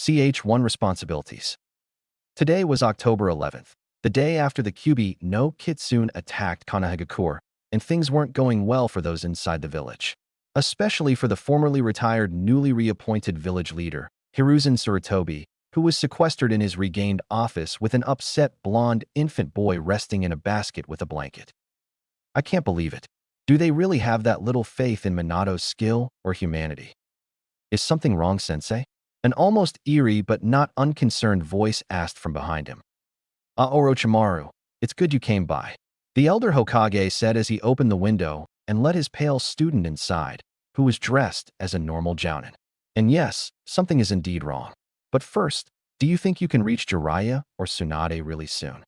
Ch1 Responsibilities. Today was October 11th, the day after the Kyuubi no Kitsune attacked Konohagakure, and things weren't going well for those inside the village. Especially for the formerly retired, newly reappointed village leader, Hiruzen Sarutobi, who was sequestered in his regained office with an upset blonde infant boy resting in a basket with a blanket. I can't believe it. Do they really have that little faith in Minato's skill or humanity? Is something wrong, sensei? An almost eerie but not unconcerned voice asked from behind him. Orochimaru, it's good you came by, the elder Hokage said as he opened the window and let his pale student inside, who was dressed as a normal jounin. And yes, something is indeed wrong. But first, do you think you can reach Jiraiya or Tsunade really soon?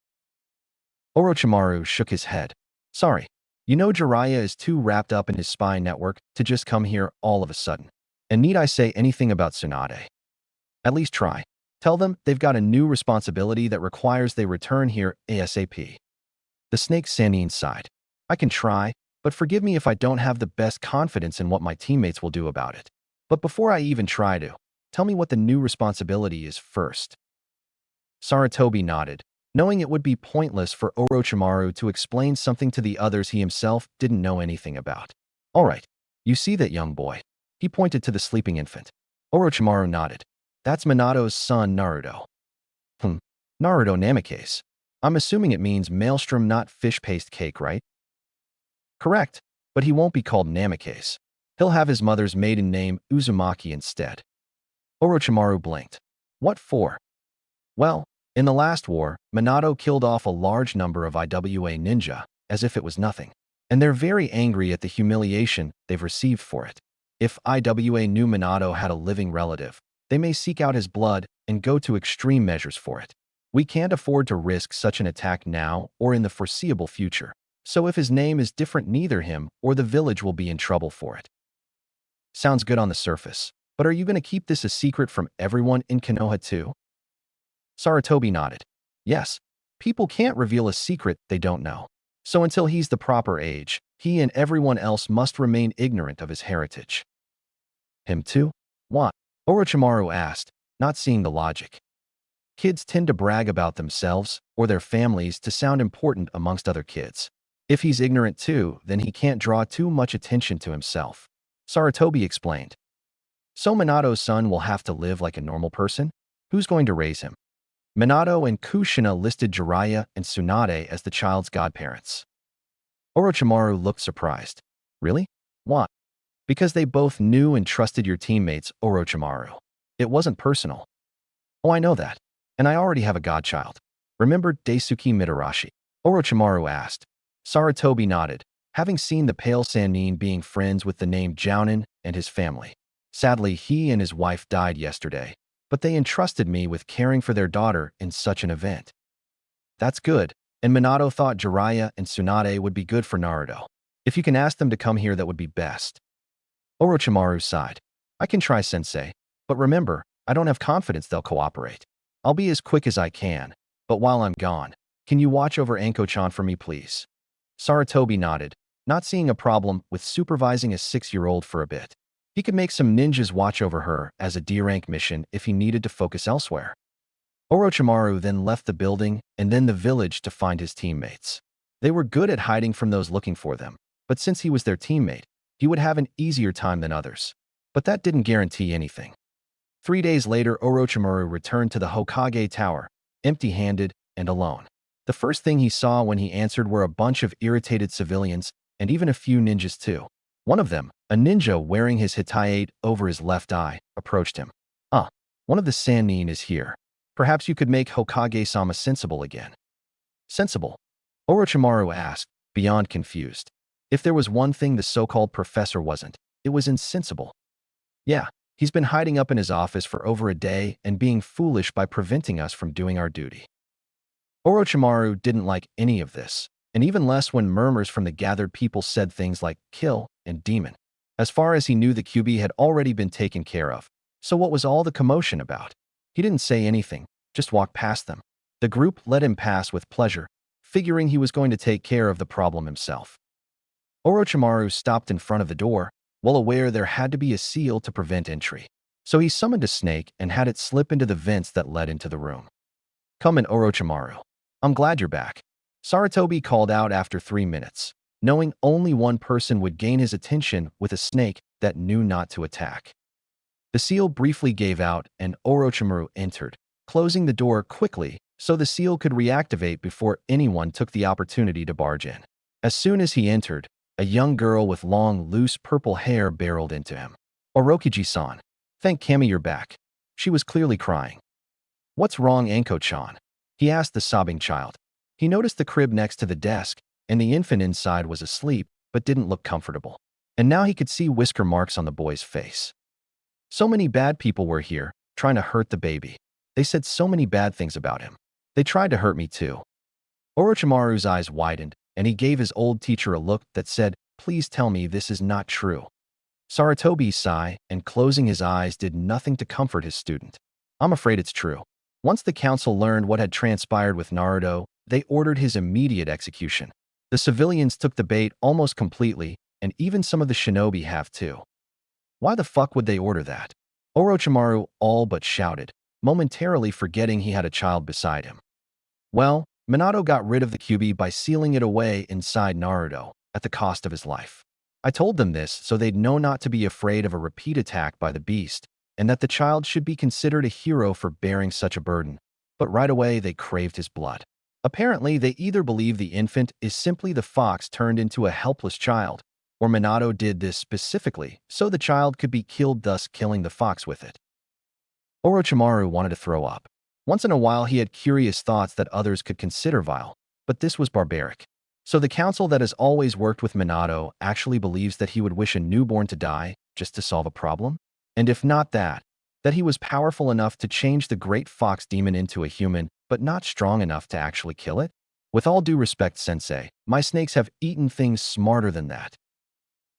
Orochimaru shook his head. Sorry, you know Jiraiya is too wrapped up in his spy network to just come here all of a sudden. And need I say anything about Tsunade? At least try. Tell them they've got a new responsibility that requires they return here ASAP. The snake Sannin sighed. I can try, but forgive me if I don't have the best confidence in what my teammates will do about it. But before I even try to, tell me what the new responsibility is first. Sarutobi nodded, knowing it would be pointless for Orochimaru to explain something to the others he himself didn't know anything about. All right, you see that young boy? He pointed to the sleeping infant. Orochimaru nodded. That's Minato's son, Naruto. Naruto Namikaze. I'm assuming it means maelstrom, not fish paste cake, right? Correct, but he won't be called Namikaze. He'll have his mother's maiden name, Uzumaki, instead. Orochimaru blinked. What for? Well, in the last war, Minato killed off a large number of IWA ninja, as if it was nothing. And they're very angry at the humiliation they've received for it. If IWA knew Minato had a living relative, they may seek out his blood and go to extreme measures for it. We can't afford to risk such an attack now or in the foreseeable future. So if his name is different, neither him or the village will be in trouble for it. Sounds good on the surface, but are you going to keep this a secret from everyone in Konoha too? Sarutobi nodded. Yes, people can't reveal a secret they don't know. So until he's the proper age, he and everyone else must remain ignorant of his heritage. Him too? What? Orochimaru asked, not seeing the logic. Kids tend to brag about themselves or their families to sound important amongst other kids. If he's ignorant too, then he can't draw too much attention to himself. Sarutobi explained. So Minato's son will have to live like a normal person? Who's going to raise him? Minato and Kushina listed Jiraiya and Tsunade as the child's godparents. Orochimaru looked surprised. Really? Why? Because they both knew and trusted your teammates, Orochimaru. It wasn't personal. Oh, I know that. And I already have a godchild. Remember Daisuke Mitarashi? Orochimaru asked. Sarutobi nodded, having seen the pale Sannin being friends with the name Jounin and his family. Sadly, he and his wife died yesterday, but they entrusted me with caring for their daughter in such an event. That's good, and Minato thought Jiraiya and Tsunade would be good for Naruto. If you can ask them to come here, that would be best. Orochimaru sighed. I can try, sensei, but remember, I don't have confidence they'll cooperate. I'll be as quick as I can, but while I'm gone, can you watch over Anko-chan for me, please? Sarutobi nodded, not seeing a problem with supervising a 6-year-old for a bit. He could make some ninjas watch over her as a D-rank mission if he needed to focus elsewhere. Orochimaru then left the building and then the village to find his teammates. They were good at hiding from those looking for them, but since he was their teammate, he would have an easier time than others. But that didn't guarantee anything. 3 days later, Orochimaru returned to the Hokage Tower, empty-handed and alone. The first thing he saw when he answered were a bunch of irritated civilians and even a few ninjas too. One of them, a ninja wearing his hitayate over his left eye, approached him. One of the Sannin is here. Perhaps you could make Hokage-sama sensible again. Sensible? Orochimaru asked, beyond confused. If there was one thing the so-called professor wasn't, it was insensible. Yeah, he's been hiding up in his office for over a day and being foolish by preventing us from doing our duty. Orochimaru didn't like any of this, and even less when murmurs from the gathered people said things like kill and demon. As far as he knew, the Kyuubi had already been taken care of, so what was all the commotion about? He didn't say anything, just walked past them. The group let him pass with pleasure, figuring he was going to take care of the problem himself. Orochimaru stopped in front of the door, well aware there had to be a seal to prevent entry. So he summoned a snake and had it slip into the vents that led into the room. "Come in, Orochimaru. I'm glad you're back," Sarutobi called out after 3 minutes, knowing only one person would gain his attention with a snake that knew not to attack. The seal briefly gave out and Orochimaru entered, closing the door quickly so the seal could reactivate before anyone took the opportunity to barge in. As soon as he entered, a young girl with long, loose purple hair barreled into him. "Orokiji-san, thank Kami you're back." She was clearly crying. "What's wrong, Anko-chan?" he asked the sobbing child. He noticed the crib next to the desk, and the infant inside was asleep but didn't look comfortable. And now he could see whisker marks on the boy's face. So many bad people were here, trying to hurt the baby. They said so many bad things about him. They tried to hurt me too. Orochimaru's eyes widened, and he gave his old teacher a look that said, "Please tell me this is not true." Sarutobi sighed, and closing his eyes did nothing to comfort his student. "I'm afraid it's true." Once the council learned what had transpired with Naruto, they ordered his immediate execution. The civilians took the bait almost completely, and even some of the shinobi have too. Why the fuck would they order that? Orochimaru all but shouted, momentarily forgetting he had a child beside him. Well, Minato got rid of the Kyuubi by sealing it away inside Naruto, at the cost of his life. I told them this so they'd know not to be afraid of a repeat attack by the beast, and that the child should be considered a hero for bearing such a burden. But right away they craved his blood. Apparently, they either believe the infant is simply the fox turned into a helpless child, or Minato did this specifically so the child could be killed, thus killing the fox with it. Orochimaru wanted to throw up. Once in a while he had curious thoughts that others could consider vile, but this was barbaric. So the council that has always worked with Minato actually believes that he would wish a newborn to die just to solve a problem? And if not that he was powerful enough to change the great fox demon into a human, but not strong enough to actually kill it? With all due respect, sensei, my snakes have eaten things smarter than that.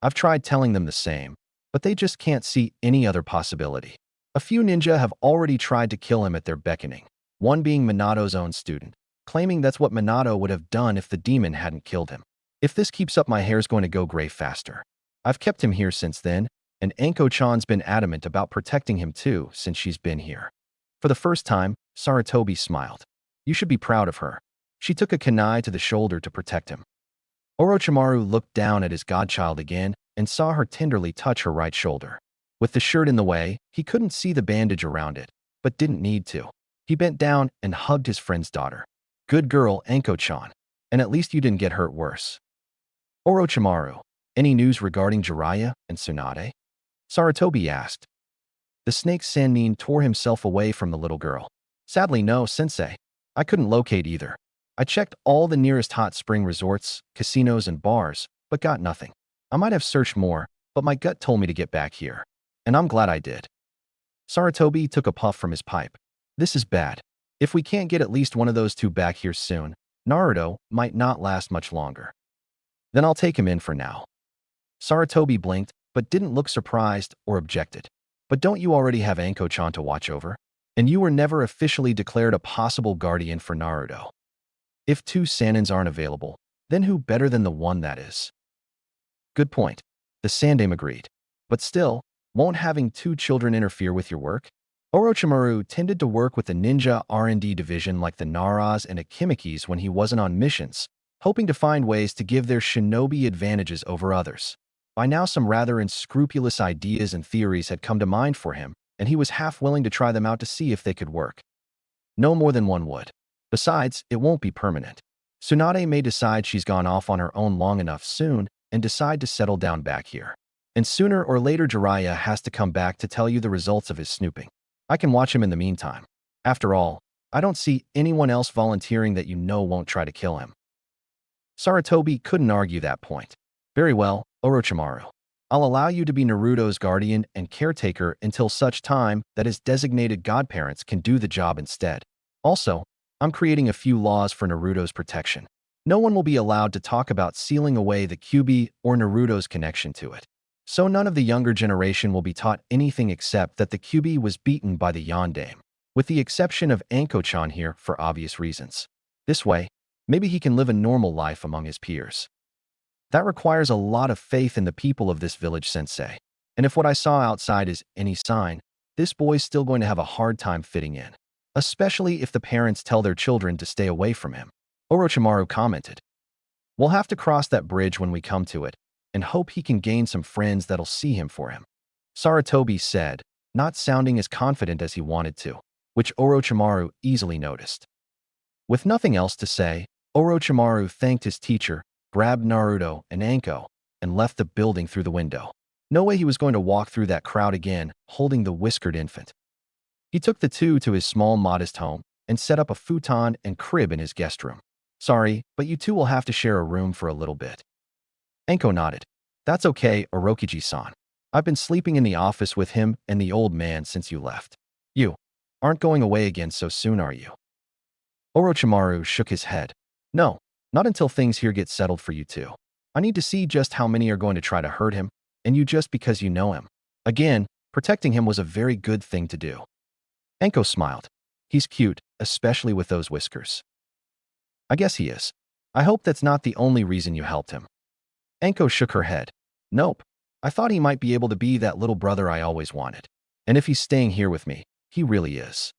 I've tried telling them the same, but they just can't see any other possibility. A few ninja have already tried to kill him at their beckoning, one being Minato's own student, claiming that's what Minato would have done if the demon hadn't killed him. If this keeps up, my hair's going to go gray faster. I've kept him here since then, and Anko-chan's been adamant about protecting him too since she's been here. For the first time, Sarutobi smiled. You should be proud of her. She took a kunai to the shoulder to protect him. Orochimaru looked down at his godchild again and saw her tenderly touch her right shoulder. With the shirt in the way, he couldn't see the bandage around it, but didn't need to. He bent down and hugged his friend's daughter. Good girl, Anko-chan. And at least you didn't get hurt worse. Orochimaru, any news regarding Jiraiya and Tsunade? Sarutobi asked. The snake Sannin tore himself away from the little girl. Sadly, no, sensei. I couldn't locate either. I checked all the nearest hot spring resorts, casinos, and bars, but got nothing. I might have searched more, but my gut told me to get back here. And I'm glad I did. Sarutobi took a puff from his pipe. This is bad. If we can't get at least one of those two back here soon, Naruto might not last much longer. Then I'll take him in for now. Sarutobi blinked, but didn't look surprised or objected. But don't you already have Anko-chan to watch over? And you were never officially declared a possible guardian for Naruto. If two Sannins aren't available, then who better than the one that is? Good point. The Sandame agreed. But still, won't having two children interfere with your work? Orochimaru tended to work with the ninja R&D division like the Naras and Akimikis when he wasn't on missions, hoping to find ways to give their shinobi advantages over others. By now, some rather unscrupulous ideas and theories had come to mind for him, and he was half willing to try them out to see if they could work. No more than one would. Besides, it won't be permanent. Tsunade may decide she's gone off on her own long enough soon and decide to settle down back here. And sooner or later Jiraiya has to come back to tell you the results of his snooping. I can watch him in the meantime. After all, I don't see anyone else volunteering that you know won't try to kill him. Sarutobi couldn't argue that point. Very well, Orochimaru. I'll allow you to be Naruto's guardian and caretaker until such time that his designated godparents can do the job instead. Also, I'm creating a few laws for Naruto's protection. No one will be allowed to talk about sealing away the Kyuubi or Naruto's connection to it. So none of the younger generation will be taught anything except that the Kyuubi was beaten by the Yondaime, with the exception of Anko-chan here for obvious reasons. This way, maybe he can live a normal life among his peers. That requires a lot of faith in the people of this village, sensei. And if what I saw outside is any sign, this boy's still going to have a hard time fitting in, especially if the parents tell their children to stay away from him. Orochimaru commented, "We'll have to cross that bridge when we come to it, and hope he can gain some friends that'll see him for him," Sarutobi said, not sounding as confident as he wanted to, which Orochimaru easily noticed. With nothing else to say, Orochimaru thanked his teacher, grabbed Naruto and Anko, and left the building through the window. No way he was going to walk through that crowd again, holding the whiskered infant. He took the two to his small, modest home and set up a futon and crib in his guest room. "Sorry, but you two will have to share a room for a little bit." Anko nodded. "That's okay, Orochimaru-san. I've been sleeping in the office with him and the old man since you left. You aren't going away again so soon, are you?" Orochimaru shook his head. "No, not until things here get settled for you two. I need to see just how many are going to try to hurt him, and you just because you know him." Again, protecting him was a very good thing to do. Anko smiled. "He's cute, especially with those whiskers." "I guess he is. I hope that's not the only reason you helped him." Anko shook her head. "Nope. I thought he might be able to be that little brother I always wanted. And if he's staying here with me, he really is."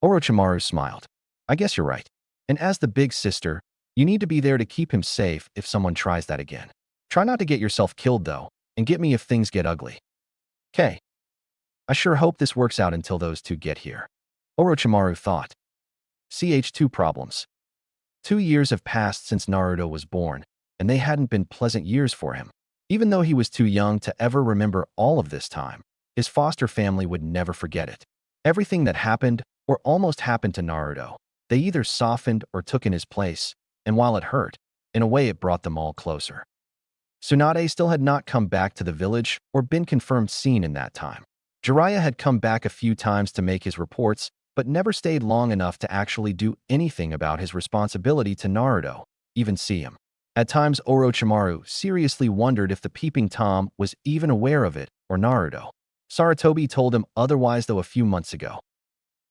Orochimaru smiled. "I guess you're right. And as the big sister, you need to be there to keep him safe if someone tries that again. Try not to get yourself killed, though, and get me if things get ugly." "'Kay. I sure hope this works out until those two get here," Orochimaru thought. Ch2 problems. 2 years have passed since Naruto was born, and they hadn't been pleasant years for him. Even though he was too young to ever remember all of this time, his foster family would never forget it. Everything that happened, or almost happened to Naruto, they either softened or took in his place, and while it hurt, in a way it brought them all closer. Tsunade still had not come back to the village or been confirmed seen in that time. Jiraiya had come back a few times to make his reports, but never stayed long enough to actually do anything about his responsibility to Naruto, even see him. At times, Orochimaru seriously wondered if the peeping Tom was even aware of it or Naruto. Sarutobi told him otherwise though a few months ago.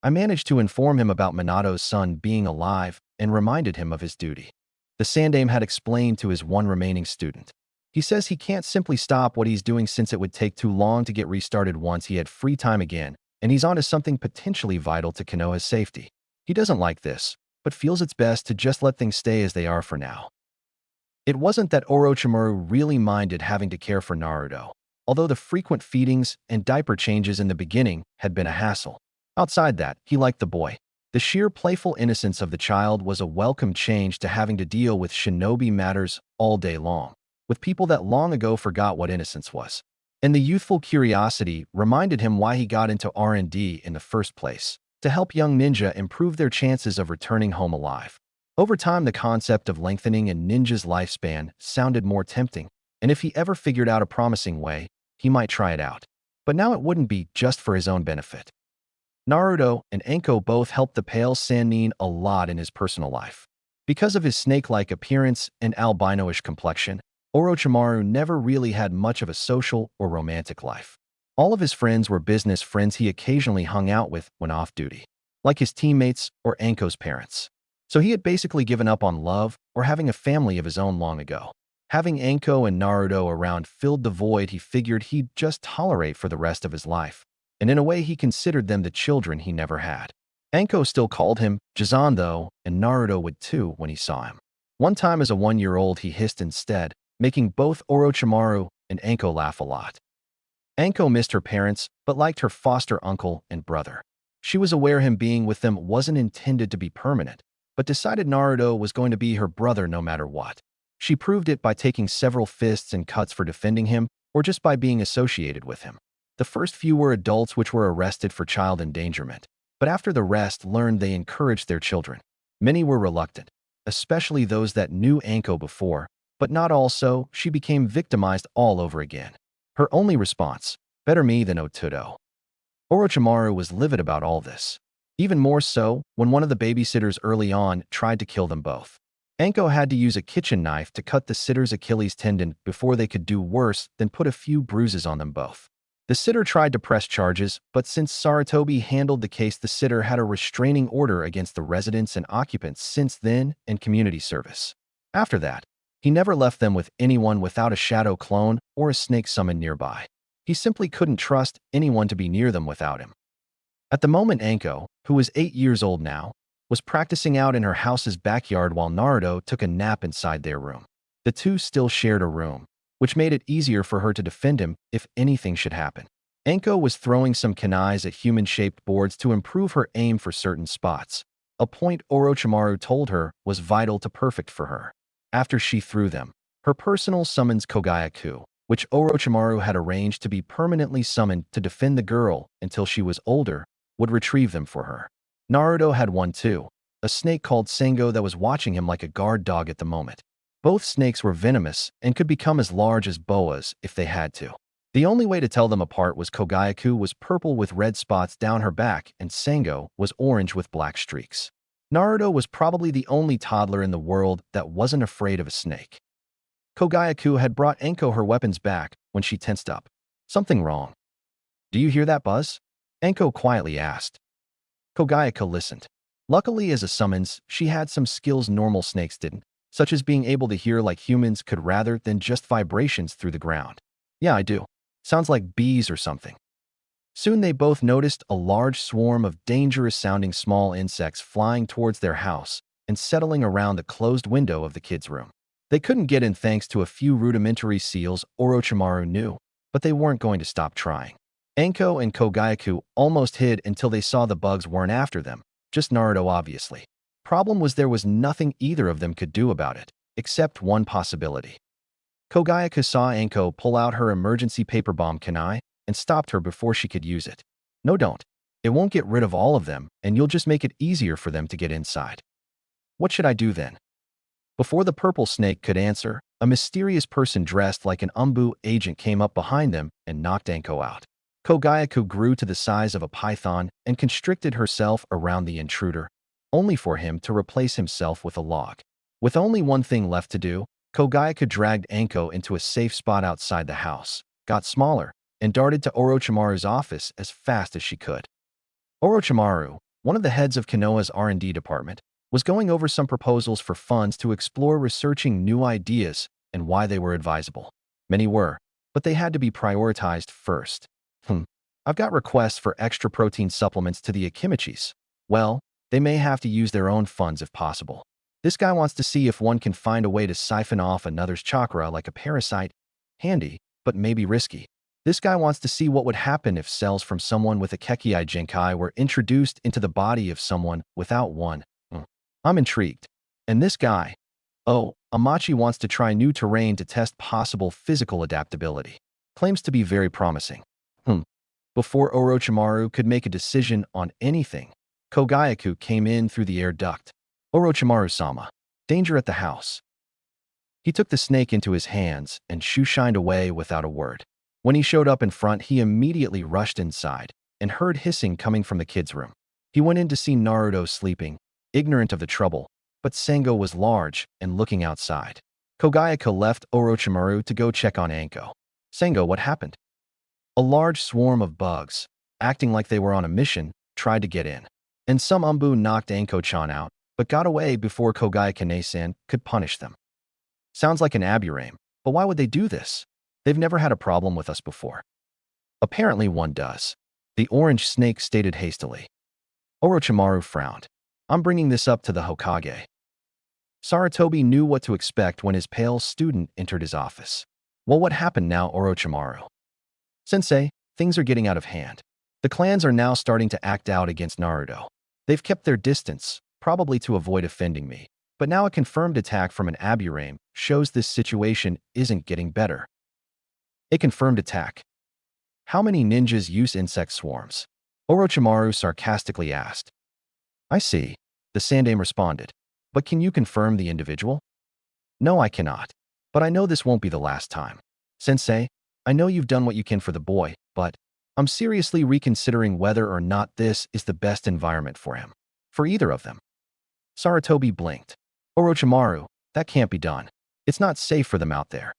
"I managed to inform him about Minato's son being alive and reminded him of his duty." The Sandaime had explained to his one remaining student. "He says he can't simply stop what he's doing since it would take too long to get restarted once he had free time again, and he's onto something potentially vital to Konoha's safety. He doesn't like this, but feels it's best to just let things stay as they are for now." It wasn't that Orochimaru really minded having to care for Naruto, although the frequent feedings and diaper changes in the beginning had been a hassle. Outside that, he liked the boy. The sheer playful innocence of the child was a welcome change to having to deal with shinobi matters all day long, with people that long ago forgot what innocence was. And the youthful curiosity reminded him why he got into R&D in the first place, to help young ninja improve their chances of returning home alive. Over time, the concept of lengthening a ninja's lifespan sounded more tempting, and if he ever figured out a promising way, he might try it out. But now it wouldn't be just for his own benefit. Naruto and Anko both helped the pale Sannin a lot in his personal life. Because of his snake-like appearance and albino-ish complexion, Orochimaru never really had much of a social or romantic life. All of his friends were business friends he occasionally hung out with when off-duty, like his teammates or Anko's parents. So he had basically given up on love or having a family of his own long ago. Having Anko and Naruto around filled the void he figured he'd just tolerate for the rest of his life, and in a way he considered them the children he never had. Anko still called him Jizan though, and Naruto would too when he saw him. One time as a 1-year-old he hissed instead, making both Orochimaru and Anko laugh a lot. Anko missed her parents, but liked her foster uncle and brother. She was aware him being with them wasn't intended to be permanent, but decided Naruto was going to be her brother no matter what. She proved it by taking several fists and cuts for defending him, or just by being associated with him. The first few were adults which were arrested for child endangerment, but after the rest learned they encouraged their children. Many were reluctant, especially those that knew Anko before, but not all, so she became victimized all over again. Her only response, "Better me than Otudo." Orochimaru was livid about all this. Even more so when one of the babysitters early on tried to kill them both. Anko had to use a kitchen knife to cut the sitter's Achilles tendon before they could do worse than put a few bruises on them both. The sitter tried to press charges, but since Sarutobi handled the case, the sitter had a restraining order against the residents and occupants since then and community service. After that, he never left them with anyone without a shadow clone or a snake summon nearby. He simply couldn't trust anyone to be near them without him. At the moment, Anko, who was 8 years old now, was practicing out in her house's backyard while Naruto took a nap inside their room. The two still shared a room, which made it easier for her to defend him if anything should happen. Anko was throwing some kunais at human-shaped boards to improve her aim for certain spots, a point Orochimaru told her was vital to perfect for her. After she threw them, her personal summons Kogyaku, which Orochimaru had arranged to be permanently summoned to defend the girl until she was older, would retrieve them for her. Naruto had one too, a snake called Sengo that was watching him like a guard dog at the moment. Both snakes were venomous and could become as large as boas if they had to. The only way to tell them apart was Kogyaku was purple with red spots down her back and Sengo was orange with black streaks. Naruto was probably the only toddler in the world that wasn't afraid of a snake. Kogyaku had brought Anko her weapons back when she tensed up. Something wrong. Do you hear that buzz? Anko quietly asked. Kogyaku listened. Luckily, as a summons, she had some skills normal snakes didn't, such as being able to hear like humans could rather than just vibrations through the ground. Yeah, I do. Sounds like bees or something. Soon they both noticed a large swarm of dangerous-sounding small insects flying towards their house and settling around the closed window of the kids' room. They couldn't get in thanks to a few rudimentary seals Orochimaru knew, but they weren't going to stop trying. Anko and Kogyaku almost hid until they saw the bugs weren't after them, just Naruto obviously. Problem was there was nothing either of them could do about it, except one possibility. Kogyaku saw Anko pull out her emergency paper bomb kunai and stopped her before she could use it. No, don't. It won't get rid of all of them, and you'll just make it easier for them to get inside. What should I do then? Before the purple snake could answer, a mysterious person dressed like an Umbu agent came up behind them and knocked Anko out. Kogyaku grew to the size of a python and constricted herself around the intruder, only for him to replace himself with a log. With only one thing left to do, Kogyaku dragged Anko into a safe spot outside the house, got smaller, and darted to Orochimaru's office as fast as she could. Orochimaru, one of the heads of Konoha's R&D department, was going over some proposals for funds to explore researching new ideas and why they were advisable. Many were, but they had to be prioritized first. I've got requests for extra protein supplements to the Akimichis. Well, they may have to use their own funds if possible. This guy wants to see if one can find a way to siphon off another's chakra like a parasite. Handy, but maybe risky. This guy wants to see what would happen if cells from someone with a Kekii Genkai were introduced into the body of someone without one. I'm intrigued. And this guy? Oh, Amachi wants to try new terrain to test possible physical adaptability. Claims to be very promising. Before Orochimaru could make a decision on anything, Kogyaku came in through the air duct. Orochimaru-sama. Danger at the house. He took the snake into his hands and shoo-shined away without a word. When he showed up in front, he immediately rushed inside and heard hissing coming from the kids' room. He went in to see Naruto sleeping, ignorant of the trouble, but Sengo was large and looking outside. Kogyaku left Orochimaru to go check on Anko. Sengo, what happened? A large swarm of bugs, acting like they were on a mission, tried to get in. And some Umbu knocked Anko-chan out, but got away before Kogyaku-san could punish them. Sounds like an aburame, but why would they do this? They've never had a problem with us before. Apparently one does. The orange snake stated hastily. Orochimaru frowned. I'm bringing this up to the Hokage. Sarutobi knew what to expect when his pale student entered his office. Well, what happened now, Orochimaru? Sensei, things are getting out of hand. The clans are now starting to act out against Naruto. They've kept their distance, probably to avoid offending me. But now a confirmed attack from an aburame shows this situation isn't getting better. A confirmed attack. How many ninjas use insect swarms? Orochimaru sarcastically asked. I see, the Sandaime responded. But can you confirm the individual? No, I cannot. But I know this won't be the last time. Sensei, I know you've done what you can for the boy, but I'm seriously reconsidering whether or not this is the best environment for him. For either of them. Sarutobi blinked. Orochimaru, that can't be done. It's not safe for them out there.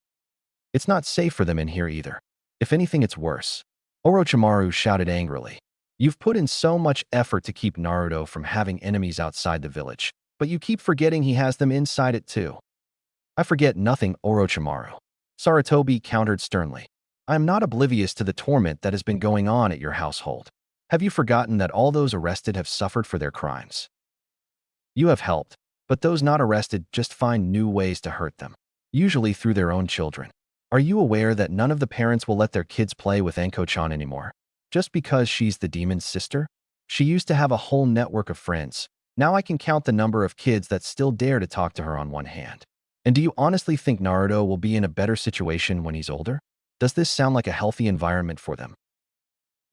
It's not safe for them in here either. If anything, it's worse. Orochimaru shouted angrily. You've put in so much effort to keep Naruto from having enemies outside the village, but you keep forgetting he has them inside it too. I forget nothing, Orochimaru. Sarutobi countered sternly. I am not oblivious to the torment that has been going on at your household. Have you forgotten that all those arrested have suffered for their crimes? You have helped, but those not arrested just find new ways to hurt them, usually through their own children. Are you aware that none of the parents will let their kids play with Anko-chan anymore? Just because she's the demon's sister? She used to have a whole network of friends. Now I can count the number of kids that still dare to talk to her on one hand. And do you honestly think Naruto will be in a better situation when he's older? Does this sound like a healthy environment for them?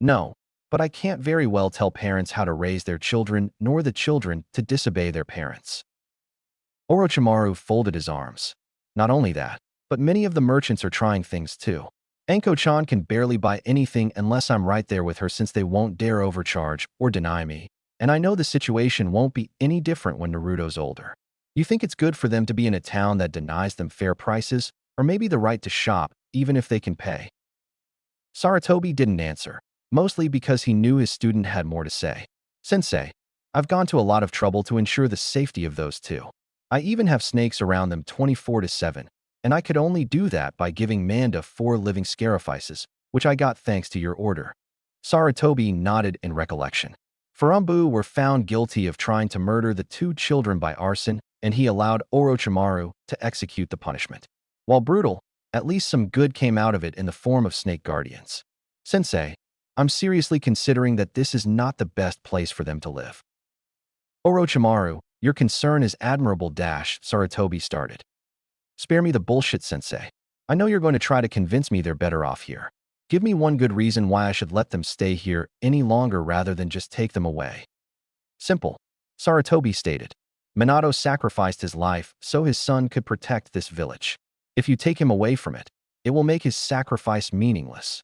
No, but I can't very well tell parents how to raise their children, nor the children to disobey their parents. Orochimaru folded his arms. Not only that, but many of the merchants are trying things too. Anko-chan can barely buy anything unless I'm right there with her, since they won't dare overcharge or deny me. And I know the situation won't be any different when Naruto's older. You think it's good for them to be in a town that denies them fair prices, or maybe the right to shop, even if they can pay? Sarutobi didn't answer, mostly because he knew his student had more to say. Sensei, I've gone to a lot of trouble to ensure the safety of those two. I even have snakes around them 24/7, and I could only do that by giving Manda 4 living scarifices, which I got thanks to your order. Sarutobi nodded in recollection. Furambu were found guilty of trying to murder the 2 children by arson, and he allowed Orochimaru to execute the punishment. While brutal, at least some good came out of it in the form of snake guardians. Sensei, I'm seriously considering that this is not the best place for them to live. Orochimaru, your concern is admirable. Sarutobi started. Spare me the bullshit, Sensei. I know you're going to try to convince me they're better off here. Give me one good reason why I should let them stay here any longer rather than just take them away. Simple, Sarutobi stated. Minato sacrificed his life so his son could protect this village. If you take him away from it, it will make his sacrifice meaningless.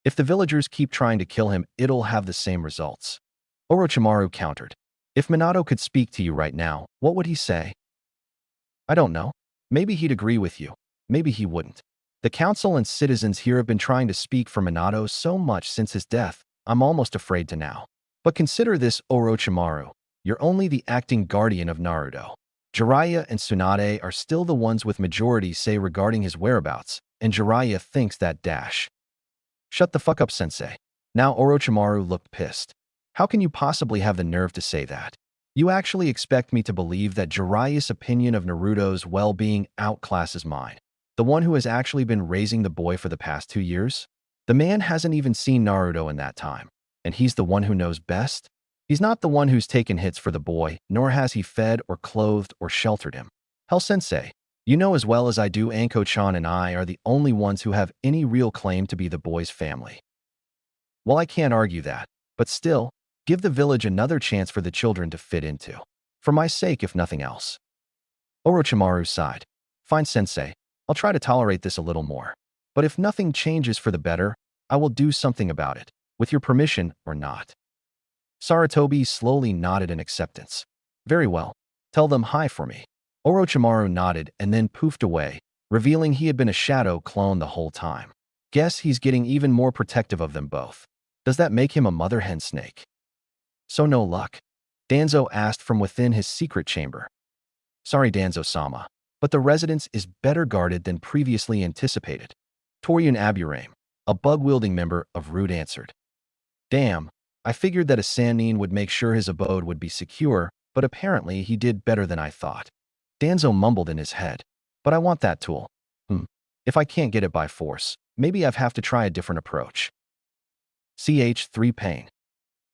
If the villagers keep trying to kill him, it'll have the same results. Orochimaru countered. If Minato could speak to you right now, what would he say? I don't know. Maybe he'd agree with you. Maybe he wouldn't. The council and citizens here have been trying to speak for Minato so much since his death, I'm almost afraid to now. But consider this, Orochimaru. You're only the acting guardian of Naruto. Jiraiya and Tsunade are still the ones with majority say regarding his whereabouts, and Jiraiya thinks that dash. Shut the fuck up, Sensei. Now Orochimaru looked pissed. How can you possibly have the nerve to say that? You actually expect me to believe that Jiraiya's opinion of Naruto's well-being outclasses mine? The one who has actually been raising the boy for the past 2 years? The man hasn't even seen Naruto in that time, and he's the one who knows best? He's not the one who's taken hits for the boy, nor has he fed or clothed or sheltered him. Hell, Sensei, you know as well as I do Anko-chan and I are the only ones who have any real claim to be the boy's family. Well, I can't argue that, but still, give the village another chance for the children to fit into. For my sake, if nothing else. Orochimaru sighed. Fine, Sensei. I'll try to tolerate this a little more. But if nothing changes for the better, I will do something about it, with your permission or not. Sarutobi slowly nodded in acceptance. Very well. Tell them hi for me. Orochimaru nodded and then poofed away, revealing he had been a shadow clone the whole time. Guess he's getting even more protective of them both. Does that make him a mother hen snake? So no luck? Danzo asked from within his secret chamber. Sorry, Danzo-sama, but the residence is better guarded than previously anticipated. Torian Aburame, a bug-wielding member of Root, answered. Damn, I figured that a Sannin would make sure his abode would be secure, but apparently he did better than I thought. Danzo mumbled in his head. But I want that tool. If I can't get it by force, maybe I have to try a different approach. Ch3 Pain.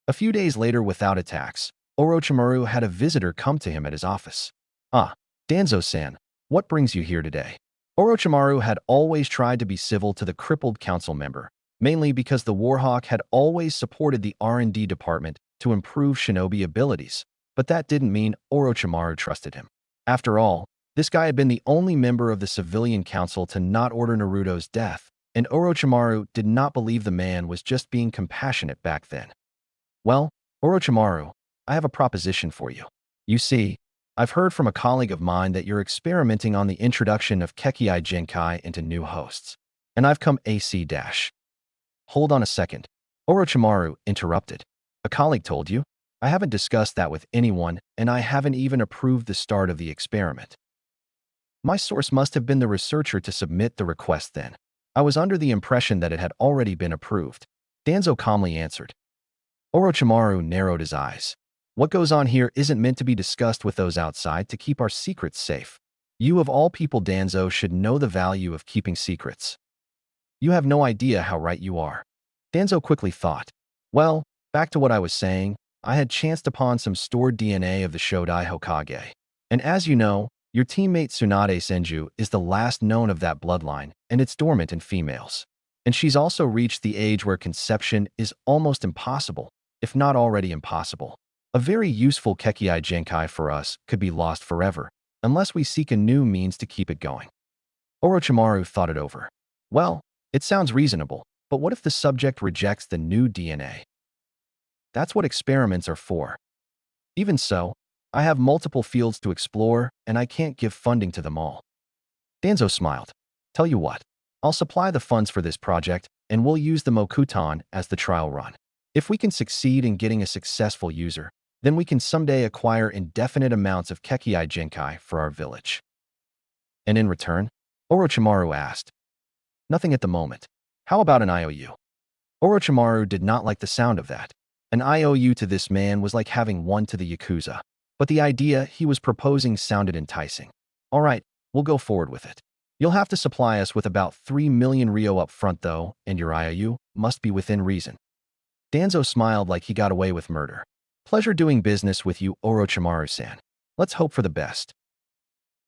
A few days later, without attacks, Orochimaru had a visitor come to him at his office. Ah, Danzo-san, what brings you here today? Orochimaru had always tried to be civil to the crippled council member, mainly because the Warhawk had always supported the R&D department to improve shinobi abilities, but that didn't mean Orochimaru trusted him. After all, this guy had been the only member of the civilian council to not order Naruto's death, and Orochimaru did not believe the man was just being compassionate back then. Well, Orochimaru, I have a proposition for you. You see, I've heard from a colleague of mine that you're experimenting on the introduction of Kekkei Genkai into new hosts, and I've come AC-. Hold on a second. Orochimaru interrupted. A colleague told you? I haven't discussed that with anyone, and I haven't even approved the start of the experiment. My source must have been the researcher to submit the request then. I was under the impression that it had already been approved. Danzo calmly answered. Orochimaru narrowed his eyes. What goes on here isn't meant to be discussed with those outside to keep our secrets safe. You of all people, Danzo, should know the value of keeping secrets. You have no idea how right you are. Danzo quickly thought. Well, back to what I was saying, I had chanced upon some stored DNA of the Shodai Hokage. And as you know, your teammate Tsunade Senju is the last known of that bloodline, and it's dormant in females. And she's also reached the age where conception is almost impossible, if not already impossible. A very useful Kekii Genkai for us could be lost forever, unless we seek a new means to keep it going. Orochimaru thought it over. Well, it sounds reasonable, but what if the subject rejects the new DNA? That's what experiments are for. Even so, I have multiple fields to explore, and I can't give funding to them all. Danzo smiled. Tell you what, I'll supply the funds for this project, and we'll use the Mokuton as the trial run. If we can succeed in getting a successful user, then we can someday acquire indefinite amounts of Kekii Genkai for our village. And in return? Orochimaru asked. Nothing at the moment. How about an IOU? Orochimaru did not like the sound of that. An IOU to this man was like having one to the Yakuza. But the idea he was proposing sounded enticing. All right, we'll go forward with it. You'll have to supply us with about 3 million Ryo up front though, and your IOU must be within reason. Danzo smiled like he got away with murder. Pleasure doing business with you, Orochimaru-san. Let's hope for the best.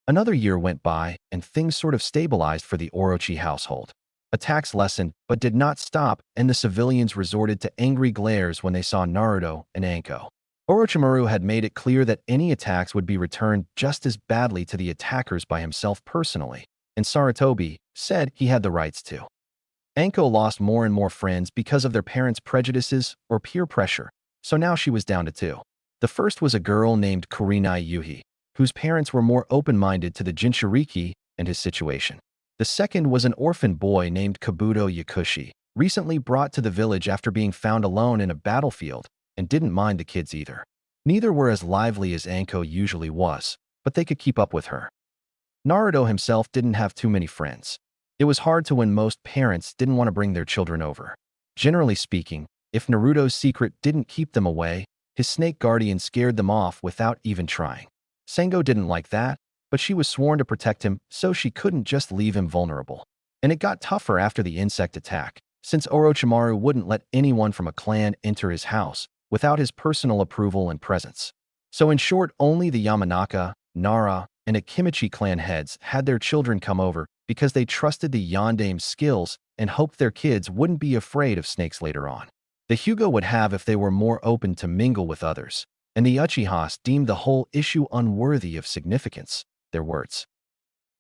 Another year went by, and things sort of stabilized for the Orochi household. Attacks lessened, but did not stop, and the civilians resorted to angry glares when they saw Naruto and Anko. Orochimaru had made it clear that any attacks would be returned just as badly to the attackers by himself personally, and Sarutobi said he had the rights to. Anko lost more and more friends because of their parents' prejudices or peer pressure, so now she was down to 2. The first was a girl named Kurinai Yuhi, whose parents were more open-minded to the Jinchuriki and his situation. The second was an orphan boy named Kabuto Yakushi, recently brought to the village after being found alone in a battlefield, and didn't mind the kids either. Neither were as lively as Anko usually was, but they could keep up with her. Naruto himself didn't have too many friends. It was hard to when most parents didn't want to bring their children over. Generally speaking, if Naruto's secret didn't keep them away, his snake guardian scared them off without even trying. Sengo didn't like that, but she was sworn to protect him, so she couldn't just leave him vulnerable. And it got tougher after the insect attack, since Orochimaru wouldn't let anyone from a clan enter his house without his personal approval and presence. So in short, only the Yamanaka, Nara, and Akimichi clan heads had their children come over because they trusted the Yandame's skills and hoped their kids wouldn't be afraid of snakes later on. The Hyuga would have if they were more open to mingle with others, and the Uchihas deemed the whole issue unworthy of significance, their words.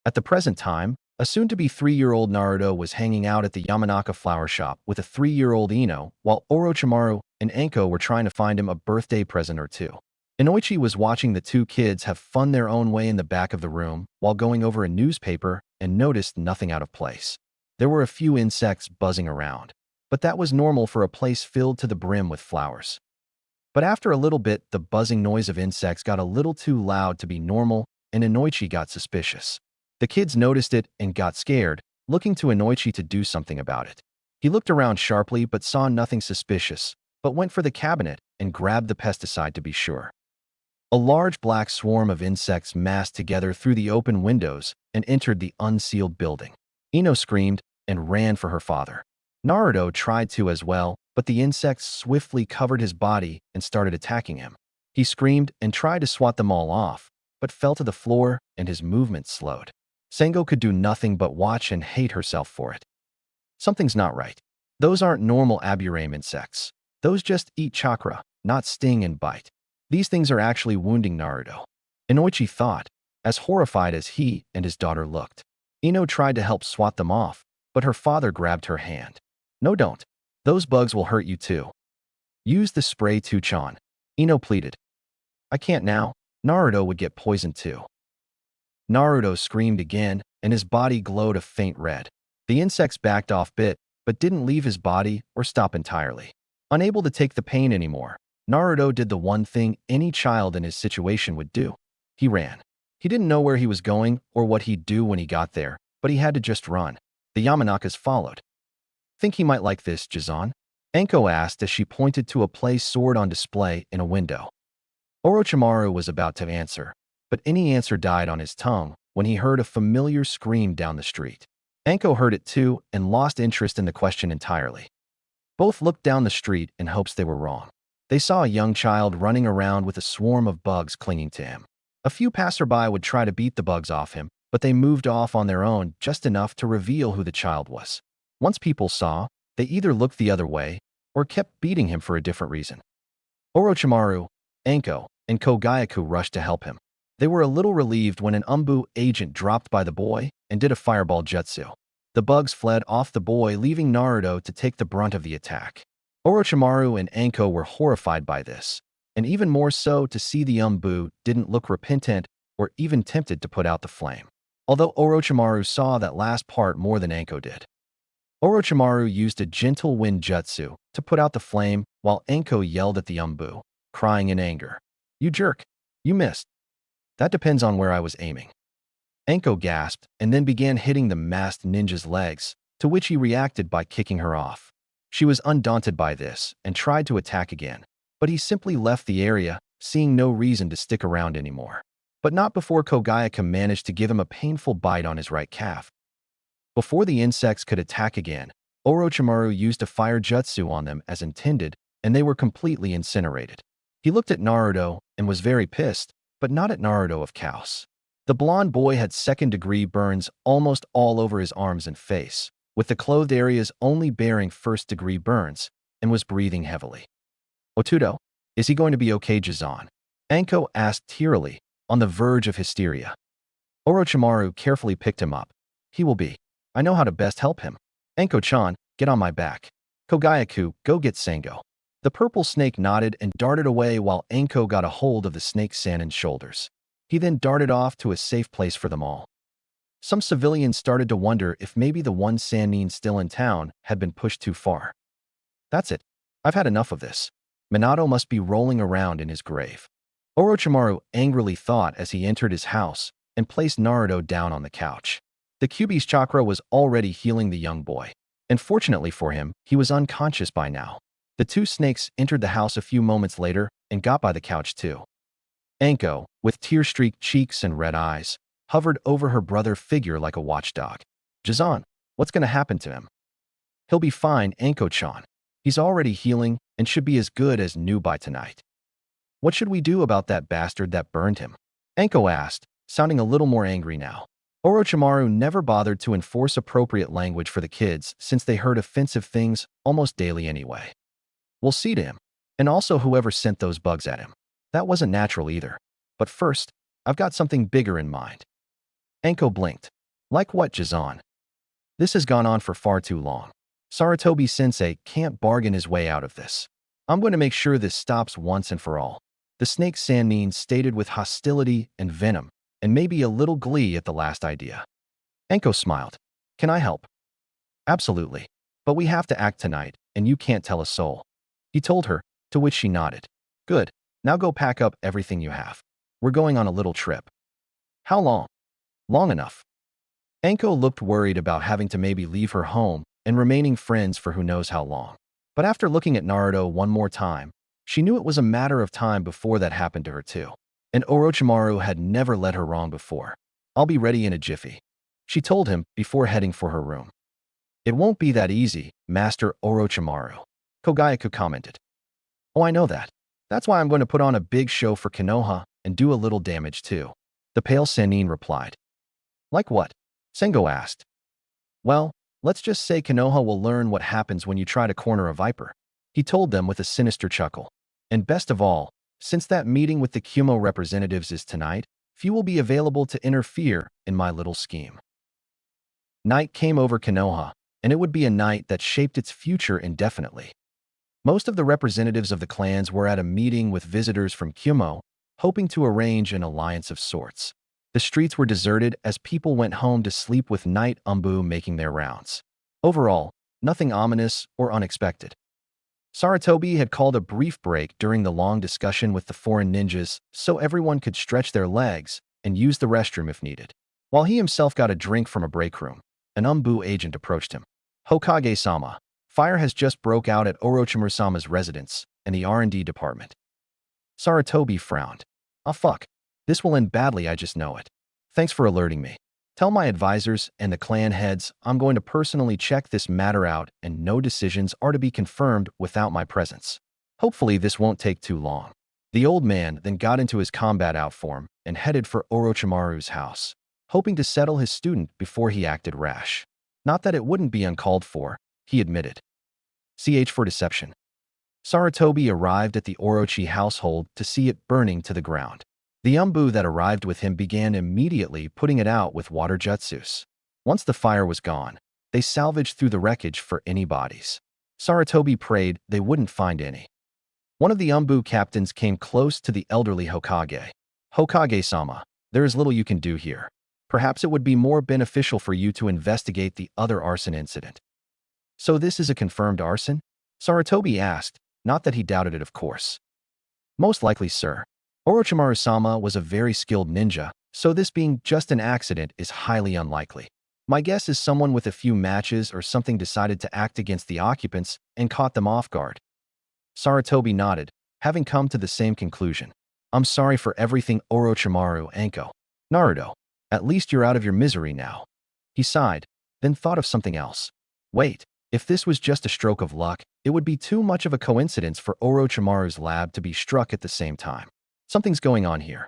At the present time, a soon-to-be 3-year-old Naruto was hanging out at the Yamanaka flower shop with a 3-year-old Ino, while Orochimaru and Anko were trying to find him a birthday present or two. Inoichi was watching the two kids have fun their own way in the back of the room while going over a newspaper and noticed nothing out of place. There were a few insects buzzing around, but that was normal for a place filled to the brim with flowers. But after a little bit, the buzzing noise of insects got a little too loud to be normal, and Inoichi got suspicious. The kids noticed it and got scared, looking to Inoichi to do something about it. He looked around sharply but saw nothing suspicious, but went for the cabinet and grabbed the pesticide to be sure. A large black swarm of insects massed together through the open windows and entered the unsealed building. Ino screamed and ran for her father. Naruto tried to as well, but the insects swiftly covered his body and started attacking him. He screamed and tried to swat them all off, but fell to the floor and his movement slowed. Sengo could do nothing but watch and hate herself for it. Something's not right. Those aren't normal aburame insects. Those just eat chakra, not sting and bite. These things are actually wounding Naruto. Inoichi thought, as horrified as he and his daughter looked. Ino tried to help swat them off, but her father grabbed her hand. No, don't. Those bugs will hurt you too. Use the spray Tuchan. Ino pleaded. I can't now. Naruto would get poisoned too. Naruto screamed again, and his body glowed a faint red. The insects backed off bit, but didn't leave his body or stop entirely. Unable to take the pain anymore, Naruto did the one thing any child in his situation would do. He ran. He didn't know where he was going or what he'd do when he got there, but he had to just run. The Yamanakas followed. Think he might like this, Jizan? Anko asked as she pointed to a play sword on display in a window. Orochimaru was about to answer, but any answer died on his tongue when he heard a familiar scream down the street. Anko heard it too and lost interest in the question entirely. Both looked down the street in hopes they were wrong. They saw a young child running around with a swarm of bugs clinging to him. A few passerby would try to beat the bugs off him, but they moved off on their own just enough to reveal who the child was. Once people saw, they either looked the other way or kept beating him for a different reason. Orochimaru, Anko, and Kogayaku rushed to help him. They were a little relieved when an Umbu agent dropped by the boy and did a fireball jutsu. The bugs fled off the boy, leaving Naruto to take the brunt of the attack. Orochimaru and Anko were horrified by this, and even more so to see the Umbu didn't look repentant or even tempted to put out the flame. Although Orochimaru saw that last part more than Anko did. Orochimaru used a gentle wind jutsu to put out the flame while Anko yelled at the Umbu, crying in anger. You jerk! You missed! That depends on where I was aiming. Anko gasped and then began hitting the masked ninja's legs, to which he reacted by kicking her off. She was undaunted by this and tried to attack again, but he simply left the area, seeing no reason to stick around anymore. But not before Kogayaku managed to give him a painful bite on his right calf. Before the insects could attack again, Orochimaru used a fire jutsu on them as intended, and they were completely incinerated. He looked at Naruto and was very pissed, but not at Naruto of course. The blonde boy had second-degree burns almost all over his arms and face, with the clothed areas only bearing first-degree burns, and was breathing heavily. Otudo, is he going to be okay, Jizan? Anko asked tearily, on the verge of hysteria. Orochimaru carefully picked him up. He will be. I know how to best help him. Anko-chan, get on my back. Kogayaku, go get Sango. The purple snake nodded and darted away while Anko got a hold of the snake Sanin's shoulders. He then darted off to a safe place for them all. Some civilians started to wonder if maybe the one Sanin still in town had been pushed too far. That's it. I've had enough of this. Minato must be rolling around in his grave. Orochimaru angrily thought as he entered his house and placed Naruto down on the couch. The Kyuubi's chakra was already healing the young boy, and fortunately for him, he was unconscious by now. The two snakes entered the house a few moments later and got by the couch too. Anko, with tear-streaked cheeks and red eyes, hovered over her brother figure like a watchdog. Jizan, what's going to happen to him? He'll be fine, Anko-chan. He's already healing and should be as good as new by tonight. What should we do about that bastard that burned him? Anko asked, sounding a little more angry now. Orochimaru never bothered to enforce appropriate language for the kids since they heard offensive things almost daily anyway. We'll see to him, and also whoever sent those bugs at him. That wasn't natural either. But first, I've got something bigger in mind. Anko blinked. Like what, Jizan? This has gone on for far too long. Sarutobi-sensei can't bargain his way out of this. I'm going to make sure this stops once and for all. The snake Sanin stated with hostility and venom, and maybe a little glee at the last idea. Anko smiled. Can I help? Absolutely. But we have to act tonight, and you can't tell a soul. He told her, to which she nodded. Good. Now go pack up everything you have. We're going on a little trip. How long? Long enough. Anko looked worried about having to maybe leave her home and remaining friends for who knows how long. But after looking at Naruto one more time, she knew it was a matter of time before that happened to her too. And Orochimaru had never led her wrong before. I'll be ready in a jiffy, she told him before heading for her room. It won't be that easy, Master Orochimaru, Kogayaku commented. Oh, I know that. That's why I'm going to put on a big show for Konoha and do a little damage too. The pale Sanin replied. Like what? Sengo asked. Well, let's just say Konoha will learn what happens when you try to corner a viper, he told them with a sinister chuckle. And best of all, since that meeting with the Kumo representatives is tonight, few will be available to interfere in my little scheme. Night came over Konoha, and it would be a night that shaped its future indefinitely. Most of the representatives of the clans were at a meeting with visitors from Kumo, hoping to arrange an alliance of sorts. The streets were deserted as people went home to sleep with night Umbu making their rounds. Overall, nothing ominous or unexpected. Sarutobi had called a brief break during the long discussion with the foreign ninjas so everyone could stretch their legs and use the restroom if needed, while he himself got a drink from a break room. an Umbu agent approached him. Hokage-sama, fire has just broke out at Orochimaru-sama's residence and the R&D department. Sarutobi frowned. Ah fuck. This will end badly, I just know it. Thanks for alerting me. Tell my advisors and the clan heads I'm going to personally check this matter out and no decisions are to be confirmed without my presence. Hopefully this won't take too long. The old man then got into his combat outform and headed for Orochimaru's house, hoping to settle his student before he acted rash. Not that it wouldn't be uncalled for, he admitted. CH for deception. Sarutobi arrived at the Orochi household to see it burning to the ground. The Umbu that arrived with him began immediately putting it out with water jutsus. Once the fire was gone, they salvaged through the wreckage for any bodies. Sarutobi prayed they wouldn't find any. One of the Umbu captains came close to the elderly Hokage. Hokage-sama, there is little you can do here. Perhaps it would be more beneficial for you to investigate the other arson incident. So this is a confirmed arson? Sarutobi asked, not that he doubted it, of course. Most likely, sir. Orochimaru-sama was a very skilled ninja, so this being just an accident is highly unlikely. My guess is someone with a few matches or something decided to act against the occupants and caught them off guard. Sarutobi nodded, having come to the same conclusion. I'm sorry for everything, Orochimaru Anko. Naruto, at least you're out of your misery now. He sighed, then thought of something else. Wait, if this was just a stroke of luck, it would be too much of a coincidence for Orochimaru's lab to be struck at the same time. Something's going on here.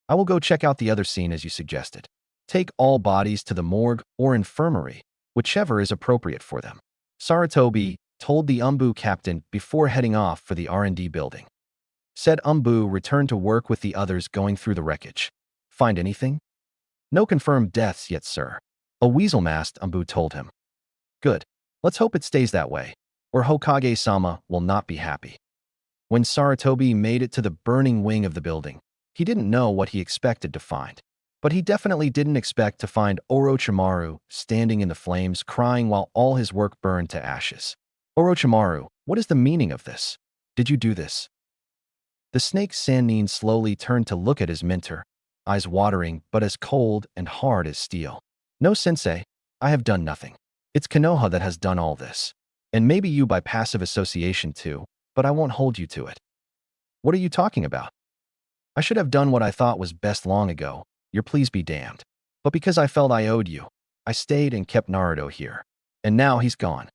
I will go check out the other scene as you suggested. Take all bodies to the morgue or infirmary, whichever is appropriate for them. Sarutobi told the Umbu captain before heading off for the R&D building. Said Umbu returned to work with the others going through the wreckage. Find anything? No confirmed deaths yet, sir. A weasel-masked Umbu told him. Good. Let's hope it stays that way, or Hokage-sama will not be happy. When Sarutobi made it to the burning wing of the building, he didn't know what he expected to find. But he definitely didn't expect to find Orochimaru standing in the flames crying while all his work burned to ashes. Orochimaru, what is the meaning of this? Did you do this? The snake Sannin slowly turned to look at his mentor, eyes watering but as cold and hard as steel. No, sensei, I have done nothing. It's Konoha that has done all this. And maybe you by passive association too, but I won't hold you to it. What are you talking about? I should have done what I thought was best long ago, your pleas be damned. But because I felt I owed you, I stayed and kept Naruto here. And now he's gone.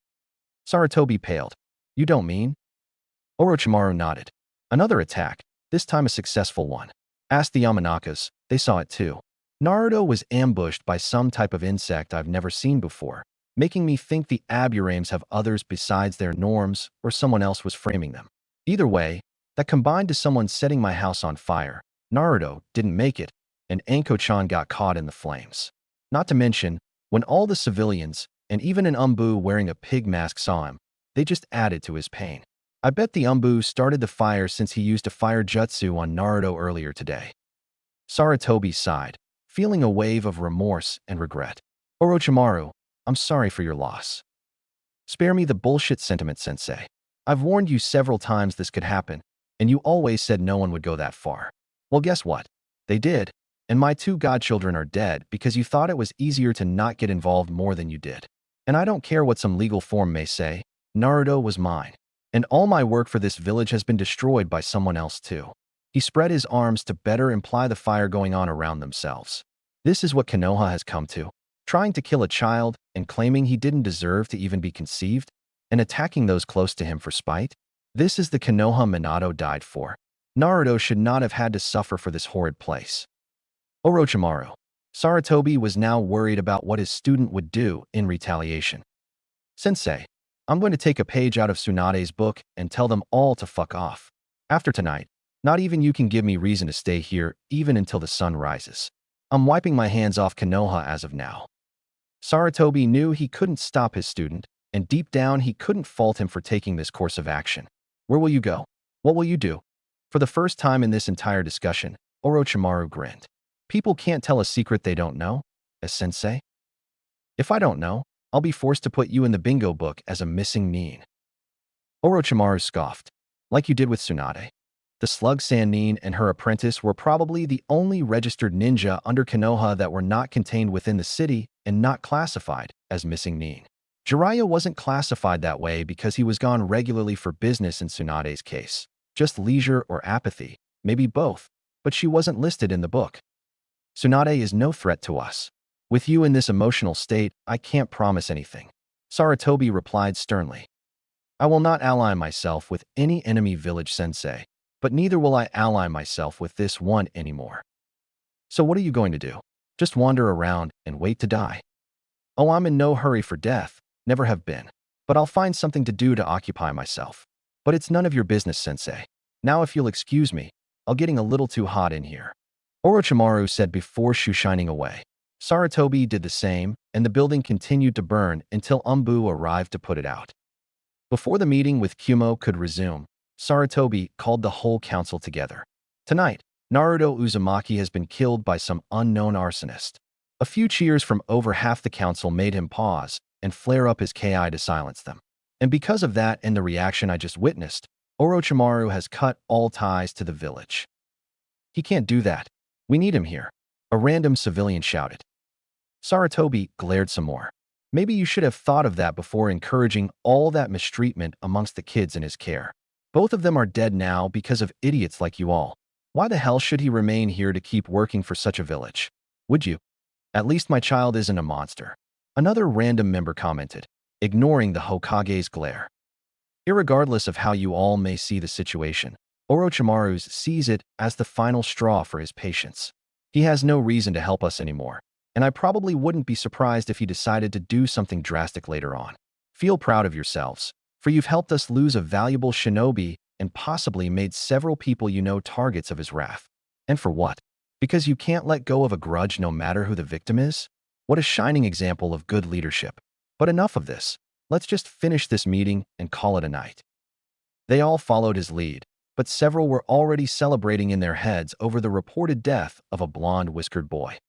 Sarutobi paled. You don't mean? Orochimaru nodded. Another attack, this time a successful one. Asked the Yamanakas, they saw it too. Naruto was ambushed by some type of insect I've never seen before, making me think the Aburames have others besides their norms or someone else was framing them. Either way, that combined to someone setting my house on fire. Naruto didn't make it, and Anko-chan got caught in the flames. Not to mention, when all the civilians, and even an Umbu wearing a pig mask saw him, they just added to his pain. I bet the Umbu started the fire since he used a fire jutsu on Naruto earlier today. Sarutobi sighed, feeling a wave of remorse and regret. Orochimaru, I'm sorry for your loss. Spare me the bullshit sentiment, sensei. I've warned you several times this could happen, and you always said no one would go that far. Well, guess what? They did, and my two godchildren are dead because you thought it was easier to not get involved more than you did. And I don't care what some legal form may say, Naruto was mine. And all my work for this village has been destroyed by someone else too. He spread his arms to better imply the fire going on around themselves. This is what Konoha has come to. Trying to kill a child and claiming he didn't deserve to even be conceived, and attacking those close to him for spite? This is the Konoha Minato died for. Naruto should not have had to suffer for this horrid place. Orochimaru. Sarutobi was now worried about what his student would do in retaliation. Sensei, I'm going to take a page out of Tsunade's book and tell them all to fuck off. After tonight, not even you can give me reason to stay here even until the sun rises. I'm wiping my hands off Konoha as of now. Sarutobi knew he couldn't stop his student, and deep down he couldn't fault him for taking this course of action. Where will you go? What will you do? For the first time in this entire discussion, Orochimaru grinned. People can't tell a secret they don't know, as sensei. If I don't know, I'll be forced to put you in the bingo book as a missing nin. Orochimaru scoffed. Like you did with Tsunade. The slug Sannin and her apprentice were probably the only registered ninja under Konoha that were not contained within the city and not classified as missing Nin. Jiraiya wasn't classified that way because he was gone regularly for business in Tsunade's case. Just leisure or apathy, maybe both, but she wasn't listed in the book. Tsunade is no threat to us. With you in this emotional state, I can't promise anything. Sarutobi replied sternly. I will not ally myself with any enemy village sensei, but neither will I ally myself with this one anymore. So what are you going to do? Just wander around and wait to die? Oh, I'm in no hurry for death, never have been. But I'll find something to do to occupy myself. But it's none of your business, sensei. Now if you'll excuse me, I'm getting a little too hot in here. Orochimaru said before shining away. Sarutobi did the same, and the building continued to burn until Umbu arrived to put it out. Before the meeting with Kumo could resume, Sarutobi called the whole council together. Tonight, Naruto Uzumaki has been killed by some unknown arsonist. A few cheers from over half the council made him pause and flare up his ki to silence them. And because of that and the reaction I just witnessed, Orochimaru has cut all ties to the village. He can't do that. We need him here, a random civilian shouted. Sarutobi glared some more. Maybe you should have thought of that before encouraging all that mistreatment amongst the kids in his care. Both of them are dead now because of idiots like you all. Why the hell should he remain here to keep working for such a village? Would you? At least my child isn't a monster. Another random member commented, ignoring the Hokage's glare. Irregardless of how you all may see the situation, Orochimaru sees it as the final straw for his patience. He has no reason to help us anymore, and I probably wouldn't be surprised if he decided to do something drastic later on. Feel proud of yourselves, for you've helped us lose a valuable shinobi and possibly made several people you know targets of his wrath. And for what? Because you can't let go of a grudge no matter who the victim is? What a shining example of good leadership. But enough of this. Let's just finish this meeting and call it a night. They all followed his lead, but several were already celebrating in their heads over the reported death of a blonde whiskered boy.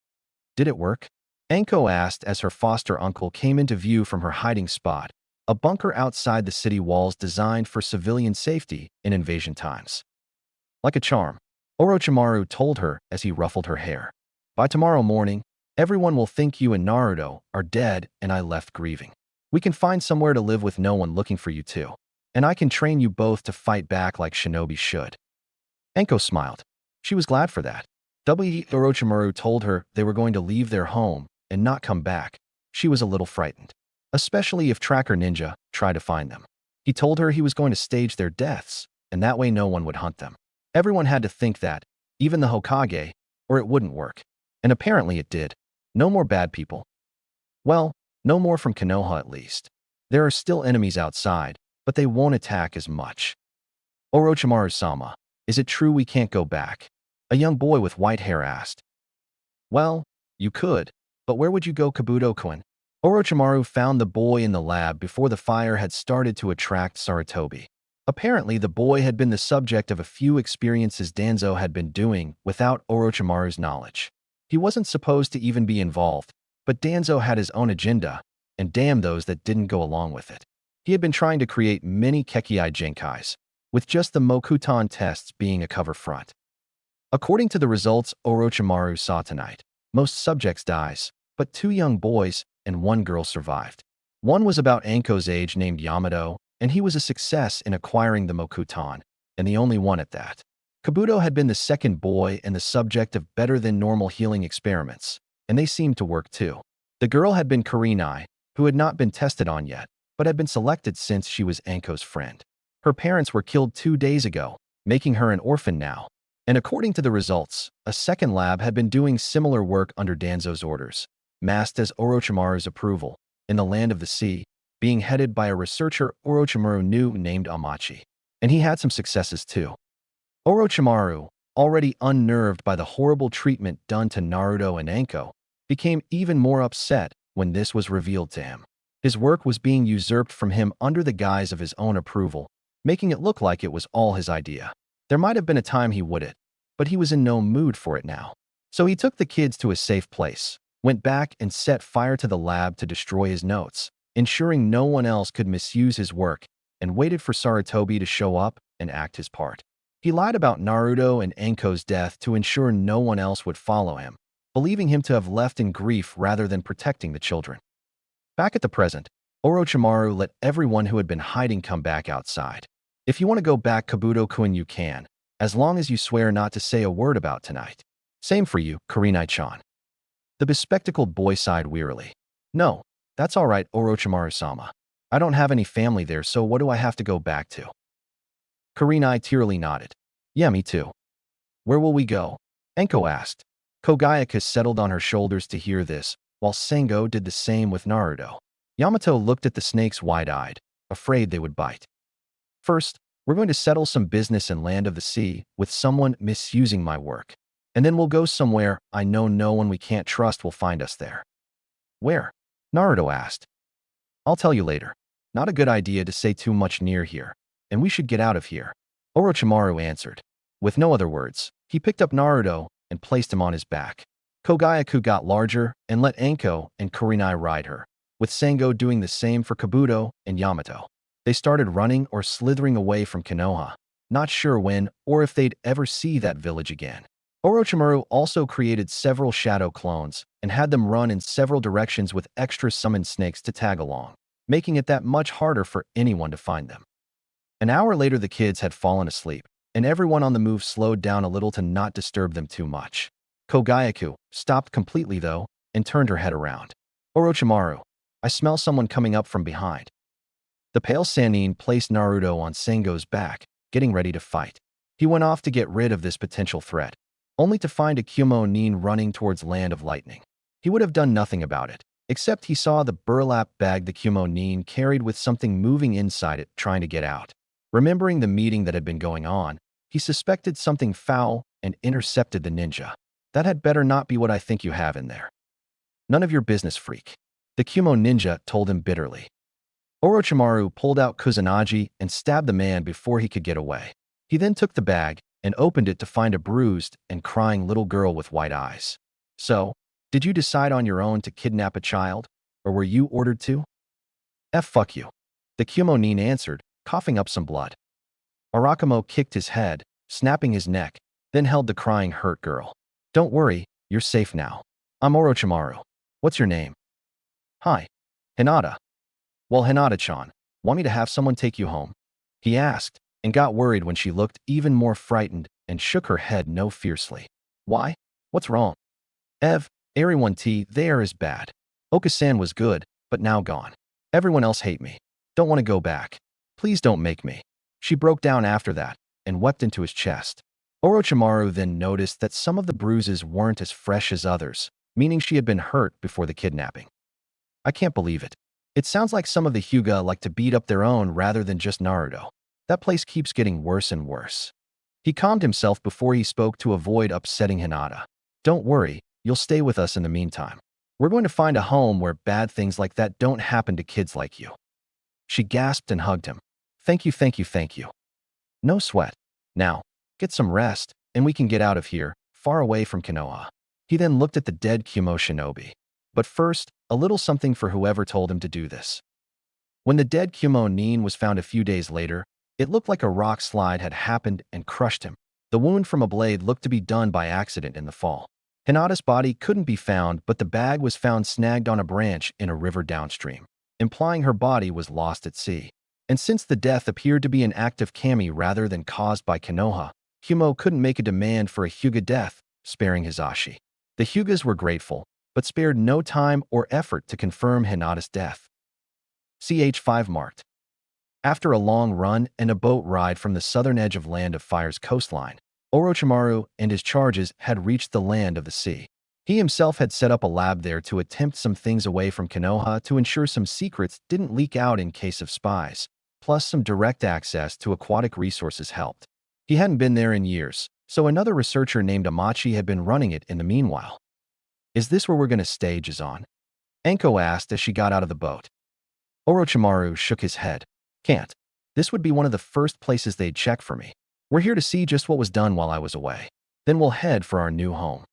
Did it work? Anko asked as her foster uncle came into view from her hiding spot, a bunker outside the city walls designed for civilian safety in invasion times. Like a charm, Orochimaru told her as he ruffled her hair. By tomorrow morning, everyone will think you and Naruto are dead and I left grieving. We can find somewhere to live with no one looking for you too. And I can train you both to fight back like shinobi should. Anko smiled. She was glad for that. Orochimaru told her they were going to leave their home and not come back. She was a little frightened, especially if Tracker Ninja tried to find them. He told her he was going to stage their deaths, and that way no one would hunt them. Everyone had to think that, even the Hokage, or it wouldn't work. And apparently it did. No more bad people. Well, no more from Konoha at least. There are still enemies outside, but they won't attack as much. Orochimaru-sama, is it true we can't go back? A young boy with white hair asked. Well, you could, but where would you go, Kabuto-kun? Orochimaru found the boy in the lab before the fire had started to attract Sarutobi. Apparently, the boy had been the subject of a few experiences Danzo had been doing without Orochimaru's knowledge. He wasn't supposed to even be involved, but Danzo had his own agenda, and damn those that didn't go along with it. He had been trying to create many Kekkei Genkais, with just the Mokuton tests being a cover front. According to the results Orochimaru saw tonight, most subjects dies, but 2 young boys and 1 girl survived. One was about Anko's age named Yamato, and he was a success in acquiring the Mokuton, and the only one at that. Kabuto had been the second boy and the subject of better-than-normal healing experiments, and they seemed to work too. The girl had been Kurenai, who had not been tested on yet, but had been selected since she was Anko's friend. Her parents were killed 2 days ago, making her an orphan now. And according to the results, a second lab had been doing similar work under Danzo's orders, masked as Orochimaru's approval, in the land of the sea, being headed by a researcher Orochimaru knew named Amachi. And he had some successes too. Orochimaru, already unnerved by the horrible treatment done to Naruto and Anko, became even more upset when this was revealed to him. His work was being usurped from him under the guise of his own approval, making it look like it was all his idea. There might have been a time he would it, but he was in no mood for it now. So he took the kids to a safe place, went back and set fire to the lab to destroy his notes, ensuring no one else could misuse his work, and waited for Sarutobi to show up and act his part. He lied about Naruto and Anko's death to ensure no one else would follow him, believing him to have left in grief rather than protecting the children. Back at the present, Orochimaru let everyone who had been hiding come back outside. If you want to go back, Kabuto-kun, you can, as long as you swear not to say a word about tonight. Same for you, Kurenai-chan. The bespectacled boy sighed wearily. No, that's all right, Orochimaru-sama. I don't have any family there, so what do I have to go back to? Kurenai tearily nodded. Yeah, me too. Where will we go? Enko asked. Kogayaka settled on her shoulders to hear this, while Sengo did the same with Naruto. Yamato looked at the snakes wide-eyed, afraid they would bite. First, we're going to settle some business in Land of the Sea with someone misusing my work. And then we'll go somewhere I know no one we can't trust will find us there. Where? Naruto asked. I'll tell you later. Not a good idea to say too much near here, and we should get out of here. Orochimaru answered. With no other words, he picked up Naruto and placed him on his back. Kogayaka got larger and let Enko and Kurenai ride her, with Sengo doing the same for Kabuto and Yamato. They started running or slithering away from Konoha, not sure when or if they'd ever see that village again. Orochimaru also created several shadow clones and had them run in several directions with extra summoned snakes to tag along, making it that much harder for anyone to find them. An hour later, the kids had fallen asleep, and everyone on the move slowed down a little to not disturb them too much. Kogayaka stopped completely, though, and turned her head around. Orochimaru, I smell someone coming up from behind. The pale Sannin placed Naruto on Sengo's back, getting ready to fight. He went off to get rid of this potential threat, only to find a Kumo-nin running towards Land of Lightning. He would have done nothing about it, except he saw the burlap bag the Kumo-nin carried with something moving inside it, trying to get out. Remembering the meeting that had been going on, he suspected something foul and intercepted the ninja. That had better not be what I think you have in there. None of your business, freak. The Kumo ninja told him bitterly. Orochimaru pulled out Kusanagi and stabbed the man before he could get away. He then took the bag and opened it to find a bruised and crying little girl with white eyes. So, did you decide on your own to kidnap a child, or were you ordered to? Fuck you. The Kumo-nin answered, coughing up some blood. Arakamo kicked his head, snapping his neck, then held the crying hurt girl. Don't worry, you're safe now. I'm Orochimaru. What's your name? Hi. Hinata. Well, Hinata-chan, want me to have someone take you home? He asked, and got worried when she looked even more frightened and shook her head no fiercely. Why? What's wrong? Everyone there is bad. Okasan was good, but now gone. Everyone else hate me. Don't want to go back. Please don't make me. She broke down after that and wept into his chest. Orochimaru then noticed that some of the bruises weren't as fresh as others, meaning she had been hurt before the kidnapping. I can't believe it. It sounds like some of the Hyuga like to beat up their own rather than just Naruto. That place keeps getting worse and worse. He calmed himself before he spoke to avoid upsetting Hinata. Don't worry, you'll stay with us in the meantime. We're going to find a home where bad things like that don't happen to kids like you. She gasped and hugged him. Thank you, thank you, thank you. No sweat. Now, get some rest, and we can get out of here, far away from Konoha. He then looked at the dead Kumo shinobi. But first, a little something for whoever told him to do this. When the dead Kumo-nin was found a few days later, it looked like a rock slide had happened and crushed him. The wound from a blade looked to be done by accident in the fall. Hinata's body couldn't be found, but the bag was found snagged on a branch in a river downstream, implying her body was lost at sea. And since the death appeared to be an act of kami rather than caused by Konoha, Kumo couldn't make a demand for a Hyuga death, sparing Hizashi. The Hyugas were grateful, but spared no time or effort to confirm Hinata's death. Ch5 marked. After a long run and a boat ride from the southern edge of Land of Fire's coastline, Orochimaru and his charges had reached the Land of the Sea. He himself had set up a lab there to attempt some things away from Konoha to ensure some secrets didn't leak out in case of spies, plus some direct access to aquatic resources helped. He hadn't been there in years, so another researcher named Amachi had been running it in the meanwhile. Is this where we're going to stay, Jizan? Enko asked as she got out of the boat. Orochimaru shook his head. Can't. This would be one of the first places they'd check for me. We're here to see just what was done while I was away. Then we'll head for our new home.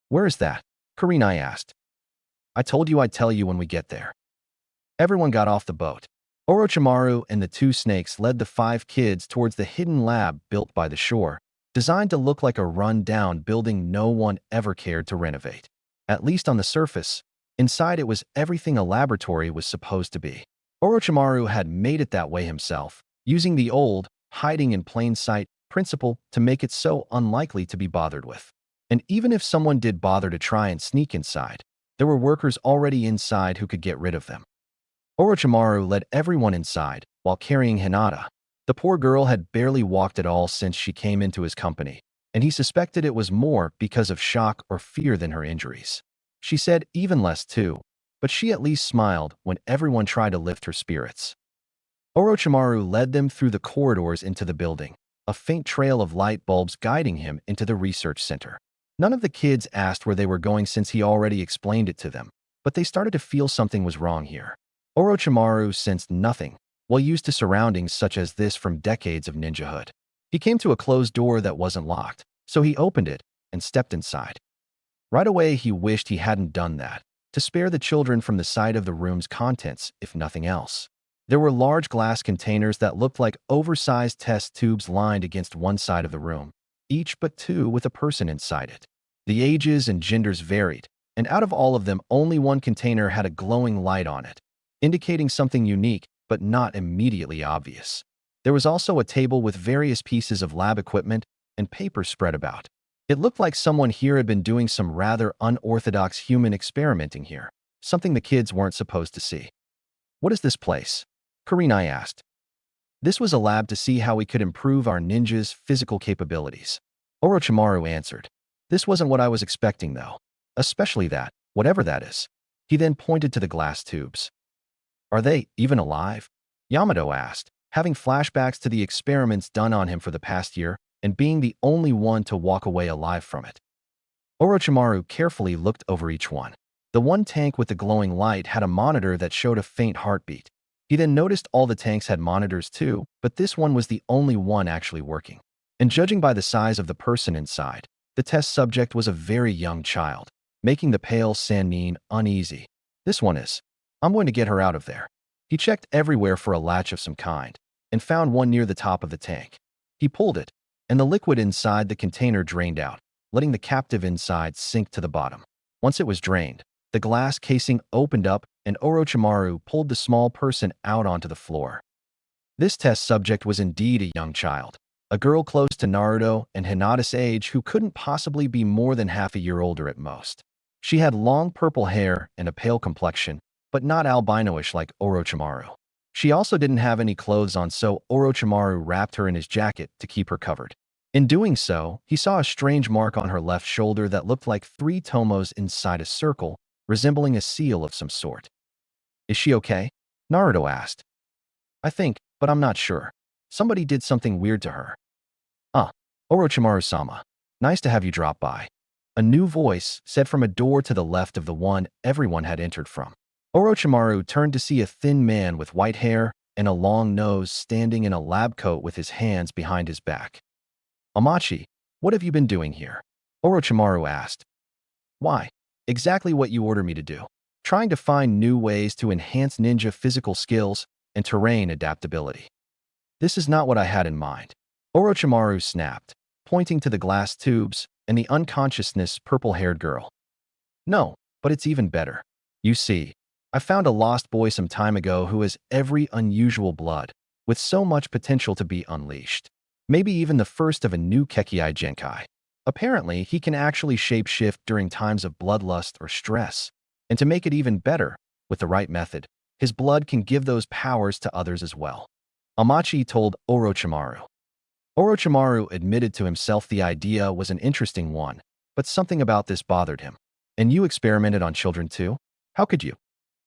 Where is that? Kurenai asked. I told you I'd tell you when we get there. Everyone got off the boat. Orochimaru and the two snakes led the 5 kids towards the hidden lab built by the shore, designed to look like a run-down building no one ever cared to renovate. At least on the surface. Inside it was everything a laboratory was supposed to be. Orochimaru had made it that way himself, using the old, hiding in plain sight principle to make it so unlikely to be bothered with. And even if someone did bother to try and sneak inside, there were workers already inside who could get rid of them. Orochimaru led everyone inside while carrying Hinata. The poor girl had barely walked at all since she came into his company, and he suspected it was more because of shock or fear than her injuries. She said even less too, but she at least smiled when everyone tried to lift her spirits. Orochimaru led them through the corridors into the building, a faint trail of light bulbs guiding him into the research center. None of the kids asked where they were going since he already explained it to them, but they started to feel something was wrong here. Orochimaru sensed nothing, well used to surroundings such as this from decades of ninjahood. He came to a closed door that wasn't locked, so he opened it and stepped inside. Right away he wished he hadn't done that, to spare the children from the sight of the room's contents, if nothing else. There were large glass containers that looked like oversized test tubes lined against one side of the room, each but two with a person inside it. The ages and genders varied, and out of all of them only one container had a glowing light on it, indicating something unique but not immediately obvious. There was also a table with various pieces of lab equipment and paper spread about. It looked like someone here had been doing some rather unorthodox human experimenting here, something the kids weren't supposed to see. "What is this place?" Kurenai asked. "This was a lab to see how we could improve our ninjas' physical capabilities," Orochimaru answered. "This wasn't what I was expecting, though. Especially that, whatever that is." He then pointed to the glass tubes. "Are they even alive?" Yamato asked, having flashbacks to the experiments done on him for the past year and being the only one to walk away alive from it. Orochimaru carefully looked over each one. The one tank with the glowing light had a monitor that showed a faint heartbeat. He then noticed all the tanks had monitors too, but this one was the only one actually working. And judging by the size of the person inside, the test subject was a very young child, making the pale Sannin uneasy. "This one is. I'm going to get her out of there." He checked everywhere for a latch of some kind, and found one near the top of the tank. He pulled it, and the liquid inside the container drained out, letting the captive inside sink to the bottom. Once it was drained, the glass casing opened up and Orochimaru pulled the small person out onto the floor. This test subject was indeed a young child, a girl close to Naruto and Hinata's age who couldn't possibly be more than half a year older at most. She had long purple hair and a pale complexion, but not albino-ish like Orochimaru. She also didn't have any clothes on, so Orochimaru wrapped her in his jacket to keep her covered. In doing so, he saw a strange mark on her left shoulder that looked like 3 tomos inside a circle, resembling a seal of some sort. "Is she okay?" Naruto asked. "I think, but I'm not sure. Somebody did something weird to her." "Ah, Orochimaru-sama. Nice to have you drop by," a new voice said from a door to the left of the one everyone had entered from. Orochimaru turned to see a thin man with white hair and a long nose standing in a lab coat with his hands behind his back. "Amachi, what have you been doing here?" Orochimaru asked. "Why? Exactly what you ordered me to do. Trying to find new ways to enhance ninja physical skills and terrain adaptability." "This is not what I had in mind," Orochimaru snapped, pointing to the glass tubes and the unconsciousness purple-haired girl. "No, but it's even better. You see, I found a lost boy some time ago who has every unusual blood, with so much potential to be unleashed. Maybe even the first of a new Kekkei Genkai. Apparently, he can actually shape-shift during times of bloodlust or stress. And to make it even better, with the right method, his blood can give those powers to others as well," Amachi told Orochimaru. Orochimaru admitted to himself the idea was an interesting one, but something about this bothered him. "And you experimented on children too? How could you?"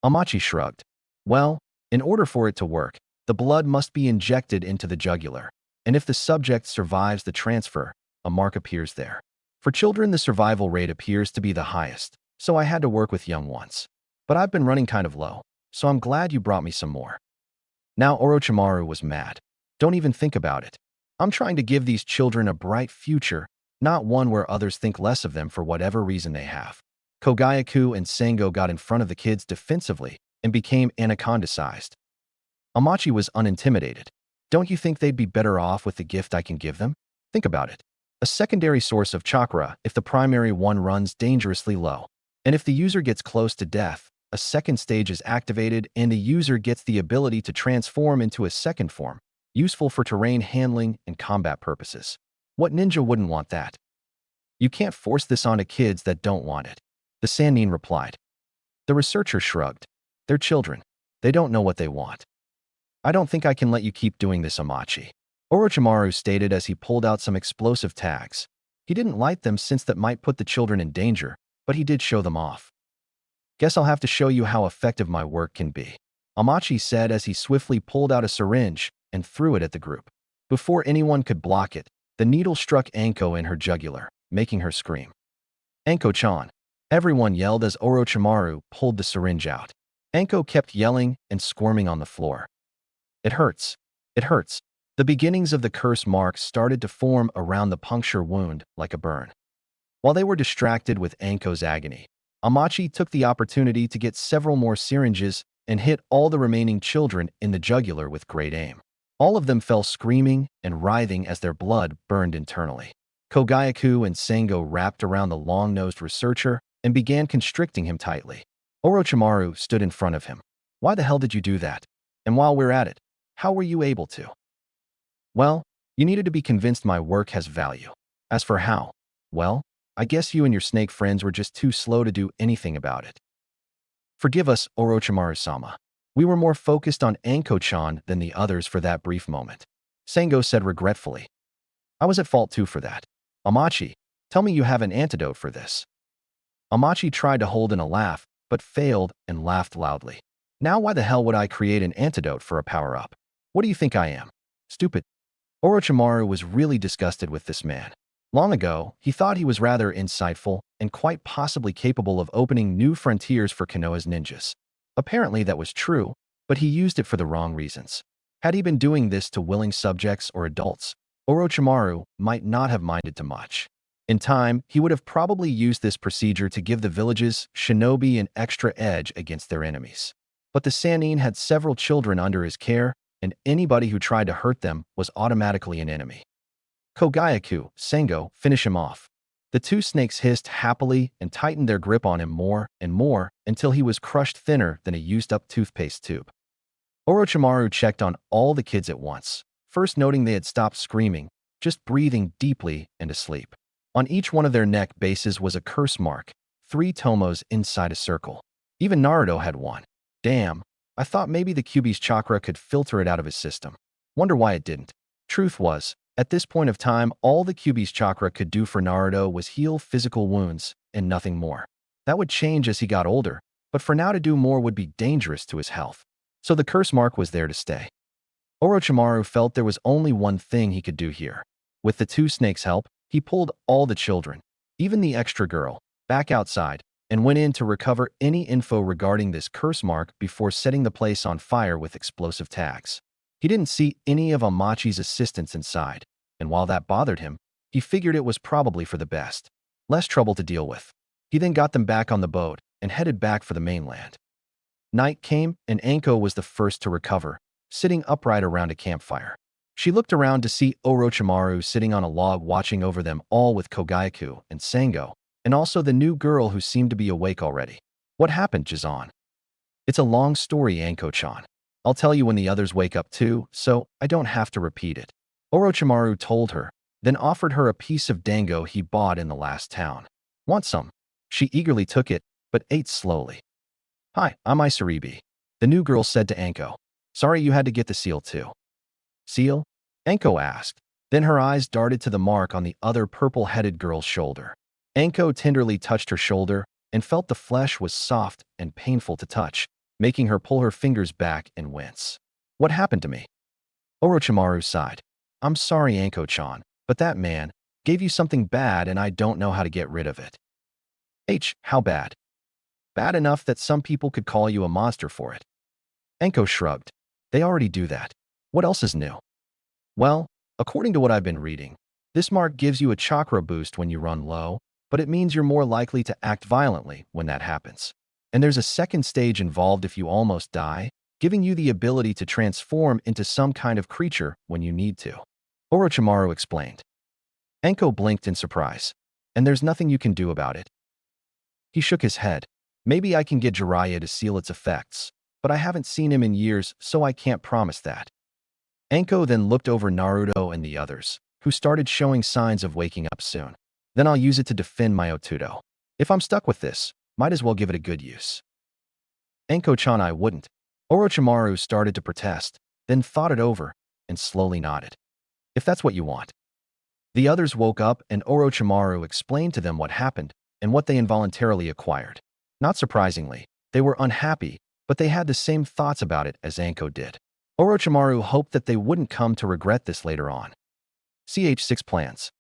Amachi shrugged. "Well, in order for it to work, the blood must be injected into the jugular, and if the subject survives the transfer, a mark appears there. For children, the survival rate appears to be the highest, so I had to work with young ones. But I've been running kind of low, so I'm glad you brought me some more." Now Orochimaru was mad. "Don't even think about it. I'm trying to give these children a bright future, not one where others think less of them for whatever reason they have." Kogayaku and Sengo got in front of the kids defensively and became anaconda-sized. Amachi was unintimidated. "Don't you think they'd be better off with the gift I can give them? Think about it. A secondary source of chakra if the primary one runs dangerously low. And if the user gets close to death, a second stage is activated and the user gets the ability to transform into a second form, useful for terrain handling and combat purposes. What ninja wouldn't want that? You can't force this onto kids that don't want it, the Sannin replied. The researcher shrugged. They're children. They don't know what they want. I don't think I can let you keep doing this, Amachi. Orochimaru stated as he pulled out some explosive tags. He didn't light them since that might put the children in danger, but he did show them off. Guess I'll have to show you how effective my work can be, Amachi said as he swiftly pulled out a syringe and threw it at the group. Before anyone could block it, the needle struck Anko in her jugular, making her scream. Anko-chan! Everyone yelled as Orochimaru pulled the syringe out. Anko kept yelling and squirming on the floor. It hurts. It hurts. The beginnings of the curse marks started to form around the puncture wound like a burn. While they were distracted with Anko's agony, Amachi took the opportunity to get several more syringes and hit all the remaining children in the jugular with great aim. All of them fell screaming and writhing as their blood burned internally. Kogayaku and Sengo wrapped around the long-nosed researcher and began constricting him tightly. Orochimaru stood in front of him. Why the hell did you do that? And while we're at it, how were you able to? Well, you needed to be convinced my work has value. As for how, well, I guess you and your snake friends were just too slow to do anything about it. Forgive us, Orochimaru-sama. We were more focused on Anko-chan than the others for that brief moment. Sengo said regretfully. I was at fault too for that. Amachi, tell me you have an antidote for this. Amachi tried to hold in a laugh, but failed and laughed loudly. Now why the hell would I create an antidote for a power-up? What do you think I am? Stupid. Orochimaru was really disgusted with this man. Long ago, he thought he was rather insightful and quite possibly capable of opening new frontiers for Konoha's ninjas. Apparently that was true, but he used it for the wrong reasons. Had he been doing this to willing subjects or adults, Orochimaru might not have minded too much. In time, he would have probably used this procedure to give the village's shinobi an extra edge against their enemies. But the Sannin had several children under his care, and anybody who tried to hurt them was automatically an enemy. Kogayaku, Sengo, finish him off. The two snakes hissed happily and tightened their grip on him more and more until he was crushed thinner than a used-up toothpaste tube. Orochimaru checked on all the kids at once, first noting they had stopped screaming, just breathing deeply and asleep. On each one of their neck bases was a curse mark, 3 tomos inside a circle. Even Naruto had one. Damn, I thought maybe the Kyuubi's chakra could filter it out of his system. Wonder why it didn't. Truth was, at this point of time, all the Kyuubi's chakra could do for Naruto was heal physical wounds and nothing more. That would change as he got older, but for now to do more would be dangerous to his health. So the curse mark was there to stay. Orochimaru felt there was only one thing he could do here. With the two snakes' help, he pulled all the children, even the extra girl, back outside, and went in to recover any info regarding this curse mark before setting the place on fire with explosive tags. He didn't see any of Amachi's assistants inside, and while that bothered him, he figured it was probably for the best. Less trouble to deal with. He then got them back on the boat and headed back for the mainland. Night came, and Anko was the first to recover, sitting upright around a campfire. She looked around to see Orochimaru sitting on a log watching over them all with Kogayaku and Sengo, and also the new girl who seemed to be awake already. What happened, Jizan? It's a long story, Anko-chan. I'll tell you when the others wake up too, so I don't have to repeat it. Orochimaru told her, then offered her a piece of dango he bought in the last town. Want some? She eagerly took it, but ate slowly. Hi, I'm Isaribi, the new girl said to Anko. Sorry you had to get the seal too. Seal? Anko asked. Then her eyes darted to the mark on the other purple-headed girl's shoulder. Anko tenderly touched her shoulder and felt the flesh was soft and painful to touch, making her pull her fingers back and wince. What happened to me? Orochimaru sighed. I'm sorry, Anko-chan, but that man gave you something bad and I don't know how to get rid of it. How bad? Bad enough that some people could call you a monster for it. Anko shrugged. They already do that. What else is new? Well, according to what I've been reading, this mark gives you a chakra boost when you run low, but it means you're more likely to act violently when that happens. And there's a second stage involved if you almost die, giving you the ability to transform into some kind of creature when you need to. Orochimaru explained. Anko blinked in surprise. And there's nothing you can do about it? He shook his head. Maybe I can get Jiraiya to seal its effects, but I haven't seen him in years, so I can't promise that. Anko then looked over Naruto and the others, who started showing signs of waking up soon. Then I'll use it to defend my Otuto. If I'm stuck with this, might as well give it a good use. Anko-chan, I wouldn't. Orochimaru started to protest, then thought it over, and slowly nodded. If that's what you want. The others woke up and Orochimaru explained to them what happened and what they involuntarily acquired. Not surprisingly, they were unhappy, but they had the same thoughts about it as Anko did. Orochimaru hoped that they wouldn't come to regret this later on. Ch6 plans.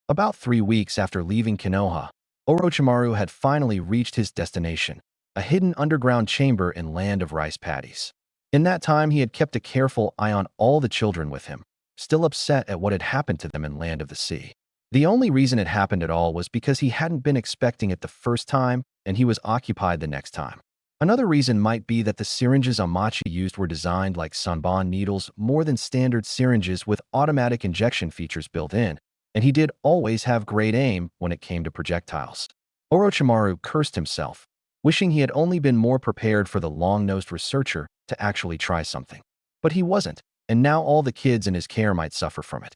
About 3 weeks after leaving Konoha, Orochimaru had finally reached his destination, a hidden underground chamber in Land of Rice Paddies. In that time, he had kept a careful eye on all the children with him, still upset at what had happened to them in Land of the Sea. The only reason it happened at all was because he hadn't been expecting it the first time and he was occupied the next time. Another reason might be that the syringes Amachi used were designed like Sanbon needles more than standard syringes with automatic injection features built in, and he did always have great aim when it came to projectiles. Orochimaru cursed himself, wishing he had only been more prepared for the long-nosed researcher to actually try something. But he wasn't, and now all the kids in his care might suffer from it.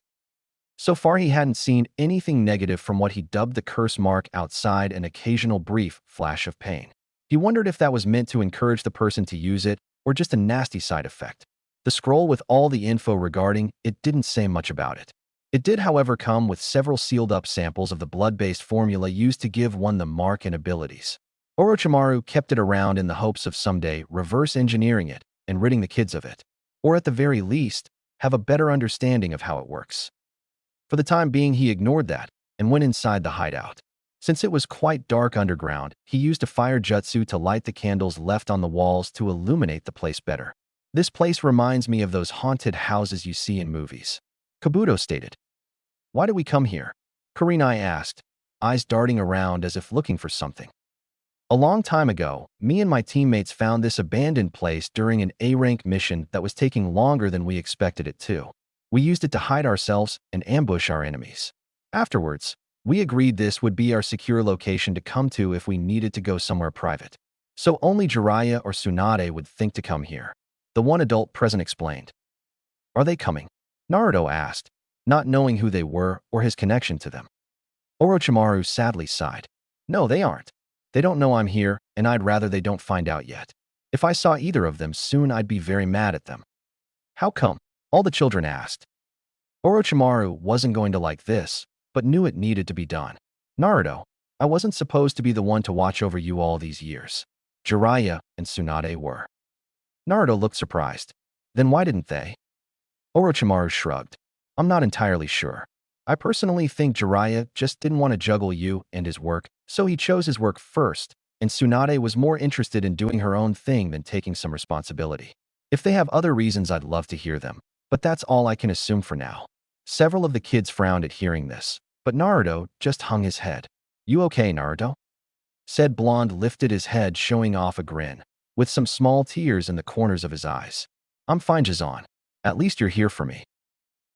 So far he hadn't seen anything negative from what he dubbed the curse mark outside an occasional brief flash of pain. He wondered if that was meant to encourage the person to use it or just a nasty side effect. The scroll with all the info regarding it didn't say much about it. It did, however, come with several sealed-up samples of the blood-based formula used to give one the mark and abilities. Orochimaru kept it around in the hopes of someday reverse engineering it and ridding the kids of it, or at the very least, have a better understanding of how it works. For the time being, he ignored that and went inside the hideout. Since it was quite dark underground, he used a fire jutsu to light the candles left on the walls to illuminate the place better. This place reminds me of those haunted houses you see in movies. Kabuto stated. Why did we come here? Kurenai asked, eyes darting around as if looking for something. A long time ago, me and my teammates found this abandoned place during an A-rank mission that was taking longer than we expected it to. We used it to hide ourselves and ambush our enemies. Afterwards, we agreed this would be our secure location to come to if we needed to go somewhere private. So only Jiraiya or Tsunade would think to come here. The one adult present explained. Are they coming? Naruto asked, not knowing who they were or his connection to them. Orochimaru sadly sighed. No, they aren't. They don't know I'm here, and I'd rather they don't find out yet. If I saw either of them soon, I'd be very mad at them. How come? All the children asked. Orochimaru wasn't going to like this, but knew it needed to be done. Naruto, I wasn't supposed to be the one to watch over you all these years. Jiraiya and Tsunade were. Naruto looked surprised. Then why didn't they? Orochimaru shrugged. I'm not entirely sure. I personally think Jiraiya just didn't want to juggle you and his work, so he chose his work first, and Tsunade was more interested in doing her own thing than taking some responsibility. If they have other reasons, I'd love to hear them, but that's all I can assume for now. Several of the kids frowned at hearing this, but Naruto just hung his head. You okay, Naruto? Said Blonde lifted his head, showing off a grin, with some small tears in the corners of his eyes. I'm fine, Jizan. At least you're here for me.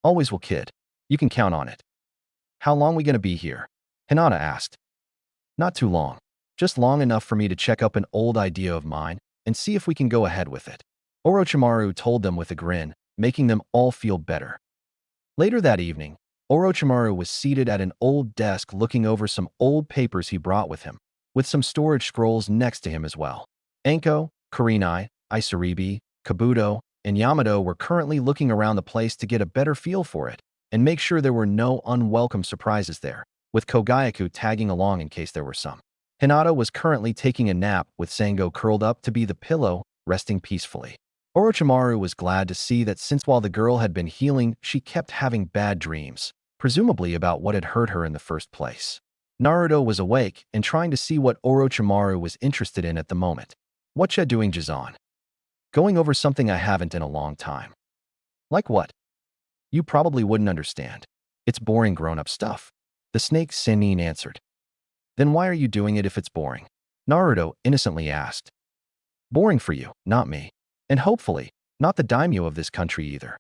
Always will, kid. You can count on it. How long we gonna be here? Hinata asked. Not too long. Just long enough for me to check up an old idea of mine and see if we can go ahead with it. Orochimaru told them with a grin, making them all feel better. Later that evening, Orochimaru was seated at an old desk looking over some old papers he brought with him, with some storage scrolls next to him as well. Anko, Kurenai, Isaribi, Kabuto, and Yamato were currently looking around the place to get a better feel for it and make sure there were no unwelcome surprises there, with Kogayaku tagging along in case there were some. Hinata was currently taking a nap with Sango curled up to be the pillow, resting peacefully. Orochimaru was glad to see that since while the girl had been healing, she kept having bad dreams, presumably about what had hurt her in the first place. Naruto was awake and trying to see what Orochimaru was interested in at the moment. What ya doing, Jizan? Going over something I haven't in a long time. Like what? You probably wouldn't understand. It's boring grown-up stuff. The snake Sennin answered. Then why are you doing it if it's boring? Naruto innocently asked. Boring for you, not me. And hopefully, not the daimyo of this country either.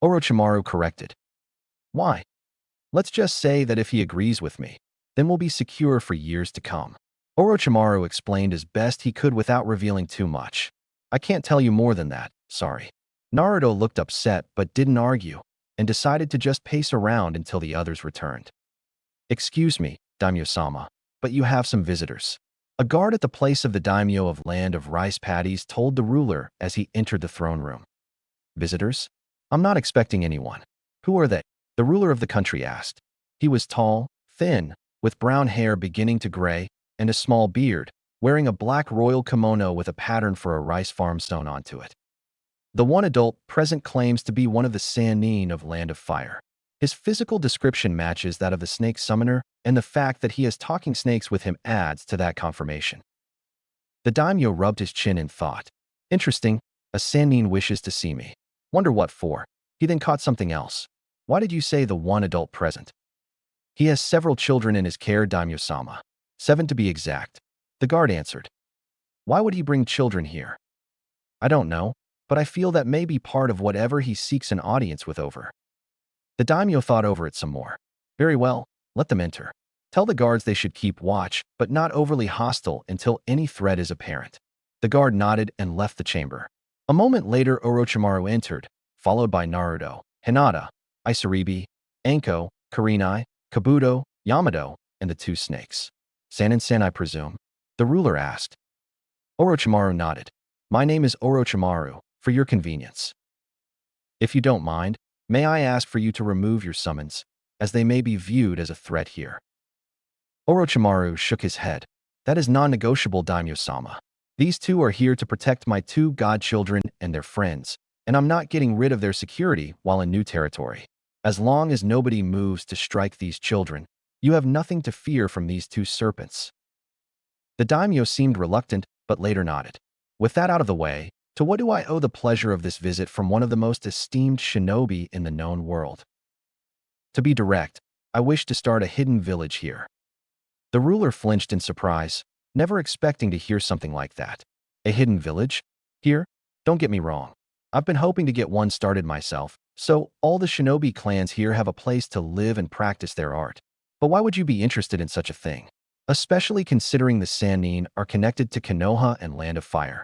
Orochimaru corrected. Why? Let's just say that if he agrees with me, then we'll be secure for years to come. Orochimaru explained as best he could without revealing too much. I can't tell you more than that, sorry. Naruto looked upset but didn't argue, and decided to just pace around until the others returned. Excuse me, Daimyo-sama, but you have some visitors. A guard at the place of the daimyo of Land of Rice Paddies told the ruler as he entered the throne room. Visitors? I'm not expecting anyone. Who are they? The ruler of the country asked. He was tall, thin, with brown hair beginning to gray, and a small beard, wearing a black royal kimono with a pattern for a rice farm sewn onto it. The one adult present claims to be one of the Sannin of Land of Fire. His physical description matches that of the snake summoner, and the fact that he has talking snakes with him adds to that confirmation. The daimyo rubbed his chin in thought. Interesting, a Sannin wishes to see me. Wonder what for. He then caught something else. Why did you say the one adult present? He has several children in his care, Daimyo-sama. 7 to be exact. The guard answered. Why would he bring children here? I don't know, but I feel that may be part of whatever he seeks an audience with over. The daimyo thought over it some more. Very well, let them enter. Tell the guards they should keep watch, but not overly hostile until any threat is apparent. The guard nodded and left the chamber. A moment later, Orochimaru entered, followed by Naruto, Hinata, Isaribi, Anko, Kurenai, Kabuto, Yamato, and the 2 snakes. Sannin-sen, I presume? The ruler asked. Orochimaru nodded. My name is Orochimaru, for your convenience. If you don't mind, may I ask for you to remove your summons, as they may be viewed as a threat here. Orochimaru shook his head. That is non-negotiable, Daimyo-sama. These 2 are here to protect my 2 godchildren and their friends, and I'm not getting rid of their security while in new territory. As long as nobody moves to strike these children, you have nothing to fear from these 2 serpents. The daimyo seemed reluctant, but later nodded. With that out of the way, to what do I owe the pleasure of this visit from one of the most esteemed shinobi in the known world? To be direct, I wish to start a hidden village here. The ruler flinched in surprise, never expecting to hear something like that. A hidden village? Here? Don't get me wrong. I've been hoping to get one started myself, so all the shinobi clans here have a place to live and practice their art. But why would you be interested in such a thing? Especially considering the Sannin are connected to Konoha and Land of Fire.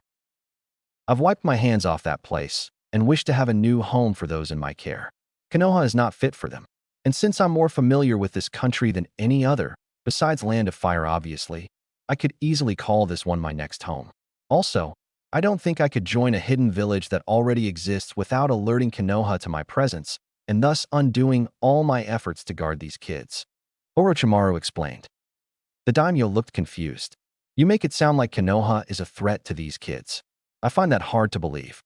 I've wiped my hands off that place, and wish to have a new home for those in my care. Konoha is not fit for them. And since I'm more familiar with this country than any other, besides Land of Fire obviously, I could easily call this one my next home. Also, I don't think I could join a hidden village that already exists without alerting Konoha to my presence, and thus undoing all my efforts to guard these kids. Orochimaru explained. The daimyo looked confused. You make it sound like Konoha is a threat to these kids. I find that hard to believe.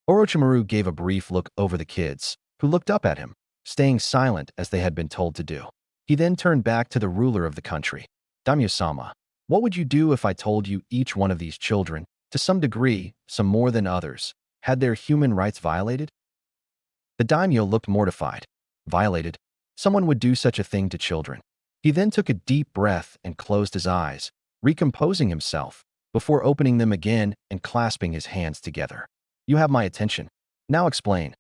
Orochimaru gave a brief look over the kids, who looked up at him, staying silent as they had been told to do. He then turned back to the ruler of the country. Daimyo-sama, what would you do if I told you each one of these children, to some degree, some more than others, had their human rights violated? The daimyo looked mortified. Violated? Someone would do such a thing to children. He then took a deep breath and closed his eyes, recomposing himself, before opening them again and clasping his hands together. You have my attention. Now explain.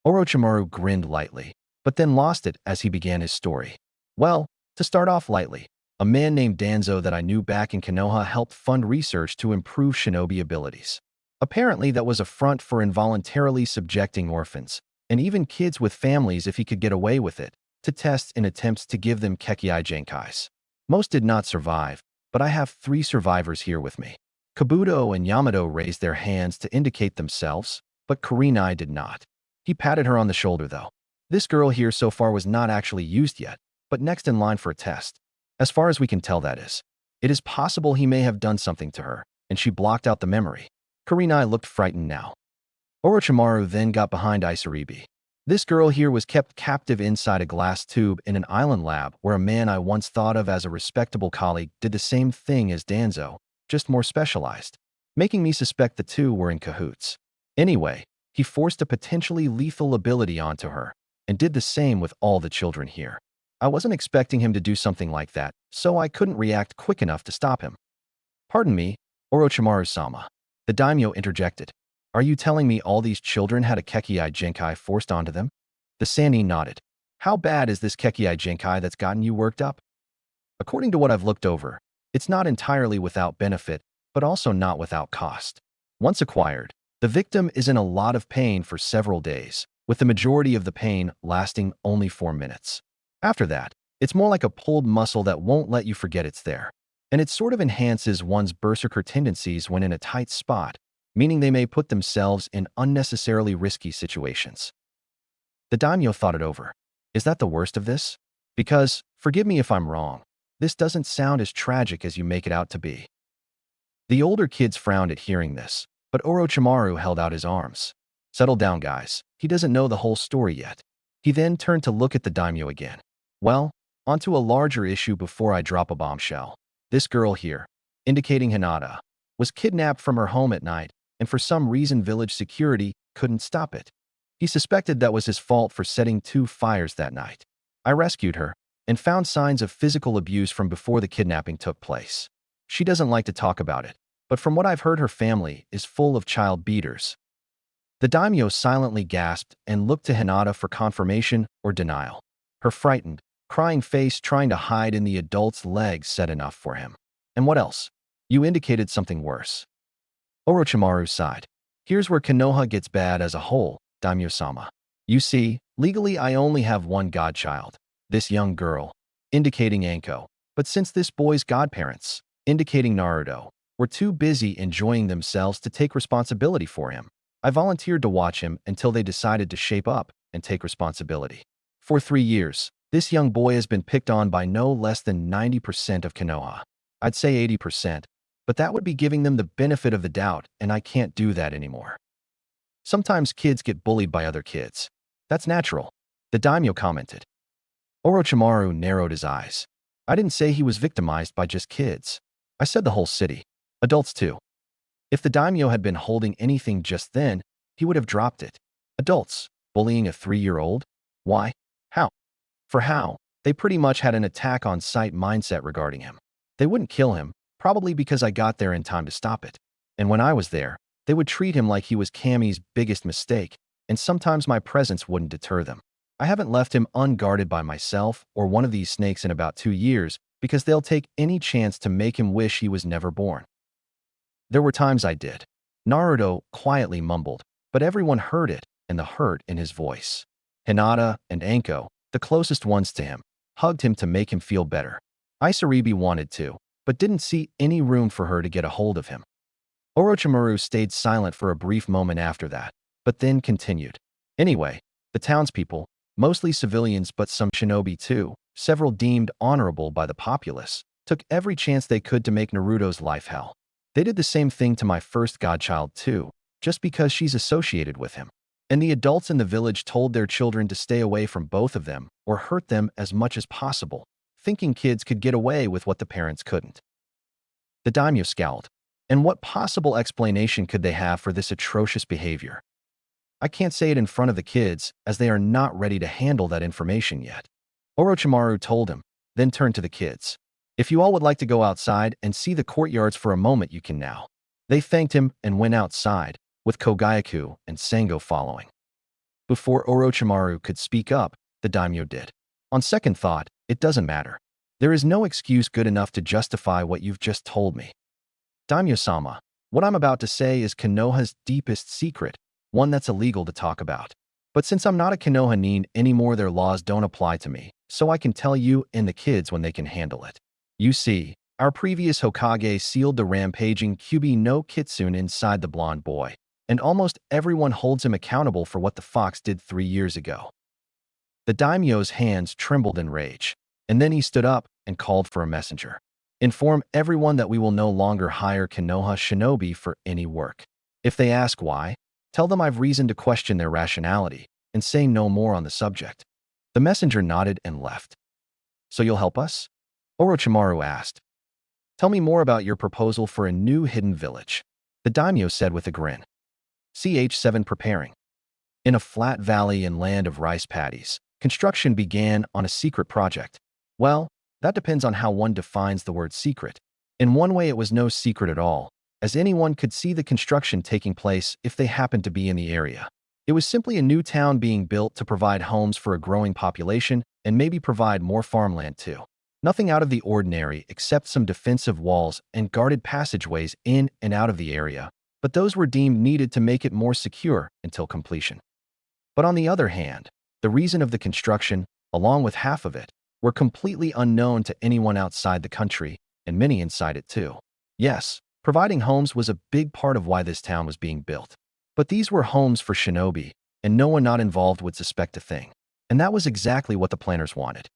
Orochimaru grinned lightly, but then lost it as he began his story. Well, to start off lightly, a man named Danzo that I knew back in Konoha helped fund research to improve shinobi abilities. Apparently that was a front for involuntarily subjecting orphans, and even kids with families if he could get away with it, to tests in attempts to give them Kekkei Genkais. Most did not survive, but I have 3 survivors here with me. Kabuto and Yamato raised their hands to indicate themselves, but Kurenai did not. He patted her on the shoulder though. This girl here so far was not actually used yet, but next in line for a test. As far as we can tell, that is. It is possible he may have done something to her, and she blocked out the memory. Kurenai looked frightened now. Orochimaru then got behind Isaribi. This girl here was kept captive inside a glass tube in an island lab where a man I once thought of as a respectable colleague did the same thing as Danzo, just more specialized, making me suspect the 2 were in cahoots. Anyway, he forced a potentially lethal ability onto her, and did the same with all the children here. I wasn't expecting him to do something like that, so I couldn't react quick enough to stop him. Pardon me, Orochimaru-sama. The daimyo interjected. Are you telling me all these children had a Kekkei Genkai forced onto them? The Sannin nodded. How bad is this Kekkei Genkai that's gotten you worked up? According to what I've looked over, It's not entirely without benefit, but also not without cost. Once acquired, the victim is in a lot of pain for several days, with the majority of the pain lasting only 4 minutes. After that, it's more like a pulled muscle that won't let you forget it's there. And it sort of enhances one's berserker tendencies when in a tight spot, meaning they may put themselves in unnecessarily risky situations. The daimyo thought it over. Is that the worst of this? Because, forgive me if I'm wrong, this doesn't sound as tragic as you make it out to be. The older kids frowned at hearing this, but Orochimaru held out his arms. Settle down, guys. He doesn't know the whole story yet. He then turned to look at the daimyo again. Well, onto a larger issue before I drop a bombshell. This girl here, indicating Hinata, was kidnapped from her home at night, and for some reason village security couldn't stop it. He suspected that was his fault for setting 2 fires that night. I rescued her and found signs of physical abuse from before the kidnapping took place. She doesn't like to talk about it, but from what I've heard, her family is full of child beaters. The daimyo silently gasped and looked to Hinata for confirmation or denial. Her frightened, crying face trying to hide in the adult's legs said enough for him. And what else? You indicated something worse. Orochimaru sighed. Here's where Konoha gets bad as a whole, daimyo-sama. You see, legally I only have one godchild, this young girl, indicating Anko. But since this boy's godparents, indicating Naruto, were too busy enjoying themselves to take responsibility for him, I volunteered to watch him until they decided to shape up and take responsibility. For 3 years, this young boy has been picked on by no less than 90% of Konoha. I'd say 80%, but that would be giving them the benefit of the doubt, and I can't do that anymore. Sometimes kids get bullied by other kids. That's natural, the daimyo commented. Orochimaru narrowed his eyes. I didn't say he was victimized by just kids. I said the whole city. Adults too. If the daimyo had been holding anything just then, he would have dropped it. Adults bullying a 3-year-old? Why? How? For how? They pretty much had an attack-on-sight mindset regarding him. They wouldn't kill him, probably because I got there in time to stop it. And when I was there, they would treat him like he was Kami's biggest mistake, and sometimes my presence wouldn't deter them. I haven't left him unguarded by myself or one of these snakes in about 2 years because they'll take any chance to make him wish he was never born. There were times I did. Naruto quietly mumbled, but everyone heard it and the hurt in his voice. Hinata and Anko, the closest ones to him, hugged him to make him feel better. Isaribi wanted to, but didn't see any room for her to get a hold of him. Orochimaru stayed silent for a brief moment after that, but then continued. Anyway, the townspeople, mostly civilians but some shinobi too, several deemed honorable by the populace, took every chance they could to make Naruto's life hell. They did the same thing to my first godchild too, just because she's associated with him. And the adults in the village told their children to stay away from both of them or hurt them as much as possible, thinking kids could get away with what the parents couldn't. The daimyo scowled. And what possible explanation could they have for this atrocious behavior? I can't say it in front of the kids, as they are not ready to handle that information yet. Orochimaru told him, then turned to the kids. If you all would like to go outside and see the courtyards for a moment, you can now. They thanked him and went outside, with Kogyaku and Sango following. Before Orochimaru could speak up, the daimyo did. On second thought, it doesn't matter. There is no excuse good enough to justify what you've just told me. Daimyo-sama, what I'm about to say is Konoha's deepest secret, one that's illegal to talk about. But since I'm not a Konoha nin anymore, their laws don't apply to me, so I can tell you and the kids when they can handle it. You see, our previous Hokage sealed the rampaging Kyuubi no Kitsune inside the blonde boy, and almost everyone holds him accountable for what the fox did 3 years ago. The daimyo's hands trembled in rage, and then he stood up and called for a messenger. Inform everyone that we will no longer hire Konoha shinobi for any work. If they ask why, tell them I've reason to question their rationality, and say no more on the subject. The messenger nodded and left. So you'll help us? Orochimaru asked. Tell me more about your proposal for a new hidden village, the daimyo said with a grin. Ch7 preparing. In a flat valley and land of rice paddies, construction began on a secret project. Well, that depends on how one defines the word secret. In one way, it was no secret at all, as anyone could see the construction taking place if they happened to be in the area. It was simply a new town being built to provide homes for a growing population and maybe provide more farmland too. Nothing out of the ordinary except some defensive walls and guarded passageways in and out of the area, but those were deemed needed to make it more secure until completion. But on the other hand, the reason of the construction, along with half of it, were completely unknown to anyone outside the country, and many inside it too. Yes, providing homes was a big part of why this town was being built. But these were homes for shinobi, and no one not involved would suspect a thing. And that was exactly what the planners wanted.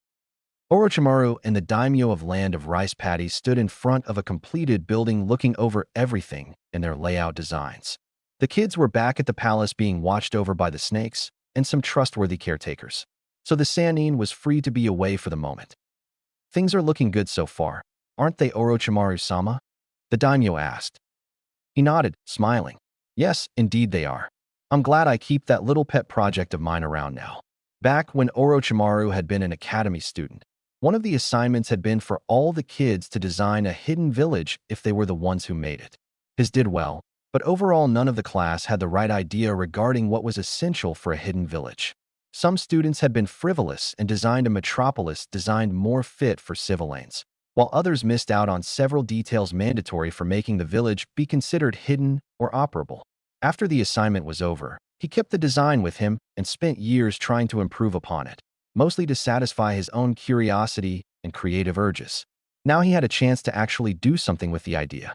Orochimaru and the daimyo of Land of Rice Paddies stood in front of a completed building looking over everything in their layout designs. The kids were back at the palace being watched over by the snakes and some trustworthy caretakers. So the Sannin was free to be away for the moment. Things are looking good so far, aren't they, Orochimaru-sama? The daimyo asked. He nodded, smiling. Yes, indeed they are. I'm glad I keep that little pet project of mine around now. Back when Orochimaru had been an academy student, one of the assignments had been for all the kids to design a hidden village if they were the ones who made it. His did well, but overall none of the class had the right idea regarding what was essential for a hidden village. Some students had been frivolous and designed a metropolis designed more fit for civil lanes, while others missed out on several details mandatory for making the village be considered hidden or operable. After the assignment was over, he kept the design with him and spent years trying to improve upon it, mostly to satisfy his own curiosity and creative urges. Now he had a chance to actually do something with the idea.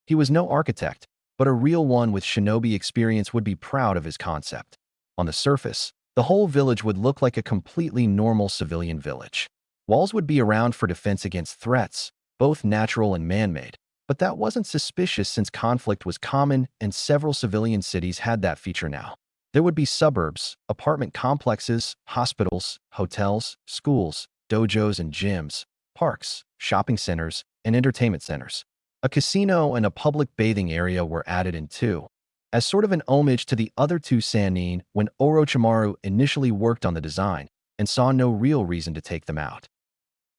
He was no architect, but a real one with shinobi experience would be proud of his concept. On the surface, the whole village would look like a completely normal civilian village. Walls would be around for defense against threats, both natural and man-made, but that wasn't suspicious since conflict was common and several civilian cities had that feature now. There would be suburbs, apartment complexes, hospitals, hotels, schools, dojos and gyms, parks, shopping centers, and entertainment centers. A casino and a public bathing area were added in too, as sort of an homage to the other two Sannin when Orochimaru initially worked on the design and saw no real reason to take them out.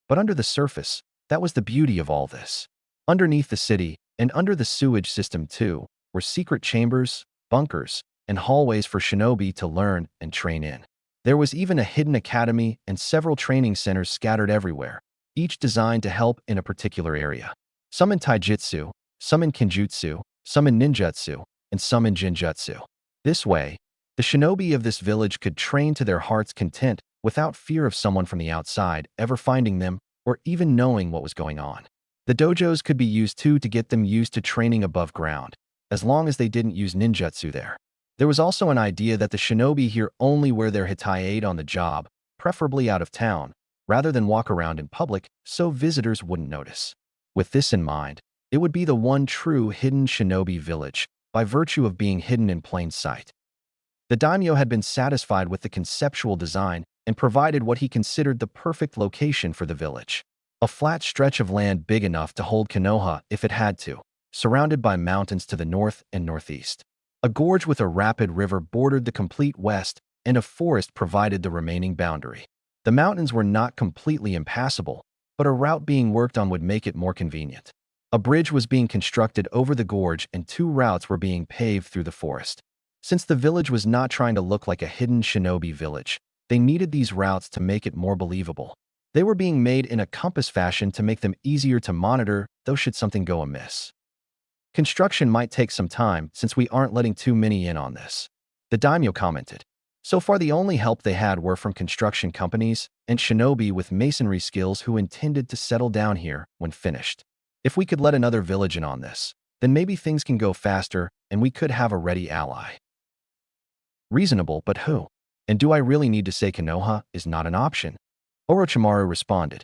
But under the surface, that was the beauty of all this. Underneath the city, and under the sewage system too, were secret chambers, bunkers, and hallways for shinobi to learn and train in. There was even a hidden academy and several training centers scattered everywhere, each designed to help in a particular area. Some in taijutsu, some in kenjutsu, some in ninjutsu, and some in jinjutsu. This way, the shinobi of this village could train to their heart's content without fear of someone from the outside ever finding them or even knowing what was going on. The dojos could be used too to get them used to training above ground, as long as they didn't use ninjutsu there. There was also an idea that the shinobi here only wear their hitaide on the job, preferably out of town, rather than walk around in public so visitors wouldn't notice. With this in mind, it would be the one true hidden shinobi village, by virtue of being hidden in plain sight. The daimyo had been satisfied with the conceptual design and provided what he considered the perfect location for the village. A flat stretch of land big enough to hold Konoha if it had to, surrounded by mountains to the north and northeast. A gorge with a rapid river bordered the complete west, and a forest provided the remaining boundary. The mountains were not completely impassable, but a route being worked on would make it more convenient. A bridge was being constructed over the gorge and 2 routes were being paved through the forest. Since the village was not trying to look like a hidden shinobi village, they needed these routes to make it more believable. They were being made in a compass fashion to make them easier to monitor, though should something go amiss. Construction might take some time since we aren't letting too many in on this. The daimyo commented. So far the only help they had were from construction companies and shinobi with masonry skills who intended to settle down here when finished. If we could let another village in on this, then maybe things can go faster and we could have a ready ally. Reasonable, but who? And do I really need to say Konoha is not an option? Orochimaru responded.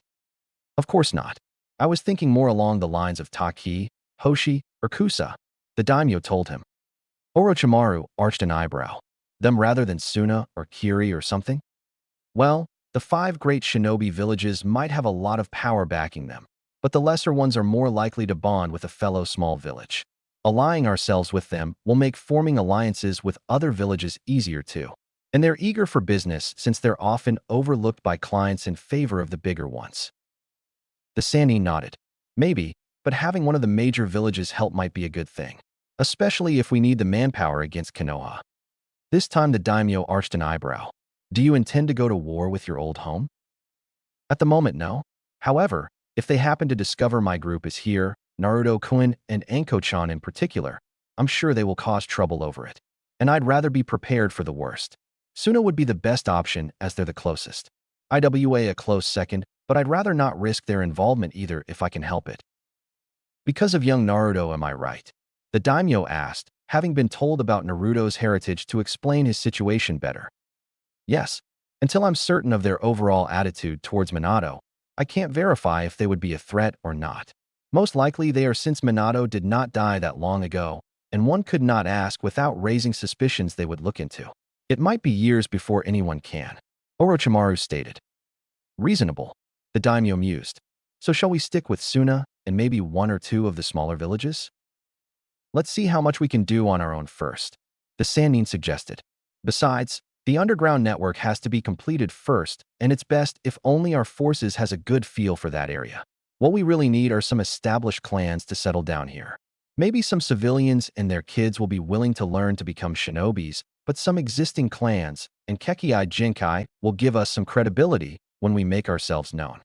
Of course not. I was thinking more along the lines of Taki, Hoshi, or Kusa, the daimyo told him. Orochimaru arched an eyebrow. Them rather than Suna or Kiri or something? Well, the 5 great shinobi villages might have a lot of power backing them, but the lesser ones are more likely to bond with a fellow small village. Allying ourselves with them will make forming alliances with other villages easier too. And they're eager for business since they're often overlooked by clients in favor of the bigger ones. The Sannin nodded. Maybe, but having one of the major villages help might be a good thing, especially if we need the manpower against Konoha. This time the daimyo arched an eyebrow. Do you intend to go to war with your old home? At the moment, no. However, if they happen to discover my group is here, Naruto-kun and Anko-chan in particular, I'm sure they will cause trouble over it. And I'd rather be prepared for the worst. Suna would be the best option as they're the closest. IWA a close second, but I'd rather not risk their involvement either if I can help it. Because of young Naruto, am I right? The daimyo asked, having been told about Naruto's heritage to explain his situation better. Yes, until I'm certain of their overall attitude towards Minato, I can't verify if they would be a threat or not. Most likely they are, since Minato did not die that long ago, and one could not ask without raising suspicions they would look into. It might be years before anyone can. Orochimaru stated. Reasonable, the daimyo mused. So shall we stick with Suna and maybe one or two of the smaller villages? Let's see how much we can do on our own first, the Sannin suggested. Besides, the underground network has to be completed first, and it's best if only our forces has a good feel for that area. What we really need are some established clans to settle down here. Maybe some civilians and their kids will be willing to learn to become shinobis, but some existing clans, and Kekkei Jinkai, will give us some credibility when we make ourselves known.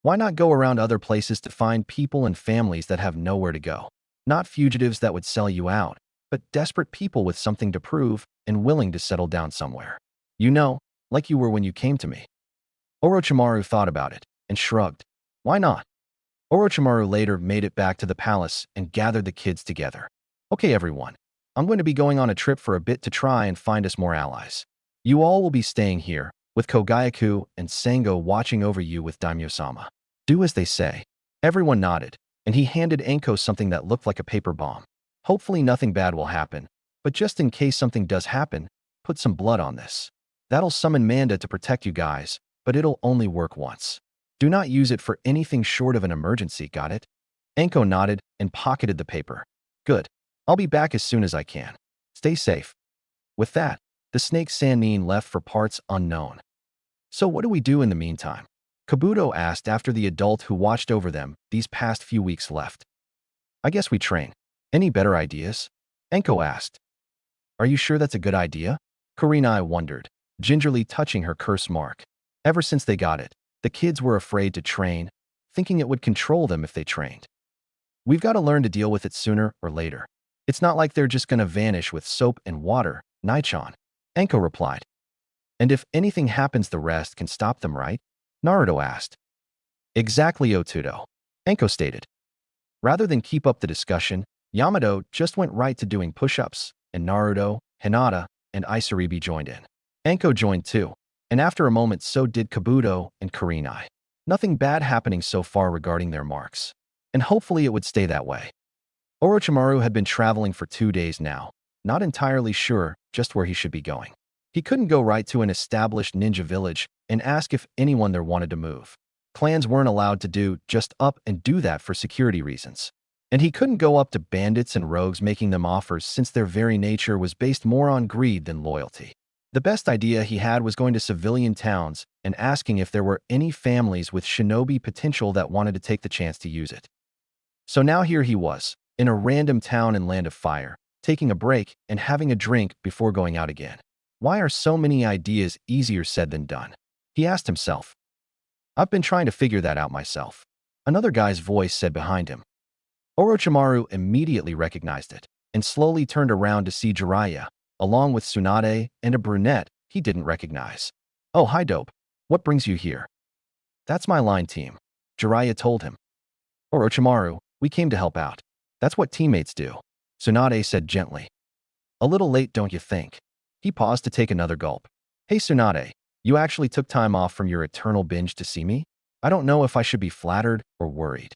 Why not go around other places to find people and families that have nowhere to go? Not fugitives that would sell you out, but desperate people with something to prove and willing to settle down somewhere. You know, like you were when you came to me. Orochimaru thought about it and shrugged. Why not? Orochimaru later made it back to the palace and gathered the kids together. Okay, everyone. I'm going to be going on a trip for a bit to try and find us more allies. You all will be staying here, with Kogayaku and Sango watching over you with Daimyo-sama. Do as they say. Everyone nodded, and he handed Anko something that looked like a paper bomb. Hopefully nothing bad will happen, but just in case something does happen, put some blood on this. That'll summon Manda to protect you guys, but it'll only work once. Do not use it for anything short of an emergency, got it? Anko nodded and pocketed the paper. Good. I'll be back as soon as I can. Stay safe. With that, the snake Sannin left for parts unknown. So what do we do in the meantime? Kabuto asked after the adult who watched over them these past few weeks left. I guess we train. Any better ideas? Anko asked. Are you sure that's a good idea? Kurenai wondered, gingerly touching her curse mark. Ever since they got it, the kids were afraid to train, thinking it would control them if they trained. We've got to learn to deal with it sooner or later. It's not like they're just gonna vanish with soap and water, Naichan. Anko replied. And if anything happens, the rest can stop them, right? Naruto asked. Exactly, Otudo. Anko stated. Rather than keep up the discussion, Yamato just went right to doing push-ups, and Naruto, Hinata, and Isaribi joined in. Anko joined too, and after a moment so did Kabuto and Kurenai. Nothing bad happening so far regarding their marks, and hopefully it would stay that way. Orochimaru had been traveling for 2 days now, not entirely sure just where he should be going. He couldn't go right to an established ninja village and ask if anyone there wanted to move. Clans weren't allowed to do just up and do that for security reasons. And he couldn't go up to bandits and rogues making them offers since their very nature was based more on greed than loyalty. The best idea he had was going to civilian towns and asking if there were any families with shinobi potential that wanted to take the chance to use it. So now here he was, in a random town in Land of Fire, taking a break and having a drink before going out again. Why are so many ideas easier said than done? He asked himself. I've been trying to figure that out myself. Another guy's voice said behind him. Orochimaru immediately recognized it and slowly turned around to see Jiraiya, along with Tsunade and a brunette he didn't recognize. Oh, hi dope. What brings you here? That's my line team, Jiraiya told him. Orochimaru, we came to help out. That's what teammates do, Tsunade said gently. A little late, don't you think? He paused to take another gulp. Hey Tsunade, you actually took time off from your eternal binge to see me? I don't know if I should be flattered or worried.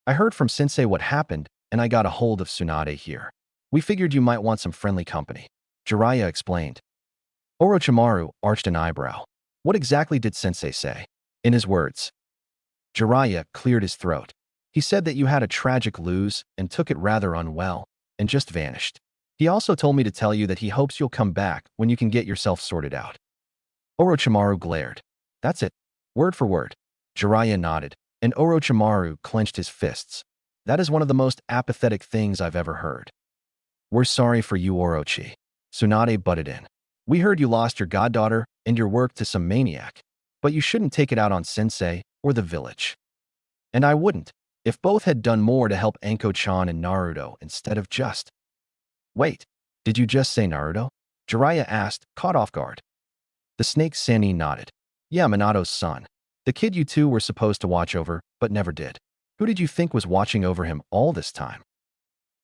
I heard from Sensei what happened, and I got a hold of Tsunade here. We figured you might want some friendly company, Jiraiya explained. Orochimaru arched an eyebrow. What exactly did Sensei say? In his words. Jiraiya cleared his throat. He said that you had a tragic lose and took it rather unwell, and just vanished. He also told me to tell you that he hopes you'll come back when you can get yourself sorted out. Orochimaru glared. That's it. Word for word. Jiraiya nodded, and Orochimaru clenched his fists. That is one of the most apathetic things I've ever heard. We're sorry for you, Orochi. Tsunade butted in. We heard you lost your goddaughter and your work to some maniac. But you shouldn't take it out on Sensei or the village. And I wouldn't, if both had done more to help Anko-chan and Naruto instead of just. Wait, did you just say Naruto? Jiraiya asked, caught off guard. The snake Sannin nodded. Yeah, Minato's son. The kid you two were supposed to watch over, but never did. Who did you think was watching over him all this time?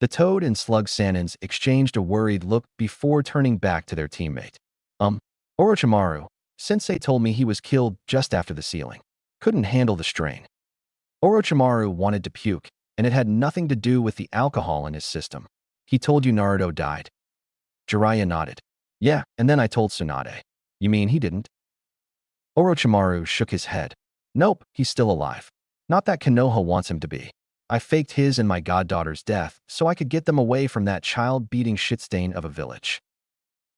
The toad and slug Sannins exchanged a worried look before turning back to their teammate. Orochimaru. Sensei told me he was killed just after the sealing. Couldn't handle the strain. Orochimaru wanted to puke, and it had nothing to do with the alcohol in his system. He told you Naruto died. Jiraiya nodded. Yeah, and then I told Tsunade. You mean he didn't? Orochimaru shook his head. Nope, he's still alive. Not that Konoha wants him to be. I faked his and my goddaughter's death so I could get them away from that child-beating shitstain of a village.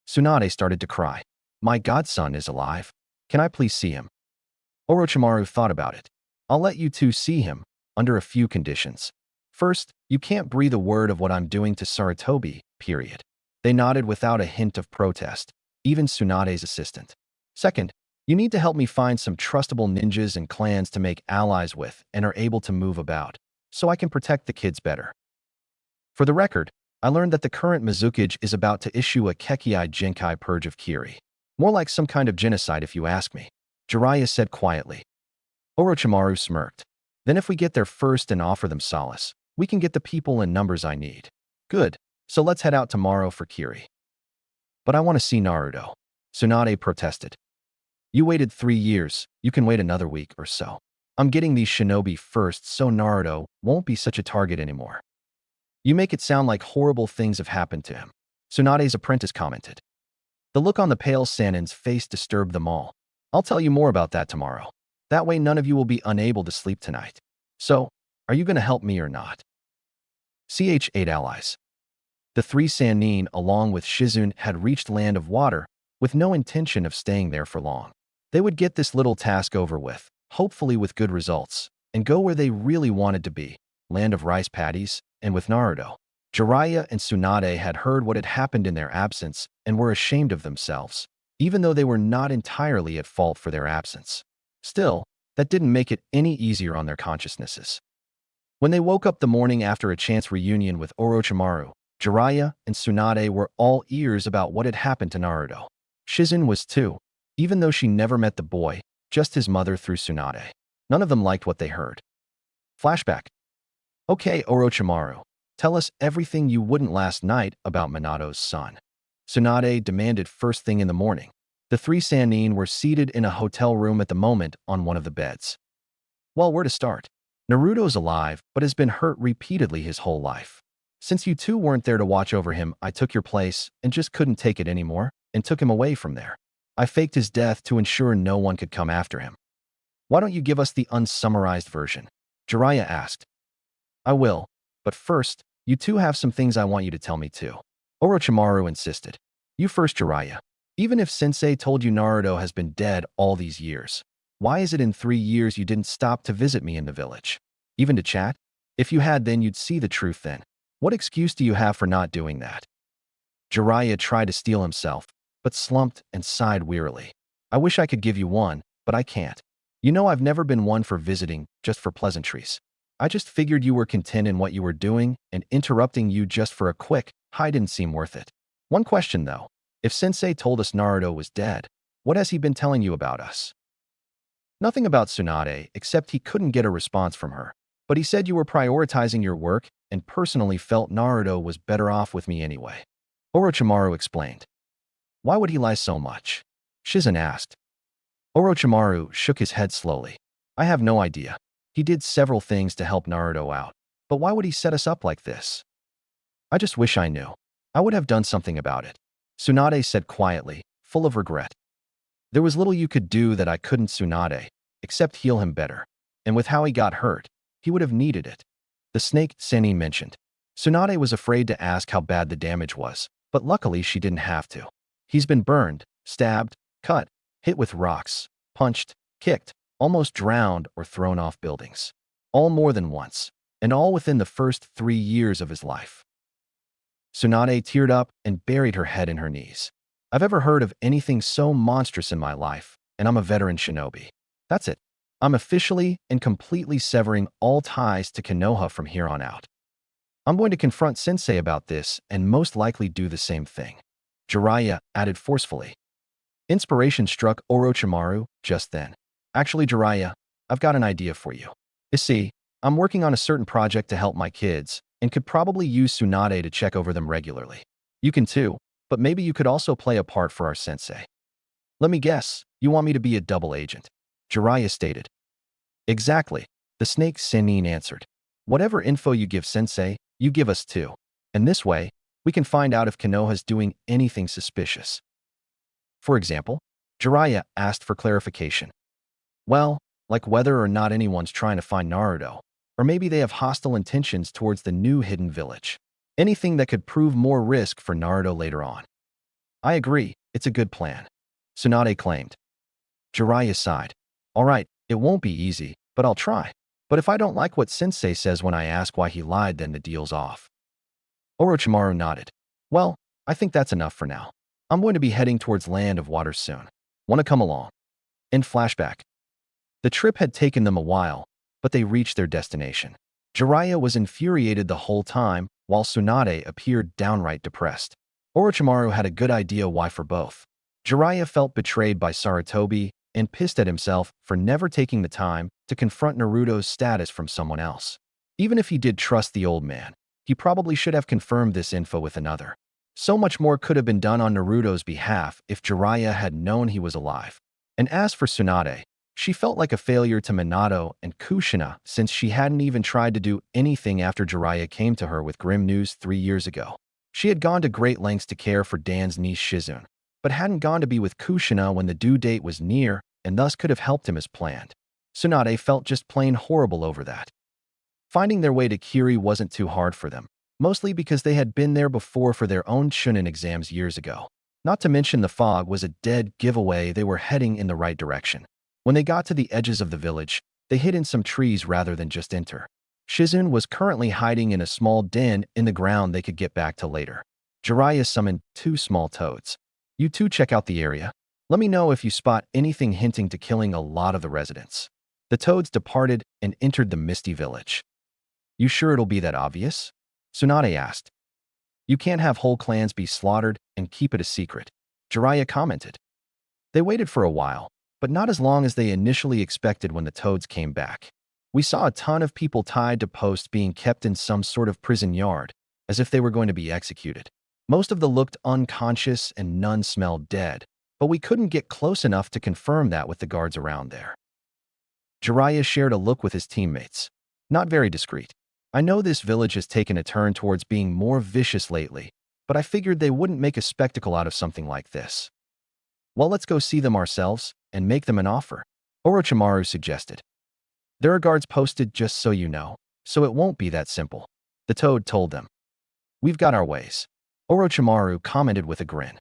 Tsunade started to cry. My godson is alive. Can I please see him? Orochimaru thought about it. I'll let you two see him, under a few conditions. First, you can't breathe a word of what I'm doing to Sarutobi, period. They nodded without a hint of protest, even Tsunade's assistant. Second, you need to help me find some trustable ninjas and clans to make allies with and are able to move about, so I can protect the kids better. For the record, I learned that the current Mizukage is about to issue a Kekkei Jinkai purge of Kiri. More like some kind of genocide if you ask me, Jiraiya said quietly. Orochimaru smirked. Then if we get there first and offer them solace, we can get the people and numbers I need. Good, so let's head out tomorrow for Kiri. But I want to see Naruto, Tsunade protested. You waited 3 years, you can wait another week or so. I'm getting these shinobi first so Naruto won't be such a target anymore. You make it sound like horrible things have happened to him, Tsunade's apprentice commented. The look on the pale Sannin's face disturbed them all. I'll tell you more about that tomorrow. That way none of you will be unable to sleep tonight. So, are you going to help me or not? Ch8 allies. The 3 Sannin along with Shizune had reached Land of Water with no intention of staying there for long. They would get this little task over with, hopefully with good results, and go where they really wanted to be, Land of Rice Paddies, and with Naruto. Jiraiya and Tsunade had heard what had happened in their absence and were ashamed of themselves, even though they were not entirely at fault for their absence. Still, that didn't make it any easier on their consciousnesses. When they woke up the morning after a chance reunion with Orochimaru, Jiraiya and Tsunade were all ears about what had happened to Naruto. Shizune was too, even though she never met the boy, just his mother through Tsunade. None of them liked what they heard. Flashback. Okay, Orochimaru, tell us everything you wouldn't last night about Minato's son. Tsunade demanded first thing in the morning. The 3 Sannin were seated in a hotel room at the moment on one of the beds. Well, where to start? Naruto's alive, but has been hurt repeatedly his whole life. Since you two weren't there to watch over him, I took your place and just couldn't take it anymore and took him away from there. I faked his death to ensure no one could come after him. Why don't you give us the unsummarized version? Jiraiya asked. I will, but first, you two have some things I want you to tell me too. Orochimaru insisted. You first, Jiraiya. Even if Sensei told you Naruto has been dead all these years, why is it in 3 years you didn't stop to visit me in the village? Even to chat? If you had, then you'd see the truth then. What excuse do you have for not doing that? Jiraiya tried to steel himself, but slumped and sighed wearily. I wish I could give you one, but I can't. You know I've never been one for visiting, just for pleasantries. I just figured you were content in what you were doing, and interrupting you just for a quick hi didn't seem worth it. One question though. If Sensei told us Naruto was dead, what has he been telling you about us? Nothing about Tsunade, except he couldn't get a response from her. But he said you were prioritizing your work and personally felt Naruto was better off with me anyway. Orochimaru explained. Why would he lie so much? Shizune asked. Orochimaru shook his head slowly. I have no idea. He did several things to help Naruto out. But why would he set us up like this? I just wish I knew. I would have done something about it. Tsunade said quietly, full of regret. There was little you could do that I couldn't, Tsunade, except heal him better. And with how he got hurt, he would have needed it. The snake Sannin mentioned. Tsunade was afraid to ask how bad the damage was, but luckily she didn't have to. He's been burned, stabbed, cut, hit with rocks, punched, kicked, almost drowned or thrown off buildings. All more than once, and all within the first 3 years of his life. Tsunade teared up and buried her head in her knees. I've ever heard of anything so monstrous in my life, and I'm a veteran shinobi. That's it. I'm officially and completely severing all ties to Konoha from here on out. I'm going to confront Sensei about this and most likely do the same thing. Jiraiya added forcefully. Inspiration struck Orochimaru just then. Actually, Jiraiya, I've got an idea for you. You see, I'm working on a certain project to help my kids and could probably use Tsunade to check over them regularly. You can too, but maybe you could also play a part for our sensei. Let me guess, you want me to be a double agent? Jiraiya stated. Exactly, the snake Sennin answered. Whatever info you give sensei, you give us too. And this way, we can find out if Konoha's doing anything suspicious. For example, Jiraiya asked for clarification. Well, like whether or not anyone's trying to find Naruto, or maybe they have hostile intentions towards the new hidden village. Anything that could prove more risk for Naruto later on. I agree, it's a good plan, Tsunade claimed. Jiraiya sighed. All right, it won't be easy, but I'll try. But if I don't like what Sensei says when I ask why he lied, then the deal's off. Orochimaru nodded. Well, I think that's enough for now. I'm going to be heading towards Land of Waters soon. Want to come along? In flashback. The trip had taken them a while, but they reached their destination. Jiraiya was infuriated the whole time, while Tsunade appeared downright depressed. Orochimaru had a good idea why for both. Jiraiya felt betrayed by Sarutobi and pissed at himself for never taking the time to confront Naruto's status from someone else. Even if he did trust the old man, he probably should have confirmed this info with another. So much more could have been done on Naruto's behalf if Jiraiya had known he was alive. And as for Tsunade, she felt like a failure to Minato and Kushina since she hadn't even tried to do anything after Jiraiya came to her with grim news 3 years ago. She had gone to great lengths to care for Dan's niece Shizune, but hadn't gone to be with Kushina when the due date was near and thus could have helped him as planned. Tsunade felt just plain horrible over that. Finding their way to Kiri wasn't too hard for them, mostly because they had been there before for their own Chunin exams years ago. Not to mention the fog was a dead giveaway they were heading in the right direction. When they got to the edges of the village, they hid in some trees rather than just enter. Shizune was currently hiding in a small den in the ground they could get back to later. Jiraiya summoned 2 small toads. You two check out the area. Let me know if you spot anything hinting to killing a lot of the residents. The toads departed and entered the misty village. You sure it'll be that obvious? Tsunade asked. You can't have whole clans be slaughtered and keep it a secret, Jiraiya commented. They waited for a while, but not as long as they initially expected when the toads came back. We saw a ton of people tied to posts being kept in some sort of prison yard, as if they were going to be executed. Most of them looked unconscious and none smelled dead, but we couldn't get close enough to confirm that with the guards around there. Jiraiya shared a look with his teammates. Not very discreet. I know this village has taken a turn towards being more vicious lately, but I figured they wouldn't make a spectacle out of something like this. Well, let's go see them ourselves and make them an offer, Orochimaru suggested. There are guards posted just so you know, so it won't be that simple, the toad told them. We've got our ways, Orochimaru commented with a grin.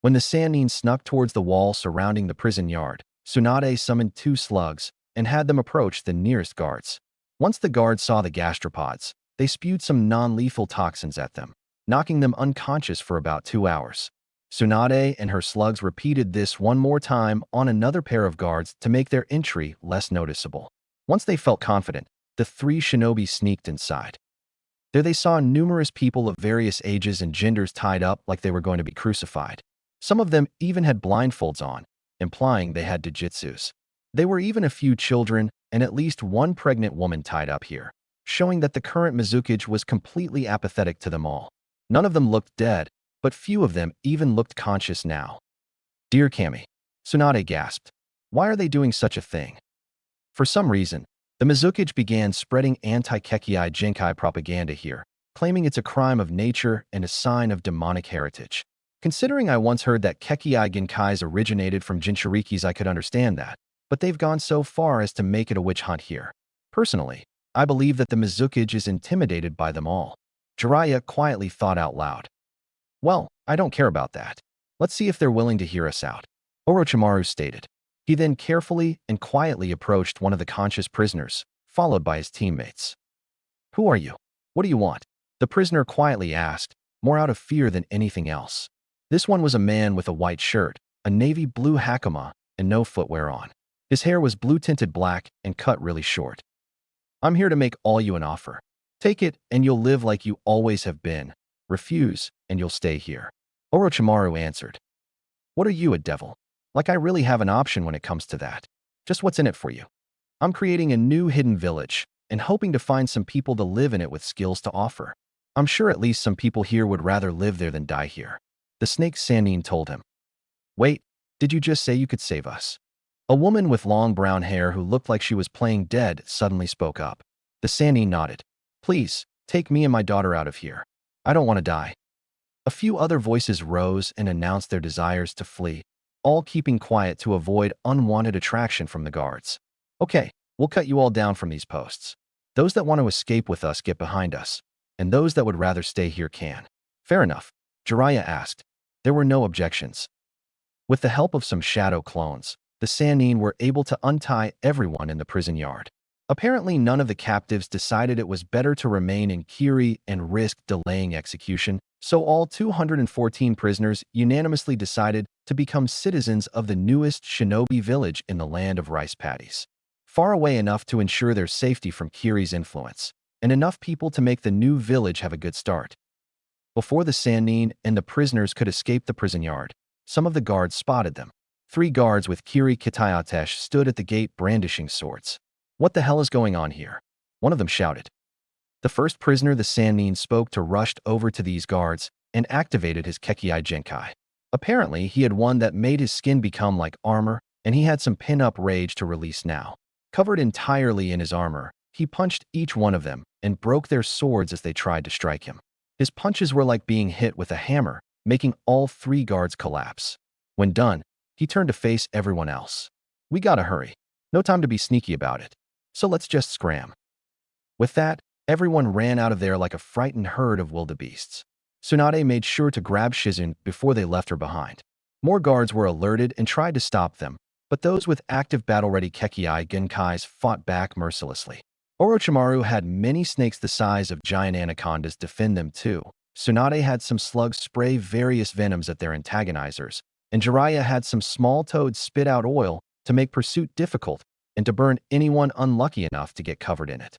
When the Sannin snuck towards the wall surrounding the prison yard, Tsunade summoned 2 slugs and had them approach the nearest guards. Once the guards saw the gastropods, they spewed some non-lethal toxins at them, knocking them unconscious for about 2 hours. Tsunade and her slugs repeated this one more time on another pair of guards to make their entry less noticeable. Once they felt confident, the 3 shinobi sneaked inside. There they saw numerous people of various ages and genders tied up like they were going to be crucified. Some of them even had blindfolds on, implying they had jujutsus. There were even a few children and at least 1 pregnant woman tied up here, showing that the current Mizukage was completely apathetic to them all. None of them looked dead, but few of them even looked conscious now. Dear Kami, Tsunade gasped. Why are they doing such a thing? For some reason, the Mizukage began spreading anti-Kekkei Genkai propaganda here, claiming it's a crime of nature and a sign of demonic heritage. Considering I once heard that Kekkei Genkais originated from Jinchurikis, I could understand that, but they've gone so far as to make it a witch hunt here. Personally, I believe that the Mizukage is intimidated by them all. Jiraiya quietly thought out loud. Well, I don't care about that. Let's see if they're willing to hear us out, Orochimaru stated. He then carefully and quietly approached one of the conscious prisoners, followed by his teammates. Who are you? What do you want? The prisoner quietly asked, more out of fear than anything else. This one was a man with a white shirt, a navy blue hakama, and no footwear on. His hair was blue-tinted black and cut really short. I'm here to make all you an offer. Take it, and you'll live like you always have been. Refuse, and you'll stay here. Orochimaru answered. What are you, a devil? Like I really have an option when it comes to that. Just what's in it for you? I'm creating a new hidden village and hoping to find some people to live in it with skills to offer. I'm sure at least some people here would rather live there than die here. The snake Sannin told him. Wait, did you just say you could save us? A woman with long brown hair who looked like she was playing dead suddenly spoke up. The Sannin nodded. Please, take me and my daughter out of here. I don't want to die. A few other voices rose and announced their desires to flee, all keeping quiet to avoid unwanted attraction from the guards. Okay, we'll cut you all down from these posts. Those that want to escape with us get behind us, and those that would rather stay here can. Fair enough, Jiraiya asked. There were no objections. With the help of some shadow clones, the Sannin were able to untie everyone in the prison yard. Apparently, none of the captives decided it was better to remain in Kiri and risk delaying execution, so all 214 prisoners unanimously decided to become citizens of the newest shinobi village in the land of rice paddies. Far away enough to ensure their safety from Kiri's influence, and enough people to make the new village have a good start. Before the Sannin and the prisoners could escape the prison yard, some of the guards spotted them. 3 guards with Kiri Kitayatesh stood at the gate brandishing swords. What the hell is going on here? One of them shouted. The first prisoner the Sannin spoke to rushed over to these guards and activated his Kekkei Genkai. Apparently, he had one that made his skin become like armor, and he had some pin-up rage to release now. Covered entirely in his armor, he punched each one of them and broke their swords as they tried to strike him. His punches were like being hit with a hammer, making all 3 guards collapse. When done, he turned to face everyone else. We gotta hurry. No time to be sneaky about it. So let's just scram. With that, everyone ran out of there like a frightened herd of wildebeests. Tsunade made sure to grab Shizune before they left her behind. More guards were alerted and tried to stop them, but those with active battle-ready Kekkei Genkais fought back mercilessly. Orochimaru had many snakes the size of giant anacondas defend them too. Tsunade had some slugs spray various venoms at their antagonizers, and Jiraiya had some small toads spit out oil to make pursuit difficult and to burn anyone unlucky enough to get covered in it.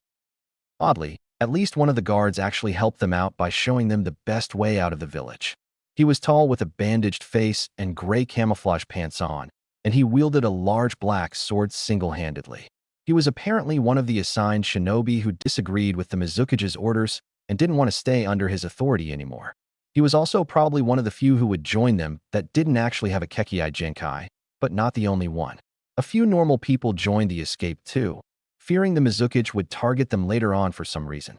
Oddly, at least one of the guards actually helped them out by showing them the best way out of the village. He was tall with a bandaged face and gray camouflage pants on, and he wielded a large black sword single-handedly. He was apparently one of the assigned shinobi who disagreed with the Mizukage's orders and didn't want to stay under his authority anymore. He was also probably one of the few who would join them that didn't actually have a Kekkei Genkai, but not the only one. A few normal people joined the escape too, fearing the Mizukage would target them later on for some reason.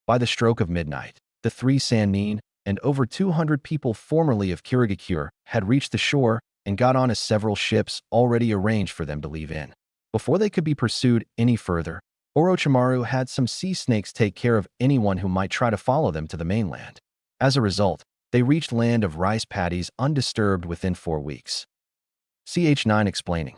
By the stroke of midnight, the 3 Sannin and over 200 people formerly of Kirigakure had reached the shore and got on several ships already arranged for them to leave in. Before they could be pursued any further, Orochimaru had some sea snakes take care of anyone who might try to follow them to the mainland. As a result, they reached land of rice paddies undisturbed within 4 weeks. Ch9 explaining.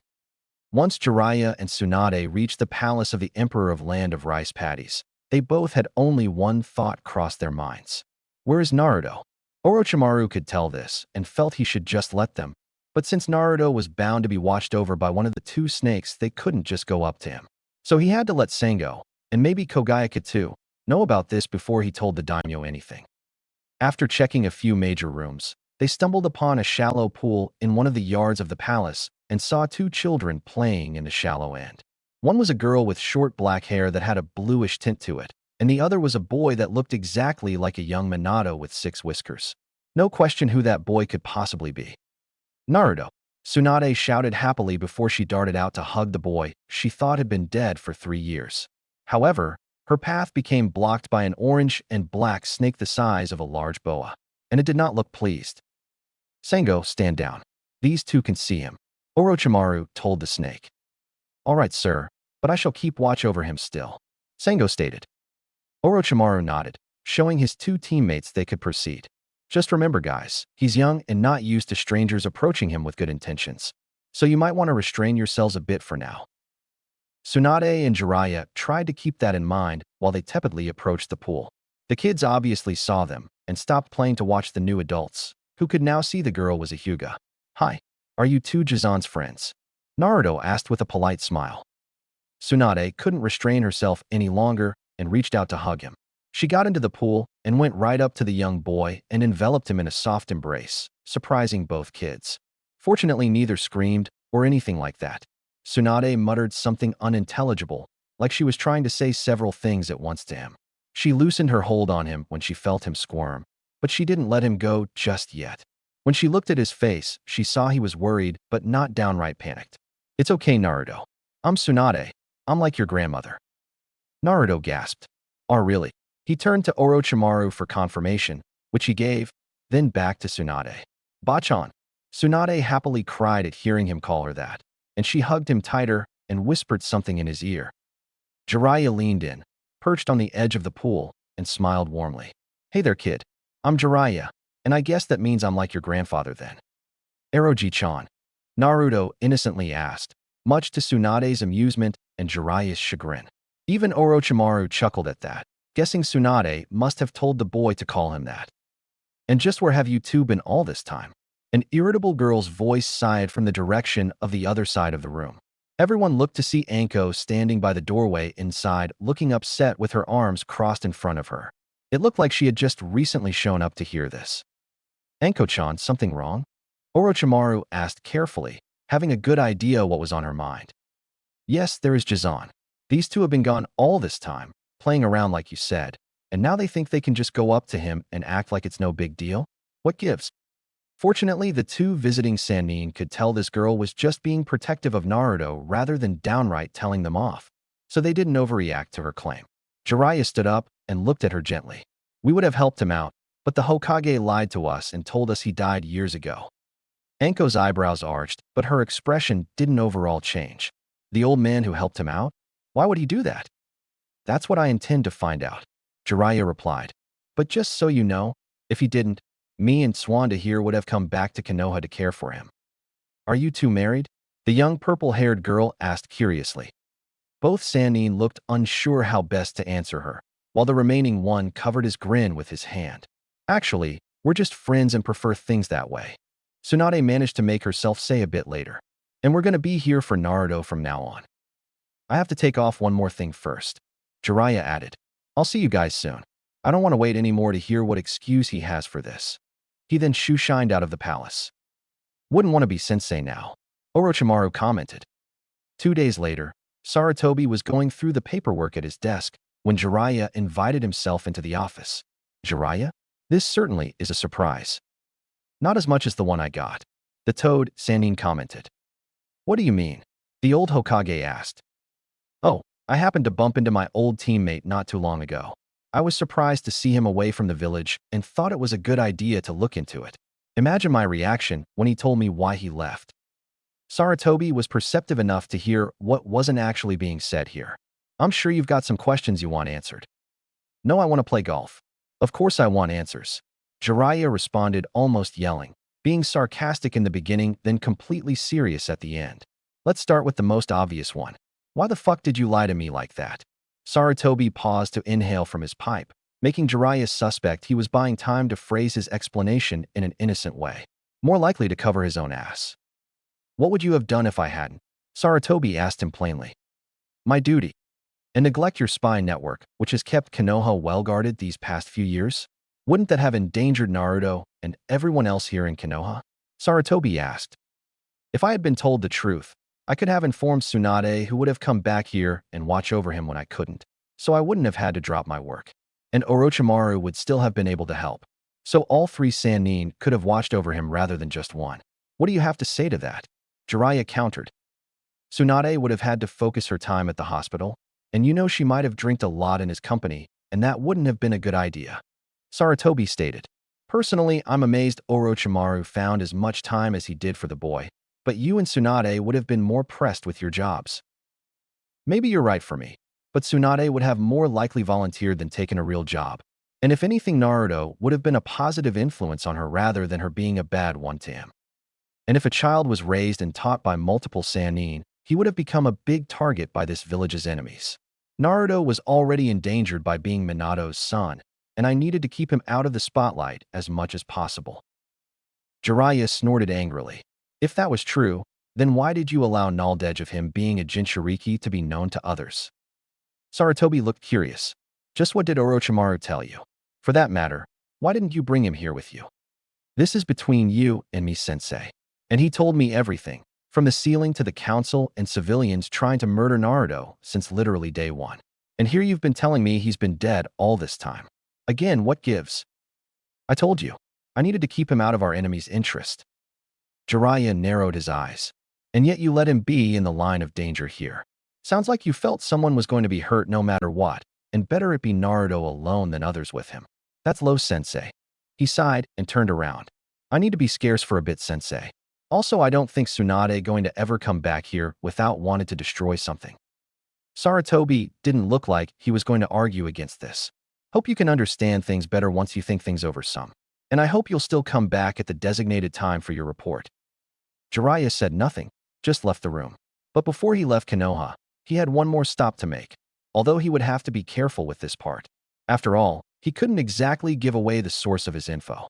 Once Jiraiya and Tsunade reached the palace of the Emperor of Land of Rice Paddies, they both had only one thought cross their minds. Where is Naruto? Orochimaru could tell this and felt he should just let them, but since Naruto was bound to be watched over by one of the 2 snakes, they couldn't just go up to him. So he had to let Sengo, and maybe Kogayaka too, know about this before he told the daimyo anything. After checking a few major rooms, they stumbled upon a shallow pool in one of the yards of the palace and saw 2 children playing in the shallow end. One was a girl with short black hair that had a bluish tint to it, and the other was a boy that looked exactly like a young Minato with 6 whiskers. No question who that boy could possibly be. Naruto. Tsunade shouted happily before she darted out to hug the boy she thought had been dead for 3 years. However, her path became blocked by an orange and black snake the size of a large boa, and it did not look pleased. Sengo, stand down. These 2 can see him, Orochimaru told the snake. All right, sir, but I shall keep watch over him still, Sengo stated. Orochimaru nodded, showing his 2 teammates they could proceed. Just remember, guys, he's young and not used to strangers approaching him with good intentions, so you might want to restrain yourselves a bit for now. Tsunade and Jiraiya tried to keep that in mind while they tepidly approached the pool. The kids obviously saw them and stopped playing to watch the new adults, who could now see the girl was a Hyuga. Hi, are you 2 Jizan's friends? Naruto asked with a polite smile. Tsunade couldn't restrain herself any longer and reached out to hug him. She got into the pool and went right up to the young boy and enveloped him in a soft embrace, surprising both kids. Fortunately, neither screamed or anything like that. Tsunade muttered something unintelligible, like she was trying to say several things at once to him. She loosened her hold on him when she felt him squirm, but she didn't let him go just yet. When she looked at his face, she saw he was worried but not downright panicked. "It's okay, Naruto. I'm Tsunade. I'm like your grandmother." Naruto gasped. "Oh, really?" He turned to Orochimaru for confirmation, which he gave, then back to Tsunade. "Bachan." Tsunade happily cried at hearing him call her that, and she hugged him tighter and whispered something in his ear. Jiraiya leaned in, perched on the edge of the pool, and smiled warmly. "Hey there, kid. I'm Jiraiya, and I guess that means I'm like your grandfather then." "Eroji-chan," Naruto innocently asked, much to Tsunade's amusement and Jiraiya's chagrin. Even Orochimaru chuckled at that, guessing Tsunade must have told the boy to call him that. "And just where have you two been all this time?" An irritable girl's voice sighed from the direction of the other side of the room. Everyone looked to see Anko standing by the doorway inside, looking upset with her arms crossed in front of her. It looked like she had just recently shown up to hear this. "Anko-chan, something wrong?" Orochimaru asked carefully, having a good idea what was on her mind. "Yes, there is Jizan. These two have been gone all this time, playing around like you said, and now they think they can just go up to him and act like it's no big deal? What gives?" Fortunately, the two visiting Sannin could tell this girl was just being protective of Naruto rather than downright telling them off, so they didn't overreact to her claim. Jiraiya stood up and looked at her gently. "We would have helped him out, but the Hokage lied to us and told us he died years ago." Anko's eyebrows arched, but her expression didn't overall change. "The old man who helped him out? Why would he do that?" "That's what I intend to find out," Jiraiya replied. "But just so you know, if he didn't, me and Swanda here would have come back to Konoha to care for him." "Are you two married?" the young purple-haired girl asked curiously. Both Sannin looked unsure how best to answer her, while the remaining one covered his grin with his hand. "Actually, we're just friends and prefer things that way," Tsunade managed to make herself say a bit later. "And we're going to be here for Naruto from now on. I have to take off one more thing first," Jiraiya added. "I'll see you guys soon. I don't want to wait anymore to hear what excuse he has for this." He then shoo-shined out of the palace. "Wouldn't want to be sensei now," Orochimaru commented. 2 days later, Sarutobi was going through the paperwork at his desk when Jiraiya invited himself into the office. "Jiraiya? This certainly is a surprise." "Not as much as the one I got," the toad, Sannin commented. "What do you mean?" the old Hokage asked. "Oh, I happened to bump into my old teammate not too long ago. I was surprised to see him away from the village and thought it was a good idea to look into it. Imagine my reaction when he told me why he left." Sarutobi was perceptive enough to hear what wasn't actually being said here. "I'm sure you've got some questions you want answered." "No, I want to play golf." "Of course I want answers," Jiraiya responded, almost yelling, being sarcastic in the beginning, then completely serious at the end. "Let's start with the most obvious one. Why the fuck did you lie to me like that?" Sarutobi paused to inhale from his pipe, making Jiraiya suspect he was buying time to phrase his explanation in an innocent way, more likely to cover his own ass. "What would you have done if I hadn't?" Sarutobi asked him plainly. "My duty. And neglect your spy network, which has kept Konoha well-guarded these past few years? Wouldn't that have endangered Naruto and everyone else here in Konoha?" Sarutobi asked. "If I had been told the truth, I could have informed Tsunade, who would have come back here and watch over him when I couldn't, so I wouldn't have had to drop my work. And Orochimaru would still have been able to help. So all 3 Sannin could have watched over him rather than just one. What do you have to say to that?" Jiraiya countered. "Tsunade would have had to focus her time at the hospital, and you know she might have drank a lot in his company, and that wouldn't have been a good idea," Sarutobi stated. "Personally, I'm amazed Orochimaru found as much time as he did for the boy, but you and Tsunade would have been more pressed with your jobs." "Maybe you're right for me, but Tsunade would have more likely volunteered than taken a real job. And if anything, Naruto would have been a positive influence on her rather than her being a bad one to him. And if a child was raised and taught by multiple Sannin, he would have become a big target by this village's enemies. Naruto was already endangered by being Minato's son, and I needed to keep him out of the spotlight as much as possible." Jiraiya snorted angrily. If that was true, Then why did you allow knowledge of him being a Jinchuriki to be known to others? Sarutobi looked curious. Just what did Orochimaru tell you? For that matter, why didn't you bring him here with you? This is between you and me, sensei. And he told me everything, from the ceiling to the council and civilians trying to murder Naruto since literally day one. And here you've been telling me he's been dead all this time. Again, what gives? I told you. I needed to keep him out of our enemy's interest. Jiraiya narrowed his eyes. And yet you let him be in the line of danger here. Sounds like you felt someone was going to be hurt no matter what, and better it be Naruto alone than others with him. That's low, sensei. He sighed and turned around. I need to be scarce for a bit, sensei. Also, I don't think Tsunade going to ever come back here without wanting to destroy something. Sarutobi didn't look like he was going to argue against this. Hope you can understand things better once you think things over some. And I hope you'll still come back at the designated time for your report. Jiraiya said nothing, just left the room. But before he left Konoha, he had one more stop to make, although he would have to be careful with this part. After all, he couldn't exactly give away the source of his info.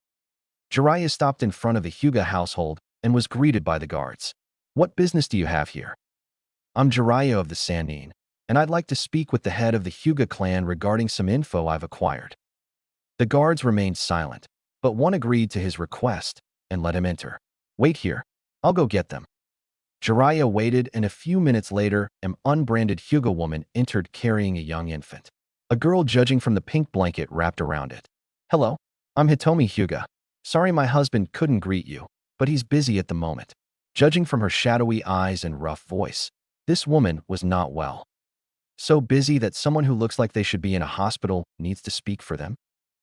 Jiraiya stopped in front of the Hyuga household and was greeted by the guards. What business do you have here? I'm Jiraiya of the Sannin, and I'd like to speak with the head of the Hyuga clan regarding some info I've acquired. The guards remained silent, but one agreed to his request and let him enter. Wait here. I'll go get them. Jiraiya waited, and a few minutes later, an unbranded Hyuga woman entered carrying a young infant. A girl judging from the pink blanket wrapped around it. Hello, I'm Hitomi Hyuga. Sorry my husband couldn't greet you, but he's busy at the moment. Judging from her shadowy eyes and rough voice, this woman was not well. So busy that someone who looks like they should be in a hospital needs to speak for them?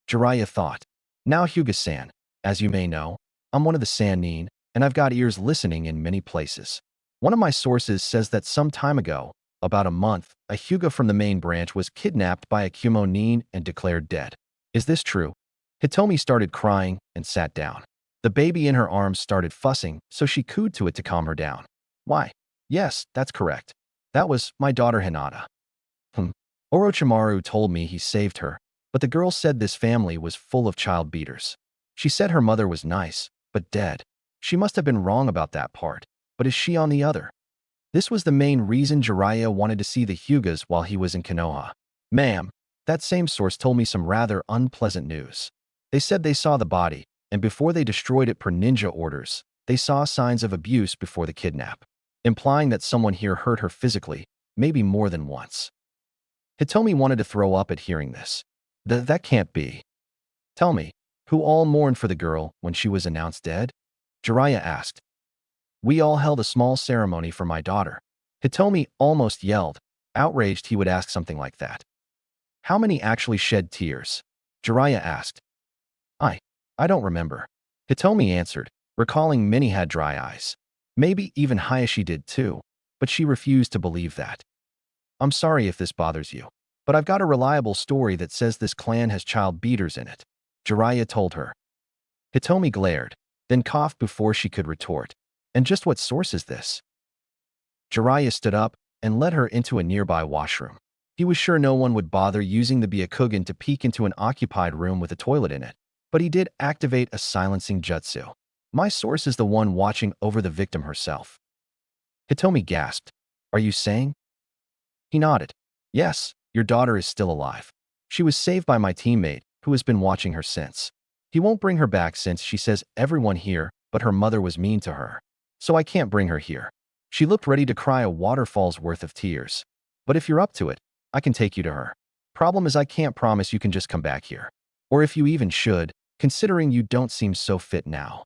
Jiraiya thought. Now Hyuga-san, as you may know, I'm one of the Sannin, and I've got ears listening in many places. One of my sources says that some time ago, about a month, a Hyuga from the main branch was kidnapped by a Kumonin and declared dead. Is this true? Hitomi started crying and sat down. The baby in her arms started fussing, so she cooed to it to calm her down. Why? Yes, that's correct. That was my daughter Hinata. Orochimaru told me he saved her, but the girl said this family was full of child beaters. She said her mother was nice, but dead. She must have been wrong about that part, but is she on the other? This was the main reason Jiraiya wanted to see the Hyugas while he was in Konoha. Ma'am, that same source told me some rather unpleasant news. They said they saw the body, and before they destroyed it per ninja orders, they saw signs of abuse before the kidnap, implying that someone here hurt her physically, maybe more than once. Hitomi wanted to throw up at hearing this. That can't be. Tell me, who all mourned for the girl when she was announced dead? Jiraiya asked. We all held a small ceremony for my daughter. Hitomi almost yelled, outraged he would ask something like that. How many actually shed tears? Jiraiya asked. I don't remember. Hitomi answered, recalling many had dry eyes. Maybe even Hayashi did too, but she refused to believe that. I'm sorry if this bothers you, but I've got a reliable story that says this clan has child beaters in it, Jiraiya told her. Hitomi glared, then coughed before she could retort. And just what source is this? Jiraiya stood up and led her into a nearby washroom. He was sure no one would bother using the Byakugan to peek into an occupied room with a toilet in it, but he did activate a silencing jutsu. My source is the one watching over the victim herself. Hitomi gasped. Are you saying? He nodded. Yes, your daughter is still alive. She was saved by my teammate, who has been watching her since. He won't bring her back since she says everyone here but her mother was mean to her. So I can't bring her here. She looked ready to cry a waterfall's worth of tears. But if you're up to it, I can take you to her. Problem is I can't promise you can just come back here. Or if you even should, considering you don't seem so fit now.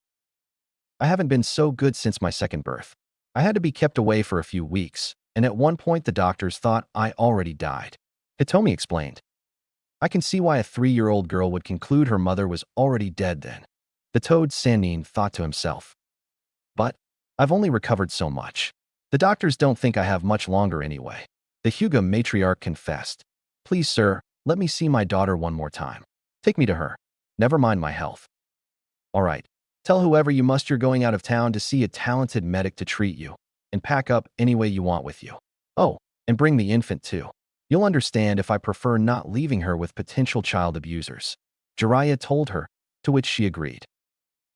I haven't been so good since my second birth. I had to be kept away for a few weeks, and at one point the doctors thought I already died. Hitomi explained. I can see why a 3-year-old girl would conclude her mother was already dead then. The toad Sannin thought to himself. But I've only recovered so much. The doctors don't think I have much longer anyway. The Hyuga matriarch confessed. Please, sir, let me see my daughter one more time. Take me to her. Never mind my health. All right. Tell whoever you must you're going out of town to see a talented medic to treat you, and pack up any way you want with you. Oh, and bring the infant too. You'll understand if I prefer not leaving her with potential child abusers. Jiraiya told her, to which she agreed.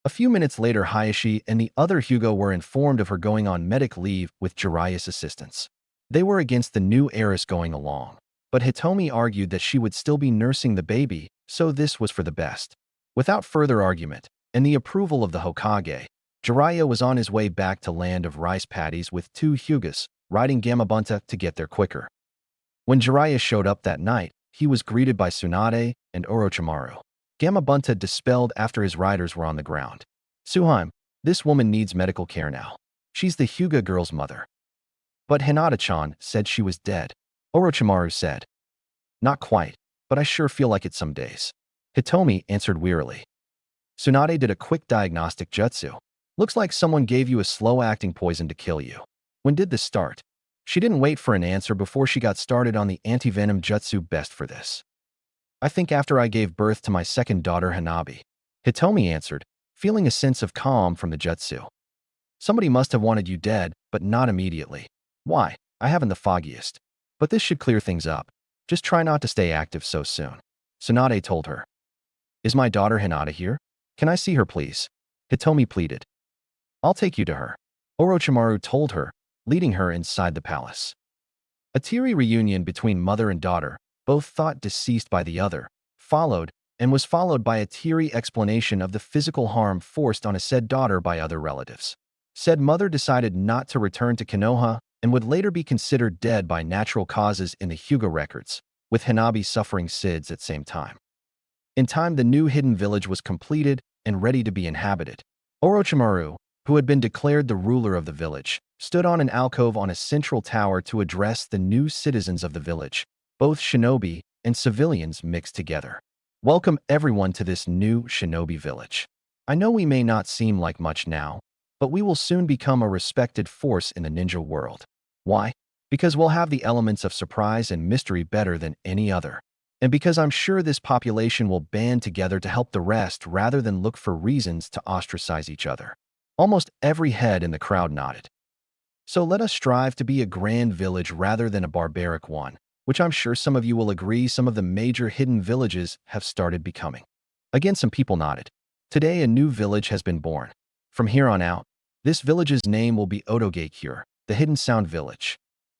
A few minutes later, Hayashi and the other Hyuga were informed of her going on medic leave with Jiraiya's assistance. They were against the new heiress going along, but Hitomi argued that she would still be nursing the baby, so this was for the best. Without further argument, and the approval of the Hokage, Jiraiya was on his way back to Land of Rice Paddies with 2 Hyugas, riding Gamabunta to get there quicker. When Jiraiya showed up that night, he was greeted by Tsunade and Orochimaru. Gamabunta dispelled after his riders were on the ground. Suheim, this woman needs medical care now. She's the Hyuga girl's mother. But Hinata-chan said she was dead. Orochimaru said, not quite, but I sure feel like it some days. Hitomi answered wearily. Tsunade did a quick diagnostic jutsu. Looks like someone gave you a slow-acting poison to kill you. When did this start? She didn't wait for an answer before she got started on the anti-venom jutsu best for this. I think after I gave birth to my second daughter Hanabi. Hitomi answered, feeling a sense of calm from the jutsu. Somebody must have wanted you dead, but not immediately. Why? I haven't the foggiest. But this should clear things up. Just try not to stay active so soon. Tsunade told her. Is my daughter Hinata here? Can I see her please? Hitomi pleaded. I'll take you to her. Orochimaru told her, leading her inside the palace. A teary reunion between mother and daughter, both thought deceased by the other, followed, and was followed by a teary explanation of the physical harm forced on a said daughter by other relatives. Said mother decided not to return to Konoha and would later be considered dead by natural causes in the Hyuga records, with Hanabi suffering SIDS at same time. In time, the new hidden village was completed and ready to be inhabited. Orochimaru, who had been declared the ruler of the village, stood on an alcove on a central tower to address the new citizens of the village, both shinobi and civilians mixed together. Welcome everyone to this new shinobi village. I know we may not seem like much now, but we will soon become a respected force in the ninja world. Why? Because we'll have the elements of surprise and mystery better than any other. And because I'm sure this population will band together to help the rest rather than look for reasons to ostracize each other. Almost every head in the crowd nodded. So let us strive to be a grand village rather than a barbaric one, which I'm sure some of you will agree some of the major hidden villages have started becoming. Again, some people nodded. Today, a new village has been born. From here on out, this village's name will be Otogeikure, the Hidden Sound Village.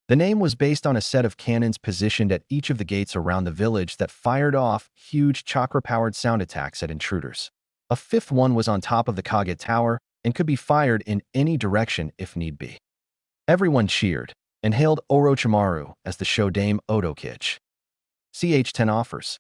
The name was based on a set of cannons positioned at each of the gates around the village that fired off huge chakra-powered sound attacks at intruders. A 5th one was on top of the Kage Tower and could be fired in any direction if need be. Everyone cheered and hailed Orochimaru as the Shodame Otokich. CH10 offers.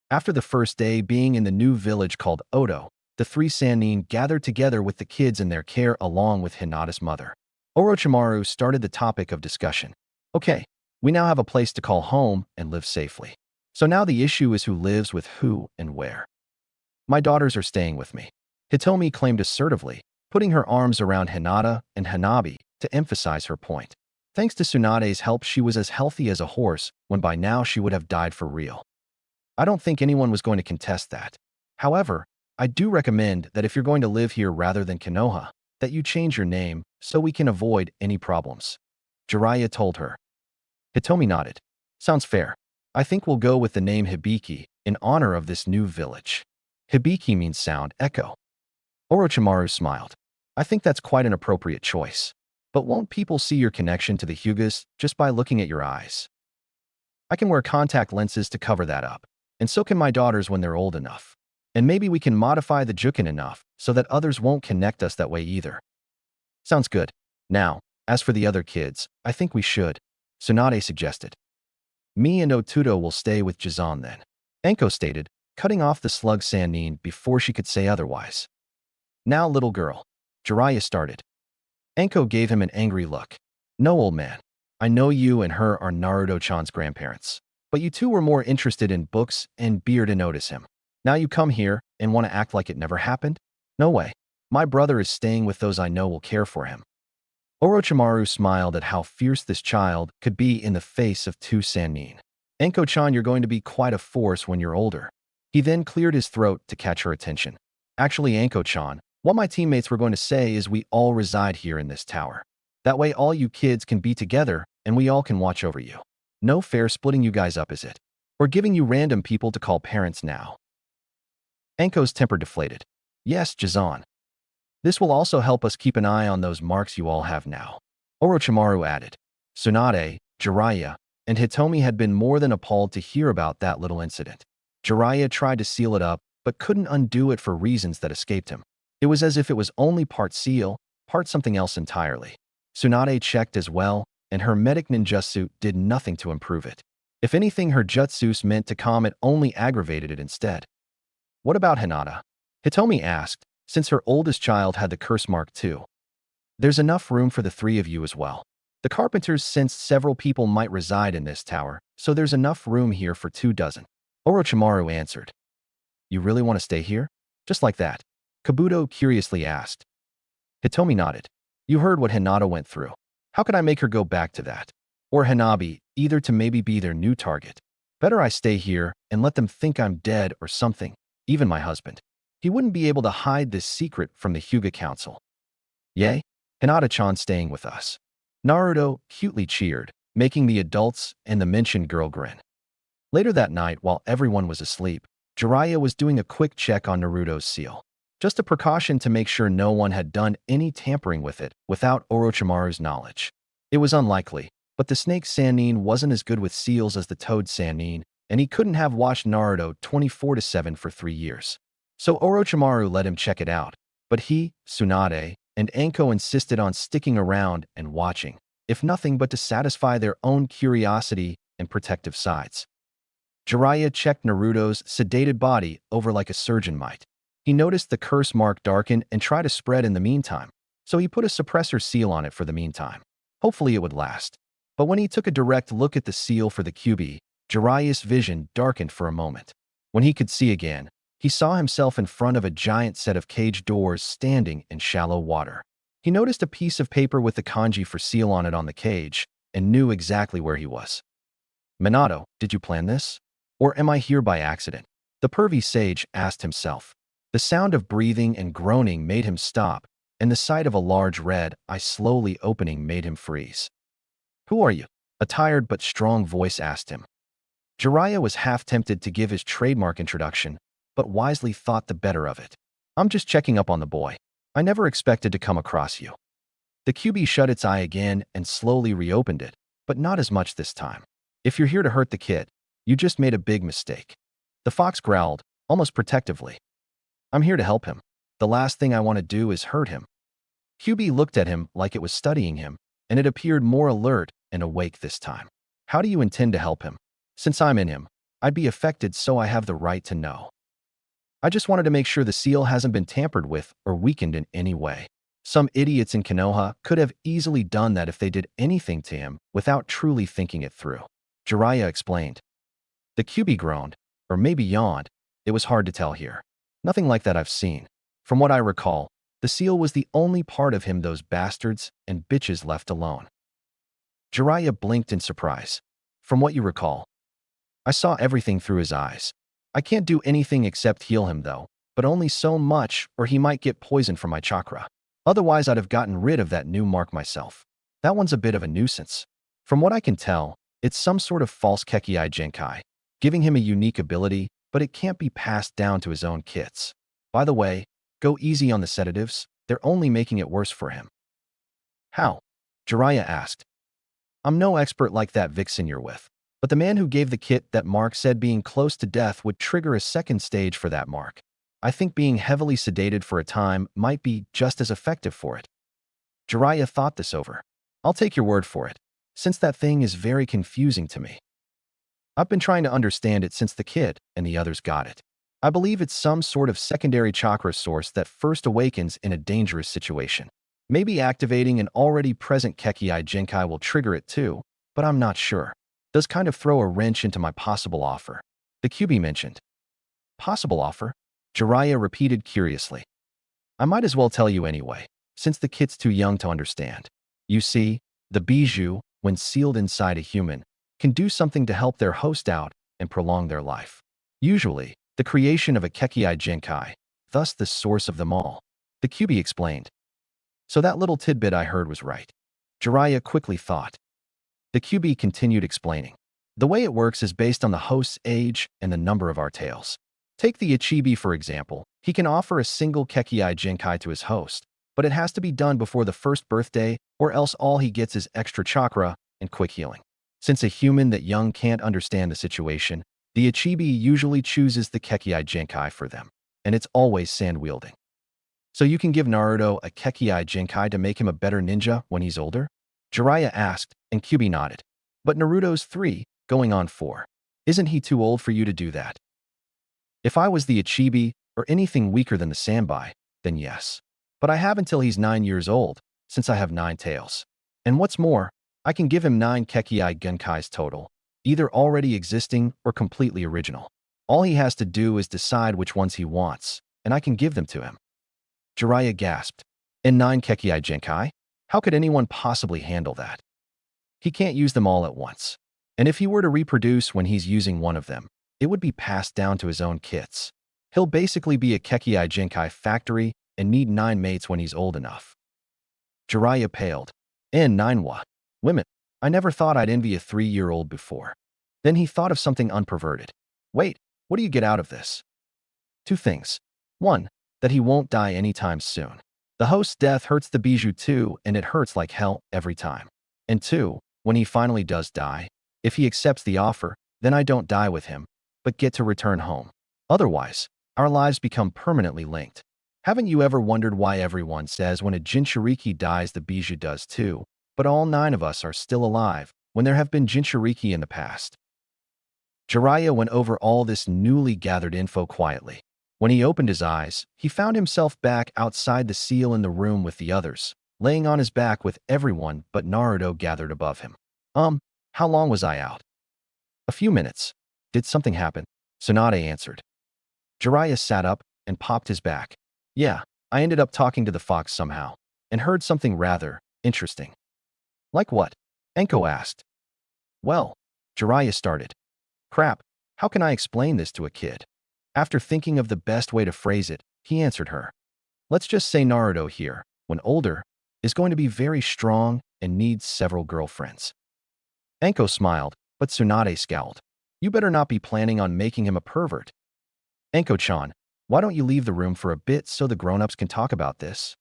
After the first day being in the new village called Oto, the 3 Sannin gathered together with the kids in their care along with Hinata's mother. Orochimaru started the topic of discussion. Okay, we now have a place to call home and live safely. So now the issue is who lives with who and where. My daughters are staying with me. Hitomi claimed assertively, putting her arms around Hinata and Hanabi to emphasize her point. Thanks to Tsunade's help, she was as healthy as a horse when by now she would have died for real. I don't think anyone was going to contest that. However, I do recommend that if you're going to live here rather than Konoha, that you change your name so we can avoid any problems. Jiraiya told her. Hitomi nodded. Sounds fair. I think we'll go with the name Hibiki in honor of this new village. Hibiki means sound, echo. Orochimaru smiled. I think that's quite an appropriate choice. But won't people see your connection to the Hyugas just by looking at your eyes? I can wear contact lenses to cover that up, and so can my daughters when they're old enough. And maybe we can modify the Jukin enough so that others won't connect us that way either. Sounds good. Now, as for the other kids, I think we should. Tsunade suggested. Me and Otuto will stay with Jizan then. Enko stated, cutting off the slug Sannin before she could say otherwise. Now, little girl. Jiraiya started. Enko gave him an angry look. No, old man. I know you and her are Naruto-chan's grandparents. But you two were more interested in books and beer to notice him. Now you come here and want to act like it never happened? No way. My brother is staying with those I know will care for him. Orochimaru smiled at how fierce this child could be in the face of 2 Sannin. Enko-chan, you're going to be quite a force when you're older. He then cleared his throat to catch her attention. Actually, Enko-chan, what my teammates were going to say is we all reside here in this tower. That way all you kids can be together and we all can watch over you. No fair splitting you guys up, is it? Or giving you random people to call parents now. Enko's temper deflated. Yes, Jizan. This will also help us keep an eye on those marks you all have now. Orochimaru added. Tsunade, Jiraiya, and Hitomi had been more than appalled to hear about that little incident. Jiraiya tried to seal it up, but couldn't undo it for reasons that escaped him. It was as if it was only part seal, part something else entirely. Tsunade checked as well, and her medic ninjutsu did nothing to improve it. If anything, her jutsus meant to calm it only aggravated it instead. What about Hinata? Hitomi asked, since her oldest child had the curse mark too. There's enough room for the three of you as well. The carpenters sensed several people might reside in this tower, so there's enough room here for 24. Orochimaru answered. You really want to stay here? Just like that? Kabuto curiously asked. Hitomi nodded. You heard what Hinata went through. How could I make her go back to that? Or Hanabi, either to maybe be their new target. Better I stay here and let them think I'm dead or something, even my husband. He wouldn't be able to hide this secret from the Hyuga Council. Yay, Hinata-chan staying with us. Naruto cutely cheered, making the adults and the mentioned girl grin. Later that night, while everyone was asleep, Jiraiya was doing a quick check on Naruto's seal. Just a precaution to make sure no one had done any tampering with it without Orochimaru's knowledge. It was unlikely, but the snake Sannin wasn't as good with seals as the toad Sannin, and he couldn't have watched Naruto 24/7 for 3 years. So Orochimaru let him check it out, but he, Tsunade, and Anko insisted on sticking around and watching, if nothing but to satisfy their own curiosity and protective sides. Jiraiya checked Naruto's sedated body over like a surgeon might. He noticed the curse mark darken and try to spread in the meantime, so he put a suppressor seal on it for the meantime. Hopefully it would last. But when he took a direct look at the seal for the Kyuubi, Jiraiya's vision darkened for a moment. When he could see again, he saw himself in front of a giant set of cage doors standing in shallow water. He noticed a piece of paper with the kanji for seal on it on the cage and knew exactly where he was. Minato, did you plan this? Or am I here by accident? The pervy sage asked himself. The sound of breathing and groaning made him stop, and the sight of a large red eye slowly opening made him freeze. Who are you? A tired but strong voice asked him. Jiraiya was half tempted to give his trademark introduction, but wisely thought the better of it. I'm just checking up on the boy. I never expected to come across you. The Kyuubi shut its eye again and slowly reopened it, but not as much this time. If you're here to hurt the kid, you just made a big mistake. The fox growled, almost protectively. I'm here to help him. The last thing I want to do is hurt him. Kyuubi looked at him like it was studying him, and it appeared more alert and awake this time. How do you intend to help him? Since I'm in him, I'd be affected, so I have the right to know. I just wanted to make sure the seal hasn't been tampered with or weakened in any way. Some idiots in Konoha could have easily done that if they did anything to him without truly thinking it through. Jiraiya explained. The Kyuubi groaned, or maybe yawned. It was hard to tell here. Nothing like that I've seen. From what I recall, the seal was the only part of him those bastards and bitches left alone. Jiraiya blinked in surprise. From what you recall? I saw everything through his eyes. I can't do anything except heal him though, but only so much or he might get poisoned from my chakra. Otherwise I'd have gotten rid of that new mark myself. That one's a bit of a nuisance. From what I can tell, it's some sort of false Kekkei Genkai, giving him a unique ability, but it can't be passed down to his own kits. By the way, go easy on the sedatives, they're only making it worse for him. How? Jiraiya asked. I'm no expert like that vixen you're with, but the man who gave the kit that mark said being close to death would trigger a second stage for that mark. I think being heavily sedated for a time might be just as effective for it. Jiraiya thought this over. I'll take your word for it, since that thing is very confusing to me. I've been trying to understand it since the kid and the others got it. I believe it's some sort of secondary chakra source that first awakens in a dangerous situation. Maybe activating an already present Kekkei Genkai will trigger it too, but I'm not sure. Does kind of throw a wrench into my possible offer. The Kyuubi mentioned. Possible offer? Jiraiya repeated curiously. I might as well tell you anyway, since the kit's too young to understand. You see, the bijou, when sealed inside a human, can do something to help their host out and prolong their life. Usually, the creation of a Kekkei Genkai, thus the source of them all. The Kyuubi explained. So that little tidbit I heard was right. Jiraiya quickly thought. The Kyuubi continued explaining. The way it works is based on the host's age and the number of our tails. Take the Ichibi for example. He can offer a single Kekiai Jinkai to his host, but it has to be done before the first birthday or else all he gets is extra chakra and quick healing. Since a human that young can't understand the situation, the Ichibi usually chooses the Kekiai Jinkai for them, and it's always sand-wielding. So you can give Naruto a Kekiai Jinkai to make him a better ninja when he's older? Jiraiya asked, and Kyuubi nodded. But Naruto's 3, going on 4. Isn't he too old for you to do that? If I was the Ichibi, or anything weaker than the Sanbai, then yes. But I have until he's 9 years old, since I have 9 tails. And what's more, I can give him 9 Kekiai Genkais total, either already existing or completely original. All he has to do is decide which ones he wants, and I can give them to him. Jiraiya gasped. And 9 Kekiai Genkai? How could anyone possibly handle that? He can't use them all at once. And if he were to reproduce when he's using one of them, it would be passed down to his own kits. He'll basically be a Kekiai Genkai factory and need 9 mates when he's old enough. Jiraiya paled. And 9 what? Women. I never thought I'd envy a 3-year-old before. Then he thought of something unperverted. Wait, what do you get out of this? 2 things. 1, that he won't die anytime soon. The host's death hurts the bijou too, and it hurts like hell every time. And 2, when he finally does die, if he accepts the offer, then I don't die with him, but get to return home. Otherwise, our lives become permanently linked. Haven't you ever wondered why everyone says when a Jinchuriki dies the bijou does too, but all 9 of us are still alive when there have been Jinchuriki in the past? Jiraiya went over all this newly gathered info quietly. When he opened his eyes, he found himself back outside the seal in the room with the others, laying on his back with everyone but Naruto gathered above him. How long was I out? A few minutes. Did something happen? Tsunade answered. Jiraiya sat up and popped his back. Yeah, I ended up talking to the fox somehow, and heard something rather interesting. Like what? Enko asked. Well, Jiraiya started. Crap, how can I explain this to a kid? After thinking of the best way to phrase it, he answered her. Let's just say Naruto here, when older, is going to be very strong and needs several girlfriends. Enko smiled, but Tsunade scowled. You better not be planning on making him a pervert. Enko-chan, why don't you leave the room for a bit so the grown-ups can talk about this?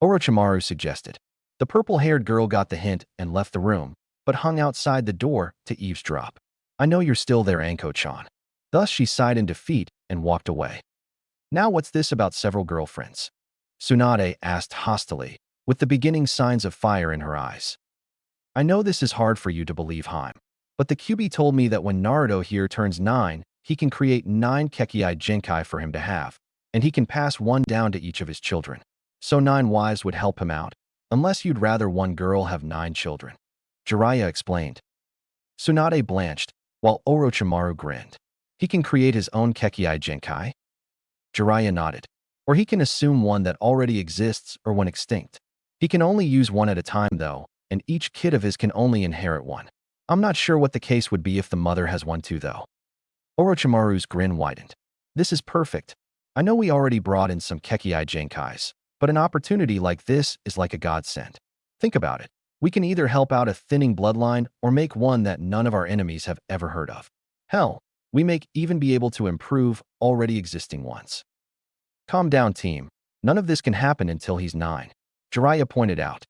Orochimaru suggested. The purple-haired girl got the hint and left the room, but hung outside the door to eavesdrop. I know you're still there, Enko-chan. Thus she sighed in defeat and walked away. Now what's this about several girlfriends? Tsunade asked hostilely, with the beginning signs of fire in her eyes. I know this is hard for you to believe, Haim, but the Kyuubi told me that when Naruto here turns 9, he can create 9 Kekiai Genkai for him to have, and he can pass 1 down to each of his children. So 9 wives would help him out, unless you'd rather one girl have 9 children. Jiraiya explained. Tsunade blanched, while Orochimaru grinned. He can create his own Kekiai Genkai? Jiraiya nodded. Or he can assume one that already exists or went extinct. He can only use one at a time though, and each kid of his can only inherit one. I'm not sure what the case would be if the mother has one too though. Orochimaru's grin widened. This is perfect. I know we already brought in some Kekiai Genkais, but an opportunity like this is like a godsend. Think about it. We can either help out a thinning bloodline or make one that none of our enemies have ever heard of. Hell, we may even be able to improve already existing ones. Calm down, team. None of this can happen until he's 9. Jiraiya pointed out.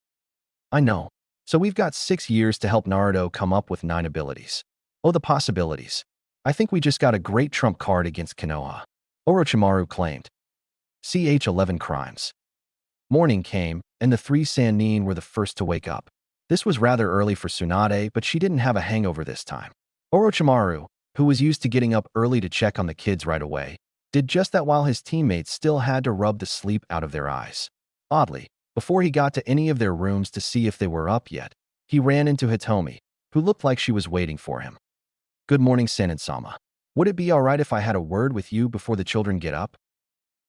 I know. So we've got 6 years to help Naruto come up with 9 abilities. Oh, the possibilities. I think we just got a great trump card against Konoha. Orochimaru claimed. Ch 11 crimes. Morning came, and the 3 Sannin were the first to wake up. This was rather early for Tsunade, but she didn't have a hangover this time. Orochimaru, who was used to getting up early to check on the kids right away, did just that while his teammates still had to rub the sleep out of their eyes. Oddly, before he got to any of their rooms to see if they were up yet, he ran into Hitomi, who looked like she was waiting for him. Good morning, Sannin-sama. Would it be alright if I had a word with you before the children get up?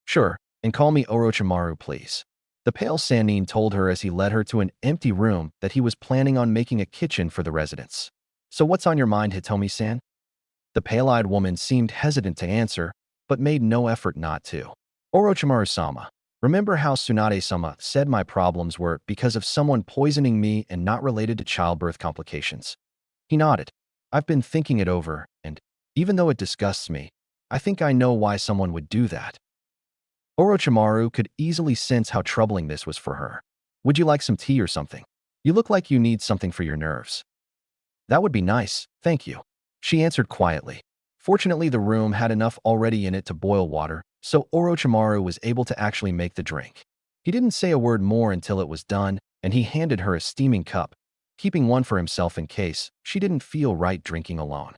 Sure, and call me Orochimaru, please. The pale Sannin told her as he led her to an empty room that he was planning on making a kitchen for the residents. So what's on your mind, Hitomi-san? The pale-eyed woman seemed hesitant to answer, but made no effort not to. Orochimaru-sama, remember how Tsunade-sama said my problems were because of someone poisoning me and not related to childbirth complications? He nodded. I've been thinking it over, and even though it disgusts me, I think I know why someone would do that. Orochimaru could easily sense how troubling this was for her. Would you like some tea or something? You look like you need something for your nerves. That would be nice, thank you. She answered quietly. Fortunately, the room had enough already in it to boil water, so Orochimaru was able to actually make the drink. He didn't say a word more until it was done, and he handed her a steaming cup, keeping one for himself in case she didn't feel right drinking alone.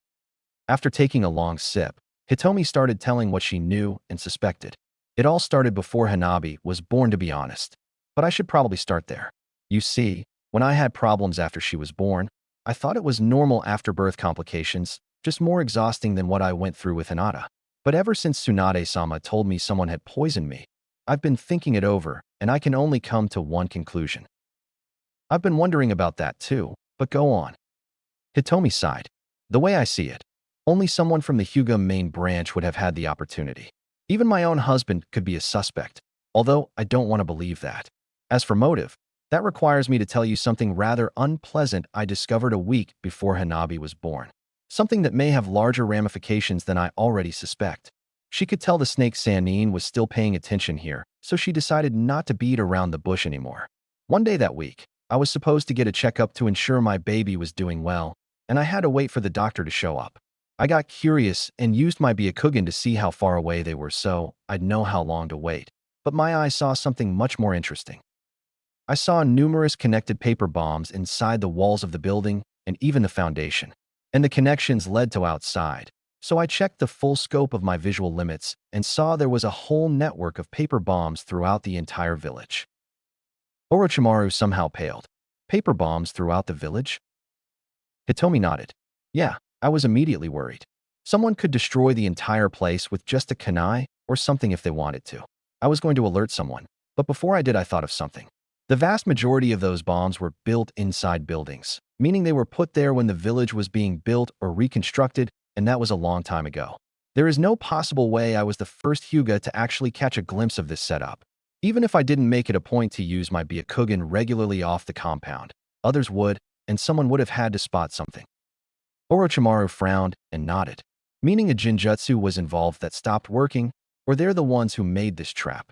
After taking a long sip, Hitomi started telling what she knew and suspected. It all started before Hanabi was born, to be honest. But I should probably start there. You see, when I had problems after she was born, I thought it was normal after-birth complications, just more exhausting than what I went through with Hinata. But ever since Tsunade-sama told me someone had poisoned me, I've been thinking it over, and I can only come to one conclusion. I've been wondering about that too, but go on. Hitomi sighed. The way I see it, only someone from the Hyuga main branch would have had the opportunity. Even my own husband could be a suspect, although I don't want to believe that. As for motive, that requires me to tell you something rather unpleasant I discovered a week before Hanabi was born. Something that may have larger ramifications than I already suspect. She could tell the snake Sannin was still paying attention here, so she decided not to beat around the bush anymore. One day that week, I was supposed to get a checkup to ensure my baby was doing well, and I had to wait for the doctor to show up. I got curious and used my Byakugan to see how far away they were so I'd know how long to wait. But my eye saw something much more interesting. I saw numerous connected paper bombs inside the walls of the building and even the foundation. And the connections led to outside. So I checked the full scope of my visual limits and saw there was a whole network of paper bombs throughout the entire village. Orochimaru somehow paled. Paper bombs throughout the village? Hitomi nodded. Yeah, I was immediately worried. Someone could destroy the entire place with just a kunai or something if they wanted to. I was going to alert someone, but before I did I thought of something. The vast majority of those bombs were built inside buildings, meaning they were put there when the village was being built or reconstructed, and that was a long time ago. There is no possible way I was the first Hyuga to actually catch a glimpse of this setup. Even if I didn't make it a point to use my Byakugan regularly off the compound, others would, and someone would have had to spot something. Orochimaru frowned and nodded, meaning a Jinjutsu was involved that stopped working, or they're the ones who made this trap.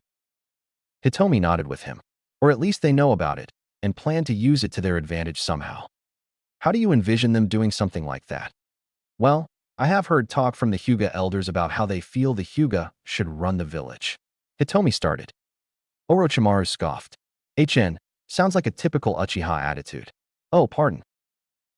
Hitomi nodded with him. Or at least they know about it, and plan to use it to their advantage somehow. How do you envision them doing something like that? Well, I have heard talk from the Hyuga elders about how they feel the Hyuga should run the village. Hitomi started. Orochimaru scoffed. Sounds like a typical Uchiha attitude. Oh, pardon.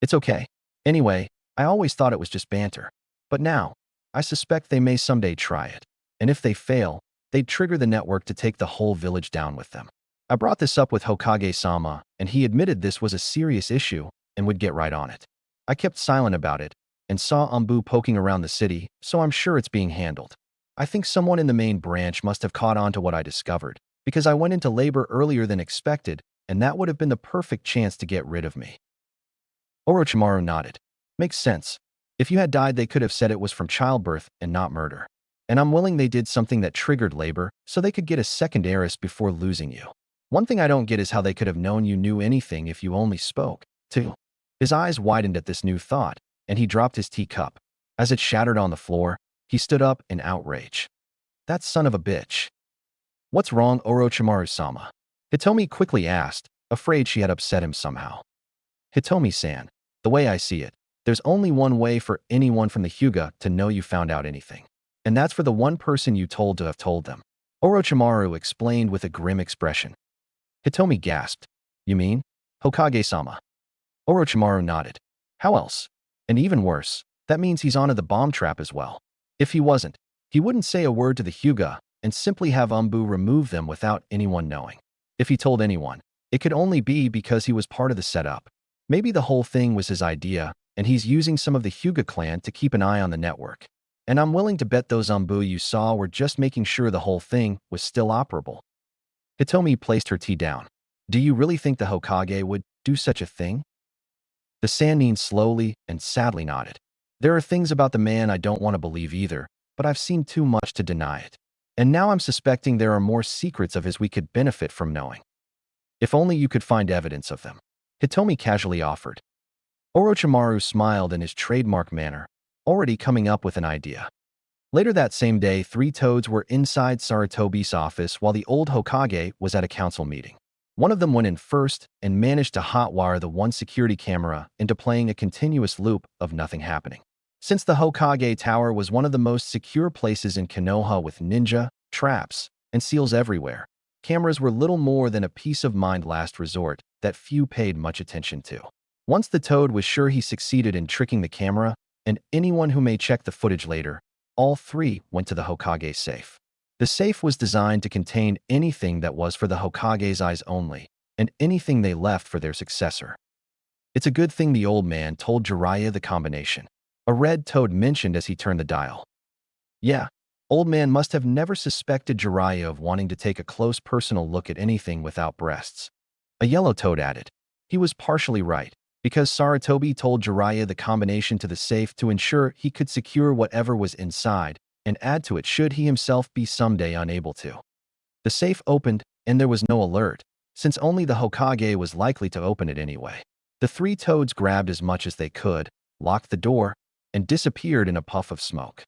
It's okay. Anyway, I always thought it was just banter. But now, I suspect they may someday try it. And if they fail, they'd trigger the network to take the whole village down with them. I brought this up with Hokage-sama, and he admitted this was a serious issue and would get right on it. I kept silent about it and saw Umbu poking around the city, so I'm sure it's being handled. I think someone in the main branch must have caught on to what I discovered, because I went into labor earlier than expected, and that would have been the perfect chance to get rid of me. Orochimaru nodded. Makes sense. If you had died, they could have said it was from childbirth and not murder. And I'm willing they did something that triggered labor so they could get a second heiress before losing you. One thing I don't get is how they could have known you knew anything if you only spoke, too. His eyes widened at this new thought, and he dropped his teacup. As it shattered on the floor, he stood up in outrage. That son of a bitch. What's wrong, Orochimaru-sama? Hitomi quickly asked, afraid she had upset him somehow. Hitomi-san, the way I see it, there's only one way for anyone from the Hyuga to know you found out anything. And that's for the one person you told to have told them. Orochimaru explained with a grim expression. Hitomi gasped. You mean? Hokage-sama. Orochimaru nodded. How else? And even worse, that means he's onto the bomb trap as well. If he wasn't, he wouldn't say a word to the Hyuga and simply have Umbu remove them without anyone knowing. If he told anyone, it could only be because he was part of the setup. Maybe the whole thing was his idea, and he's using some of the Hyuga clan to keep an eye on the network. And I'm willing to bet those Umbu you saw were just making sure the whole thing was still operable. Hitomi placed her tea down. Do you really think the Hokage would do such a thing? The Sannin slowly and sadly nodded. There are things about the man I don't want to believe either, but I've seen too much to deny it. And now I'm suspecting there are more secrets of his we could benefit from knowing. If only you could find evidence of them. Hitomi casually offered. Orochimaru smiled in his trademark manner, already coming up with an idea. Later that same day, three toads were inside Sarutobi's office while the old Hokage was at a council meeting. One of them went in first and managed to hotwire the one security camera into playing a continuous loop of nothing happening. Since the Hokage Tower was one of the most secure places in Konoha with ninja, traps, and seals everywhere, cameras were little more than a peace of mind last resort that few paid much attention to. Once the toad was sure he succeeded in tricking the camera, and anyone who may check the footage later, all three went to the Hokage's safe. The safe was designed to contain anything that was for the Hokage's eyes only, and anything they left for their successor. It's a good thing the old man told Jiraiya the combination. A red toad mentioned as he turned the dial. Yeah, old man must have never suspected Jiraiya of wanting to take a close personal look at anything without breasts. A yellow toad added. He was partially right, because Sarutobi told Jiraiya the combination to the safe to ensure he could secure whatever was inside and add to it should he himself be someday unable to. The safe opened, and there was no alert, since only the Hokage was likely to open it anyway. The three toads grabbed as much as they could, locked the door, and disappeared in a puff of smoke.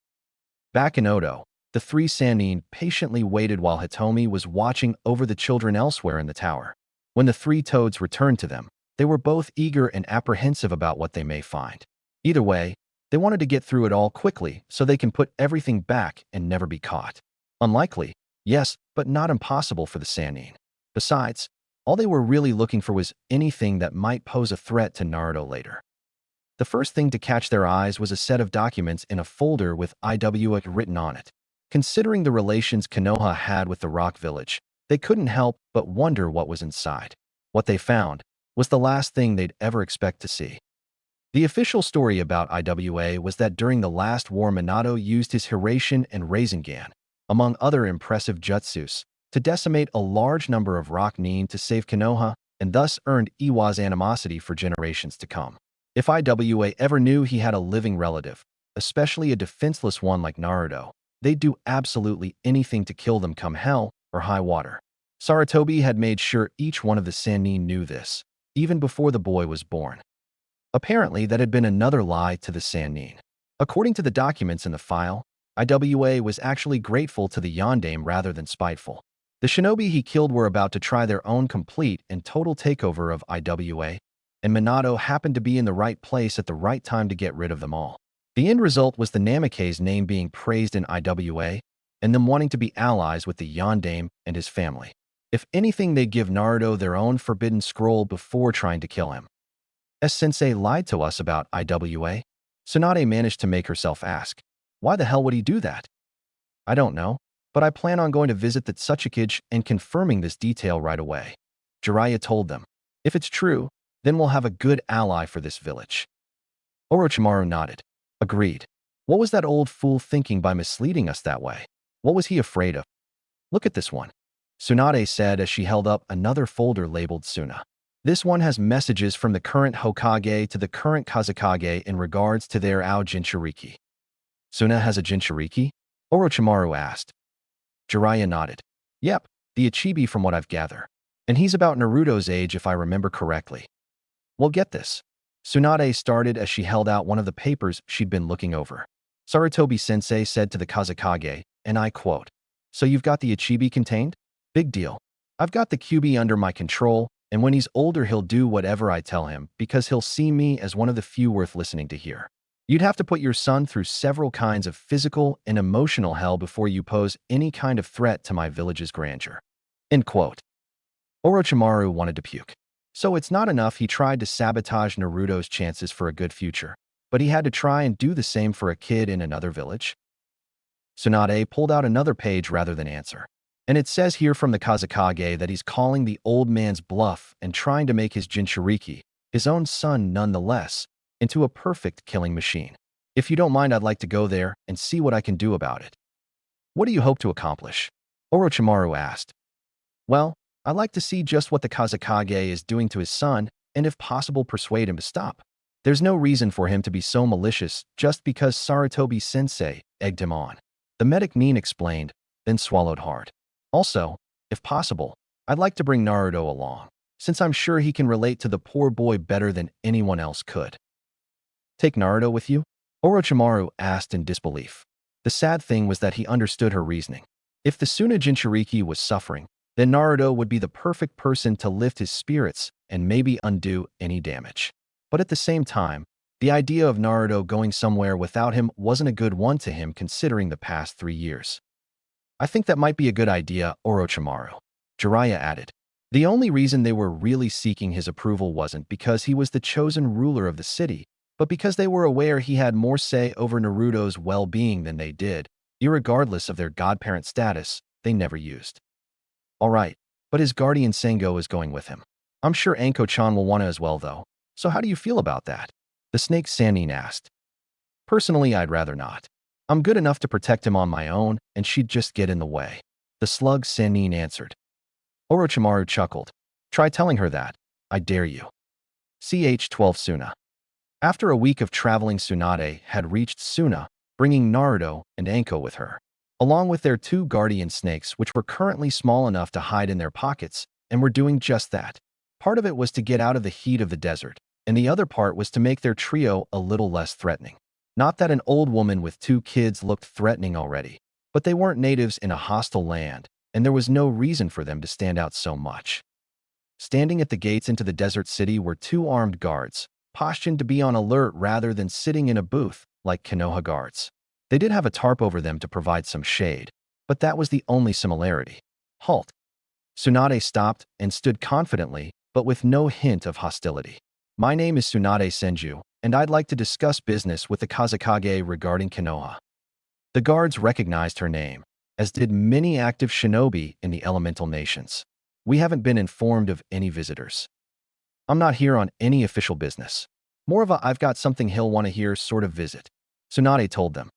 Back in Odo, the three Sannin patiently waited while Hitomi was watching over the children elsewhere in the tower. When the three toads returned to them, they were both eager and apprehensive about what they may find. Either way, they wanted to get through it all quickly so they can put everything back and never be caught. Unlikely, yes, but not impossible for the Sannin. Besides, all they were really looking for was anything that might pose a threat to Naruto later. The first thing to catch their eyes was a set of documents in a folder with IWA written on it. Considering the relations Konoha had with the Rock Village, they couldn't help but wonder what was inside. What they found was the last thing they'd ever expect to see. The official story about IWA was that during the last war Minato used his Hiraishin and Rasengan, among other impressive jutsus, to decimate a large number of rock nin to save Konoha and thus earned Iwa's animosity for generations to come. If IWA ever knew he had a living relative, especially a defenseless one like Naruto, they'd do absolutely anything to kill them come hell or high water. Sarutobi had made sure each one of the Sannin knew this, even before the boy was born. Apparently, that had been another lie to the Sannin. According to the documents in the file, IWA was actually grateful to the Yondaime rather than spiteful. The shinobi he killed were about to try their own complete and total takeover of IWA, and Minato happened to be in the right place at the right time to get rid of them all. The end result was the Namikaze's name being praised in IWA, and them wanting to be allies with the Yondaime and his family. If anything, they'd give Naruto their own forbidden scroll before trying to kill him. S-sensei lied to us about IWA. Tsunade managed to make herself ask, why the hell would he do that? I don't know, but I plan on going to visit the Tsuchikage and confirming this detail right away. Jiraiya told them. If it's true, then we'll have a good ally for this village. Orochimaru nodded. Agreed. What was that old fool thinking by misleading us that way? What was he afraid of? Look at this one. Tsunade said as she held up another folder labeled Suna. This one has messages from the current Hokage to the current Kazekage in regards to their Ao Jinchuriki. Suna has a Jinchuriki? Orochimaru asked. Jiraiya nodded. Yep, the Ichibi from what I've gathered. And he's about Naruto's age if I remember correctly. Well, get this. Tsunade started as she held out one of the papers she'd been looking over. Sarutobi-sensei said to the Kazekage, and I quote, "So you've got the Ichibi contained? Big deal. I've got the Kyuubi under my control, and when he's older he'll do whatever I tell him because he'll see me as one of the few worth listening to here. You'd have to put your son through several kinds of physical and emotional hell before you pose any kind of threat to my village's grandeur." End quote. Orochimaru wanted to puke. So it's not enough he tried to sabotage Naruto's chances for a good future, but he had to try and do the same for a kid in another village? Tsunade pulled out another page rather than answer. And it says here from the Kazekage that he's calling the old man's bluff and trying to make his Jinchuriki, his own son nonetheless, into a perfect killing machine. If you don't mind, I'd like to go there and see what I can do about it. What do you hope to accomplish? Orochimaru asked. Well, I'd like to see just what the Kazekage is doing to his son and if possible persuade him to stop. There's no reason for him to be so malicious just because Sarutobi-sensei egged him on. The medic Nin explained, then swallowed hard. Also, if possible, I'd like to bring Naruto along, since I'm sure he can relate to the poor boy better than anyone else could. Take Naruto with you? Orochimaru asked in disbelief. The sad thing was that he understood her reasoning. If the Suna Jinchuriki was suffering, then Naruto would be the perfect person to lift his spirits and maybe undo any damage. But at the same time, the idea of Naruto going somewhere without him wasn't a good one to him considering the past 3 years. I think that might be a good idea, Orochimaru, Jiraiya added. The only reason they were really seeking his approval wasn't because he was the chosen ruler of the city, but because they were aware he had more say over Naruto's well-being than they did, irregardless of their godparent status. They never used. Alright, but his guardian Sengo is going with him. I'm sure Anko-chan will want to as well though, so how do you feel about that? The snake Sannin asked. Personally, I'd rather not. I'm good enough to protect him on my own, and she'd just get in the way. The slug Sannin answered. Orochimaru chuckled. Try telling her that. I dare you. Ch-12 Suna. After a week of traveling, Tsunade had reached Suna, bringing Naruto and Anko with her, along with their 2 guardian snakes, which were currently small enough to hide in their pockets, and were doing just that. Part of it was to get out of the heat of the desert, and the other part was to make their trio a little less threatening. Not that an old woman with 2 kids looked threatening already, but they weren't natives in a hostile land, and there was no reason for them to stand out so much. Standing at the gates into the desert city were 2 armed guards, postured to be on alert rather than sitting in a booth like Konoha guards. They did have a tarp over them to provide some shade, but that was the only similarity. Halt. Tsunade stopped and stood confidently, but with no hint of hostility. My name is Tsunade Senju, and I'd like to discuss business with the Kazekage regarding Konoha. The guards recognized her name, as did many active shinobi in the elemental nations. We haven't been informed of any visitors. I'm not here on any official business. More of a I've got something he'll want to hear sort of visit, Tsunade told them.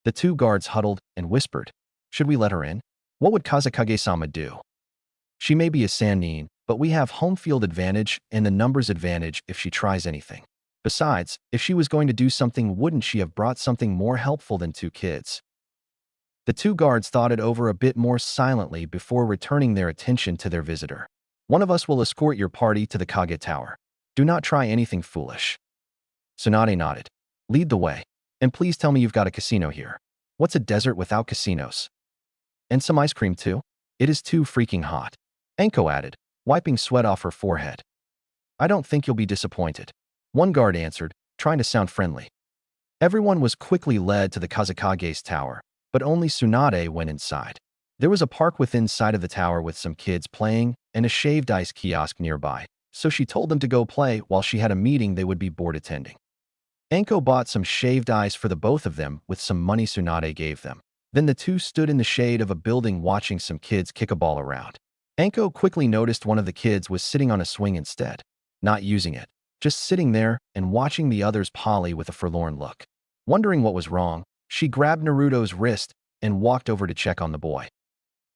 The 2 guards huddled and whispered, should we let her in? What would Kazekage-sama do? She may be a Sannin, but we have home field advantage and the numbers advantage if she tries anything. Besides, if she was going to do something, wouldn't she have brought something more helpful than 2 kids? The 2 guards thought it over a bit more silently before returning their attention to their visitor. One of us will escort your party to the Kage Tower. Do not try anything foolish. Tsunade nodded. Lead the way. And please tell me you've got a casino here. What's a desert without casinos? And some ice cream too? It is too freaking hot. Anko added, wiping sweat off her forehead. I don't think you'll be disappointed. One guard answered, trying to sound friendly. Everyone was quickly led to the Kazekage's tower, but only Tsunade went inside. There was a park within sight of the tower with some kids playing and a shaved ice kiosk nearby, so she told them to go play while she had a meeting they would be bored attending. Anko bought some shaved ice for the both of them with some money Tsunade gave them. Then the 2 stood in the shade of a building watching some kids kick a ball around. Anko quickly noticed one of the kids was sitting on a swing instead, not using it, just sitting there and watching the others poly with a forlorn look. Wondering what was wrong, she grabbed Naruto's wrist and walked over to check on the boy.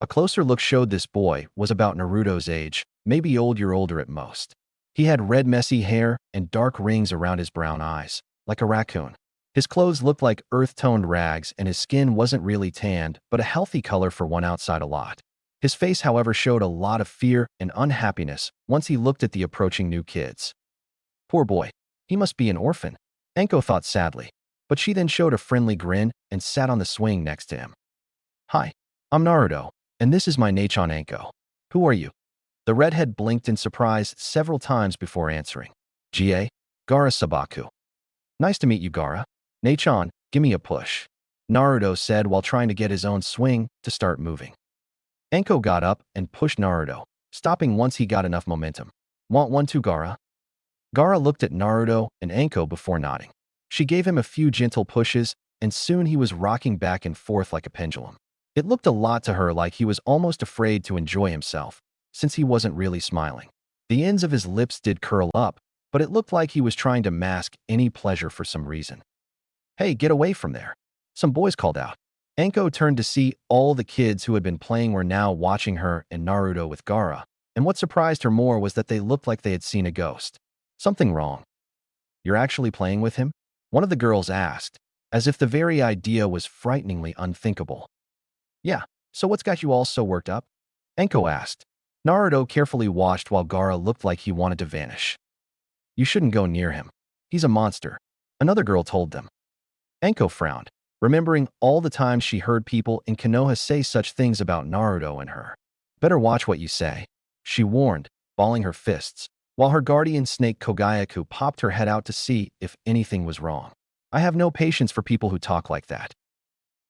A closer look showed this boy was about Naruto's age, maybe older at most. He had red messy hair and dark rings around his brown eyes, like a raccoon. His clothes looked like earth-toned rags and his skin wasn't really tanned, but a healthy color for one outside a lot. His face, however, showed a lot of fear and unhappiness once he looked at the approaching new kids. Poor boy. He must be an orphan, Anko thought sadly, but she then showed a friendly grin and sat on the swing next to him. Hi, I'm Naruto, and this is my Nachan Anko. Who are you? The redhead blinked in surprise several times before answering. Ga? Gaara Sabaku. Nice to meet you, Gaara. Nachan, give me a push, Naruto said while trying to get his own swing to start moving. Anko got up and pushed Naruto, stopping once he got enough momentum. Want one too, Gaara? Gaara looked at Naruto and Anko before nodding. She gave him a few gentle pushes, and soon he was rocking back and forth like a pendulum. It looked a lot to her like he was almost afraid to enjoy himself, since he wasn't really smiling. The ends of his lips did curl up, but it looked like he was trying to mask any pleasure for some reason. Hey, get away from there, some boys called out. Anko turned to see all the kids who had been playing were now watching her and Naruto with Gaara, and what surprised her more was that they looked like they had seen a ghost. Something wrong. You're actually playing with him? One of the girls asked, as if the very idea was frighteningly unthinkable. Yeah, so what's got you all so worked up? Anko asked. Naruto carefully watched while Gaara looked like he wanted to vanish. You shouldn't go near him. He's a monster, another girl told them. Anko frowned, remembering all the times she heard people in Konoha say such things about Naruto and her. Better watch what you say, she warned, balling her fists, while her guardian snake Kogayaku popped her head out to see if anything was wrong. I have no patience for people who talk like that.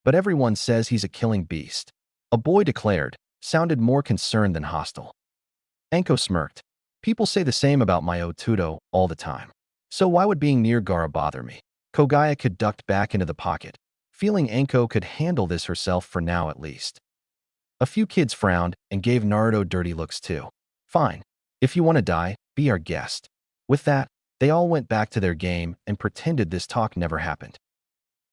But everyone says he's a killing beast, a boy declared, sounded more concerned than hostile. Anko smirked. People say the same about my Otudo all the time. So why would being near Gaara bother me? Kogayaku ducked back into the pocket, feeling Anko could handle this herself for now at least. A few kids frowned and gave Naruto dirty looks too. Fine. If you want to die, be our guest. With that, they all went back to their game and pretended this talk never happened.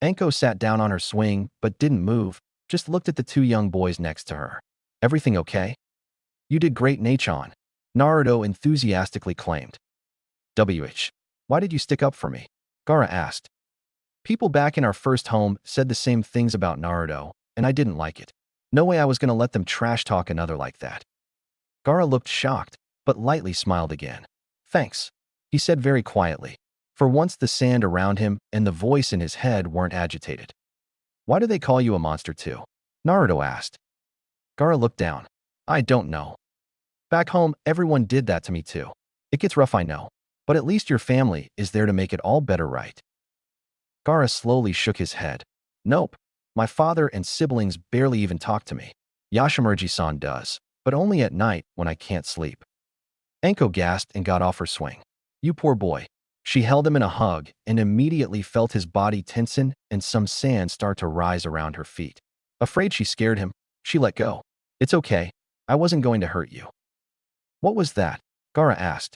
Anko sat down on her swing but didn't move, just looked at the two young boys next to her. Everything okay? You did great, Nachon, Naruto enthusiastically claimed. Why did you stick up for me? Gaara asked. People back in our first home said the same things about Naruto, and I didn't like it. No way I was going to let them trash talk another like that. Gaara looked shocked, but lightly smiled again. Thanks, he said very quietly. For once the sand around him and the voice in his head weren't agitated. Why do they call you a monster too? Naruto asked. Gaara looked down. I don't know. Back home, everyone did that to me too. It gets rough, I know, but at least your family is there to make it all better, right? Gaara slowly shook his head. Nope. My father and siblings barely even talk to me. Yashimerji-san does, but only at night when I can't sleep. Anko gasped and got off her swing. You poor boy. She held him in a hug and immediately felt his body tensen and some sand start to rise around her feet. Afraid she scared him, she let go. It's okay. I wasn't going to hurt you. What was that? Gaara asked.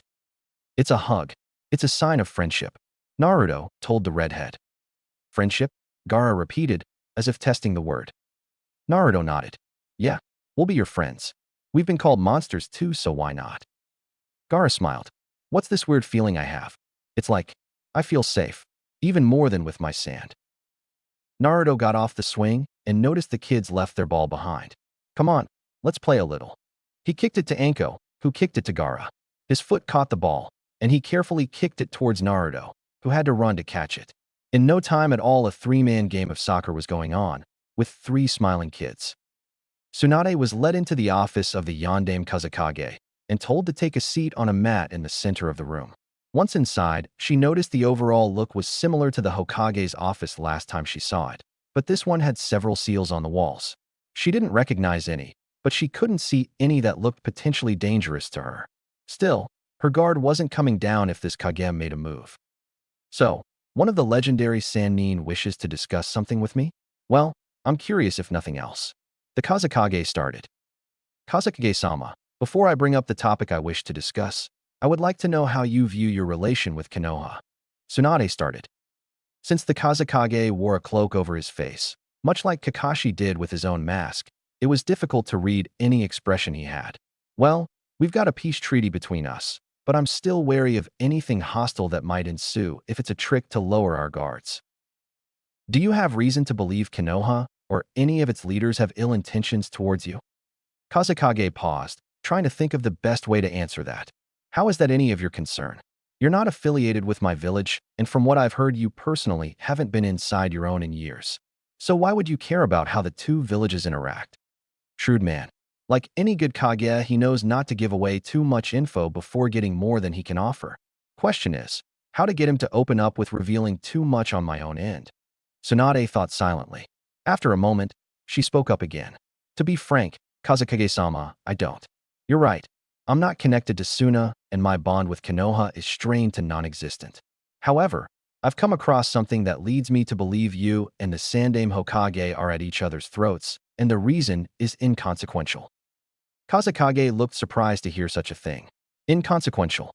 It's a hug. It's a sign of friendship, Naruto told the redhead. Friendship? Gaara repeated, as if testing the word. Naruto nodded. Yeah, we'll be your friends. We've been called monsters too, so why not? Gaara smiled. What's this weird feeling I have? It's like, I feel safe, even more than with my sand. Naruto got off the swing and noticed the kids left their ball behind. Come on, let's play a little. He kicked it to Anko, who kicked it to Gaara. His foot caught the ball, and he carefully kicked it towards Naruto, who had to run to catch it. In no time at all, a three-man game of soccer was going on, with 3 smiling kids. Tsunade was led into the office of the Yondaime Kazekage and told to take a seat on a mat in the center of the room. Once inside, she noticed the overall look was similar to the Hokage's office last time she saw it, but this one had several seals on the walls. She didn't recognize any, but she couldn't see any that looked potentially dangerous to her. Still, her guard wasn't coming down if this Kagem made a move. So, one of the legendary Sannin wishes to discuss something with me? Well, I'm curious if nothing else. The Kazekage started. Kazekage-sama, before I bring up the topic I wish to discuss, I would like to know how you view your relation with Konoha. Tsunade started. Since the Kazekage wore a cloak over his face, much like Kakashi did with his own mask, it was difficult to read any expression he had. Well, we've got a peace treaty between us, but I'm still wary of anything hostile that might ensue if it's a trick to lower our guards. Do you have reason to believe Konoha or any of its leaders have ill intentions towards you? Kazekage paused, trying to think of the best way to answer that. How is that any of your concern? You're not affiliated with my village, and from what I've heard, you personally haven't been inside your own in years. So why would you care about how the two villages interact? Shrewd man. Like any good Kage, he knows not to give away too much info before getting more than he can offer. Question is, how to get him to open up with revealing too much on my own end. Tsunade thought silently. After a moment, she spoke up again. To be frank, Kazekage-sama, I don't. You're right. I'm not connected to Suna, and my bond with Konoha is strained to non-existent. However, I've come across something that leads me to believe you and the Sandaime Hokage are at each other's throats, and the reason is inconsequential. Kazekage looked surprised to hear such a thing. Inconsequential.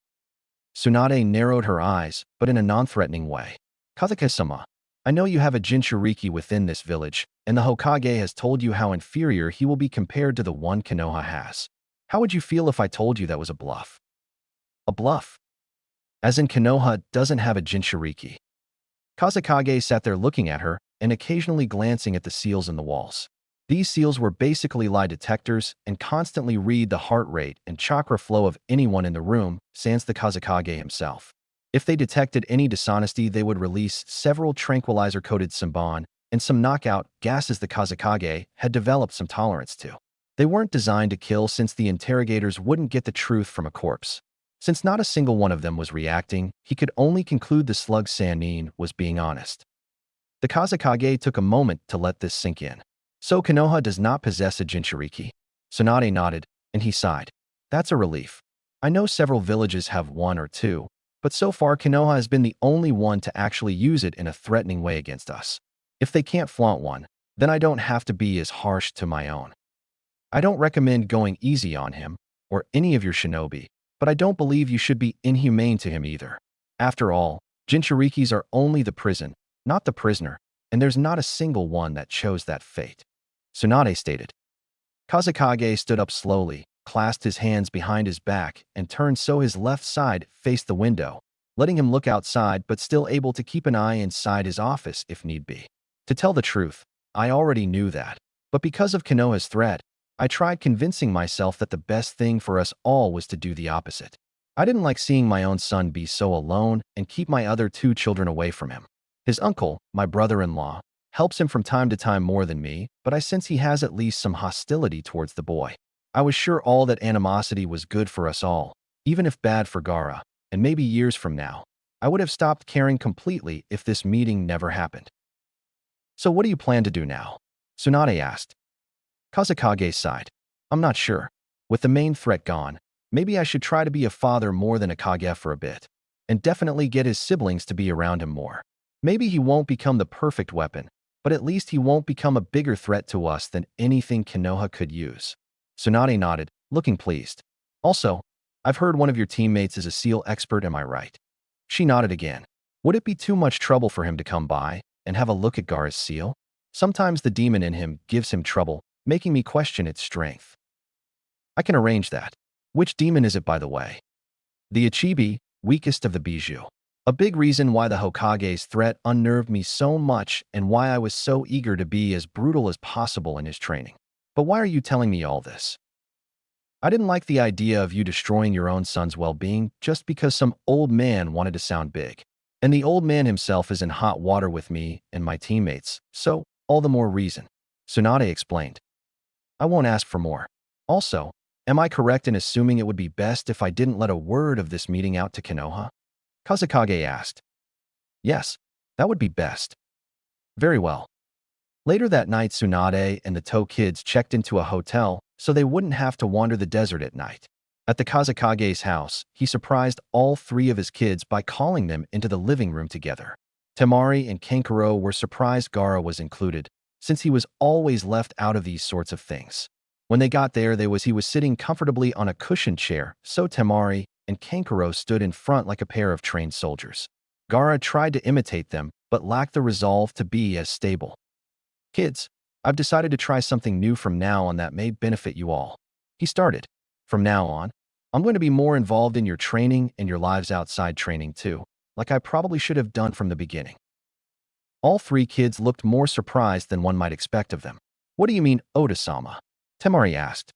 Tsunade narrowed her eyes, but in a non-threatening way. Kazekage-sama, I know you have a Jinchuriki within this village, and the Hokage has told you how inferior he will be compared to the one Konoha has. How would you feel if I told you that was a bluff? A bluff? As in Konoha doesn't have a Jinchuriki. Kazekage sat there looking at her and occasionally glancing at the seals in the walls. These seals were basically lie detectors and constantly read the heart rate and chakra flow of anyone in the room, sans the Kazekage himself. If they detected any dishonesty, they would release several tranquilizer-coated Senbon and some knockout gases the Kazekage had developed some tolerance to. They weren't designed to kill since the interrogators wouldn't get the truth from a corpse. Since not a single one of them was reacting, he could only conclude the slug Sanin was being honest. The Kazekage took a moment to let this sink in. So Konoha does not possess a Jinchuriki. Tsunade nodded, and he sighed. That's a relief. I know several villages have one or two, but so far Konoha has been the only one to actually use it in a threatening way against us. If they can't flaunt one, then I don't have to be as harsh to my own. I don't recommend going easy on him, or any of your shinobi, but I don't believe you should be inhumane to him either. After all, Jinchurikis are only the prison, not the prisoner, and there's not a single one that chose that fate. Tsunade stated. Kazekage stood up slowly, clasped his hands behind his back, and turned so his left side faced the window, letting him look outside but still able to keep an eye inside his office if need be. To tell the truth, I already knew that, but because of Konoha's threat, I tried convincing myself that the best thing for us all was to do the opposite. I didn't like seeing my own son be so alone and keep my other two children away from him. His uncle, my brother-in-law, helps him from time to time more than me, but I sense he has at least some hostility towards the boy. I was sure all that animosity was good for us all, even if bad for Gaara, and maybe years from now. I would have stopped caring completely if this meeting never happened. So what do you plan to do now? Tsunade asked. Kazekage sighed. I'm not sure. With the main threat gone, maybe I should try to be a father more than a Kage for a bit, and definitely get his siblings to be around him more. Maybe he won't become the perfect weapon, but at least he won't become a bigger threat to us than anything Konoha could use. Tsunade nodded, looking pleased. Also, I've heard one of your teammates is a seal expert, am I right? She nodded again. Would it be too much trouble for him to come by and have a look at Gaara's seal? Sometimes the demon in him gives him trouble, making me question its strength. I can arrange that. Which demon is it, by the way? The Ichibi, weakest of the Bijou. A big reason why the Hokage's threat unnerved me so much and why I was so eager to be as brutal as possible in his training. But why are you telling me all this? I didn't like the idea of you destroying your own son's well-being just because some old man wanted to sound big. And the old man himself is in hot water with me and my teammates, so all the more reason. Tsunade explained. I won't ask for more. Also, am I correct in assuming it would be best if I didn't let a word of this meeting out to Konoha? Kazekage asked. Yes, that would be best. Very well. Later that night, Tsunade and the To kids checked into a hotel so they wouldn't have to wander the desert at night. At the Kazekage's house, he surprised all three of his kids by calling them into the living room together. Temari and Kankuro were surprised Gaara was included, since he was always left out of these sorts of things. When they got there, he was sitting comfortably on a cushioned chair, so Temari and Kankuro stood in front like a pair of trained soldiers. Gaara tried to imitate them, but lacked the resolve to be as stable. Kids, I've decided to try something new from now on that may benefit you all. He started. From now on, I'm going to be more involved in your training and your lives outside training too, like I probably should have done from the beginning. All three kids looked more surprised than one might expect of them. What do you mean, Oda-sama? Temari asked.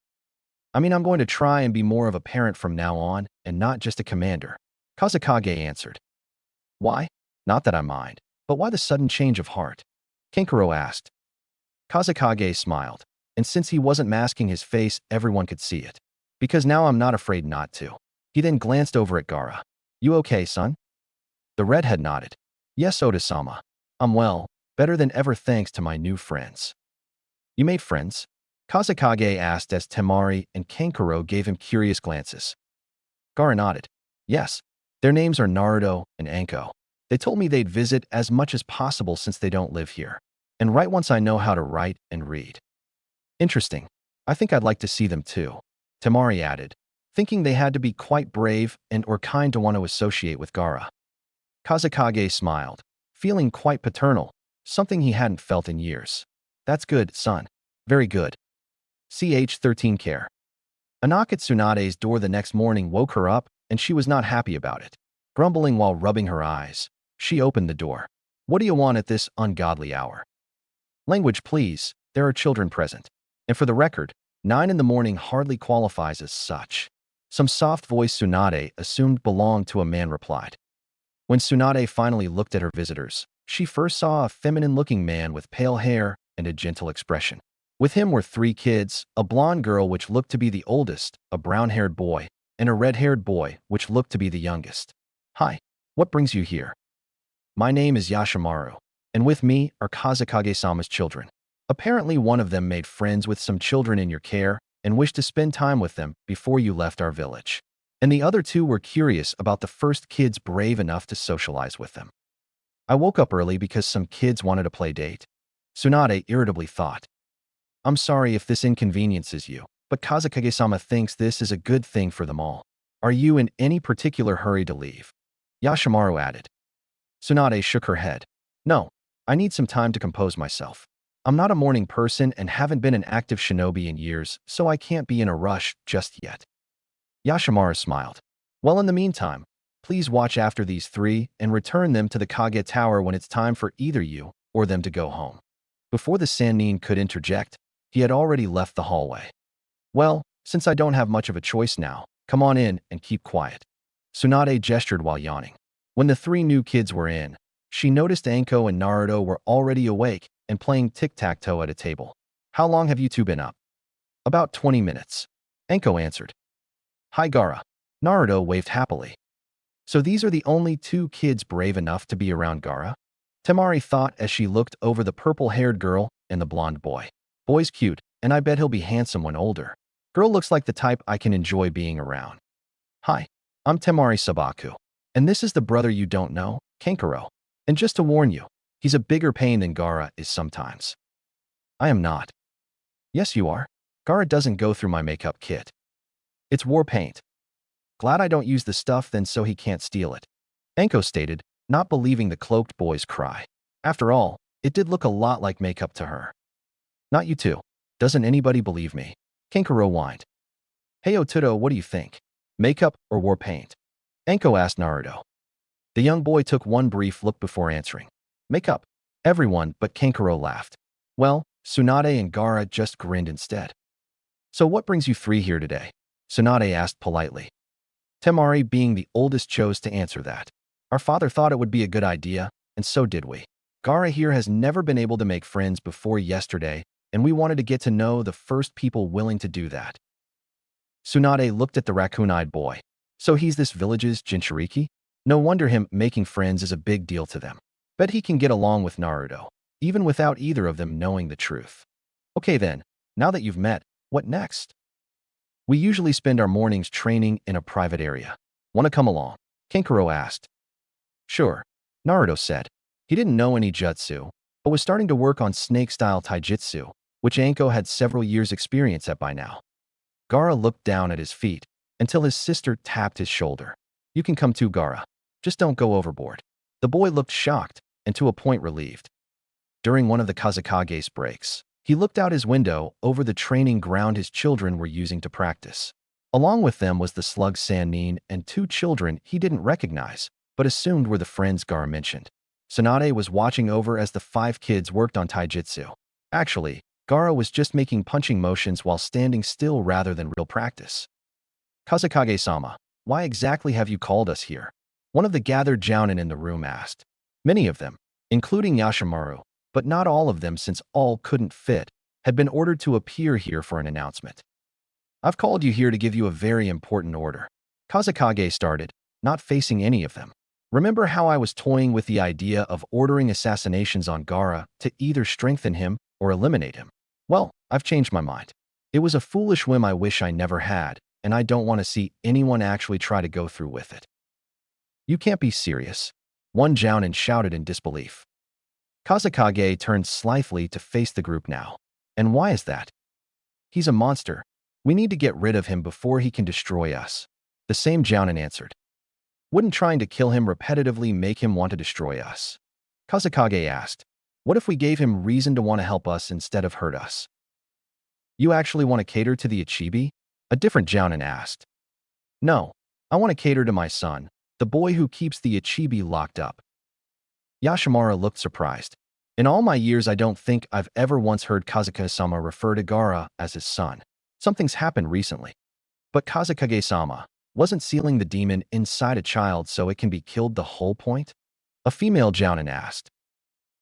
I mean, I'm going to try and be more of a parent from now on, and not just a commander. Kazekage answered. Why? Not that I mind, but why the sudden change of heart? Kankuro asked. Kazekage smiled, and since he wasn't masking his face, everyone could see it. Because now I'm not afraid not to. He then glanced over at Gaara. You okay, son? The redhead nodded. Yes, Oda-sama. I'm well, better than ever thanks to my new friends. You made friends? Kazekage asked as Temari and Kankuro gave him curious glances. Gaara nodded. Yes, their names are Naruto and Anko. They told me they'd visit as much as possible since they don't live here, and write once I know how to write and read. Interesting. I think I'd like to see them too, Temari added, thinking they had to be quite brave and or kind to want to associate with Gaara. Kazekage smiled, feeling quite paternal, something he hadn't felt in years. That's good, son. Very good. Ch13 care. A knock at Tsunade's door the next morning woke her up, and she was not happy about it. Grumbling while rubbing her eyes, she opened the door. What do you want at this ungodly hour? Language, please. There are children present. And for the record, 9 in the morning hardly qualifies as such. Some soft voice Tsunade assumed belonged to a man replied. When Tsunade finally looked at her visitors, She first saw a feminine-looking man with pale hair and a gentle expression. With him were three kids, a blonde girl which looked to be the oldest, a brown-haired boy, and a red-haired boy which looked to be the youngest. "Hi, what brings you here?" "My name is Yashimaru, and with me are Kazekage-sama's children. Apparently one of them made friends with some children in your care and wished to spend time with them before you left our village. And the other two were curious about the first kids brave enough to socialize with them. I woke up early because some kids wanted to play date." Tsunade irritably thought. "I'm sorry if this inconveniences you, but Kazekage-sama thinks this is a good thing for them all. Are you in any particular hurry to leave?" Yashimaru added. Tsunade shook her head. "No, I need some time to compose myself. I'm not a morning person and haven't been an active shinobi in years, so I can't be in a rush just yet." Yashimaru smiled. "Well, in the meantime, please watch after these three and return them to the Kage Tower when it's time for either you or them to go home." Before the Sannin could interject, he had already left the hallway. "Well, since I don't have much of a choice now, come on in and keep quiet." Tsunade gestured while yawning. When the three new kids were in, she noticed Anko and Naruto were already awake and playing tic-tac-toe at a table. "How long have you two been up?" "About 20 minutes. Anko answered. "Hi, Gaara." Naruto waved happily. "So these are the only two kids brave enough to be around Gaara?" Temari thought as she looked over the purple-haired girl and the blonde boy. "Boy's cute, and I bet he'll be handsome when older. Girl looks like the type I can enjoy being around." "Hi, I'm Temari Sabaku, and this is the brother you don't know, Kankuro. And just to warn you, he's a bigger pain than Gaara is sometimes." "I am not." "Yes, you are. Gaara doesn't go through my makeup kit. It's war paint. Glad I don't use the stuff then so he can't steal it," Anko stated, not believing the cloaked boy's cry. After all, it did look a lot like makeup to her. "Not you two. Doesn't anybody believe me?" Kankuro whined. "Hey Otuto, what do you think? Makeup or war paint?" Anko asked Naruto. The young boy took one brief look before answering. "Makeup." Everyone but Kankuro laughed. Well, Tsunade and Gaara just grinned instead. "So what brings you three here today?" Tsunade asked politely. Temari, being the oldest, chose to answer that. "Our father thought it would be a good idea, and so did we. Gaara here has never been able to make friends before yesterday, and we wanted to get to know the first people willing to do that." Tsunade looked at the raccoon-eyed boy. "So he's this village's Jinchuriki? No wonder him making friends is a big deal to them. Bet he can get along with Naruto, even without either of them knowing the truth. Okay then, now that you've met, what next?" "We usually spend our mornings training in a private area. Want to come along?" Kankuro asked. "Sure," Naruto said. He didn't know any jutsu, but was starting to work on snake-style taijutsu, which Anko had several years' experience at by now. Gaara looked down at his feet until his sister tapped his shoulder. "You can come too, Gaara. Just don't go overboard." The boy looked shocked and to a point relieved. During one of the Kazekage's breaks, he looked out his window over the training ground his children were using to practice. Along with them was the slug Sannin and two children he didn't recognize, but assumed were the friends Gaara mentioned. Tsunade was watching over as the five kids worked on taijutsu. Actually, Gaara was just making punching motions while standing still rather than real practice. "Kazekage-sama, why exactly have you called us here?" one of the gathered jounin in the room asked. Many of them, including Yashimaru, but not all of them since all couldn't fit, had been ordered to appear here for an announcement. "I've called you here to give you a very important order." Kazekage started, not facing any of them. "Remember how I was toying with the idea of ordering assassinations on Gaara to either strengthen him or eliminate him? Well, I've changed my mind. It was a foolish whim I wish I never had, and I don't want to see anyone actually try to go through with it." "You can't be serious," one jounin shouted in disbelief. Kazekage turned slyly to face the group now. "And why is that?" "He's a monster. We need to get rid of him before he can destroy us," the same jounin answered. "Wouldn't trying to kill him repetitively make him want to destroy us?" Kazekage asked. "What if we gave him reason to want to help us instead of hurt us?" "You actually want to cater to the Ichibi?" a different jounin asked. "No, I want to cater to my son, the boy who keeps the Ichibi locked up." Yashimaru looked surprised. In all my years, I don't think I've ever once heard Kazekage-sama refer to Gaara as his son. Something's happened recently. But Kazekage-sama, wasn't sealing the demon inside a child so it can be killed the whole point? A female jounin asked.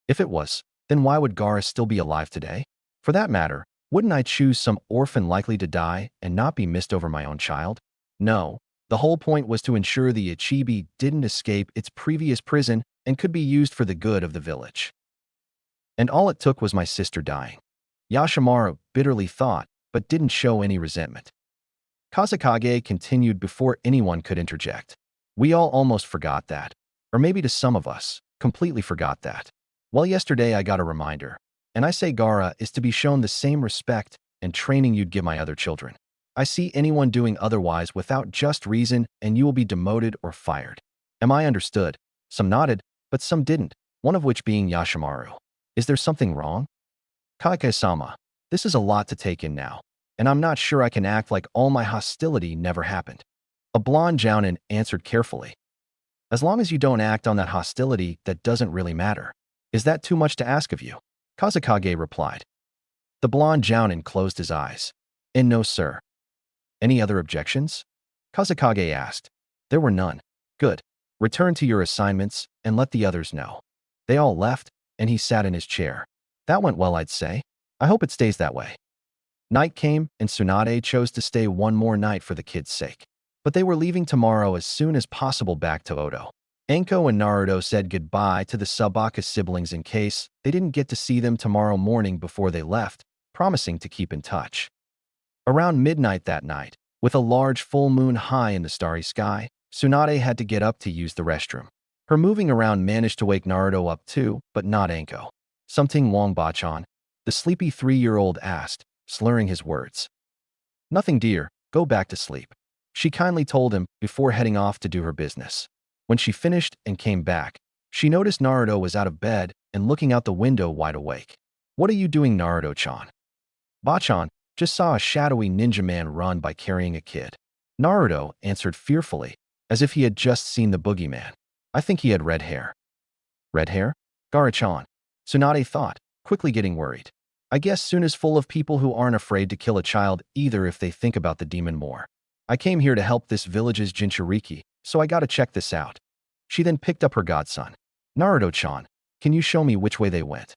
If it was, then why would Gaara still be alive today? For that matter, wouldn't I choose some orphan likely to die and not be missed over my own child? No, the whole point was to ensure the Ichibi didn't escape its previous prison and could be used for the good of the village. And all it took was my sister dying. Yashimaru bitterly thought, but didn't show any resentment. Kazekage continued before anyone could interject. We all almost forgot that. Or maybe to some of us, completely forgot that. Well, yesterday I got a reminder. And I say Gaara is to be shown the same respect and training you'd give my other children. I see anyone doing otherwise without just reason and you will be demoted or fired. Am I understood? Some nodded, but some didn't, one of which being Yashimaru. Is there something wrong? Kaike-sama, this is a lot to take in now, and I'm not sure I can act like all my hostility never happened. A blonde jounin answered carefully. As long as you don't act on that hostility, that doesn't really matter. Is that too much to ask of you? Kazekage replied. The blonde jounin closed his eyes. And no, sir. Any other objections? Kazekage asked. There were none. Good. Return to your assignments and let the others know. They all left, and he sat in his chair. That went well, I'd say. I hope it stays that way. Night came, and Tsunade chose to stay one more night for the kids' sake. But they were leaving tomorrow as soon as possible back to Odo. Anko and Naruto said goodbye to the Subaka siblings in case they didn't get to see them tomorrow morning before they left, promising to keep in touch. Around midnight that night, with a large full moon high in the starry sky, Tsunade had to get up to use the restroom. Her moving around managed to wake Naruto up too, but not Anko. Something Wong Bachan, the sleepy 3-year-old asked, slurring his words. Nothing, dear, go back to sleep. She kindly told him before heading off to do her business. When she finished and came back, she noticed Naruto was out of bed and looking out the window wide awake. What are you doing, Naruto-chan? Bachan just saw a shadowy ninja man run by carrying a kid. Naruto answered fearfully, as if he had just seen the boogeyman. I think he had red hair. Red hair? Gaara-chan. Tsunade thought, quickly getting worried. I guess Suna's full of people who aren't afraid to kill a child either if they think about the demon more. I came here to help this village's Jinchuriki, so I gotta check this out. She then picked up her godson. Naruto-chan, can you show me which way they went?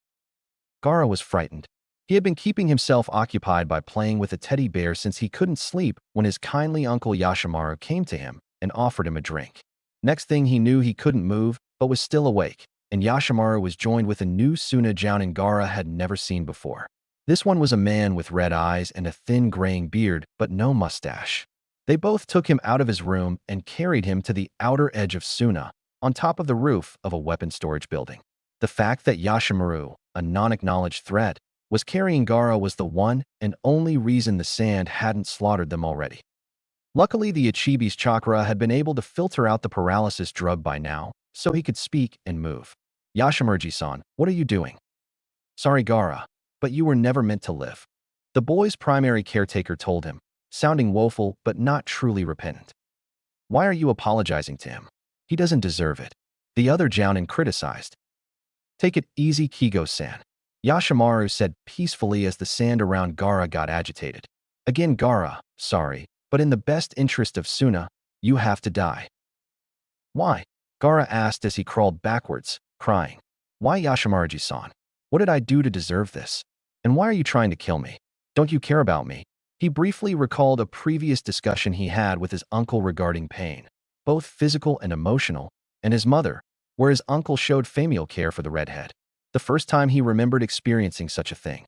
Gaara was frightened. He had been keeping himself occupied by playing with a teddy bear since he couldn't sleep when his kindly uncle Yashimaru came to him and offered him a drink. Next thing he knew, he couldn't move, but was still awake, and Yashimaru was joined with a new Suna jounin Gaara had never seen before. This one was a man with red eyes and a thin graying beard, but no mustache. They both took him out of his room and carried him to the outer edge of Suna, on top of the roof of a weapon storage building. The fact that Yashimaru, a non-acknowledged threat, was carrying Gaara was the one and only reason the sand hadn't slaughtered them already. Luckily, the Ichibi's chakra had been able to filter out the paralysis drug by now, so he could speak and move. Yashimaru-san, what are you doing? Sorry, Gaara, but you were never meant to live. The boy's primary caretaker told him, sounding woeful but not truly repentant. Why are you apologizing to him? He doesn't deserve it. The other jounin criticized. Take it easy, Kigo-san. Yashimaru said peacefully as the sand around Gaara got agitated. Again, Gaara, sorry, but in the best interest of Suna, you have to die. Why? Gaara asked as he crawled backwards, crying. Why, Yashimaru-san? What did I do to deserve this? And why are you trying to kill me? Don't you care about me? He briefly recalled a previous discussion he had with his uncle regarding pain, both physical and emotional, and his mother, where his uncle showed familial care for the redhead. The first time he remembered experiencing such a thing.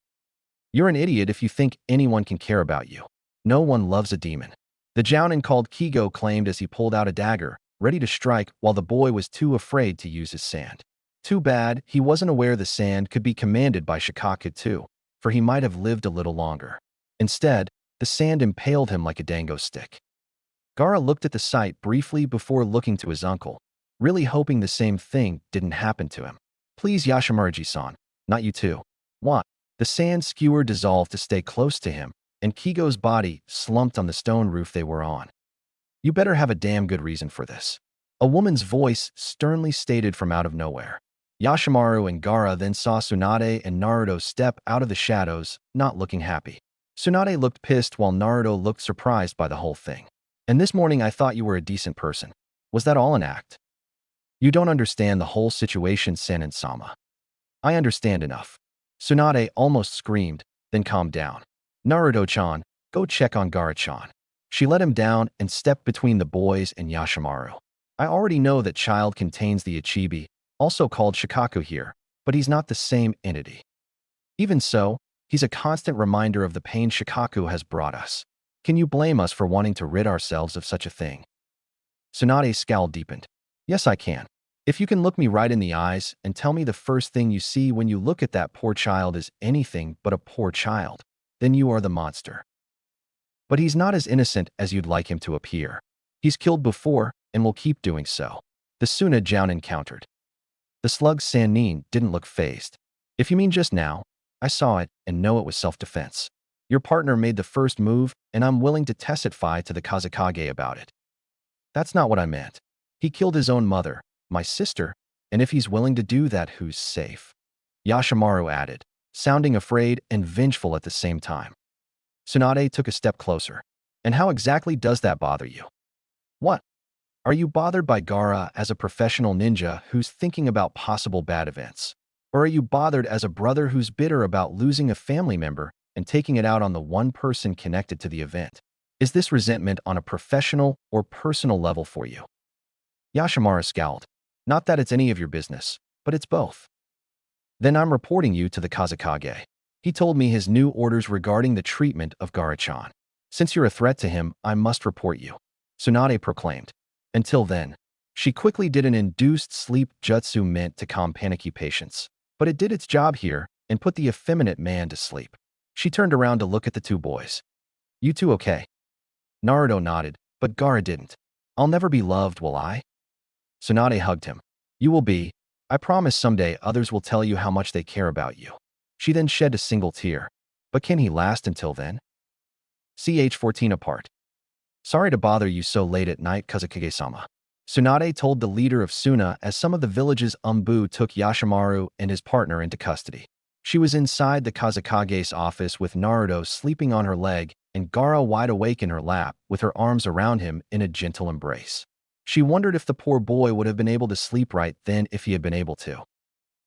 You're an idiot if you think anyone can care about you. No one loves a demon. The jounin called Kigo claimed as he pulled out a dagger, ready to strike while the boy was too afraid to use his sand. Too bad he wasn't aware the sand could be commanded by Shikoku too, for he might have lived a little longer. Instead, the sand impaled him like a dango stick. Gaara looked at the sight briefly before looking to his uncle, really hoping the same thing didn't happen to him. Please, Yashimaru-san, not you too. What? The sand skewer dissolved to stay close to him, and Kigo's body slumped on the stone roof they were on. You better have a damn good reason for this. A woman's voice sternly stated from out of nowhere. Yashimaru and Gaara then saw Tsunade and Naruto step out of the shadows, not looking happy. Tsunade looked pissed while Naruto looked surprised by the whole thing. And this morning I thought you were a decent person. Was that all an act? You don't understand the whole situation, Senin-sama. I understand enough. Tsunade almost screamed, then calmed down. Naruto-chan, go check on Gaara-chan. She let him down and stepped between the boys and Yashimaru. I already know that child contains the Ichibi, also called Shikaku here, but he's not the same entity. Even so, he's a constant reminder of the pain Shikaku has brought us. Can you blame us for wanting to rid ourselves of such a thing? Tsunade's scowl deepened. Yes, I can. If you can look me right in the eyes and tell me the first thing you see when you look at that poor child is anything but a poor child, then you are the monster. But he's not as innocent as you'd like him to appear. He's killed before and will keep doing so. The Suna Jounin countered. The slug Sannin didn't look fazed. If you mean just now, I saw it and know it was self-defense. Your partner made the first move, and I'm willing to testify to the Kazekage about it. That's not what I meant. He killed his own mother, my sister, and if he's willing to do that, who's safe? Yashimaru added, sounding afraid and vengeful at the same time. Tsunade took a step closer. And how exactly does that bother you? What? Are you bothered by Gaara as a professional ninja who's thinking about possible bad events? Or are you bothered as a brother who's bitter about losing a family member and taking it out on the one person connected to the event? Is this resentment on a professional or personal level for you? Yashimaru scowled. Not that it's any of your business, but it's both. Then I'm reporting you to the Kazekage. He told me his new orders regarding the treatment of Gaara-chan. Since you're a threat to him, I must report you, Tsunade proclaimed. Until then, she quickly did an induced sleep jutsu meant to calm panicky patients. But it did its job here and put the effeminate man to sleep. She turned around to look at the two boys. You two okay? Naruto nodded, but Gaara didn't. I'll never be loved, will I? Tsunade hugged him. You will be. I promise someday others will tell you how much they care about you. She then shed a single tear. But can he last until then? Ch14 apart. Sorry to bother you so late at night, Kazekage-sama. Tsunade told the leader of Suna as some of the village's Umbu took Yashimaru and his partner into custody. She was inside the Kazekage's office with Naruto sleeping on her leg and Gaara wide awake in her lap with her arms around him in a gentle embrace. She wondered if the poor boy would have been able to sleep right then if he had been able to.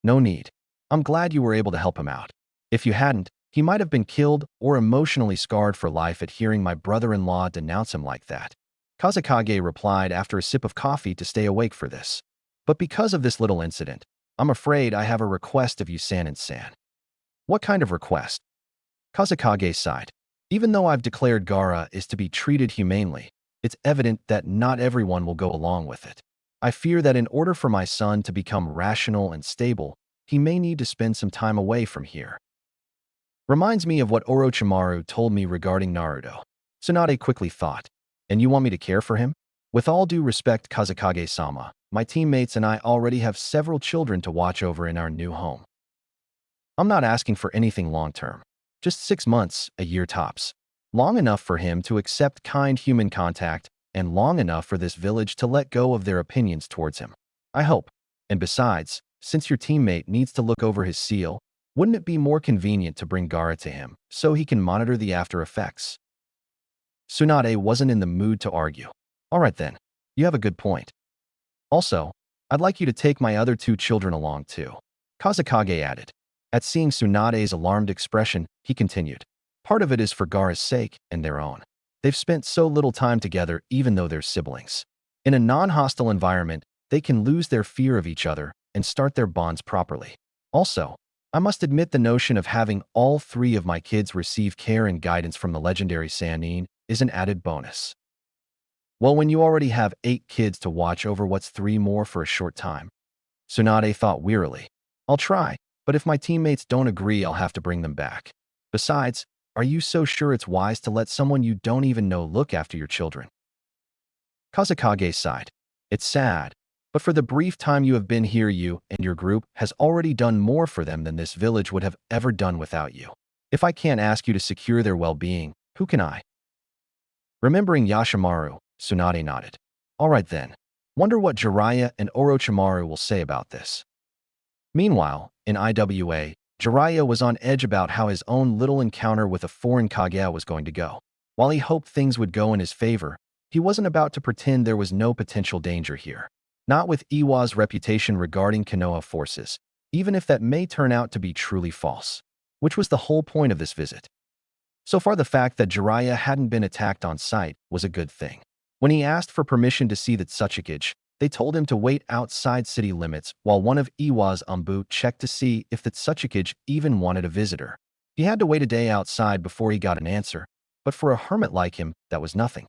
No need. I'm glad you were able to help him out. If you hadn't, he might have been killed or emotionally scarred for life at hearing my brother-in-law denounce him like that. Kazekage replied after a sip of coffee to stay awake for this. But because of this little incident, I'm afraid I have a request of you, Sannin-san. What kind of request? Kazekage sighed. Even though I've declared Gaara is to be treated humanely, it's evident that not everyone will go along with it. I fear that in order for my son to become rational and stable, he may need to spend some time away from here. Reminds me of what Orochimaru told me regarding Naruto. Tsunade quickly thought. And you want me to care for him? With all due respect, Kazekage-sama, my teammates and I already have several children to watch over in our new home. I'm not asking for anything long-term. Just 6 months, a year tops. Long enough for him to accept kind human contact, and long enough for this village to let go of their opinions towards him. I hope. And besides, since your teammate needs to look over his seal, wouldn't it be more convenient to bring Gaara to him, so he can monitor the after effects? Tsunade wasn't in the mood to argue. All right then, you have a good point. Also, I'd like you to take my other 2 children along too, Kazekage added. At seeing Tsunade's alarmed expression, he continued. Part of it is for Gaara's sake and their own. They've spent so little time together even though they're siblings. In a non-hostile environment, they can lose their fear of each other and start their bonds properly. Also, I must admit the notion of having all 3 of my kids receive care and guidance from the legendary Sannin is an added bonus. Well, when you already have 8 kids to watch over, what's 3 more for a short time? Tsunade thought wearily. I'll try, but if my teammates don't agree, I'll have to bring them back. Besides, are you so sure it's wise to let someone you don't even know look after your children? Kazekage sighed. It's sad, but for the brief time you have been here, you and your group has already done more for them than this village would have ever done without you. If I can't ask you to secure their well-being, who can I? Remembering Yashimaru, Tsunade nodded. All right then. Wonder what Jiraiya and Orochimaru will say about this. Meanwhile, in IWA, Jiraiya was on edge about how his own little encounter with a foreign Kage was going to go. While he hoped things would go in his favor, he wasn't about to pretend there was no potential danger here. Not with Iwa's reputation regarding Konoha forces. even if that may turn out to be truly false, which was the whole point of this visit. So far, the fact that Jiraiya hadn't been attacked on sight was a good thing. When he asked for permission to see the Tsuchikage, they told him to wait outside city limits while one of Iwa's Anbu checked to see if the Tsuchikage even wanted a visitor. He had to wait a day outside before he got an answer, but for a hermit like him, that was nothing.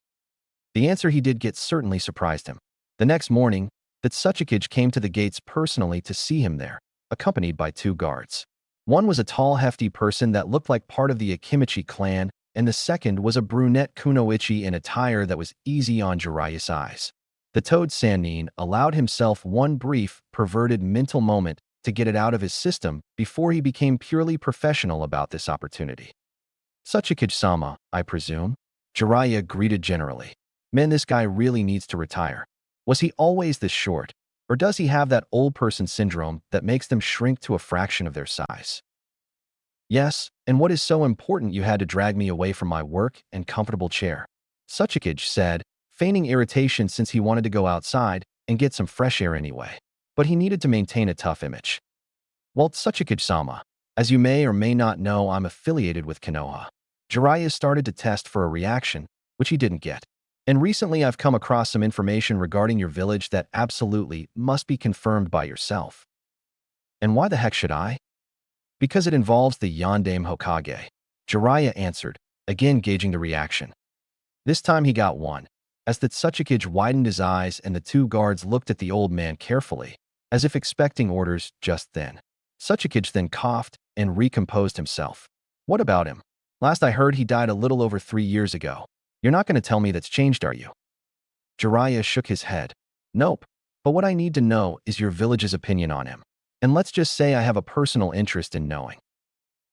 The answer he did get certainly surprised him. The next morning, the Tsuchikage came to the gates personally to see him there, accompanied by 2 guards. One was a tall, hefty person that looked like part of the Akimichi clan, and the second was a brunette kunoichi in attire that was easy on Jiraiya's eyes. The Toad Sannin allowed himself one brief, perverted mental moment to get it out of his system before he became purely professional about this opportunity. Tsuchikage-sama, I presume? Jiraiya greeted generally. Man, this guy really needs to retire. Was he always this short, or does he have that old person syndrome that makes them shrink to a fraction of their size? Yes, and what is so important you had to drag me away from my work and comfortable chair? Tsuchikage said, feigning irritation since he wanted to go outside and get some fresh air anyway. But he needed to maintain a tough image. Well, Tsuchikage-sama, as you may or may not know, I'm affiliated with Konoha. Jiraiya started to test for a reaction, which he didn't get. And recently I've come across some information regarding your village that absolutely must be confirmed by yourself. And why the heck should I? Because it involves the Yondaime Hokage. Jiraiya answered, again gauging the reaction. This time he got one, as the Tsuchikage widened his eyes and the 2 guards looked at the old man carefully, as if expecting orders just then. Tsuchikage then coughed and recomposed himself. What about him? Last I heard he died a little over 3 years ago. You're not going to tell me that's changed, are you? Jiraiya shook his head. Nope, but what I need to know is your village's opinion on him. And let's just say I have a personal interest in knowing.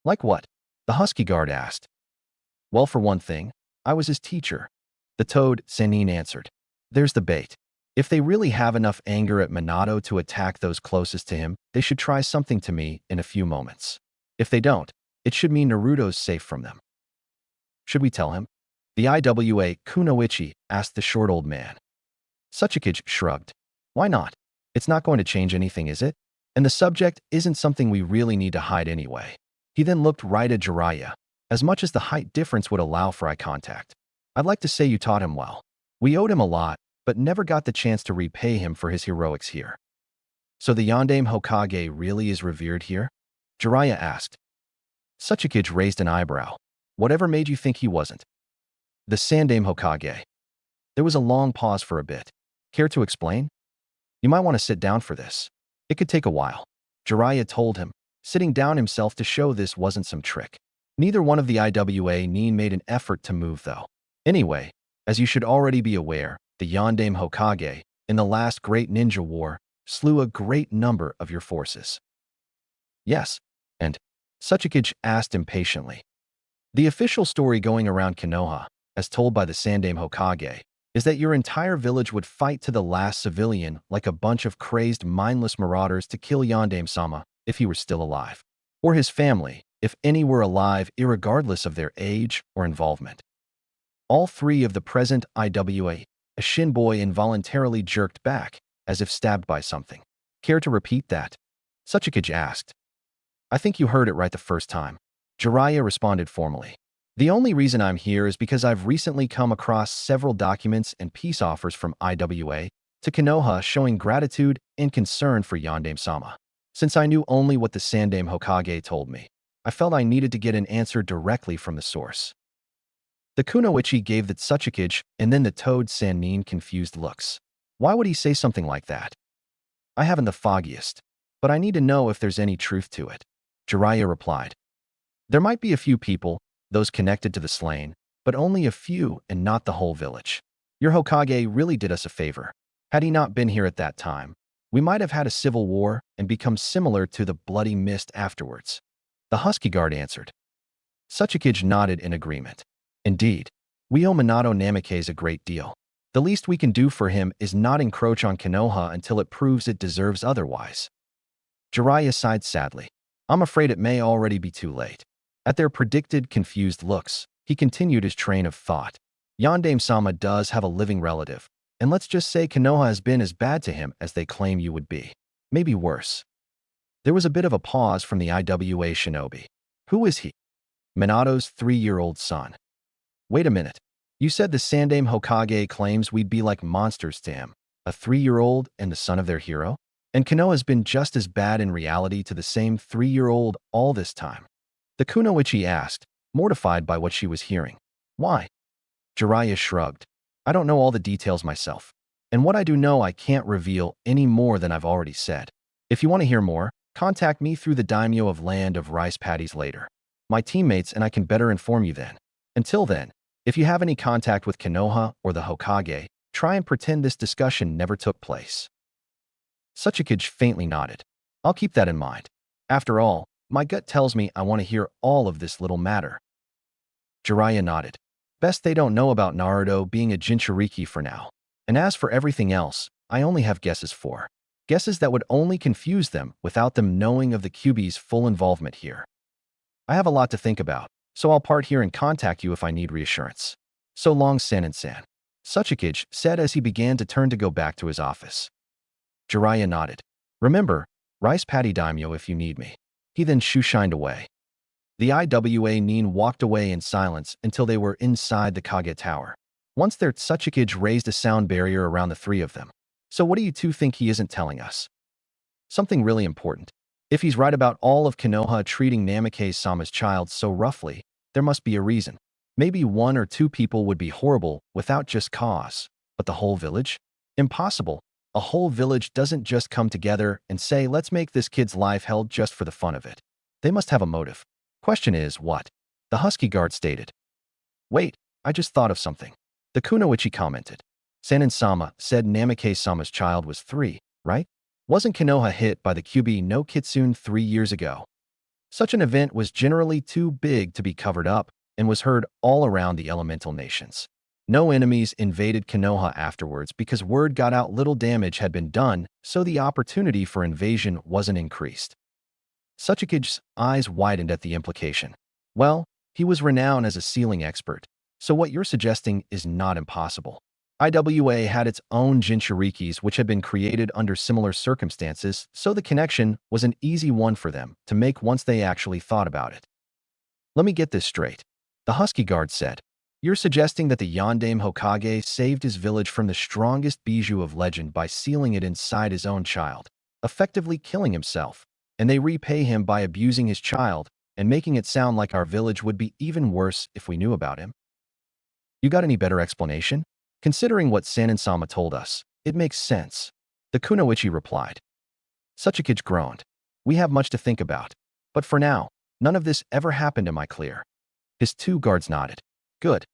Like what? The husky guard asked. Well, for one thing, I was his teacher. The Toad Sannin answered. There's the bait. If they really have enough anger at Minato to attack those closest to him, they should try something to me in a few moments. If they don't, it should mean Naruto's safe from them. Should we tell him? The Iwa Kunoichi asked the short old man. Tsuchikage shrugged. Why not? It's not going to change anything, is it? And the subject isn't something we really need to hide anyway. He then looked right at Jiraiya, as much as the height difference would allow for eye contact. I'd like to say you taught him well. We owed him a lot, but never got the chance to repay him for his heroics here. So the Yondaime Hokage really is revered here? Jiraiya asked. Tsuchikage raised an eyebrow. Whatever made you think he wasn't? The Sandaime Hokage. There was a long pause for a bit. Care to explain? You might want to sit down for this. It could take a while. Jiraiya told him, sitting down himself to show this wasn't some trick. Neither one of the Iwa Nin made an effort to move though. Anyway, as you should already be aware, the Yondaime Hokage, in the last great ninja war, slew a great number of your forces. Yes, and Tsuchikage asked impatiently. The official story going around Konoha, as told by the Sandaime Hokage, is that your entire village would fight to the last civilian like a bunch of crazed, mindless marauders to kill Yondaime-sama if he were still alive, or his family, if any were alive, irregardless of their age or involvement. All 3 of the present Iwa, a shin boy involuntarily jerked back, as if stabbed by something. Care to repeat that? Tsuchikage asked. I think you heard it right the first time. Jiraiya responded formally. The only reason I'm here is because I've recently come across several documents and peace offers from Iwa to Konoha showing gratitude and concern for Yondaime-sama. Since I knew only what the Sandaime Hokage told me, I felt I needed to get an answer directly from the source. The Kunoichi gave the Tsuchikage and then the Toad Sannin confused looks. Why would he say something like that? I haven't the foggiest, but I need to know if there's any truth to it. Jiraiya replied. There might be a few people, those connected to the slain, but only a few and not the whole village. Your Hokage really did us a favor. Had he not been here at that time, we might have had a civil war and become similar to the Bloody Mist afterwards. The husky guard answered. Tsuchikage nodded in agreement. Indeed, we owe Minato Namikaze a great deal. The least we can do for him is not encroach on Konoha until it proves it deserves otherwise. Jiraiya sighed sadly. I'm afraid it may already be too late. At their predicted confused looks, he continued his train of thought. Yondaime-sama does have a living relative, and let's just say Konoha has been as bad to him as they claim you would be. Maybe worse. There was a bit of a pause from the IWA shinobi. Who is he? Minato's 3-year-old son. Wait a minute. You said the Sandaime Hokage claims we'd be like monsters to him, a 3-year-old and the son of their hero? And Konoha's been just as bad in reality to the same 3-year-old all this time. The kunoichi asked, mortified by what she was hearing. Why? Jiraiya shrugged. I don't know all the details myself. And what I do know I can't reveal any more than I've already said. If you want to hear more, contact me through the daimyo of Land of Rice Paddies later. My teammates and I can better inform you then. Until then, if you have any contact with Konoha or the Hokage, try and pretend this discussion never took place. Sachikage faintly nodded. I'll keep that in mind. After all, my gut tells me I want to hear all of this little matter. Jiraiya nodded. Best they don't know about Naruto being a Jinchuriki for now. And as for everything else, I only have guesses for. Guesses that would only confuse them without them knowing of the Kyuubi's full involvement here. I have a lot to think about, so I'll part here and contact you if I need reassurance. So long, Sanin-san. Sachikage said as he began to turn to go back to his office. Jiraiya nodded. Remember, Rice Paddy Daimyo if you need me. He then shoo-shined away. The IWA Nin walked away in silence until they were inside the Kage Tower. Once there, Sachikage raised a sound barrier around the three of them. So what do you two think he isn't telling us? Something really important. If he's right about all of Konoha treating Namikaze-sama's child so roughly, there must be a reason. Maybe 1 or 2 people would be horrible without just cause. But the whole village? Impossible. A whole village doesn't just come together and say, let's make this kid's life hell just for the fun of it. They must have a motive. Question is, what? The husky guard stated. Wait, I just thought of something. The kunoichi commented. Sanin-sama said Namikaze-sama's child was 3, right? Wasn't Konoha hit by the Kyuubi no Kitsune 3 years ago? Such an event was generally too big to be covered up and was heard all around the elemental nations. No enemies invaded Konoha afterwards because word got out little damage had been done, so the opportunity for invasion wasn't increased. Sachikage's eyes widened at the implication. Well, he was renowned as a sealing expert, so what you're suggesting is not impossible. IWA had its own Jinchurikis which had been created under similar circumstances, so the connection was an easy one for them to make once they actually thought about it. Let me get this straight. The husky guard said, you're suggesting that the Yondaime Hokage saved his village from the strongest bijou of legend by sealing it inside his own child, effectively killing himself, and they repay him by abusing his child and making it sound like our village would be even worse if we knew about him? You got any better explanation? Considering what Sanin-sama told us, it makes sense. The kunoichi replied. Sachikage groaned. We have much to think about. But for now, none of this ever happened, am I clear? His 2 guards nodded. Good.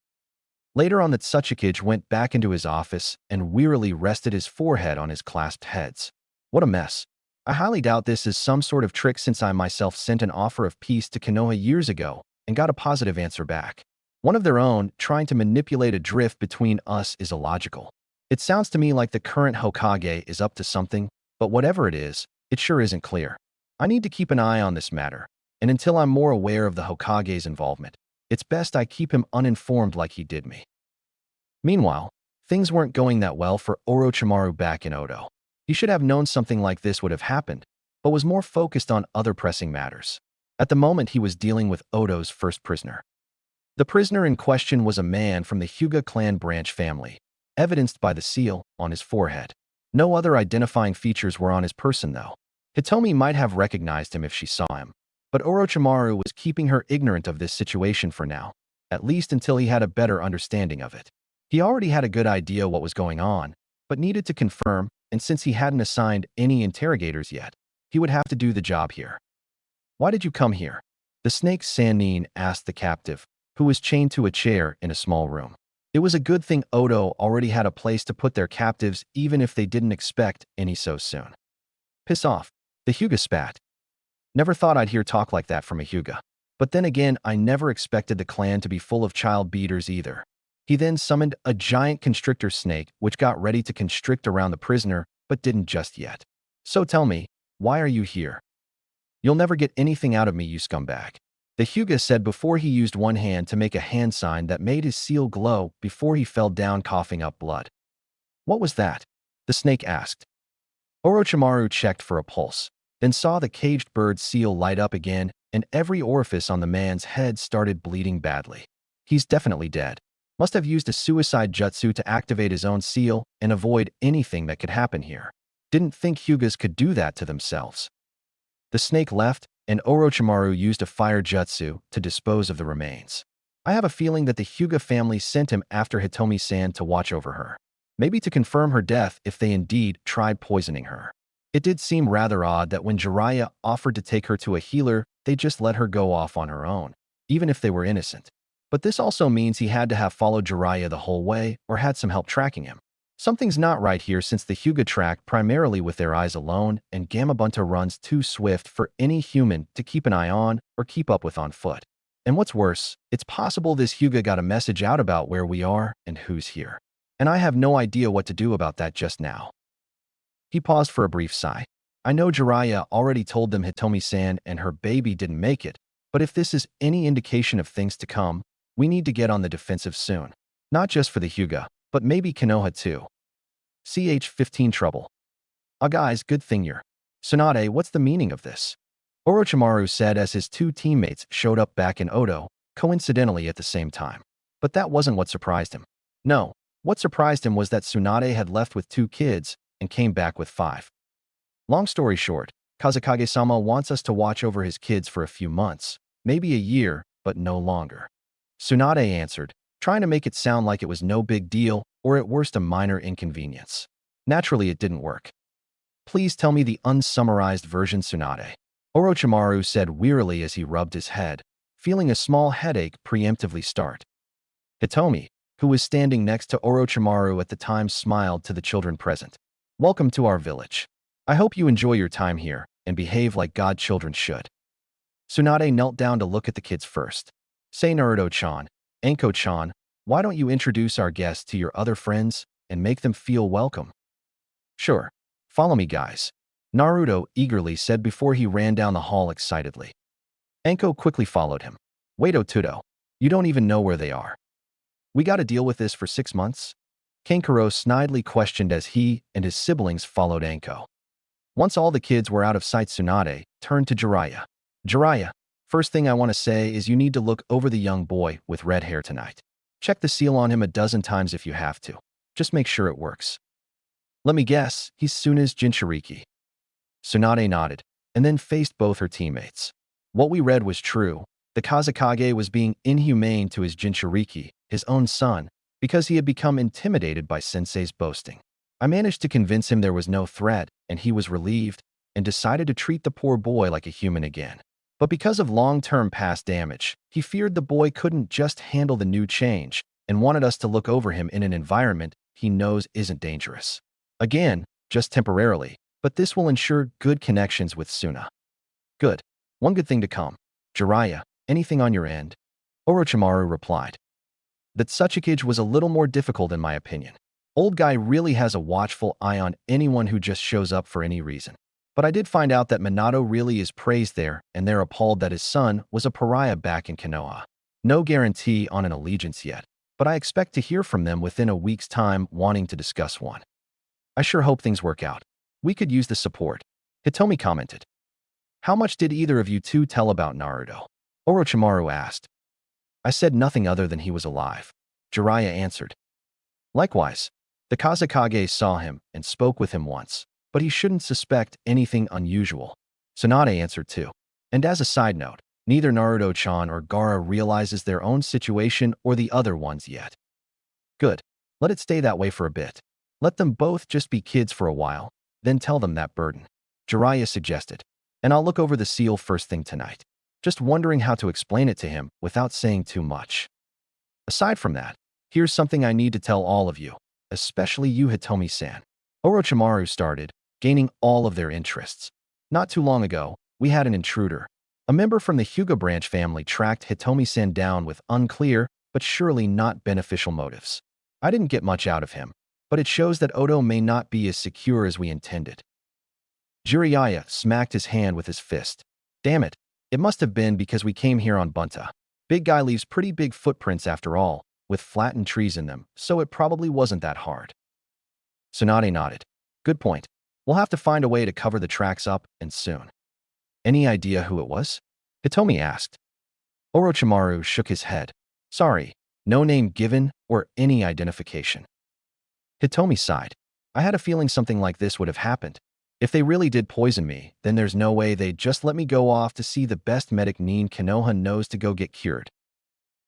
Later on that Sachikage went back into his office and wearily rested his forehead on his clasped heads. What a mess. I highly doubt this is some sort of trick since I myself sent an offer of peace to Konoha years ago and got a positive answer back. One of their own, trying to manipulate a drift between us is illogical. It sounds to me like the current Hokage is up to something, but whatever it is, it sure isn't clear. I need to keep an eye on this matter, and until I'm more aware of the Hokage's involvement, it's best I keep him uninformed like he did me. Meanwhile, things weren't going that well for Orochimaru back in Odo. He should have known something like this would have happened, but was more focused on other pressing matters. At the moment, he was dealing with Odo's first prisoner. The prisoner in question was a man from the Hyuga clan branch family, evidenced by the seal on his forehead. No other identifying features were on his person, though. Hitomi might have recognized him if she saw him, but Orochimaru was keeping her ignorant of this situation for now, at least until he had a better understanding of it. He already had a good idea what was going on, but needed to confirm, and since he hadn't assigned any interrogators yet, he would have to do the job here. Why did you come here? The snake Sanin asked the captive, who was chained to a chair in a small room. It was a good thing Odo already had a place to put their captives even if they didn't expect any so soon. Piss off, the Hyuga spat. Never thought I'd hear talk like that from a Hyuga. But then again, I never expected the clan to be full of child beaters either. He then summoned a giant constrictor snake which got ready to constrict around the prisoner, but didn't just yet. So tell me, why are you here? You'll never get anything out of me, you scumbag. The Hyuga said before he used one hand to make a hand sign that made his seal glow before he fell down coughing up blood. What was that? The snake asked. Orochimaru checked for a pulse. then saw the caged bird seal light up again, and every orifice on the man's head started bleeding badly. He's definitely dead. Must have used a suicide jutsu to activate his own seal and avoid anything that could happen here. Didn't think Hyugas could do that to themselves. The snake left, and Orochimaru used a fire jutsu to dispose of the remains. I have a feeling that the Hyuga family sent him after Hitomi-san to watch over her. Maybe to confirm her death if they indeed tried poisoning her. It did seem rather odd that when Jiraiya offered to take her to a healer, they just let her go off on her own, even if they were innocent. But this also means he had to have followed Jiraiya the whole way or had some help tracking him. Something's not right here since the Hyuga track primarily with their eyes alone, and Gamabunta runs too swift for any human to keep an eye on or keep up with on foot. And what's worse, it's possible this Hyuga got a message out about where we are and who's here. And I have no idea what to do about that just now. He paused for a brief sigh. I know Jiraiya already told them Hitomi-san and her baby didn't make it, but if this is any indication of things to come, we need to get on the defensive soon. Not just for the Hyuga, but maybe Konoha too. Ch-15 trouble. Ah guys, good thing you're. Tsunade, what's the meaning of this? Orochimaru said as his two teammates showed up back in Odo, coincidentally at the same time. But that wasn't what surprised him. No, what surprised him was that Tsunade had left with 2 kids and came back with 5. Long story short, Kazekage-sama wants us to watch over his kids for a few months, maybe a year, but no longer. Tsunade answered, trying to make it sound like it was no big deal or at worst a minor inconvenience. Naturally, it didn't work. Please tell me the unsummarized version, Tsunade. Orochimaru said wearily as he rubbed his head, feeling a small headache preemptively start. Hitomi, who was standing next to Orochimaru at the time, smiled to the children present. Welcome to our village. I hope you enjoy your time here and behave like godchildren should. Tsunade knelt down to look at the kids first. Say, Naruto-chan, Anko-chan, why don't you introduce our guests to your other friends and make them feel welcome? Sure. Follow me, guys. Naruto eagerly said before he ran down the hall excitedly. Anko quickly followed him. Wait, Otudo. You don't even know where they are. We gotta deal with this for 6 months? Kankuro snidely questioned as he and his siblings followed Anko. Once all the kids were out of sight, Tsunade turned to Jiraiya. Jiraiya, first thing I want to say is you need to look over the young boy with red hair tonight. Check the seal on him a dozen times if you have to. Just make sure it works. Let me guess, he's Suna's Jinchuriki. Tsunade nodded, and then faced both her teammates. What we read was true. The Kazekage was being inhumane to his Jinchuriki, his own son, because he had become intimidated by Sensei's boasting. I managed to convince him there was no threat, and he was relieved, and decided to treat the poor boy like a human again. But because of long-term past damage, he feared the boy couldn't just handle the new change, and wanted us to look over him in an environment he knows isn't dangerous. Again, just temporarily, but this will ensure good connections with Suna. Good. One good thing to come. Jiraiya, anything on your end? Orochimaru replied. That Tsuchikage was a little more difficult in my opinion. Old guy really has a watchful eye on anyone who just shows up for any reason. But I did find out that Minato really is praised there, and they're appalled that his son was a pariah back in Konoha. No guarantee on an allegiance yet, but I expect to hear from them within a week's time wanting to discuss one. I sure hope things work out. We could use the support. Hitomi commented. How much did either of you two tell about Naruto? Orochimaru asked. I said nothing other than he was alive. Jiraiya answered. Likewise, the Kazekage saw him and spoke with him once, but he shouldn't suspect anything unusual. Tsunade answered too. And as a side note, neither Naruto-chan or Gaara realizes their own situation or the other one's yet. Good. Let it stay that way for a bit. Let them both just be kids for a while, then tell them that burden. Jiraiya suggested. And I'll look over the seal first thing tonight. Just wondering how to explain it to him without saying too much. Aside from that, here's something I need to tell all of you, especially you, Hitomi-san. Orochimaru started, gaining all of their interests. Not too long ago, we had an intruder. A member from the Hyuga branch family tracked Hitomi-san down with unclear, but surely not beneficial motives. I didn't get much out of him, but it shows that Odo may not be as secure as we intended. Jiraiya smacked his hand with his fist. Damn it, it must have been because we came here on Bunta. Big guy leaves pretty big footprints after all, with flattened trees in them, so it probably wasn't that hard. Tsunade nodded. Good point. We'll have to find a way to cover the tracks up, and soon. Any idea who it was? Hitomi asked. Orochimaru shook his head. Sorry, no name given or any identification. Hitomi sighed. I had a feeling something like this would have happened. If they really did poison me, then there's no way they'd just let me go off to see the best medic Konoha knows to go get cured.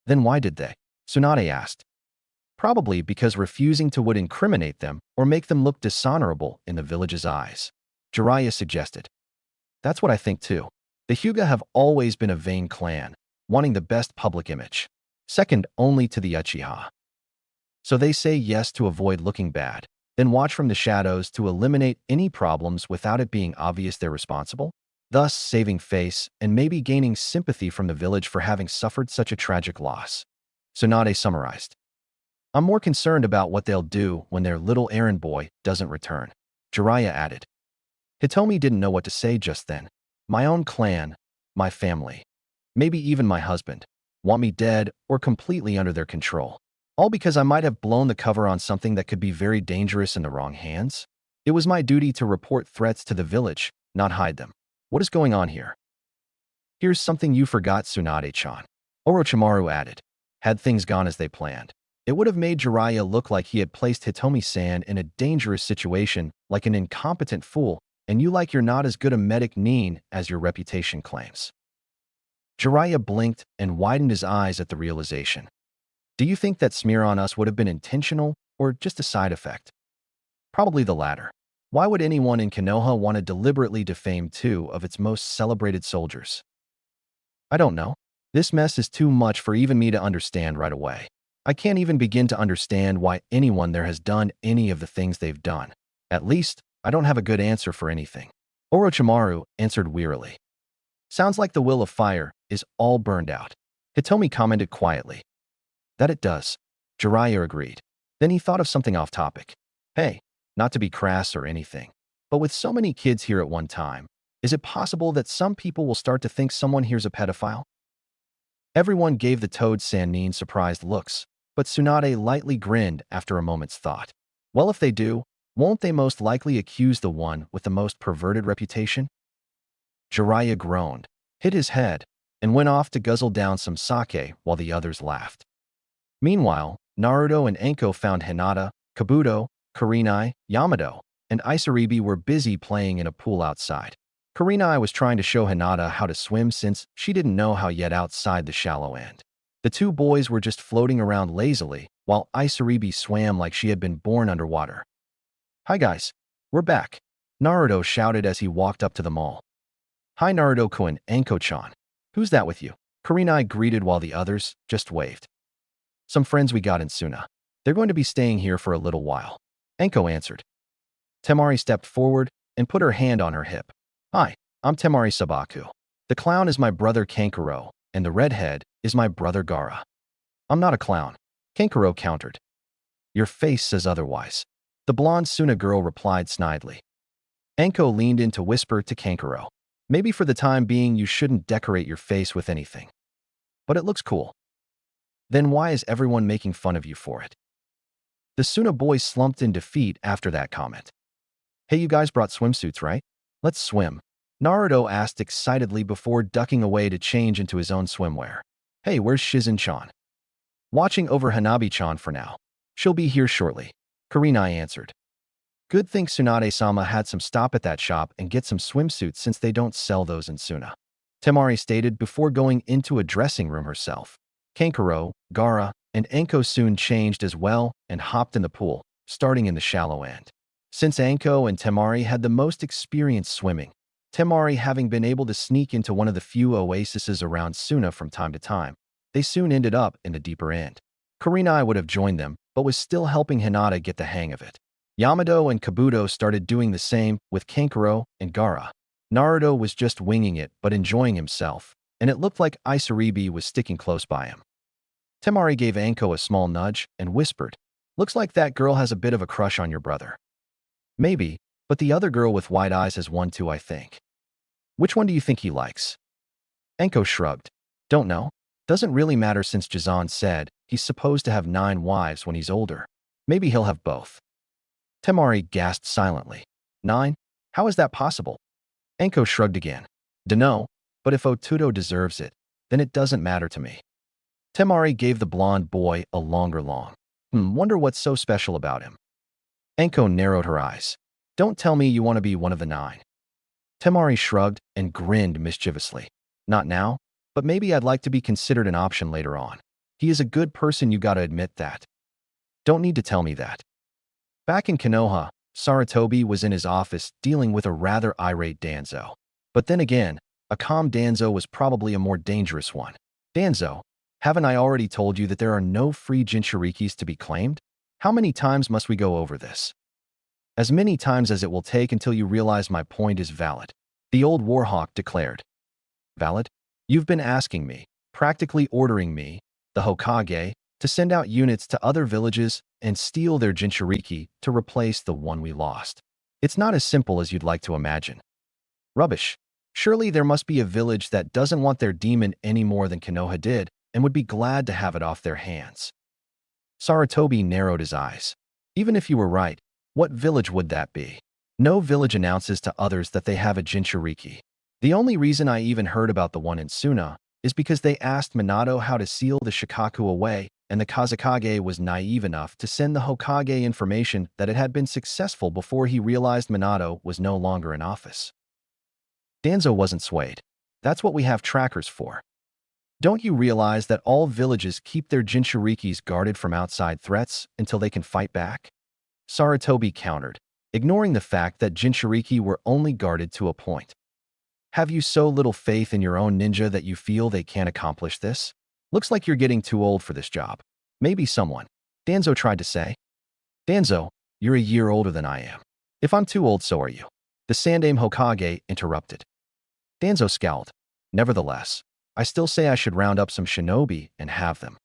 Then why did they? Tsunade asked. Probably because refusing to would incriminate them or make them look dishonorable in the village's eyes. Jiraiya suggested. That's what I think too. The Hyuga have always been a vain clan, wanting the best public image, second only to the Uchiha. So they say yes to avoid looking bad, then watch from the shadows to eliminate any problems without it being obvious they're responsible, thus saving face and maybe gaining sympathy from the village for having suffered such a tragic loss. Tsunade summarized. I'm more concerned about what they'll do when their little errand boy doesn't return. Jiraiya added. Hitomi didn't know what to say just then. My own clan, my family, maybe even my husband, want me dead or completely under their control. All because I might have blown the cover on something that could be very dangerous in the wrong hands? It was my duty to report threats to the village, not hide them. What is going on here? Here's something you forgot, Tsunade-chan. Orochimaru added. Had things gone as they planned, it would have made Jiraiya look like he had placed Hitomi-san in a dangerous situation, like an incompetent fool, and you like you're not as good a medic as your reputation claims. Jiraiya blinked and widened his eyes at the realization. Do you think that smear on us would have been intentional or just a side effect? Probably the latter. Why would anyone in Konoha want to deliberately defame two of its most celebrated soldiers? I don't know. This mess is too much for even me to understand right away. I can't even begin to understand why anyone there has done any of the things they've done. At least, I don't have a good answer for anything. Orochimaru answered wearily. Sounds like the will of fire is all burned out. Hitomi commented quietly. That it does. Jiraiya agreed. Then he thought of something off topic. Hey, not to be crass or anything, but with so many kids here at one time, is it possible that some people will start to think someone here's a pedophile? Everyone gave the Toad Sannin surprised looks, but Tsunade lightly grinned after a moment's thought. Well, if they do, won't they most likely accuse the one with the most perverted reputation? Jiraiya groaned, hit his head, and went off to guzzle down some sake while the others laughed. Meanwhile, Naruto and Anko found Hinata, Kabuto, Kurenai, Yamato, and Isaribi were busy playing in a pool outside. Kurenai was trying to show Hinata how to swim since she didn't know how yet outside the shallow end. The two boys were just floating around lazily, while Isaribi swam like she had been born underwater. Hi guys, we're back, Naruto shouted as he walked up to them all. Hi Naruto-kun, Anko-chan. Who's that with you? Kurenai greeted while the others just waved. Some friends we got in Suna. They're going to be staying here for a little while. Anko answered. Temari stepped forward and put her hand on her hip. Hi, I'm Temari Sabaku. The clown is my brother Kankuro, and the redhead is my brother Gaara. I'm not a clown, Kankuro countered. Your face says otherwise. The blonde Suna girl replied snidely. Anko leaned in to whisper to Kankuro. Maybe for the time being you shouldn't decorate your face with anything. But it looks cool. Then why is everyone making fun of you for it? The Suna boys slumped in defeat after that comment. Hey, you guys brought swimsuits, right? Let's swim. Naruto asked excitedly before ducking away to change into his own swimwear. Hey, where's Shizen-chan? Watching over Hanabi-chan for now. She'll be here shortly, Kurenai answered. Good thing Tsunade-sama had some stop at that shop and get some swimsuits since they don't sell those in Suna. Temari stated before going into a dressing room herself. Kankuro, Gaara, and Anko soon changed as well and hopped in the pool, starting in the shallow end. Since Anko and Temari had the most experience swimming, Temari having been able to sneak into one of the few oases around Suna from time to time, they soon ended up in the deeper end. Kurenai would have joined them, but was still helping Hinata get the hang of it. Yamato and Kabuto started doing the same with Kankuro and Gaara. Naruto was just winging it but enjoying himself, and it looked like Isaribi was sticking close by him. Temari gave Anko a small nudge and whispered, Looks like that girl has a bit of a crush on your brother. Maybe, but the other girl with wide eyes has one too, I think. Which one do you think he likes? Anko shrugged. Don't know. Doesn't really matter since Jizan said he's supposed to have 9 wives when he's older. Maybe he'll have both. Temari gasped silently. 9? How is that possible? Enko shrugged again. Dunno, but if Otuto deserves it, then it doesn't matter to me. Temari gave the blonde boy a longer long. Wonder what's so special about him. Enko narrowed her eyes. Don't tell me you want to be one of the 9. Temari shrugged and grinned mischievously. Not now, but maybe I'd like to be considered an option later on. He is a good person, you gotta admit that. Don't need to tell me that. Back in Konoha, Sarutobi was in his office dealing with a rather irate Danzo. But then again, a calm Danzo was probably a more dangerous one. Danzo, haven't I already told you that there are no free Jinchurikis to be claimed? How many times must we go over this? As many times as it will take until you realize my point is valid, the old Warhawk declared. Valid? You've been asking me, practically ordering me, the Hokage, to send out units to other villages and steal their Jinchuriki to replace the one we lost. It's not as simple as you'd like to imagine. Rubbish. Surely there must be a village that doesn't want their demon any more than Konoha did and would be glad to have it off their hands. Sarutobi narrowed his eyes. Even if you were right, what village would that be? No village announces to others that they have a Jinchuriki. The only reason I even heard about the one in Suna is because they asked Minato how to seal the Shikaku away, and the Kazekage was naive enough to send the Hokage information that it had been successful before he realized Minato was no longer in office. Danzo wasn't swayed. That's what we have trackers for. Don't you realize that all villages keep their Jinchurikis guarded from outside threats until they can fight back? Sarutobi countered, ignoring the fact that Jinchuriki were only guarded to a point. Have you so little faith in your own ninja that you feel they can't accomplish this? Looks like you're getting too old for this job. Maybe someone. Danzo tried to say. Danzo, you're a year older than I am. If I'm too old, so are you. The Sandaime Hokage interrupted. Danzo scowled. Nevertheless, I still say I should round up some shinobi and have them.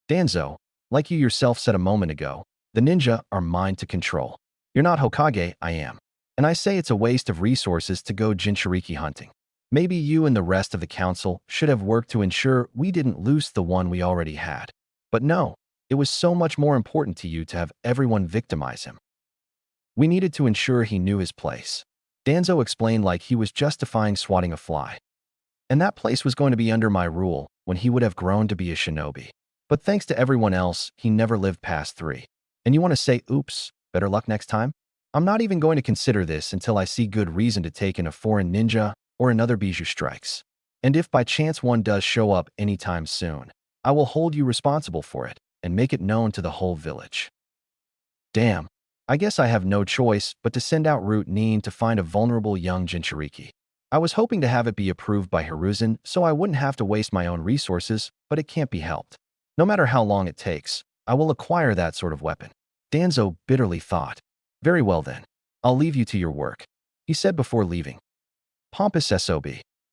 Danzo, like you yourself said a moment ago, the ninja are mine to control. You're not Hokage, I am. And I say it's a waste of resources to go Jinchuriki hunting. Maybe you and the rest of the council should have worked to ensure we didn't lose the one we already had. But no, it was so much more important to you to have everyone victimize him. We needed to ensure he knew his place. Danzo explained like he was justifying swatting a fly. And that place was going to be under my rule when he would have grown to be a shinobi. But thanks to everyone else, he never lived past 3. And you want to say, oops, better luck next time? I'm not even going to consider this until I see good reason to take in a foreign ninja or another Bijou strikes. And if by chance one does show up anytime soon, I will hold you responsible for it and make it known to the whole village. Damn, I guess I have no choice but to send out Root Nin to find a vulnerable young Jinchuriki. I was hoping to have it be approved by Hiruzen so I wouldn't have to waste my own resources, but it can't be helped. No matter how long it takes, I will acquire that sort of weapon. Danzo bitterly thought. Very well then, I'll leave you to your work, he said before leaving. Pompous SOB.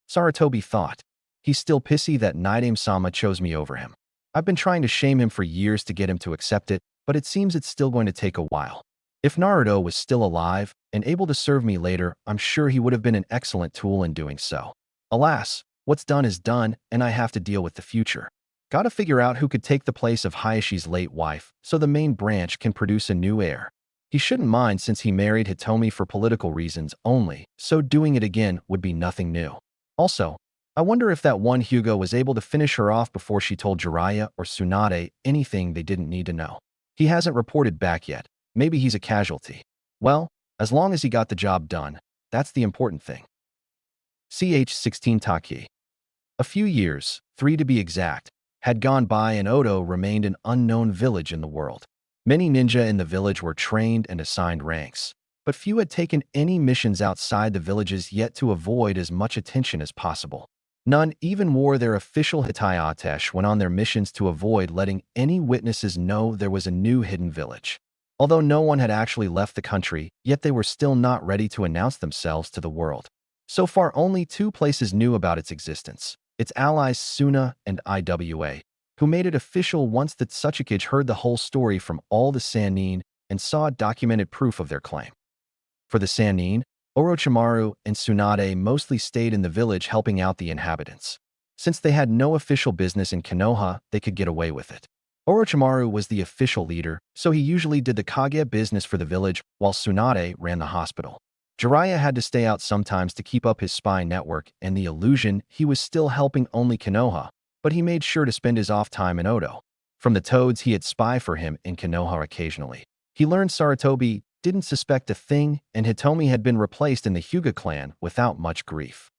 Sarutobi thought. He's still pissy that Naidame-sama chose me over him. I've been trying to shame him for years to get him to accept it, but it seems it's still going to take a while. If Naruto was still alive and able to serve me later, I'm sure he would have been an excellent tool in doing so. Alas, what's done is done, and I have to deal with the future. Gotta figure out who could take the place of Hayashi's late wife so the main branch can produce a new heir. He shouldn't mind since he married Hitomi for political reasons only, so doing it again would be nothing new. Also, I wonder if that one Hugo was able to finish her off before she told Jiraiya or Tsunade anything they didn't need to know. He hasn't reported back yet. Maybe he's a casualty. Well, as long as he got the job done, that's the important thing. Ch-16 Taki. A few years, 3 to be exact, had gone by and Odo remained an unknown village in the world. Many ninja in the village were trained and assigned ranks, but few had taken any missions outside the villages yet to avoid as much attention as possible. None even wore their official Hitaiatesh when on their missions to avoid letting any witnesses know there was a new hidden village. Although no one had actually left the country, yet they were still not ready to announce themselves to the world. So far, only 2 places knew about its existence, its allies Suna and Iwa, who made it official once that Tsuchikage heard the whole story from all the Sannin and saw documented proof of their claim. For the Sannin, Orochimaru and Tsunade mostly stayed in the village helping out the inhabitants. Since they had no official business in Konoha, they could get away with it. Orochimaru was the official leader, so he usually did the Kage business for the village, while Tsunade ran the hospital. Jiraiya had to stay out sometimes to keep up his spy network and the illusion he was still helping only Konoha, but he made sure to spend his off time in Odo. From the toads he'd spy for him in Konoha occasionally. He learned Sarutobi didn't suspect a thing, and Hitomi had been replaced in the Hyuga clan without much grief.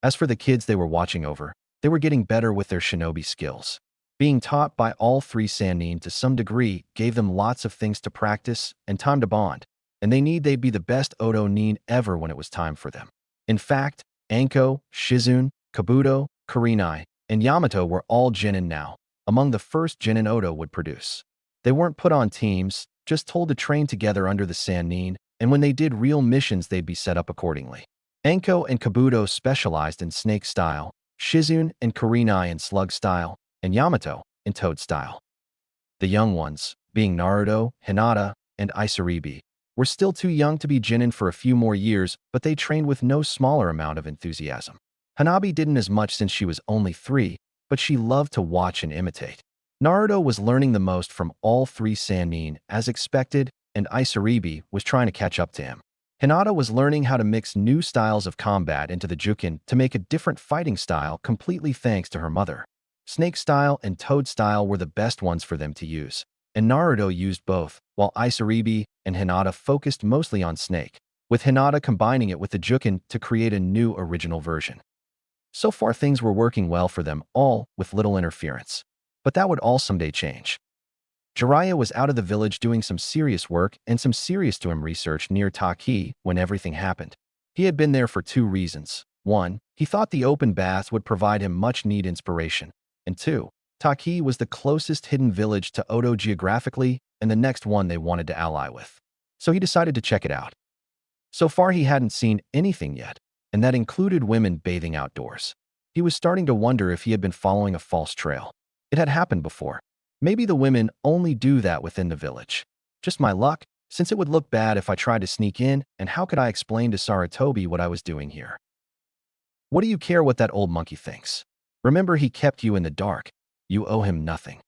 As for the kids they were watching over, they were getting better with their shinobi skills. Being taught by all three Sannin to some degree gave them lots of things to practice and time to bond, and they'd be the best Odo nin ever when it was time for them. In fact, Anko, Shizune, Kabuto, Kurenai, and Yamato were all genin now, among the first genin Odo would produce. They weren't put on teams, just told to train together under the Sannin, and when they did real missions they'd be set up accordingly. Anko and Kabuto specialized in snake style, Shizune and Kurenai in slug style, and Yamato in toad style. The young ones, being Naruto, Hinata, and Isaribi, were still too young to be genin for a few more years, but they trained with no smaller amount of enthusiasm. Hanabi didn't as much since she was only 3, but she loved to watch and imitate. Naruto was learning the most from all three Sannin, as expected, and Isaribi was trying to catch up to him. Hinata was learning how to mix new styles of combat into the Jukin to make a different fighting style completely thanks to her mother. Snake style and toad style were the best ones for them to use, and Naruto used both, while Isaribi and Hinata focused mostly on snake, with Hinata combining it with the Jukin to create a new original version. So far things were working well for them all with little interference. But that would all someday change. Jiraiya was out of the village doing some serious work and some serious to him research near Taki when everything happened. He had been there for 2 reasons. 1, he thought the open baths would provide him much-needed inspiration. And 2, Taki was the closest hidden village to Odo geographically and the next one they wanted to ally with. So he decided to check it out. So far he hadn't seen anything yet, and that included women bathing outdoors. He was starting to wonder if he had been following a false trail. It had happened before. Maybe the women only do that within the village. Just my luck, since it would look bad if I tried to sneak in, and how could I explain to Sarutobi what I was doing here? What do you care what that old monkey thinks? Remember, he kept you in the dark. You owe him nothing.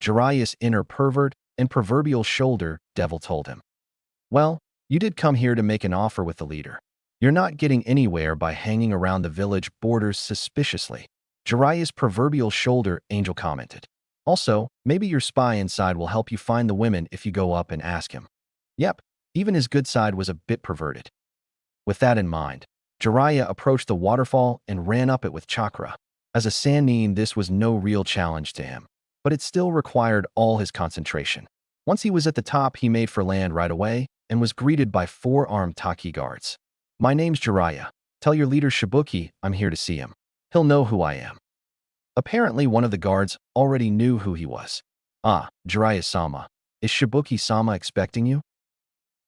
Jiraiya's inner pervert and proverbial shoulder devil told him. Well, you did come here to make an offer with the leader. You're not getting anywhere by hanging around the village borders suspiciously. Jiraiya's proverbial shoulder angel commented. Also, maybe your spy inside will help you find the women if you go up and ask him. Yep, even his good side was a bit perverted. With that in mind, Jiraiya approached the waterfall and ran up it with chakra. As a Sannin, this was no real challenge to him, but it still required all his concentration. Once he was at the top, he made for land right away and was greeted by 4 armed Taki guards. My name's Jiraiya. Tell your leader Shibuki I'm here to see him. He'll know who I am. Apparently, one of the guards already knew who he was. Ah, Jiraiya-sama. Is Shibuki-sama expecting you?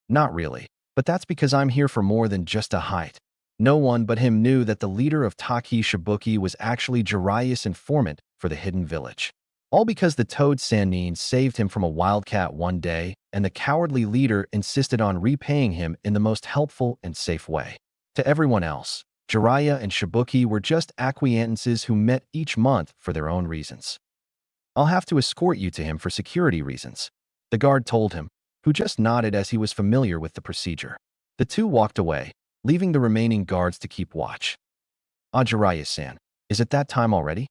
Not really, but that's because I'm here for more than just a height. No one but him knew that the leader of Taki Shibuki was actually Jiraiya's informant for the hidden village. All because the Toad Sannin saved him from a wildcat one day, and the cowardly leader insisted on repaying him in the most helpful and safe way. To everyone else, Jiraiya and Shibuki were just acquaintances who met each month for their own reasons. I'll have to escort you to him for security reasons, the guard told him, who just nodded as he was familiar with the procedure. The two walked away, leaving the remaining guards to keep watch. Ah, Jiraiya-san, is it that time already?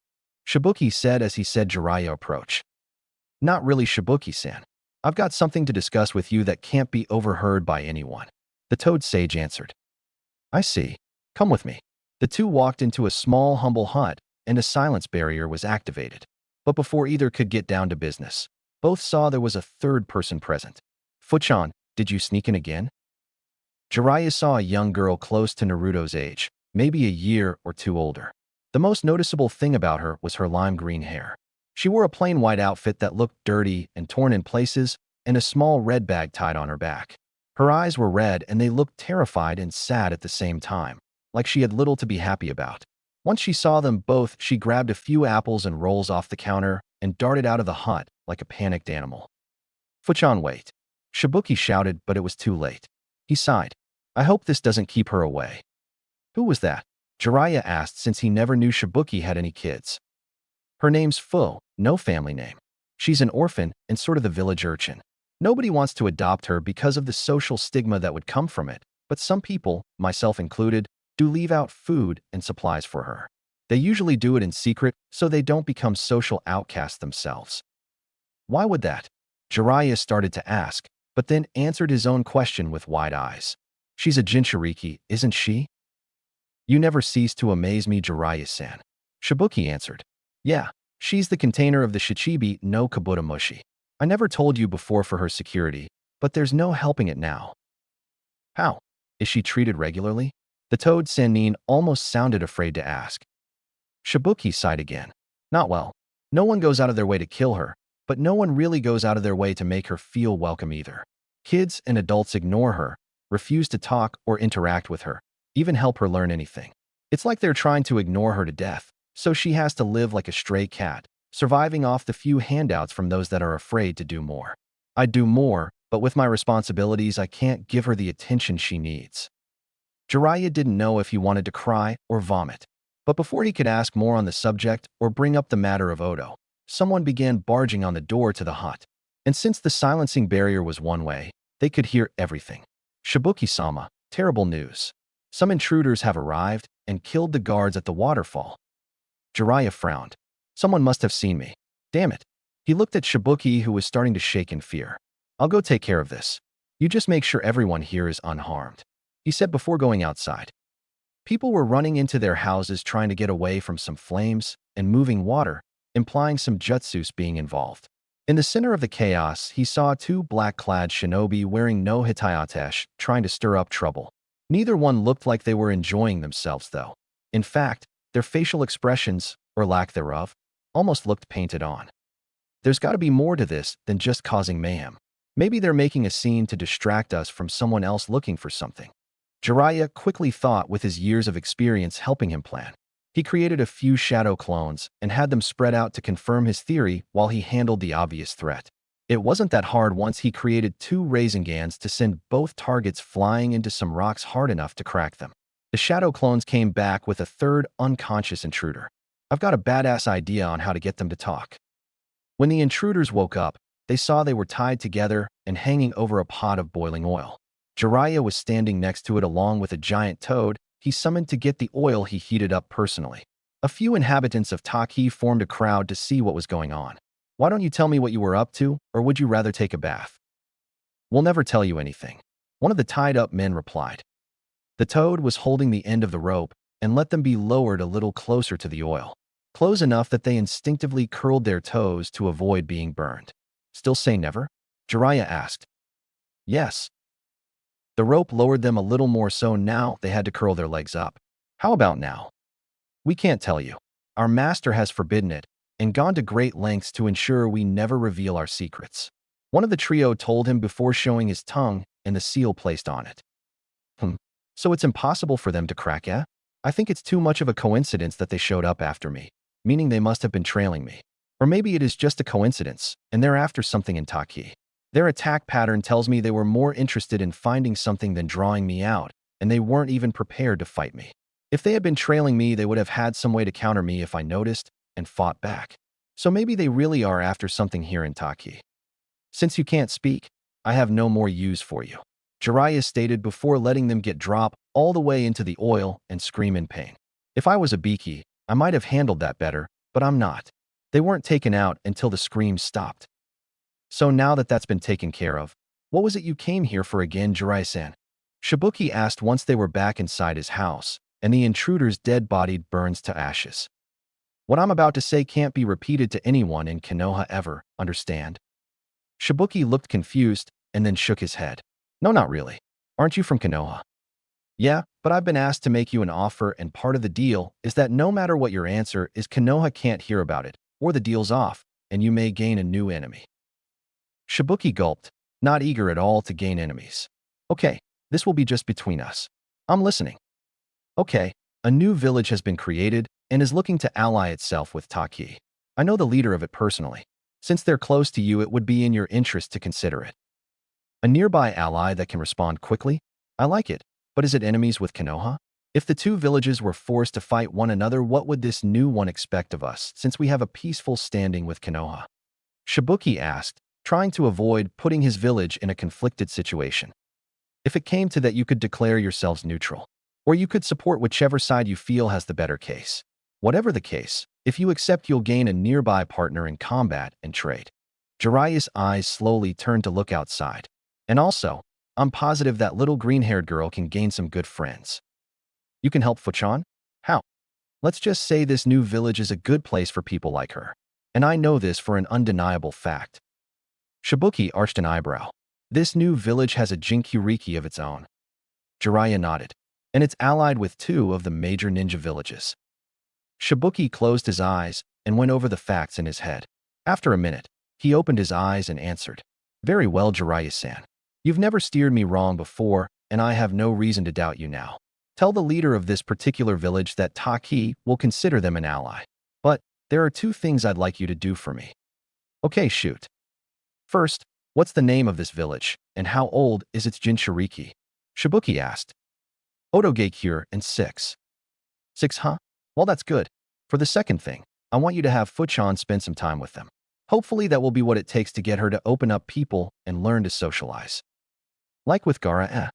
Shibuki said as he said Jiraiya approach. Not really, Shibuki-san. I've got something to discuss with you that can't be overheard by anyone, the Toad Sage answered. I see. Come with me. The two walked into a small, humble hut, and a silence barrier was activated. But before either could get down to business, both saw there was a third person present. Fuchan, did you sneak in again? Jiraiya saw a young girl close to Naruto's age, maybe a year or 2 older. The most noticeable thing about her was her lime green hair. She wore a plain white outfit that looked dirty and torn in places, and a small red bag tied on her back. Her eyes were red and they looked terrified and sad at the same time, like she had little to be happy about. Once she saw them both, she grabbed a few apples and rolls off the counter and darted out of the hut like a panicked animal. Fuchan, wait. Shibuki shouted, but it was too late. He sighed. I hope this doesn't keep her away. Who was that? Jiraiya asked since he never knew Shibuki had any kids. Her name's Fu, no family name. She's an orphan and sort of the village urchin. Nobody wants to adopt her because of the social stigma that would come from it, but some people, myself included, do leave out food and supplies for her. They usually do it in secret so they don't become social outcasts themselves. Why would that? Jiraiya started to ask, but then answered his own question with wide eyes. She's a Jinchuriki, isn't she? You never cease to amaze me, Jiraiya-san. Shibuki answered. Yeah, she's the container of the Shichibi no Kabuto Mushi. I never told you before for her security, but there's no helping it now. How? Is she treated regularly? The toad Sannin almost sounded afraid to ask. Shibuki sighed again. Not well. No one goes out of their way to kill her, but no one really goes out of their way to make her feel welcome either. Kids and adults ignore her, refuse to talk or interact with her, even help her learn anything. It's like they're trying to ignore her to death, so she has to live like a stray cat, surviving off the few handouts from those that are afraid to do more. I'd do more, but with my responsibilities, I can't give her the attention she needs. Jiraiya didn't know if he wanted to cry or vomit. But before he could ask more on the subject or bring up the matter of Odo, someone began barging on the door to the hut. And since the silencing barrier was one way, they could hear everything. Shibuki-sama, terrible news. Some intruders have arrived and killed the guards at the waterfall. Jiraiya frowned. Someone must have seen me. Damn it. He looked at Shibuki, who was starting to shake in fear. I'll go take care of this. You just make sure everyone here is unharmed, he said before going outside. People were running into their houses trying to get away from some flames and moving water, implying some jutsus being involved. In the center of the chaos, he saw two black-clad shinobi wearing no hitayatesh trying to stir up trouble. Neither one looked like they were enjoying themselves, though. In fact, their facial expressions, or lack thereof, almost looked painted on. There's got to be more to this than just causing mayhem. Maybe they're making a scene to distract us from someone else looking for something. Jiraiya quickly thought, with his years of experience helping him plan. He created a few shadow clones and had them spread out to confirm his theory while he handled the obvious threat. It wasn't that hard once he created two Raisengans to send both targets flying into some rocks hard enough to crack them. The shadow clones came back with a third unconscious intruder. I've got a badass idea on how to get them to talk. When the intruders woke up, they saw they were tied together and hanging over a pot of boiling oil. Jiraiya was standing next to it along with a giant toad he summoned to get the oil he heated up personally. A few inhabitants of Taki formed a crowd to see what was going on. Why don't you tell me what you were up to, or would you rather take a bath? We'll never tell you anything, one of the tied-up men replied. The toad was holding the end of the rope and let them be lowered a little closer to the oil, close enough that they instinctively curled their toes to avoid being burned. Still say never? Jiraiya asked. Yes. The rope lowered them a little more, so now they had to curl their legs up. How about now? We can't tell you. Our master has forbidden it and gone to great lengths to ensure we never reveal our secrets. One of the trio told him before showing his tongue and the seal placed on it. So it's impossible for them to crack, eh? I think it's too much of a coincidence that they showed up after me, meaning they must have been trailing me. Or maybe it is just a coincidence, and they're after something in Taki. Their attack pattern tells me they were more interested in finding something than drawing me out, and they weren't even prepared to fight me. If they had been trailing me, they would have had some way to counter me if I noticed and fought back. So maybe they really are after something here in Taki. Since you can't speak, I have no more use for you, Jiraiya stated before letting them get drop all the way into the oil and scream in pain. If I was a Biki, I might have handled that better, but I'm not. They weren't taken out until the screams stopped. So now that that's been taken care of, what was it you came here for again, Jiraiya-san? Shibuki asked once they were back inside his house, and the intruder's dead body burns to ashes. What I'm about to say can't be repeated to anyone in Konoha ever, understand? Shibuki looked confused and then shook his head. No, not really. Aren't you from Konoha? Yeah, but I've been asked to make you an offer, and part of the deal is that no matter what your answer is, Konoha can't hear about it, or the deal's off, and you may gain a new enemy. Shibuki gulped, not eager at all to gain enemies. Okay, this will be just between us. I'm listening. Okay, a new village has been created and is looking to ally itself with Taki. I know the leader of it personally. Since they're close to you, it would be in your interest to consider it. A nearby ally that can respond quickly? I like it, but is it enemies with Konoha? If the two villages were forced to fight one another, what would this new one expect of us, since we have a peaceful standing with Konoha? Shibuki asked, trying to avoid putting his village in a conflicted situation. If it came to that, you could declare yourselves neutral, or you could support whichever side you feel has the better case. Whatever the case, if you accept, you'll gain a nearby partner in combat and trade. Jiraiya's eyes slowly turned to look outside. And also, I'm positive that little green-haired girl can gain some good friends. You can help Fuchan? How? Let's just say this new village is a good place for people like her. And I know this for an undeniable fact. Shibuki arched an eyebrow. This new village has a Jinkyuriki of its own. Jiraiya nodded. And it's allied with 2 of the major ninja villages. Shibuki closed his eyes and went over the facts in his head. After a minute, he opened his eyes and answered. Very well, Jiraiya-san. You've never steered me wrong before, and I have no reason to doubt you now. Tell the leader of this particular village that Taki will consider them an ally. But there are 2 things I'd like you to do for me. Okay, shoot. First, what's the name of this village, and how old is its Jinchuriki? Shibuki asked. Otogeikure and 6. 6, huh? Well, that's good. For the second thing, I want you to have Fuchan spend some time with them. Hopefully that will be what it takes to get her to open up people and learn to socialize. Like with Gaara,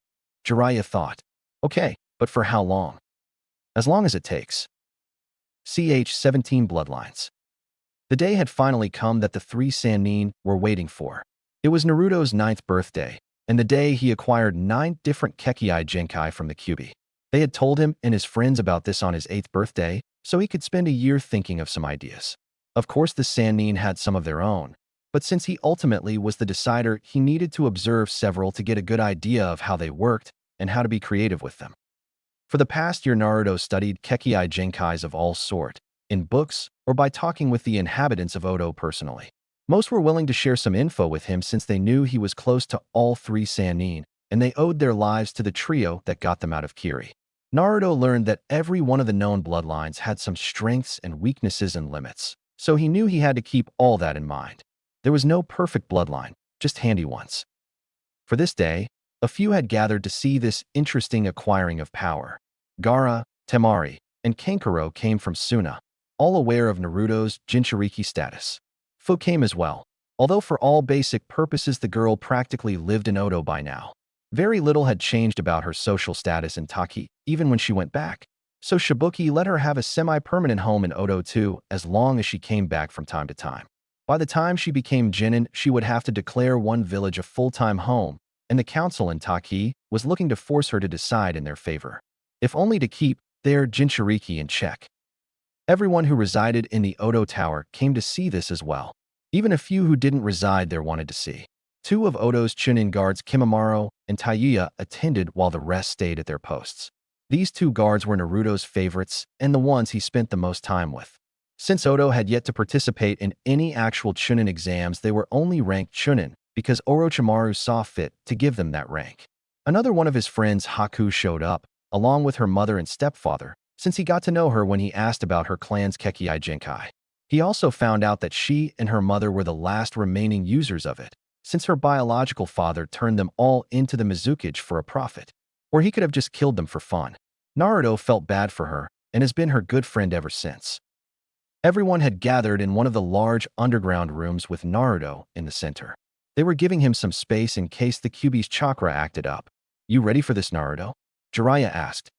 Jiraiya thought. Okay, but for how long? As long as it takes. Ch-17 Bloodlines. The day had finally come that the 3 Sannin were waiting for. It was Naruto's 9th birthday, and the day he acquired 9 different Kekkai Genkai from the Kyuubi. They had told him and his friends about this on his 8th birthday, so he could spend a year thinking of some ideas. Of course, the Sannin had some of their own, but since he ultimately was the decider, he needed to observe several to get a good idea of how they worked and how to be creative with them. For the past year, Naruto studied Kekkai Genkais of all sort, in books or by talking with the inhabitants of Oto personally. Most were willing to share some info with him since they knew he was close to all 3 Sannin, and they owed their lives to the trio that got them out of Kiri. Naruto learned that every one of the known bloodlines had some strengths and weaknesses and limits, so he knew he had to keep all that in mind. There was no perfect bloodline, just handy ones. For this day, a few had gathered to see this interesting acquiring of power. Gaara, Temari, and Kankuro came from Suna, all aware of Naruto's Jinchuriki status. Fu came as well, although for all basic purposes the girl practically lived in Oto by now. Very little had changed about her social status in Taki, even when she went back, so Shibuki let her have a semi-permanent home in Oto too, as long as she came back from time to time. By the time she became Genin, she would have to declare one village a full-time home, and the council in Taki was looking to force her to decide in their favor, if only to keep their Jinchuriki in check. Everyone who resided in the Oto Tower came to see this as well. Even a few who didn't reside there wanted to see. 2 of Oto's Chunin guards, Kimimaro and Tayuya, attended while the rest stayed at their posts. These 2 guards were Naruto's favorites and the ones he spent the most time with. Since Oto had yet to participate in any actual Chunin exams, they were only ranked Chunin because Orochimaru saw fit to give them that rank. Another one of his friends, Haku, showed up, along with her mother and stepfather, since he got to know her when he asked about her clan's Kekkai Genkai. He also found out that she and her mother were the last remaining users of it, since her biological father turned them all into the Mizukage for a profit, or he could have just killed them for fun. Naruto felt bad for her and has been her good friend ever since. Everyone had gathered in one of the large underground rooms with Naruto in the center. They were giving him some space in case the Kyuubi's chakra acted up. You ready for this, Naruto? Jiraiya asked.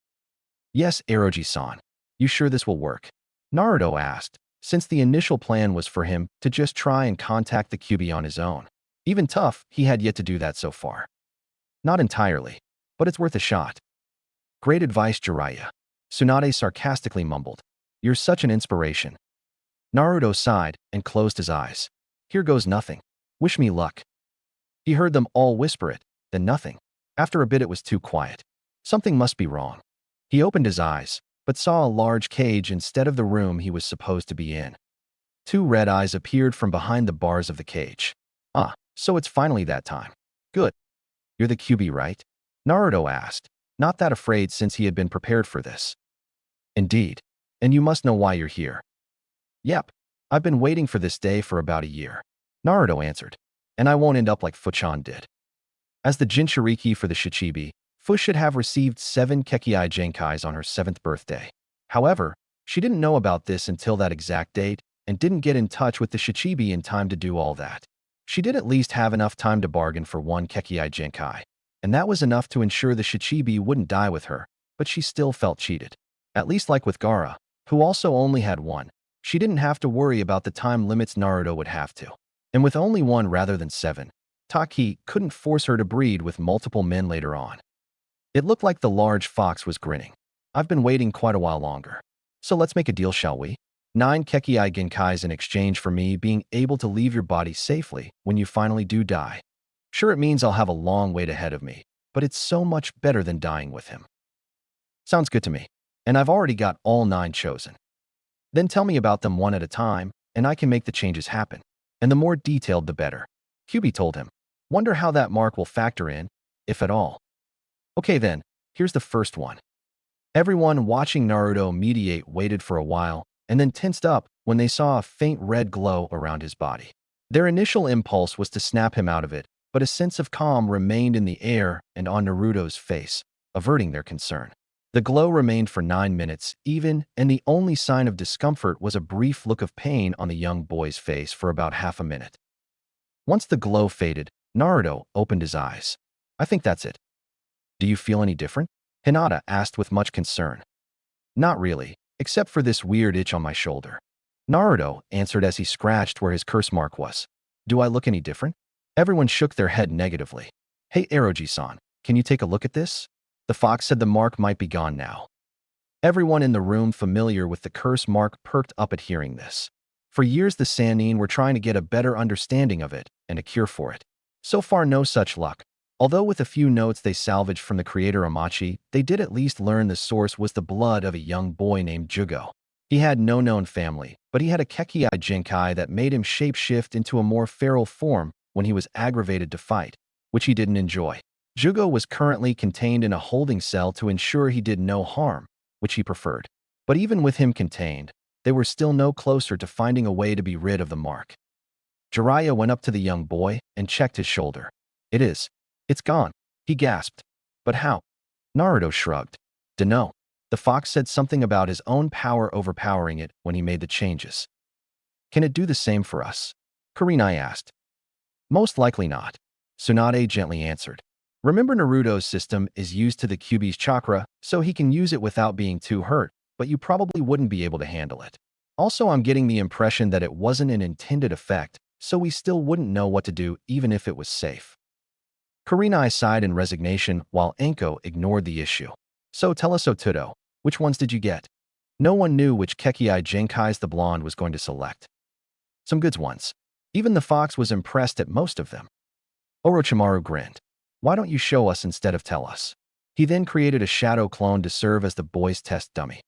Yes, Eroji-san. You sure this will work? Naruto asked, since the initial plan was for him to just try and contact the Kyuubi on his own. Even tough, he had yet to do that so far. Not entirely, but it's worth a shot. Great advice, Jiraiya. Tsunade sarcastically mumbled. You're such an inspiration. Naruto sighed and closed his eyes. Here goes nothing. Wish me luck. He heard them all whisper it, then nothing. After a bit it was too quiet. Something must be wrong. He opened his eyes, but saw a large cage instead of the room he was supposed to be in. 2 red eyes appeared from behind the bars of the cage. Ah, so it's finally that time. Good. You're the Kyuubi, right? Naruto asked, not that afraid since he had been prepared for this. Indeed. And you must know why you're here. Yep. I've been waiting for this day for about a year. Naruto answered. And I won't end up like Fuchan did. As the Jinchuriki for the Shichibi, Fu should have received 7 Kekkai Genkais on her 7th birthday. However, she didn't know about this until that exact date and didn't get in touch with the Shichibi in time to do all that. She did at least have enough time to bargain for 1 Kekkai Genkai. and that was enough to ensure the Shichibi wouldn't die with her, but she still felt cheated. At least like with Gaara, who also only had one, she didn't have to worry about the time limits Naruto would have to. And with only one rather than 7, Taki couldn't force her to breed with multiple men later on. It looked like the large fox was grinning. I've been waiting quite a while longer. So let's make a deal, shall we? 9 Kekkei Genkais in exchange for me being able to leave your body safely when you finally do die. Sure, it means I'll have a long wait ahead of me, but it's so much better than dying with him. Sounds good to me. And I've already got all 9 chosen. Then tell me about them one at a time, and I can make the changes happen. And the more detailed, the better. Kyuubi told him. Wonder how that mark will factor in, if at all. Okay then, here's the first one. Everyone watching Naruto meditate waited for a while, and then tensed up when they saw a faint red glow around his body. Their initial impulse was to snap him out of it, but a sense of calm remained in the air and on Naruto's face, averting their concern. The glow remained for 9 minutes even, and the only sign of discomfort was a brief look of pain on the young boy's face for about half a minute. Once the glow faded, Naruto opened his eyes. I think that's it. Do you feel any different? Hinata asked with much concern. Not really, except for this weird itch on my shoulder. Naruto answered as he scratched where his curse mark was. Do I look any different? Everyone shook their head negatively. Hey Eroji-san, can you take a look at this? The fox said the mark might be gone now. Everyone in the room familiar with the curse mark perked up at hearing this. For years the Sannin were trying to get a better understanding of it and a cure for it. So far no such luck. Although with a few notes they salvaged from the creator Amachi, they did at least learn the source was the blood of a young boy named Jugo. He had no known family, but he had a Kekkei Genkai that made him shapeshift into a more feral form when he was aggravated to fight, which he didn't enjoy. Jugo was currently contained in a holding cell to ensure he did no harm, which he preferred. But even with him contained, they were still no closer to finding a way to be rid of the mark. Jiraiya went up to the young boy and checked his shoulder. It's gone, he gasped. But how? Naruto shrugged. Dunno. The fox said something about his own power overpowering it when he made the changes. Can it do the same for us? Kurenai asked. Most likely not. Tsunade gently answered. Remember, Naruto's system is used to the Kyuubi's chakra, so he can use it without being too hurt, but you probably wouldn't be able to handle it. Also, I'm getting the impression that it wasn't an intended effect, so we still wouldn't know what to do even if it was safe. Kurenai sighed in resignation while Enko ignored the issue. So tell us, Otudo, which ones did you get? No one knew which Kekkei Genkais the blonde was going to select. Some good ones. Even the fox was impressed at most of them. Orochimaru grinned. Why don't you show us instead of tell us? He then created a shadow clone to serve as the boy's test dummy.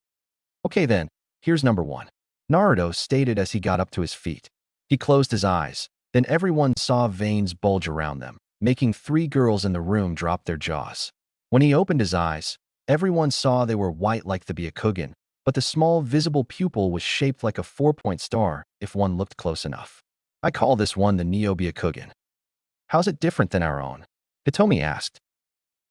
Okay then, here's number 1. Naruto stated as he got up to his feet. He closed his eyes, then everyone saw veins bulge around them, making 3 girls in the room drop their jaws. When he opened his eyes, everyone saw they were white like the Byakugan, but the small visible pupil was shaped like a 4-point star if one looked close enough. I call this one the Neo-Byakugan. How's it different than our own? Hitomi asked.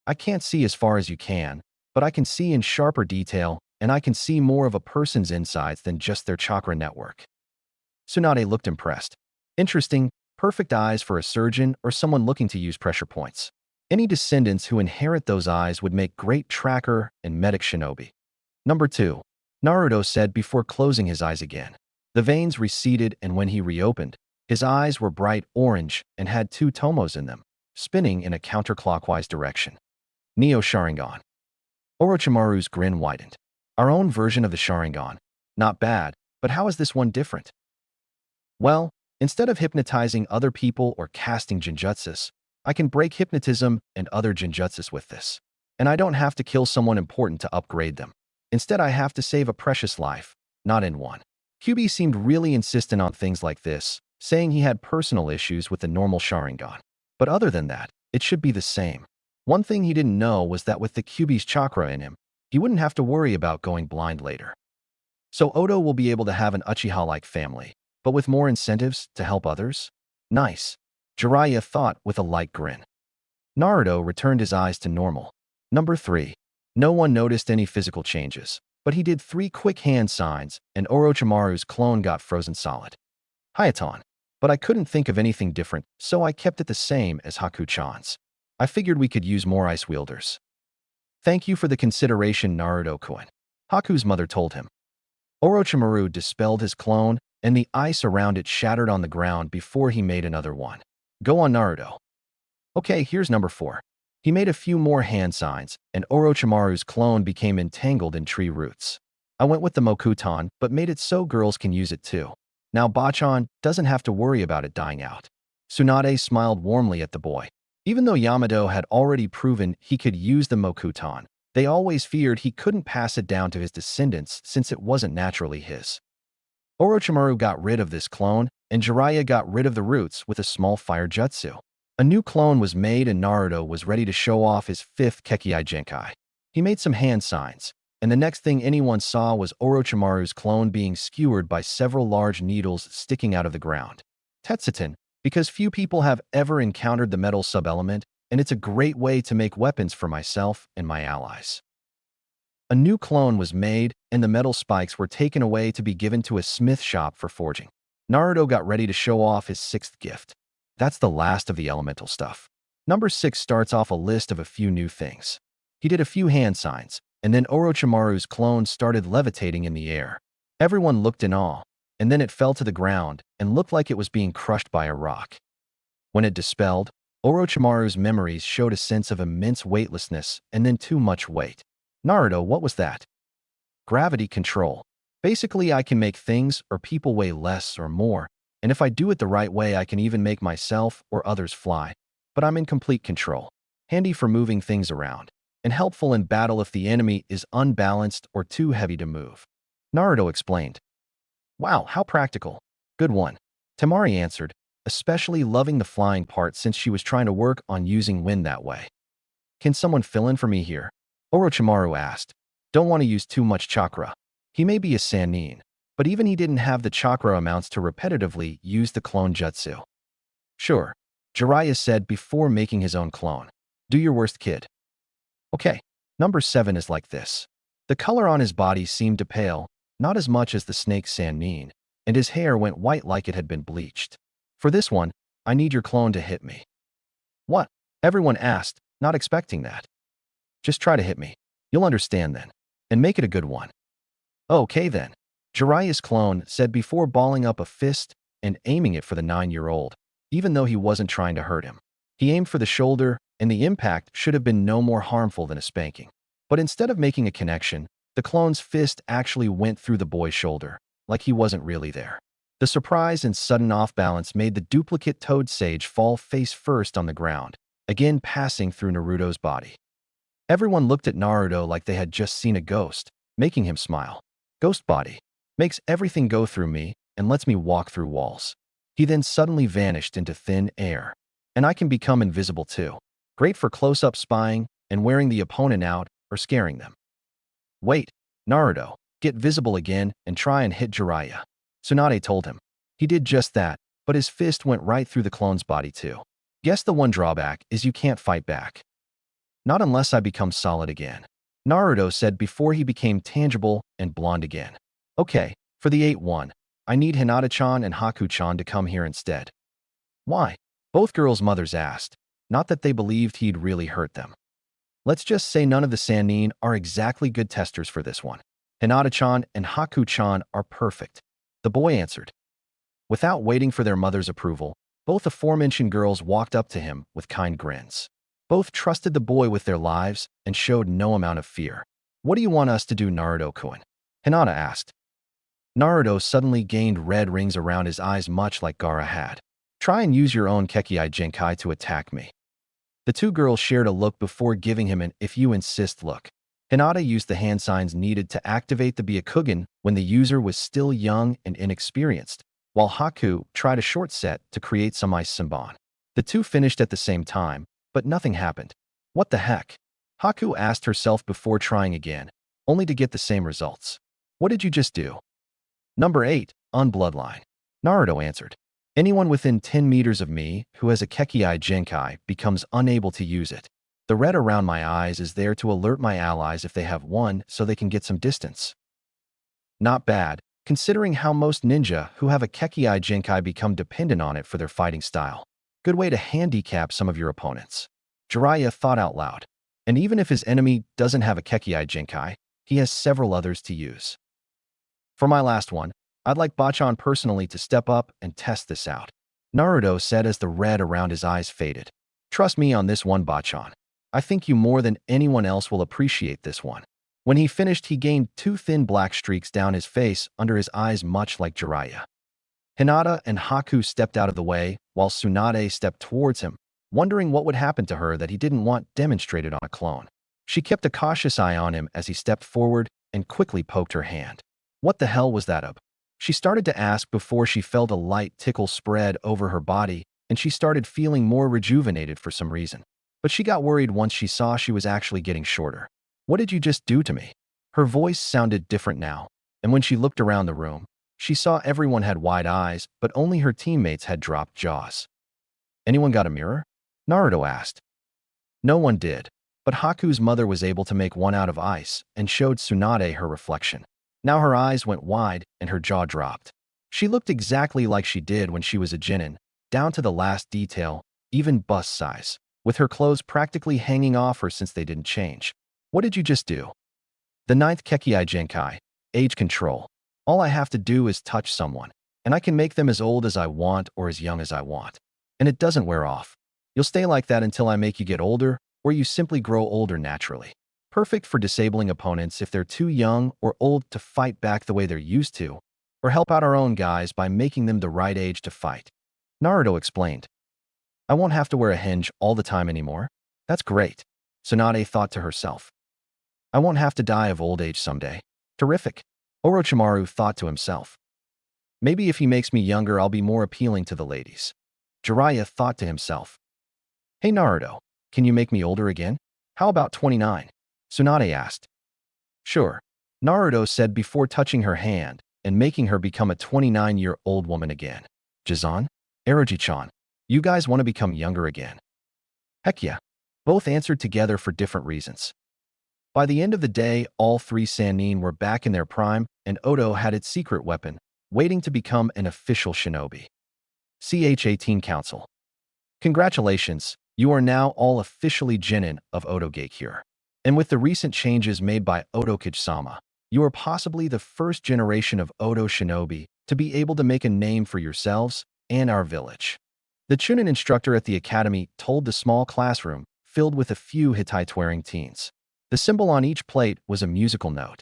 I can't see as far as you can, but I can see in sharper detail, and I can see more of a person's insides than just their chakra network. Tsunade looked impressed. Interesting, perfect eyes for a surgeon or someone looking to use pressure points. Any descendants who inherit those eyes would make great tracker and medic shinobi. Number 2. Naruto said before closing his eyes again. The veins receded, and when he reopened, his eyes were bright orange and had 2 tomos in them, spinning in a counterclockwise direction. Neo Sharingan. Orochimaru's grin widened. Our own version of the Sharingan. Not bad, but how is this one different? Well, instead of hypnotizing other people or casting genjutsus, I can break hypnotism and other genjutsus with this. And I don't have to kill someone important to upgrade them. Instead, I have to save a precious life, not in one. Kyuubi seemed really insistent on things like this, saying he had personal issues with the normal Sharingan. But other than that, it should be the same. One thing he didn't know was that with the Kyuubi's chakra in him, he wouldn't have to worry about going blind later. So Odo will be able to have an Uchiha-like family, but with more incentives to help others? Nice. Jiraiya thought with a light grin. Naruto returned his eyes to normal. Number 3. No one noticed any physical changes, but he did 3 quick hand signs, and Orochimaru's clone got frozen solid. Hayaton. But I couldn't think of anything different, so I kept it the same as Haku-chan's. I figured we could use more ice wielders. Thank you for the consideration, Naruto-kun, Haku's mother told him. Orochimaru dispelled his clone, and the ice around it shattered on the ground before he made another one. Go on, Naruto. Okay, here's number 4. He made a few more hand signs, and Orochimaru's clone became entangled in tree roots. I went with the Mokuton, but made it so girls can use it too. Now Bachan doesn't have to worry about it dying out. Tsunade smiled warmly at the boy. Even though Yamato had already proven he could use the Mokuton, they always feared he couldn't pass it down to his descendants since it wasn't naturally his. Orochimaru got rid of this clone, and Jiraiya got rid of the roots with a small fire jutsu. A new clone was made and Naruto was ready to show off his 5th Kekkai Genkai. He made some hand signs, and the next thing anyone saw was Orochimaru's clone being skewered by several large needles sticking out of the ground. Tetsuton, because few people have ever encountered the metal sub-element, and it's a great way to make weapons for myself and my allies. A new clone was made, and the metal spikes were taken away to be given to a smith shop for forging. Naruto got ready to show off his 6th gift. That's the last of the elemental stuff. Number 6 starts off a list of a few new things. He did a few hand signs, and then Orochimaru's clone started levitating in the air. Everyone looked in awe, and then it fell to the ground and looked like it was being crushed by a rock. When it dispelled, Orochimaru's memories showed a sense of immense weightlessness and then too much weight. Naruto, what was that? Gravity control. Basically, I can make things or people weigh less or more, and if I do it the right way, I can even make myself or others fly. But I'm in complete control. Handy for moving things around, and helpful in battle if the enemy is unbalanced or too heavy to move. Naruto explained. Wow, how practical. Good one. Temari answered, especially loving the flying part since she was trying to work on using wind that way. Can someone fill in for me here? Orochimaru asked. Don't want to use too much chakra. He may be a Sannin, but even he didn't have the chakra amounts to repetitively use the clone jutsu. Sure, Jiraiya said before making his own clone. Do your worst, kid. Okay, number 7 is like this. The color on his body seemed to pale, not as much as the snake's Sannin, and his hair went white like it had been bleached. For this one, I need your clone to hit me. What? Everyone asked, not expecting that. Just try to hit me. You'll understand then. And make it a good one. Okay then. Jiraiya's clone said before balling up a fist and aiming it for the 9-year-old, even though he wasn't trying to hurt him. He aimed for the shoulder, and the impact should have been no more harmful than a spanking. But instead of making a connection, the clone's fist actually went through the boy's shoulder, like he wasn't really there. The surprise and sudden off-balance made the duplicate Toad Sage fall face first on the ground, again passing through Naruto's body. Everyone looked at Naruto like they had just seen a ghost, making him smile. Ghost body. Makes everything go through me and lets me walk through walls. He then suddenly vanished into thin air. And I can become invisible too. Great for close-up spying and wearing the opponent out or scaring them. Wait, Naruto, get visible again and try and hit Jiraiya. Tsunade told him. He did just that, but his fist went right through the clone's body too. Guess the one drawback is you can't fight back. Not unless I become solid again. Naruto said before he became tangible and blonde again. Okay, for the 8-1, I need Hinata-chan and Haku-chan to come here instead. Why? Both girls' mothers asked, not that they believed he'd really hurt them. Let's just say none of the Sannin are exactly good testers for this one. Hinata-chan and Haku-chan are perfect. The boy answered. Without waiting for their mother's approval, both aforementioned girls walked up to him with kind grins. Both trusted the boy with their lives and showed no amount of fear. What do you want us to do, Naruto-kun? Hinata asked. Naruto suddenly gained red rings around his eyes much like Gaara had. Try and use your own Kekkai Genkai to attack me. The two girls shared a look before giving him an if you insist look. Hinata used the hand signs needed to activate the Byakugan when the user was still young and inexperienced, while Haku tried a short set to create some ice Senbon. The two finished at the same time, but nothing happened. What the heck? Haku asked herself before trying again, only to get the same results. What did you just do? Number 8, on Bloodline. Naruto answered. Anyone within 10 meters of me who has a Kekkai Genkai becomes unable to use it. The red around my eyes is there to alert my allies if they have one so they can get some distance. Not bad, considering how most ninja who have a Kekkai Genkai become dependent on it for their fighting style. Good way to handicap some of your opponents. Jiraiya thought out loud. And even if his enemy doesn't have a Kekkai Jinkai, he has several others to use. For my last one, I'd like Bachan personally to step up and test this out. Naruto said as the red around his eyes faded. Trust me on this one, Bachan. I think you more than anyone else will appreciate this one. When he finished, he gained 2 thin black streaks down his face under his eyes, much like Jiraiya. Hinata and Haku stepped out of the way, while Tsunade stepped towards him, wondering what would happen to her that he didn't want demonstrated on a clone. She kept a cautious eye on him as he stepped forward and quickly poked her hand. What the hell was that up? She started to ask before she felt a light tickle spread over her body, and she started feeling more rejuvenated for some reason. But she got worried once she saw she was actually getting shorter. What did you just do to me? Her voice sounded different now, and when she looked around the room, she saw everyone had wide eyes, but only her teammates had dropped jaws. Anyone got a mirror? Naruto asked. No one did, but Haku's mother was able to make one out of ice and showed Tsunade her reflection. Now her eyes went wide and her jaw dropped. She looked exactly like she did when she was a genin, down to the last detail, even bust size, with her clothes practically hanging off her since they didn't change. What did you just do? The 9th Kekkai Jinkai, age control. All I have to do is touch someone, and I can make them as old as I want or as young as I want. And it doesn't wear off. You'll stay like that until I make you get older, or you simply grow older naturally. Perfect for disabling opponents if they're too young or old to fight back the way they're used to, or help out our own guys by making them the right age to fight. Naruto explained. I won't have to wear a hinge all the time anymore. That's great, Tsunade thought to herself. I won't have to die of old age someday. Terrific, Orochimaru thought to himself. Maybe if he makes me younger, I'll be more appealing to the ladies. Jiraiya thought to himself. Hey Naruto, can you make me older again? How about 29? Tsunade asked. Sure, Naruto said before touching her hand and making her become a 29-year-old woman again. Jizan? Eroji-chan, you guys want to become younger again? Heck yeah. Both answered together for different reasons. By the end of the day, all 3 Sannin were back in their prime, and Oto had its secret weapon, waiting to become an official shinobi. CH-18 Council. Congratulations, you are now all officially genin of Oto Geikure. And with the recent changes made by Oto Kage-sama, you are possibly the first generation of Oto shinobi to be able to make a name for yourselves and our village. The Chunin instructor at the academy told the small classroom, filled with a few Hittite-wearing teens. The symbol on each plate was a musical note.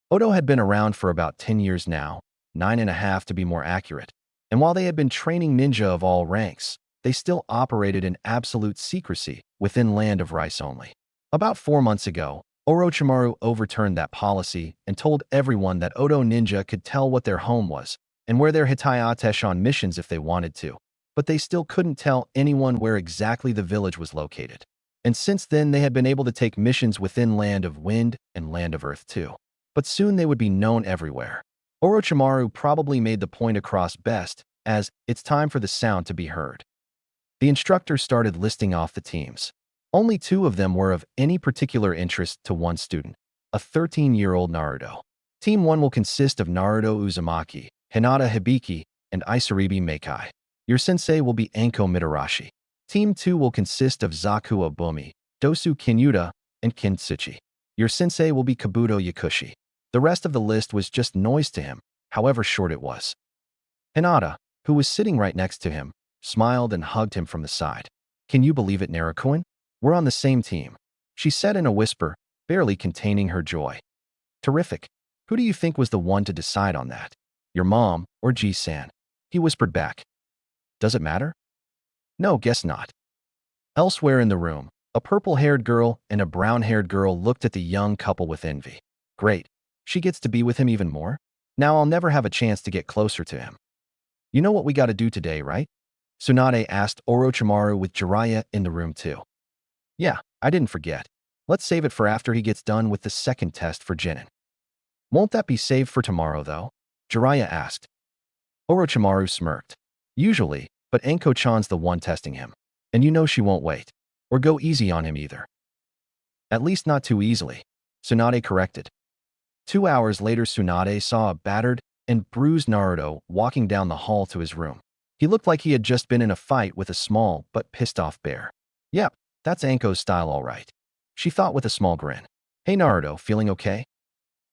Oto had been around for about 10 years now, 9.5 to be more accurate, and while they had been training ninja of all ranks, they still operated in absolute secrecy within Land of Rice only. About 4 months ago, Orochimaru overturned that policy and told everyone that Oto ninja could tell what their home was and where their Hitayatesh on missions if they wanted to, but they still couldn't tell anyone where exactly the village was located. And since then, they had been able to take missions within Land of Wind and Land of Earth too. But soon they would be known everywhere. Orochimaru probably made the point across best as it's time for the sound to be heard. The instructor started listing off the teams. Only 2 of them were of any particular interest to one student, a 13-year-old Naruto. Team 1 will consist of Naruto Uzumaki, Hinata Hibiki, and Isaribi Meikai. Your sensei will be Anko Mitarashi. Team 2 will consist of Zaku Obumi, Dosu Kinyuta, and Kintsuchi. Your sensei will be Kabuto Yakushi. The rest of the list was just noise to him, however short it was. Hinata, who was sitting right next to him, smiled and hugged him from the side. Can you believe it, Naruto? We're on the same team, she said in a whisper, barely containing her joy. Terrific. Who do you think was the one to decide on that? Your mom or Ji-san? He whispered back. Does it matter? No, guess not. Elsewhere in the room, a purple-haired girl and a brown-haired girl looked at the young couple with envy. Great. She gets to be with him even more? Now I'll never have a chance to get closer to him. You know what we got to do today, right? Tsunade asked Orochimaru with Jiraiya in the room too. Yeah, I didn't forget. Let's save it for after he gets done with the second test for Genin. Won't that be saved for tomorrow, though? Jiraiya asked. Orochimaru smirked. Usually, but Anko-chan's the one testing him. And you know she won't wait. Or go easy on him either. At least not too easily, Tsunade corrected. 2 hours later, Tsunade saw a battered and bruised Naruto walking down the hall to his room. He looked like he had just been in a fight with a small but pissed-off bear. Yep, That's Anko's style all right. She thought with a small grin. Hey Naruto, feeling okay?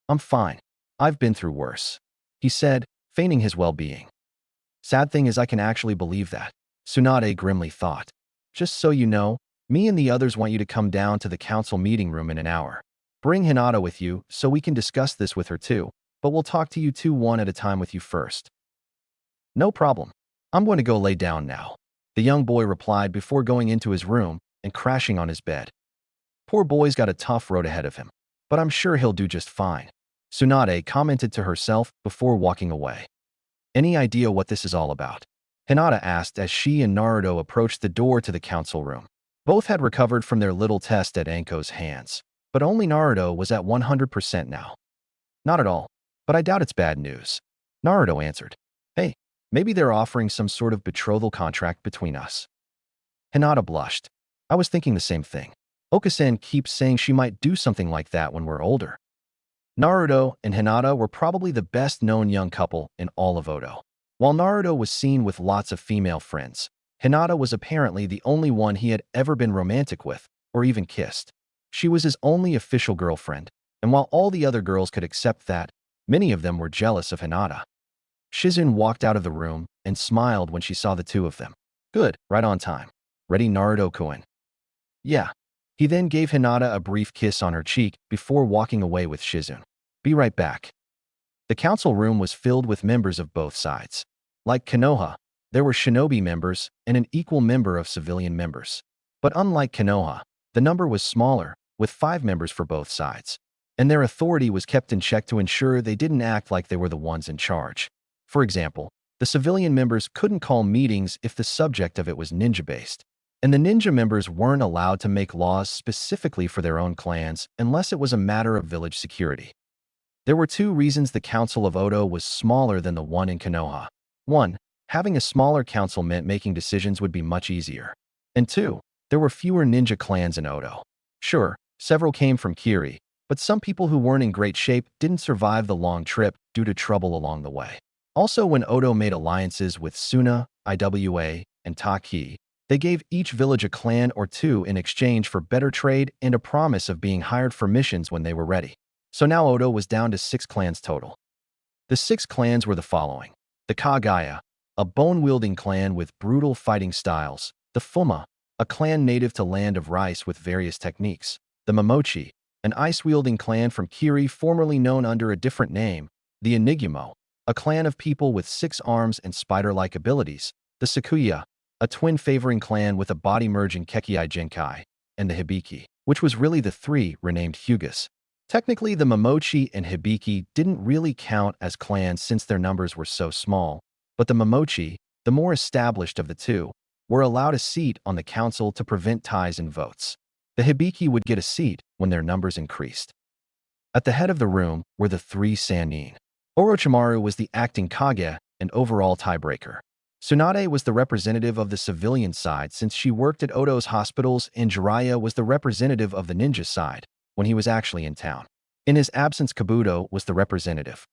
I'm fine. I've been through worse, he said, feigning his well-being. Sad thing is I can actually believe that, Tsunade grimly thought. Just so you know, me and the others want you to come down to the council meeting room in an hour. Bring Hinata with you so we can discuss this with her too, but we'll talk to you two one at a time with you first. No problem. I'm going to go lay down now, the young boy replied before going into his room and crashing on his bed. Poor boy's got a tough road ahead of him, but I'm sure he'll do just fine, Tsunade commented to herself before walking away. Any idea what this is all about? Hinata asked as she and Naruto approached the door to the council room. Both had recovered from their little test at Anko's hands, but only Naruto was at 100% now. Not at all, but I doubt it's bad news, Naruto answered. Hey, maybe they're offering some sort of betrothal contract between us. Hinata blushed. I was thinking the same thing. Okasan keeps saying she might do something like that when we're older. Naruto and Hinata were probably the best-known young couple in all of Odo. While Naruto was seen with lots of female friends, Hinata was apparently the only one he had ever been romantic with, or even kissed. She was his only official girlfriend, and while all the other girls could accept that, many of them were jealous of Hinata. Shizune walked out of the room and smiled when she saw the two of them. Good, right on time. Ready, Naruto-kun? Yeah. He then gave Hinata a brief kiss on her cheek before walking away with Shizune. Be right back. The council room was filled with members of both sides. Like Konoha, there were shinobi members and an equal number of civilian members. But unlike Konoha, the number was smaller, with 5 members for both sides, and their authority was kept in check to ensure they didn't act like they were the ones in charge. For example, the civilian members couldn't call meetings if the subject of it was ninja-based, and the ninja members weren't allowed to make laws specifically for their own clans unless it was a matter of village security. There were 2 reasons the Council of Odo was smaller than the one in Konoha. 1. Having a smaller council meant making decisions would be much easier. And 2. There were fewer ninja clans in Odo. Sure, several came from Kiri, but some people who weren't in great shape didn't survive the long trip due to trouble along the way. Also, when Odo made alliances with Suna, Iwa, and Taki, they gave each village a clan or 2 in exchange for better trade and a promise of being hired for missions when they were ready. So now Odo was down to 6 clans total. The 6 clans were the following. The Kagaya, a bone-wielding clan with brutal fighting styles. The Fuma, a clan native to Land of Rice with various techniques. The Momochi, an ice-wielding clan from Kiri formerly known under a different name. The Enigumo, a clan of people with 6 arms and spider-like abilities. The Sakuya, a twin-favoring clan with a body-merging Kekii Genkai. And the Hibiki, which was really the 3 renamed Hyugas. Technically, the Momochi and Hibiki didn't really count as clans since their numbers were so small, but the Momochi, the more established of the 2, were allowed a seat on the council to prevent ties and votes. The Hibiki would get a seat when their numbers increased. At the head of the room were the 3 Sannin. Orochimaru was the acting Kage and overall tiebreaker. Tsunade was the representative of the civilian side since she worked at Odo's hospitals, and Jiraiya was the representative of the ninja side when he was actually in town. In his absence, Kabuto was the representative.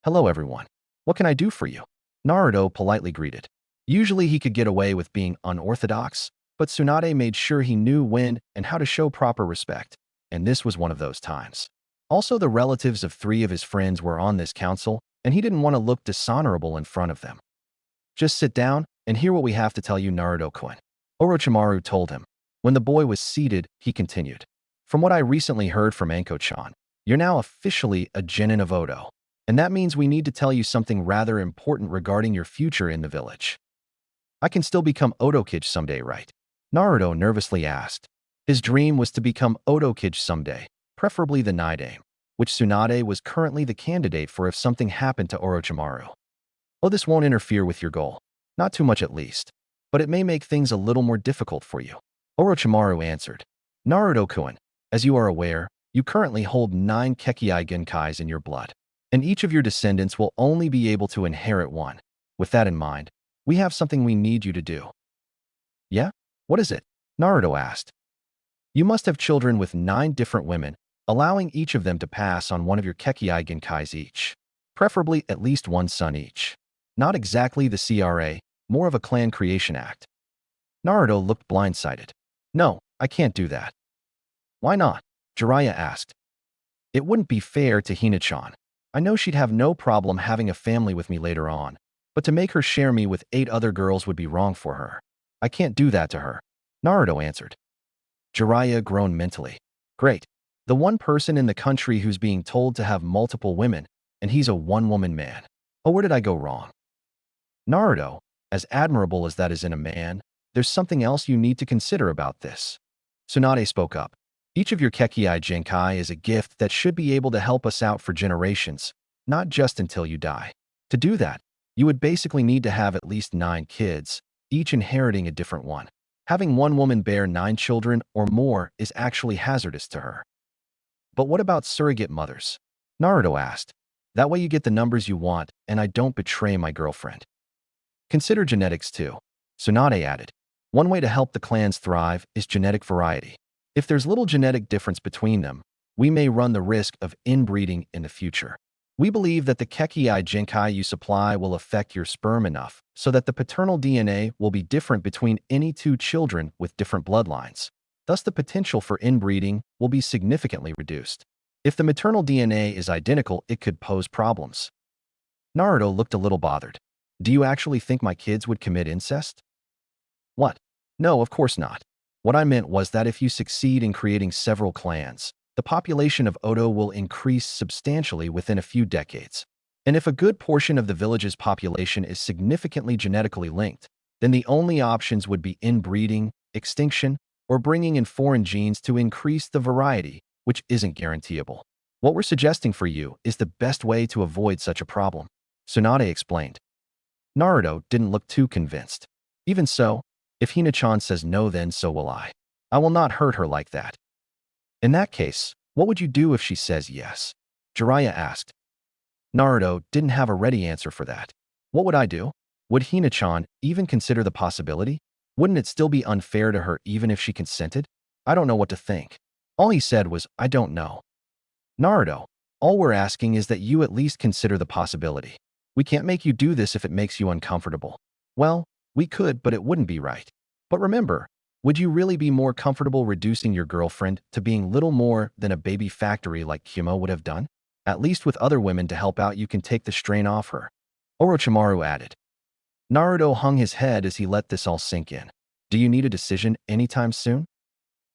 Hello everyone. What can I do for you? Naruto politely greeted. Usually he could get away with being unorthodox, but Tsunade made sure he knew when and how to show proper respect, and this was one of those times. Also, the relatives of 3 of his friends were on this council, and he didn't want to look dishonorable in front of them. Just sit down and hear what we have to tell you, Naruto-kun, Orochimaru told him. When the boy was seated, he continued. From what I recently heard from Anko-chan, you're now officially a genin of Odo, and that means we need to tell you something rather important regarding your future in the village. I can still become Odo-kage someday, right? Naruto nervously asked. His dream was to become Odo-kage someday, preferably the Nidaime, which Tsunade was currently the candidate for if something happened to Orochimaru. Oh, this won't interfere with your goal. Not too much at least. But it may make things a little more difficult for you. Orochimaru answered. Naruto-kun, as you are aware, you currently hold 9 Kekii Genkais in your blood, and each of your descendants will only be able to inherit 1. With that in mind, we have something we need you to do. Yeah? What is it? Naruto asked. You must have children with 9 different women, allowing each of them to pass on one of your Kekii Genkais each. Preferably at least 1 son each. Not exactly the CRA, more of a clan creation act. Naruto looked blindsided. No, I can't do that. Why not? Jiraiya asked. It wouldn't be fair to Hina-chan. I know she'd have no problem having a family with me later on, but to make her share me with 8 other girls would be wrong for her. I can't do that to her. Naruto answered. Jiraiya groaned mentally. Great. The one person in the country who's being told to have multiple women, and he's a one-woman man. Oh, where did I go wrong? Naruto, as admirable as that is in a man, there's something else you need to consider about this. Tsunade spoke up. Each of your Kekii Genkai is a gift that should be able to help us out for generations, not just until you die. To do that, you would basically need to have at least 9 kids, each inheriting a different one. Having one woman bear 9 children or more is actually hazardous to her. But what about surrogate mothers? Naruto asked. That way you get the numbers you want, and I don't betray my girlfriend. Consider genetics too. Tsunade added. One way to help the clans thrive is genetic variety. If there's little genetic difference between them, we may run the risk of inbreeding in the future. We believe that the Kekii Genkai you supply will affect your sperm enough so that the paternal DNA will be different between any 2 children with different bloodlines. Thus, the potential for inbreeding will be significantly reduced. If the maternal DNA is identical, it could pose problems. Naruto looked a little bothered. Do you actually think my kids would commit incest? What? No, of course not. What I meant was that if you succeed in creating several clans, the population of Oto will increase substantially within a few decades. And if a good portion of the village's population is significantly genetically linked, then the only options would be inbreeding, extinction, or bringing in foreign genes to increase the variety, which isn't guaranteeable. What we're suggesting for you is the best way to avoid such a problem, Tsunade explained. Naruto didn't look too convinced. Even so, if Hina-chan says no, then so will I. I will not hurt her like that. In that case, what would you do if she says yes? Jiraiya asked. Naruto didn't have a ready answer for that. What would I do? Would Hina-chan even consider the possibility? Wouldn't it still be unfair to her even if she consented? I don't know what to think. All he said was, I don't know. Naruto, all we're asking is that you at least consider the possibility. We can't make you do this if it makes you uncomfortable. Well, we could, but it wouldn't be right. But remember, would you really be more comfortable reducing your girlfriend to being little more than a baby factory like Kyumo would have done? At least with other women to help out, you can take the strain off her. Orochimaru added. Naruto hung his head as he let this all sink in. Do you need a decision anytime soon?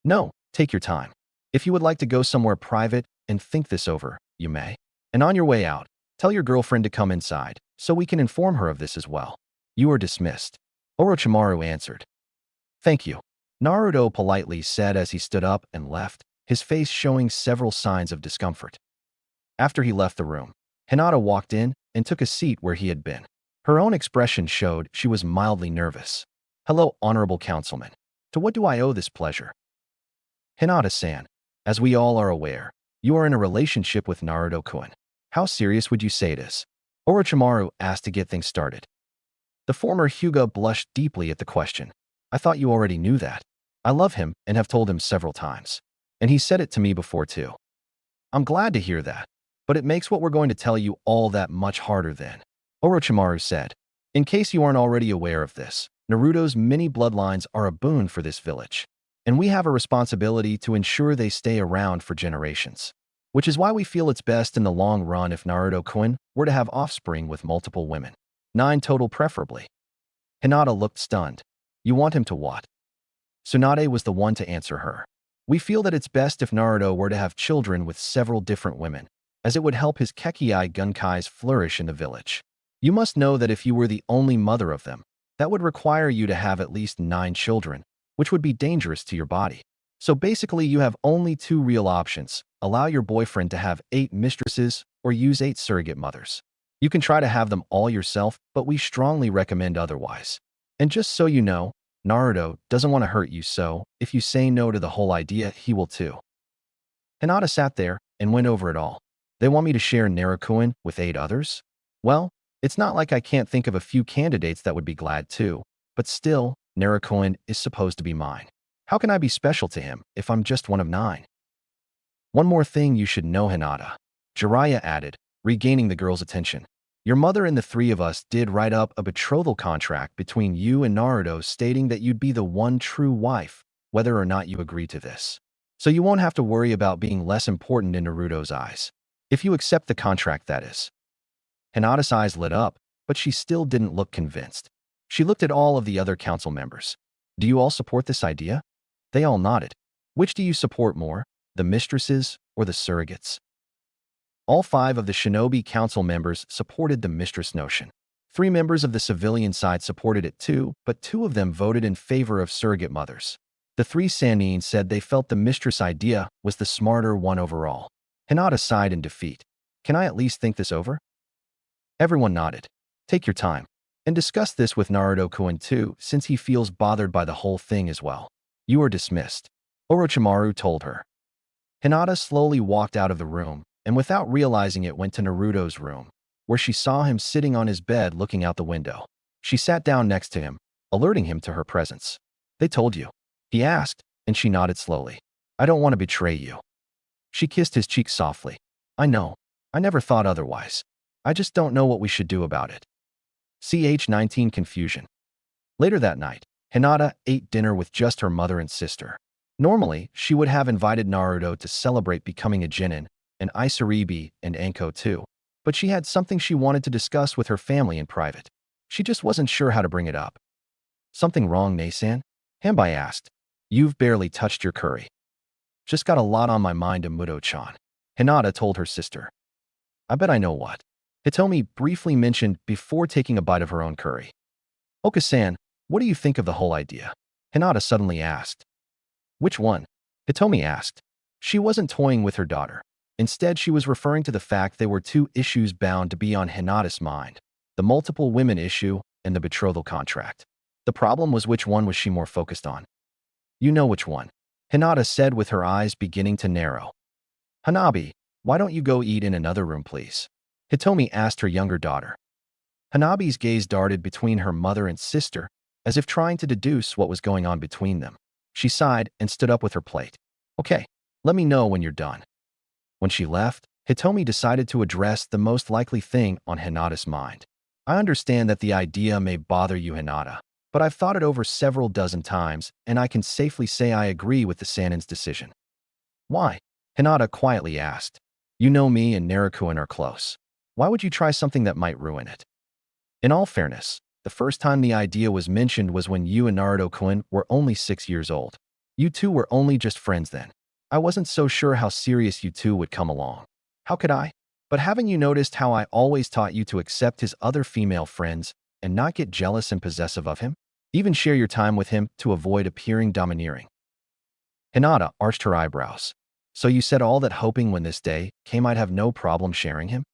No, take your time. If you would like to go somewhere private and think this over, you may. And on your way out, tell your girlfriend to come inside, so we can inform her of this as well. You are dismissed. Orochimaru answered. Thank you. Naruto politely said as he stood up and left, his face showing several signs of discomfort. After he left the room, Hinata walked in and took a seat where he had been. Her own expression showed she was mildly nervous. Hello, honorable councilman. To what do I owe this pleasure? Hinata-san, as we all are aware, you are in a relationship with Naruto-kun. How serious would you say it is? Orochimaru asked to get things started. The former Hyuga blushed deeply at the question. I thought you already knew that. I love him and have told him several times. And he said it to me before too. I'm glad to hear that, but it makes what we're going to tell you all that much harder then. Orochimaru said. In case you aren't already aware of this, Naruto's many bloodlines are a boon for this village, and we have a responsibility to ensure they stay around for generations. Which is why we feel it's best in the long run if Naruto-kun were to have offspring with multiple women. 9 total preferably. Hinata looked stunned. You want him to what? Tsunade was the one to answer her. We feel that it's best if Naruto were to have children with several different women, as it would help his Kekii Genkais flourish in the village. You must know that if you were the only mother of them, that would require you to have at least 9 children, which would be dangerous to your body. So basically you have only 2 real options. Allow your boyfriend to have 8 mistresses or use 8 surrogate mothers. You can try to have them all yourself, but we strongly recommend otherwise. And just so you know, Naruto doesn't want to hurt you, so if you say no to the whole idea, he will too. Hinata sat there and went over it all. They want me to share Naruto with 8 others? Well, it's not like I can't think of a few candidates that would be glad too, but still, Naruto is supposed to be mine. How can I be special to him if I'm just one of 9? One more thing you should know, Hinata, Jiraiya added, regaining the girl's attention. Your mother and the 3 of us did write up a betrothal contract between you and Naruto stating that you'd be the one true wife, whether or not you agree to this. So you won't have to worry about being less important in Naruto's eyes. If you accept the contract, that is. Hinata's eyes lit up, but she still didn't look convinced. She looked at all of the other council members. Do you all support this idea? They all nodded. Which do you support more, the mistresses or the surrogates? All 5 of the shinobi council members supported the mistress notion. 3 members of the civilian side supported it too, but 2 of them voted in favor of surrogate mothers. The 3 Sannin said they felt the mistress idea was the smarter one overall. Hinata sighed in defeat. Can I at least think this over? Everyone nodded. Take your time. And discuss this with Naruto-kun too, since he feels bothered by the whole thing as well. You are dismissed, Orochimaru told her. Hinata slowly walked out of the room, and without realizing it went to Naruto's room, where she saw him sitting on his bed looking out the window. She sat down next to him, alerting him to her presence. They told you? He asked, and she nodded slowly. I don't want to betray you. She kissed his cheek softly. I know. I never thought otherwise. I just don't know what we should do about it. Ch19 Confusion. Later that night, Hinata ate dinner with just her mother and sister. Normally, she would have invited Naruto to celebrate becoming a Genin, and Isaribi and Anko too, but she had something she wanted to discuss with her family in private. She just wasn't sure how to bring it up. Something wrong, Nasan? Hanbai asked. You've barely touched your curry. Just got a lot on my mind, Muto-chan. Hinata told her sister. I bet I know what. Hitomi briefly mentioned before taking a bite of her own curry. Oka-san, what do you think of the whole idea? Hinata suddenly asked. Which one? Hitomi asked. She wasn't toying with her daughter. Instead, she was referring to the fact there were 2 issues bound to be on Hinata's mind, the multiple women issue and the betrothal contract. The problem was which one was she more focused on. You know which one, Hinata said with her eyes beginning to narrow. Hanabi, why don't you go eat in another room, please? Hitomi asked her younger daughter. Hanabi's gaze darted between her mother and sister, as if trying to deduce what was going on between them. She sighed and stood up with her plate. Okay, let me know when you're done. When she left, Hitomi decided to address the most likely thing on Hinata's mind. I understand that the idea may bother you, Hinata, but I've thought it over several dozen times, and I can safely say I agree with the Sannin's decision. Why? Hinata quietly asked. You know me and Naruto are close. Why would you try something that might ruin it? In all fairness, the first time the idea was mentioned was when you and Naruto-kun were only 6 years old. You two were only just friends then. I wasn't so sure how serious you two would come along. How could I? But haven't you noticed how I always taught you to accept his other female friends and not get jealous and possessive of him? Even share your time with him to avoid appearing domineering. Hinata arched her eyebrows. So you said all that hoping when this day came I'd have no problem sharing him?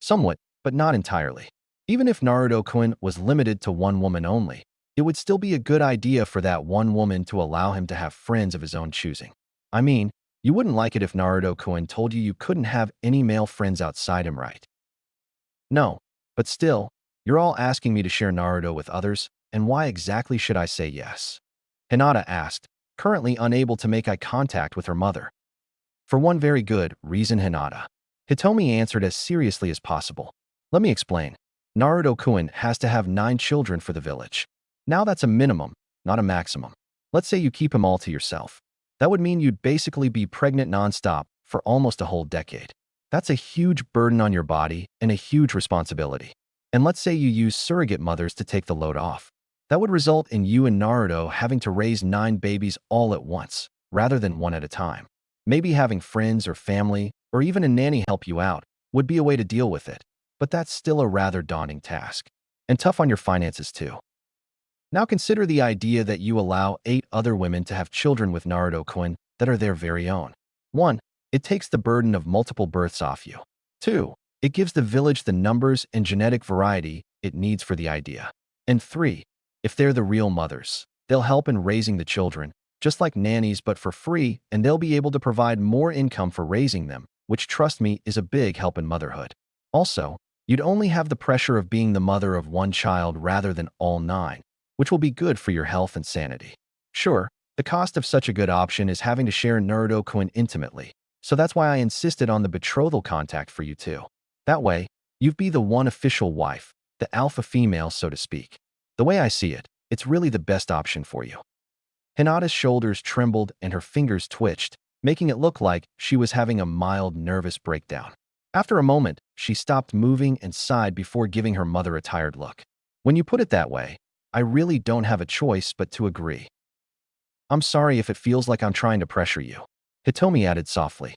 Somewhat, but not entirely. Even if Naruto-kun was limited to one woman only, it would still be a good idea for that one woman to allow him to have friends of his own choosing. I mean, you wouldn't like it if Naruto-kun told you couldn't have any male friends outside him, right? No, but still, you're all asking me to share Naruto with others, and why exactly should I say yes? Hinata asked, currently unable to make eye contact with her mother. For one very good reason, Hinata. Hitomi answered as seriously as possible. Let me explain. Naruto-kun has to have 9 children for the village. Now that's a minimum, not a maximum. Let's say you keep him all to yourself. That would mean you'd basically be pregnant nonstop for almost a whole decade. That's a huge burden on your body and a huge responsibility. And let's say you use surrogate mothers to take the load off. That would result in you and Naruto having to raise 9 babies all at once, rather than one at a time. Maybe having friends or family, or even a nanny help you out, would be a way to deal with it. But that's still a rather daunting task. And tough on your finances too. Now consider the idea that you allow 8 other women to have children with Naruto-kun that are their very own. 1. It takes the burden of multiple births off you. 2. It gives the village the numbers and genetic variety it needs for the idea. And 3. If they're the real mothers, they'll help in raising the children, just like nannies but for free, and they'll be able to provide more income for raising them, which trust me is a big help in motherhood. Also, you'd only have the pressure of being the mother of 1 child rather than all 9, which will be good for your health and sanity. Sure, the cost of such a good option is having to share Naruto-kun intimately, so that's why I insisted on the betrothal contact for you too. That way, you'd be the one official wife, the alpha female so to speak. The way I see it, it's really the best option for you. Hinata's shoulders trembled and her fingers twitched, making it look like she was having a mild nervous breakdown. After a moment, she stopped moving and sighed before giving her mother a tired look. When you put it that way, I really don't have a choice but to agree. I'm sorry if it feels like I'm trying to pressure you, Hitomi added softly.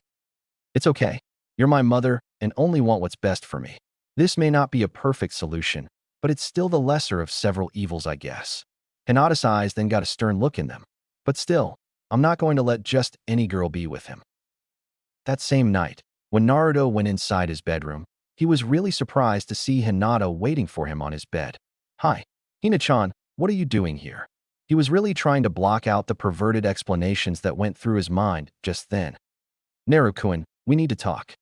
It's okay. You're my mother and only want what's best for me. This may not be a perfect solution, but it's still the lesser of several evils, I guess. Hinata's eyes then got a stern look in them. But still, I'm not going to let just any girl be with him. That same night, when Naruto went inside his bedroom, he was really surprised to see Hinata waiting for him on his bed. Hi, Hina-chan, what are you doing here? He was really trying to block out the perverted explanations that went through his mind just then. Naruto-kun, we need to talk,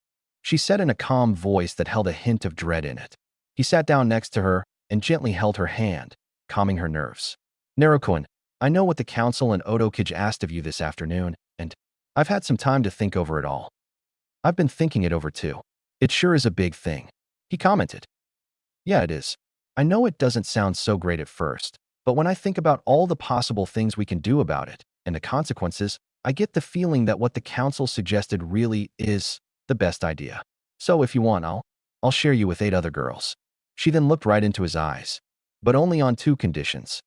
she said in a calm voice that held a hint of dread in it. He sat down next to her and gently held her hand, calming her nerves. Naruto-kun, I know what the council and Otokage asked of you this afternoon, and I've had some time to think over it all. I've been thinking it over too. It sure is a big thing, he commented. Yeah, it is. I know it doesn't sound so great at first, but when I think about all the possible things we can do about it, and the consequences, I get the feeling that what the council suggested really is the best idea. So if you want, I'll share you with 8 other girls. She then looked right into his eyes. But only on 2 conditions.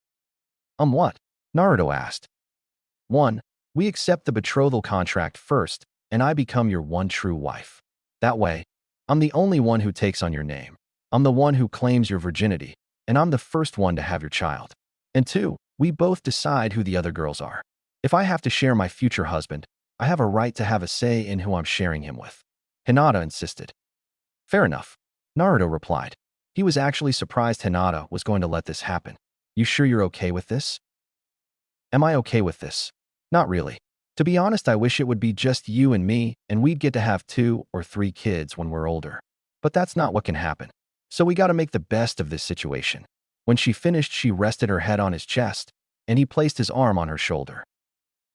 What? Naruto asked. 1. We accept the betrothal contract first, and I become your one true wife. That way, I'm the only one who takes on your name. I'm the one who claims your virginity, and I'm the first one to have your child. And 2, we both decide who the other girls are. If I have to share my future husband, I have a right to have a say in who I'm sharing him with. Hinata insisted. Fair enough, Naruto replied. He was actually surprised Hinata was going to let this happen. You sure you're okay with this? Am I okay with this? Not really. To be honest, I wish it would be just you and me, and we'd get to have 2 or 3 kids when we're older. But that's not what can happen. So we gotta make the best of this situation. When she finished, she rested her head on his chest, and he placed his arm on her shoulder.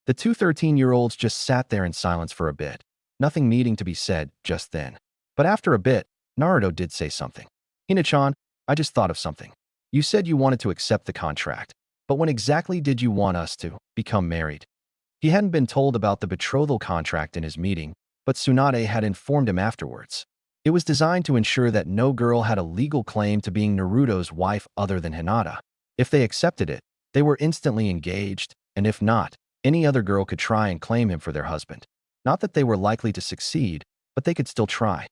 The 2 13-year-olds just sat there in silence for a bit, nothing needing to be said just then. But after a bit, Naruto did say something. Hina-chan, I just thought of something. You said you wanted to accept the contract, but when exactly did you want us to become married? He hadn't been told about the betrothal contract in his meeting, but Tsunade had informed him afterwards. It was designed to ensure that no girl had a legal claim to being Naruto's wife other than Hinata. If they accepted it, they were instantly engaged, and if not, any other girl could try and claim him for their husband. Not that they were likely to succeed, but they could still try.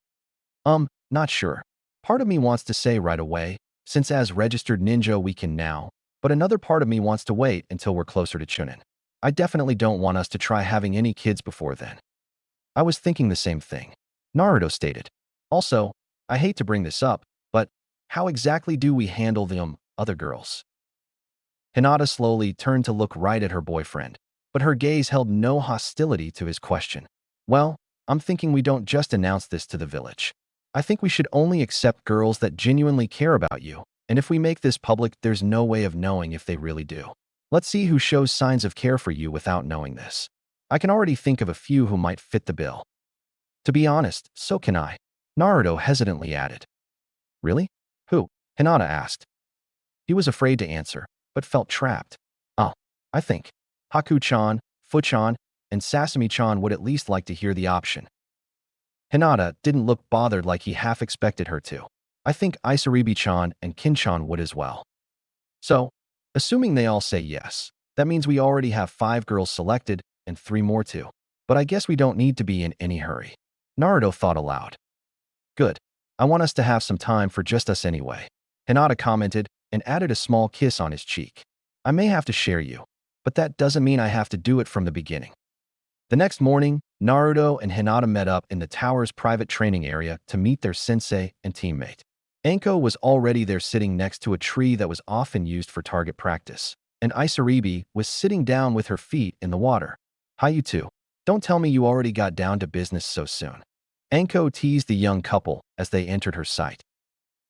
Not sure. Part of me wants to say right away, since as registered ninja we can now, but another part of me wants to wait until we're closer to Chunin. I definitely don't want us to try having any kids before then. I was thinking the same thing, Naruto stated. Also, I hate to bring this up, but how exactly do we handle the other girls? Hinata slowly turned to look right at her boyfriend, but her gaze held no hostility to his question. Well, I'm thinking we don't just announce this to the village. I think we should only accept girls that genuinely care about you, and if we make this public, there's no way of knowing if they really do. Let's see who shows signs of care for you without knowing this. I can already think of a few who might fit the bill. To be honest, so can I, Naruto hesitantly added. Really? Who? Hinata asked. He was afraid to answer, but felt trapped. I think Haku-chan, Fu-chan, and Sasami-chan would at least like to hear the option. Hinata didn't look bothered like he half expected her to. I think Isaribi-chan and Kin-chan would as well. So, assuming they all say yes, that means we already have 5 girls selected and 3 more too. But I guess we don't need to be in any hurry. Naruto thought aloud. Good. I want us to have some time for just us anyway, Hinata commented and added a small kiss on his cheek. I may have to share you, but that doesn't mean I have to do it from the beginning. The next morning, Naruto and Hinata met up in the tower's private training area to meet their sensei and teammate. Anko was already there sitting next to a tree that was often used for target practice, and Isaribi was sitting down with her feet in the water. Hi you two. Don't tell me you already got down to business so soon. Anko teased the young couple as they entered her sight.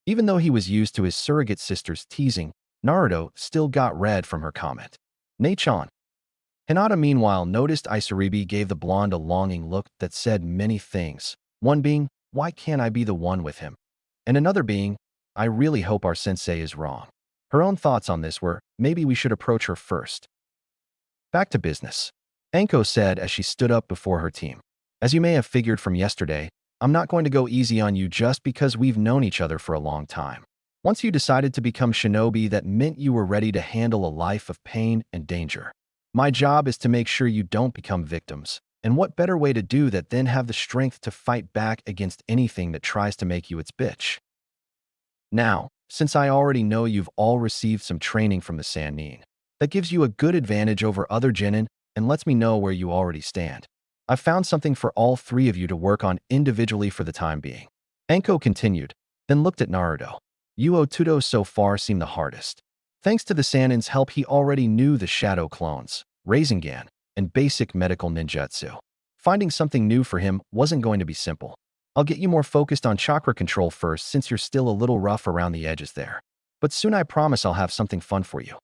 Even though he was used to his surrogate sister's teasing, Naruto still got red from her comment. Nei-chan. Hinata meanwhile noticed Isaribi gave the blonde a longing look that said many things, one being, why can't I be the one with him? And another being, I really hope our sensei is wrong. Her own thoughts on this were, maybe we should approach her first. Back to business. Anko said as she stood up before her team. As you may have figured from yesterday, I'm not going to go easy on you just because we've known each other for a long time. Once you decided to become shinobi, that meant you were ready to handle a life of pain and danger. My job is to make sure you don't become victims. And what better way to do that than have the strength to fight back against anything that tries to make you its bitch? Now, since I already know you've all received some training from the Sannin, that gives you a good advantage over other genin and lets me know where you already stand. I've found something for all three of you to work on individually for the time being. Anko continued, then looked at Naruto. Tuto so far seemed the hardest. Thanks to the Sannin's help, he already knew the shadow clones, Rasengan, and basic medical ninjutsu. Finding something new for him wasn't going to be simple. I'll get you more focused on chakra control first since you're still a little rough around the edges there. But soon I promise I'll have something fun for you.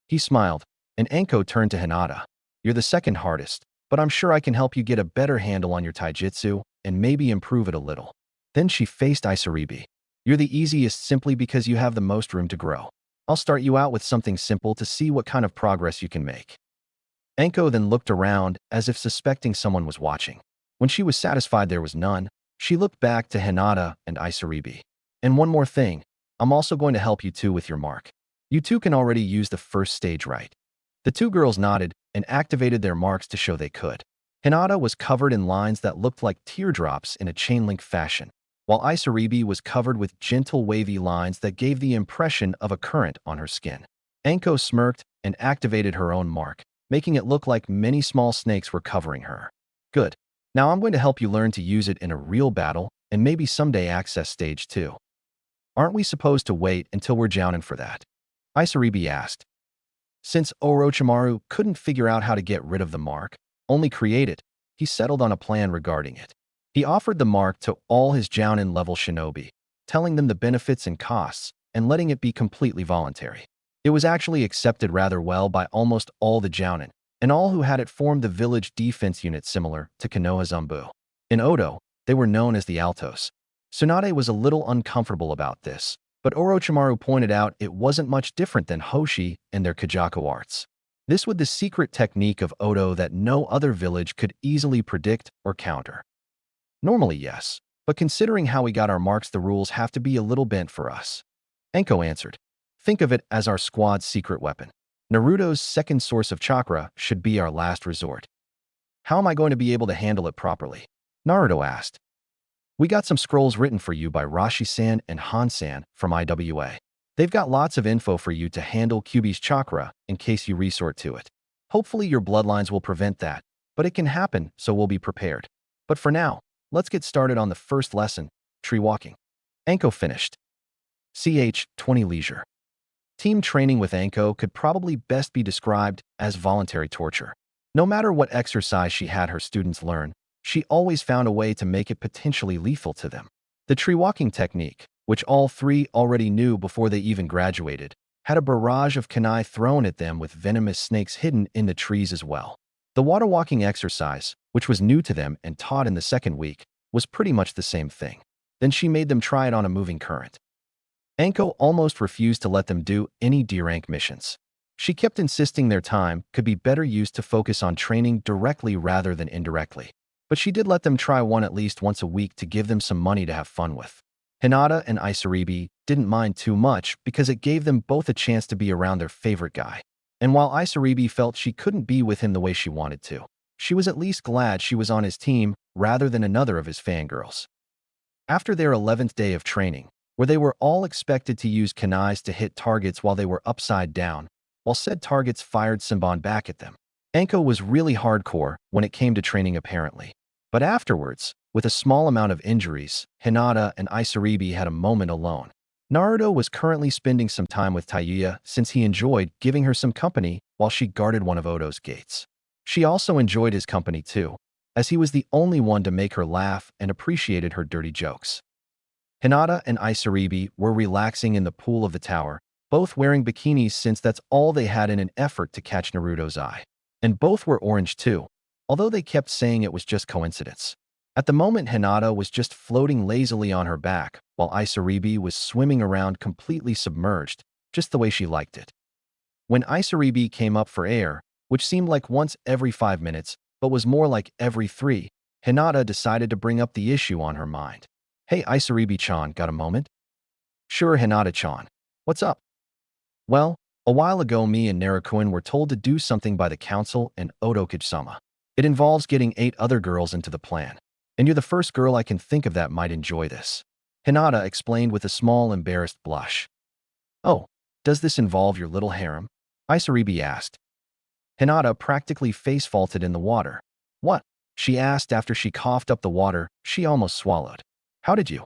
He smiled, and Anko turned to Hinata. You're the second hardest, but I'm sure I can help you get a better handle on your taijutsu and maybe improve it a little. Then she faced Isaribi. You're the easiest simply because you have the most room to grow. I'll start you out with something simple to see what kind of progress you can make. Anko then looked around as if suspecting someone was watching. When she was satisfied there was none, she looked back to Hinata and Isaribi. And one more thing, I'm also going to help you two with your mark. You two can already use the first stage right. The two girls nodded and activated their marks to show they could. Hinata was covered in lines that looked like teardrops in a chain-link fashion, while Isaribi was covered with gentle wavy lines that gave the impression of a current on her skin. Anko smirked and activated her own mark, making it look like many small snakes were covering her. Good. Now I'm going to help you learn to use it in a real battle and maybe someday access stage 2. Aren't we supposed to wait until we're jounin for that? Isaribi asked. Since Orochimaru couldn't figure out how to get rid of the mark, only create it, he settled on a plan regarding it. He offered the mark to all his jounin level shinobi, telling them the benefits and costs, and letting it be completely voluntary. It was actually accepted rather well by almost all the jounin, and all who had it formed the village defense unit similar to Konoha Zumbu. In Odo, they were known as the Altos. Tsunade was a little uncomfortable about this, but Orochimaru pointed out it wasn't much different than Hoshi and their Kajaku arts. This was the secret technique of Odo that no other village could easily predict or counter. Normally, yes, but considering how we got our marks, the rules have to be a little bent for us. Anko answered. Think of it as our squad's secret weapon. Naruto's second source of chakra should be our last resort. How am I going to be able to handle it properly? Naruto asked. We got some scrolls written for you by Rashi-san and Han-san from IWA. They've got lots of info for you to handle Kyuubi's chakra in case you resort to it. Hopefully your bloodlines will prevent that, but it can happen, so we'll be prepared. But for now, let's get started on the first lesson, tree walking. Anko finished. Ch. 20 Leisure. Team training with Anko could probably best be described as voluntary torture. No matter what exercise she had her students learn, she always found a way to make it potentially lethal to them. The tree walking technique, which all three already knew before they even graduated, had a barrage of kunai thrown at them with venomous snakes hidden in the trees as well. The water walking exercise, which was new to them and taught in the second week, was pretty much the same thing. Then she made them try it on a moving current. Anko almost refused to let them do any D-rank missions. She kept insisting their time could be better used to focus on training directly rather than indirectly. But she did let them try one at least once a week to give them some money to have fun with. Hinata and Isaribi didn't mind too much because it gave them both a chance to be around their favorite guy. And while Isaribi felt she couldn't be with him the way she wanted to, she was at least glad she was on his team rather than another of his fangirls. After their 11th day of training, where they were all expected to use kunais to hit targets while they were upside down, while said targets fired Senbon back at them, Anko was really hardcore when it came to training apparently. But afterwards, with a small amount of injuries, Hinata and Isaribi had a moment alone. Naruto was currently spending some time with Tayuya since he enjoyed giving her some company while she guarded one of Odo's gates. She also enjoyed his company too, as he was the only one to make her laugh and appreciated her dirty jokes. Hinata and Isaribi were relaxing in the pool of the tower, both wearing bikinis since that's all they had in an effort to catch Naruto's eye. And both were orange too, although they kept saying it was just coincidence. At the moment, Hinata was just floating lazily on her back, while Isaribi was swimming around completely submerged, just the way she liked it. When Isaribi came up for air, which seemed like once every 5 minutes, but was more like every three, Hinata decided to bring up the issue on her mind. Hey, Isaribi-chan, got a moment? Sure, Hinata-chan. What's up? Well, a while ago me and Naruto were told to do something by the council and Orochimaru. It involves getting 8 other girls into the plan. And you're the first girl I can think of that might enjoy this. Hinata explained with a small embarrassed blush. Oh, does this involve your little harem? Isaribi asked. Hinata practically face-faulted in the water. What? She asked after she coughed up the water she almost swallowed. How did you?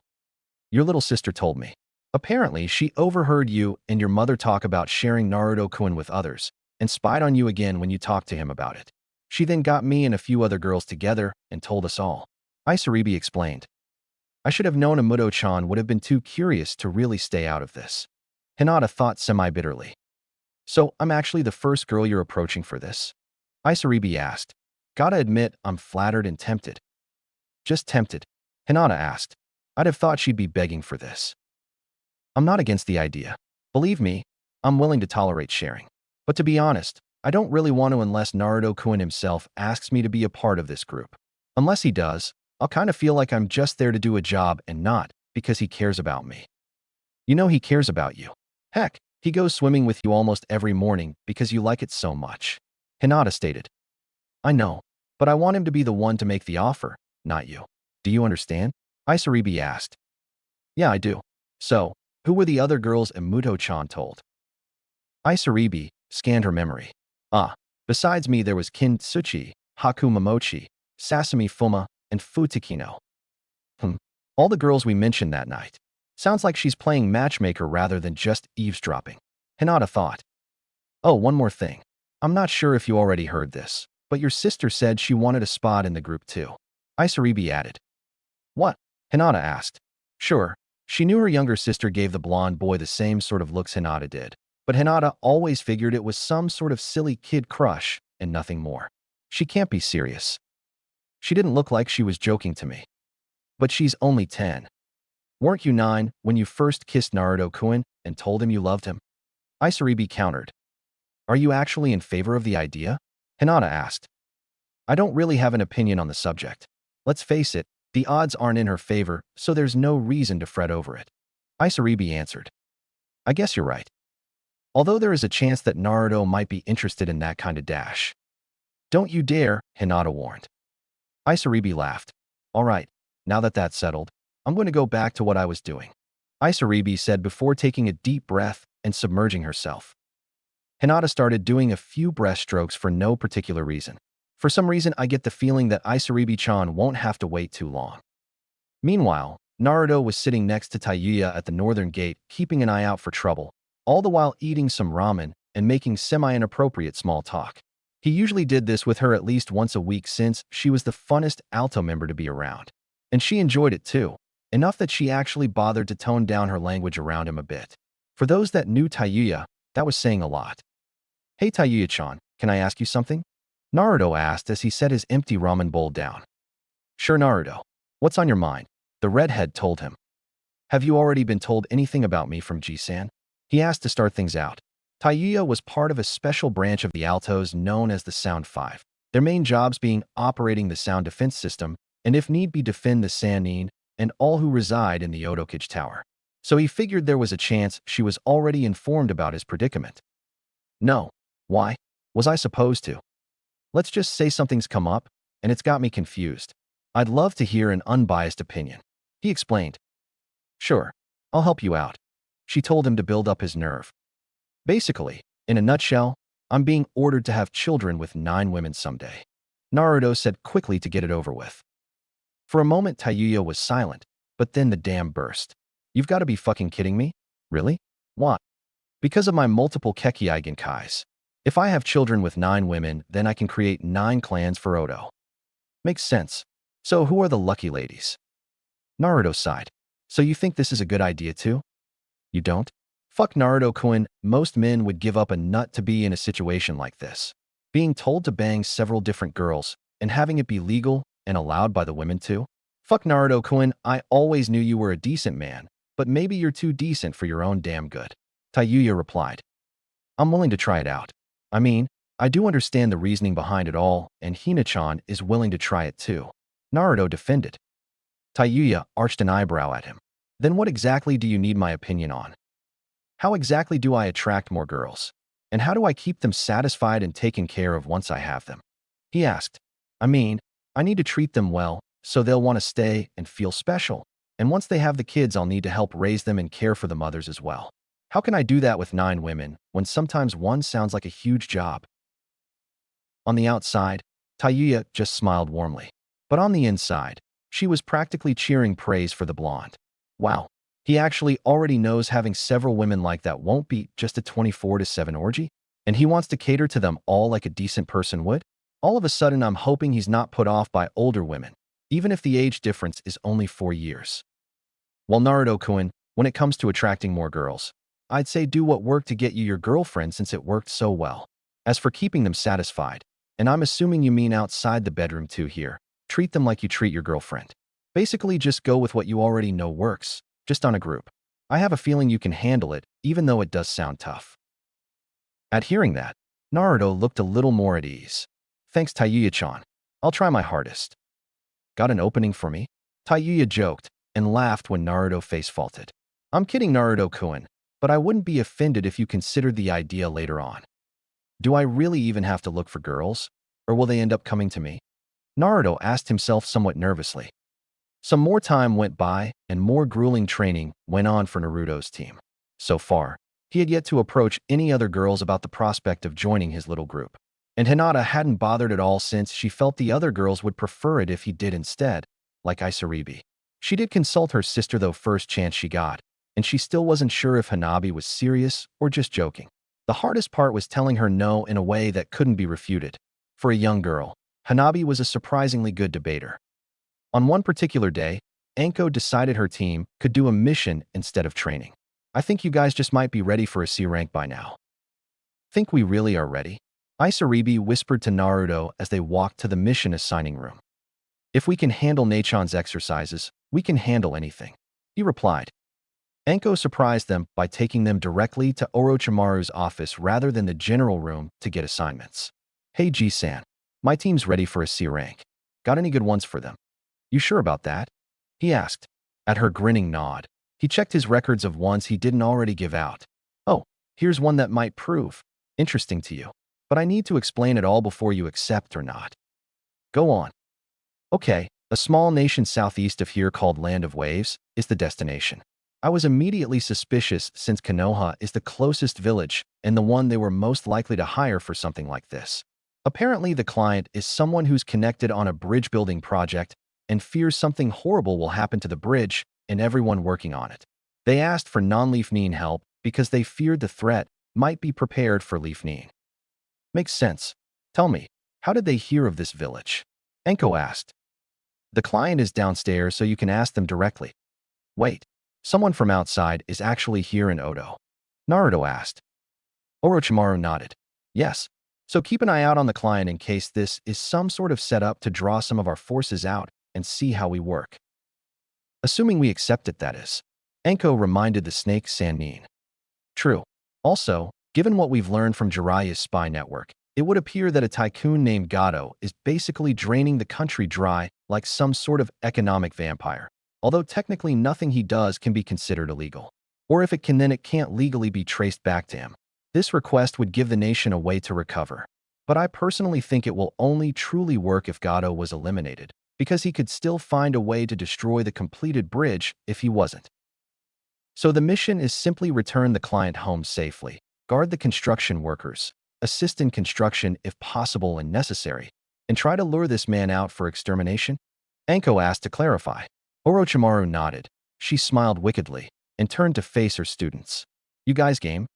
Your little sister told me. Apparently, she overheard you and your mother talk about sharing Naruto-kun with others, and spied on you again when you talked to him about it. She then got me and a few other girls together and told us all. Isaribi explained. I should have known Amuto-chan would have been too curious to really stay out of this. Hinata thought semi-bitterly. So, I'm actually the first girl you're approaching for this? Isaribi asked. Gotta admit, I'm flattered and tempted. Just tempted? Hinata asked. I'd have thought she'd be begging for this. I'm not against the idea. Believe me, I'm willing to tolerate sharing. But to be honest, I don't really want to unless Naruto-kun himself asks me to be a part of this group. Unless he does, I'll kind of feel like I'm just there to do a job and not because he cares about me. You know he cares about you. Heck, he goes swimming with you almost every morning because you like it so much. Hinata stated. I know, but I want him to be the one to make the offer, not you. Do you understand? Isaribi asked. Yeah, I do. So, who were the other girls Amuto-chan told? Isaribi scanned her memory. Besides me there was Kintsuchi, Haku Momochi, Sasami Fuma, and Futakino. All the girls we mentioned that night. Sounds like she's playing matchmaker rather than just eavesdropping. Hinata thought. Oh, one more thing. I'm not sure if you already heard this, but your sister said she wanted a spot in the group too. Isaribi added. What? Hinata asked. Sure, she knew her younger sister gave the blonde boy the same sort of looks Hinata did, but Hinata always figured it was some sort of silly kid crush and nothing more. She can't be serious. She didn't look like she was joking to me. But she's only 10. Weren't you 9 when you first kissed Naruto-kun and told him you loved him? Isaribi countered. Are you actually in favor of the idea? Hinata asked. I don't really have an opinion on the subject. Let's face it, the odds aren't in her favor, so there's no reason to fret over it. Isaribi answered. I guess you're right. Although there is a chance that Naruto might be interested in that kind of dash. Don't you dare, Hinata warned. Isaribi laughed. All right, now that that's settled, I'm going to go back to what I was doing. Isaribi said before taking a deep breath and submerging herself. Hinata started doing a few breaststrokes for no particular reason. For some reason, I get the feeling that Isaribi-chan won't have to wait too long. Meanwhile, Naruto was sitting next to Tayuya at the northern gate, keeping an eye out for trouble, all the while eating some ramen and making semi-inappropriate small talk. He usually did this with her at least once a week since she was the funnest alto member to be around. And she enjoyed it too, enough that she actually bothered to tone down her language around him a bit. For those that knew Tayuya, that was saying a lot. Hey Tayuya-chan, can I ask you something? Naruto asked as he set his empty ramen bowl down. Sure, Naruto. What's on your mind? The redhead told him. Have you already been told anything about me from G-san? He asked to start things out. Tayuya was part of a special branch of the Altos known as the Sound 5, their main jobs being operating the sound defense system, and if need be defend the Sannin and all who reside in the Odokage Tower. So he figured there was a chance she was already informed about his predicament. No. Why? Was I supposed to? Let's just say something's come up, and it's got me confused. I'd love to hear an unbiased opinion. He explained. Sure, I'll help you out. She told him to build up his nerve. Basically, in a nutshell, I'm being ordered to have children with 9 women someday. Naruto said quickly to get it over with. For a moment, Tayuya was silent, but then the dam burst. You've got to be fucking kidding me? Really? Why? Because of my multiple Kekkei Genkais. If I have children with 9 women, then I can create 9 clans for Odo. Makes sense. So who are the lucky ladies? Naruto sighed. So you think this is a good idea too? You don't? Fuck Naruto-kun, most men would give up a nut to be in a situation like this. Being told to bang several different girls, and having it be legal and allowed by the women too? Fuck Naruto-kun, I always knew you were a decent man, but maybe you're too decent for your own damn good. Tayuya replied. I'm willing to try it out. I mean, I do understand the reasoning behind it all, and Hina-chan is willing to try it too. Naruto defended. Tayuya arched an eyebrow at him. Then what exactly do you need my opinion on? How exactly do I attract more girls? And how do I keep them satisfied and taken care of once I have them? He asked. I mean, I need to treat them well, so they'll want to stay and feel special. And once they have the kids, I'll need to help raise them and care for the mothers as well. How can I do that with 9 women, when sometimes one sounds like a huge job? On the outside, Tayuya just smiled warmly. But on the inside, she was practically cheering praise for the blonde. Wow, he actually already knows having several women like that won't be just a 24/7 orgy? And he wants to cater to them all like a decent person would? All of a sudden, I'm hoping he's not put off by older women, even if the age difference is only 4 years. Well, Naruto-kun, when it comes to attracting more girls, I'd say do what worked to get you your girlfriend since it worked so well. As for keeping them satisfied, and I'm assuming you mean outside the bedroom too here, treat them like you treat your girlfriend. Basically, just go with what you already know works, just on a group. I have a feeling you can handle it, even though it does sound tough. At hearing that, Naruto looked a little more at ease. Thanks, Tayuya-chan. I'll try my hardest. Got an opening for me? Tayuya joked and laughed when Naruto face-faulted. I'm kidding, Naruto-kun, but I wouldn't be offended if you considered the idea later on. Do I really even have to look for girls, or will they end up coming to me? Naruto asked himself somewhat nervously. Some more time went by, and more grueling training went on for Naruto's team. So far, he had yet to approach any other girls about the prospect of joining his little group. And Hinata hadn't bothered at all since she felt the other girls would prefer it if he did instead, like Isaribi. She did consult her sister though first chance she got, and she still wasn't sure if Hanabi was serious or just joking. The hardest part was telling her no in a way that couldn't be refuted. For a young girl, Hanabi was a surprisingly good debater. On one particular day, Anko decided her team could do a mission instead of training. I think you guys just might be ready for a C rank by now. Think we really are ready? Isaribi whispered to Naruto as they walked to the mission assigning room. If we can handle Nachan's exercises, we can handle anything, he replied. Anko surprised them by taking them directly to Orochimaru's office rather than the general room to get assignments. Hey G-san, my team's ready for a C rank. Got any good ones for them? You sure about that? He asked. At her grinning nod, he checked his records of ones he didn't already give out. Oh, here's one that might prove interesting to you. But I need to explain it all before you accept or not. Go on. Okay, a small nation southeast of here called Land of Waves is the destination. I was immediately suspicious since Konoha is the closest village and the one they were most likely to hire for something like this. Apparently, the client is someone who's connected on a bridge building project and fears something horrible will happen to the bridge and everyone working on it. They asked for non-Leaf Neen help because they feared the threat might be prepared for Leaf Neen. Makes sense. Tell me, how did they hear of this village? Anko asked. The client is downstairs, so you can ask them directly. Wait, someone from outside is actually here in Odo? Naruto asked. Orochimaru nodded. Yes, so keep an eye out on the client in case this is some sort of setup to draw some of our forces out and see how we work. Assuming we accept it, that is. Anko reminded the snake Sannin. True. Also, given what we've learned from Jiraiya's spy network, it would appear that a tycoon named Gato is basically draining the country dry like some sort of economic vampire, although technically nothing he does can be considered illegal. Or if it can, then it can't legally be traced back to him. This request would give the nation a way to recover. But I personally think it will only truly work if Gato was eliminated, because he could still find a way to destroy the completed bridge if he wasn't. So the mission is simply return the client home safely, guard the construction workers, assist in construction if possible and necessary, and try to lure this man out for extermination? Anko asked to clarify. Orochimaru nodded. She smiled wickedly and turned to face her students. You guys game?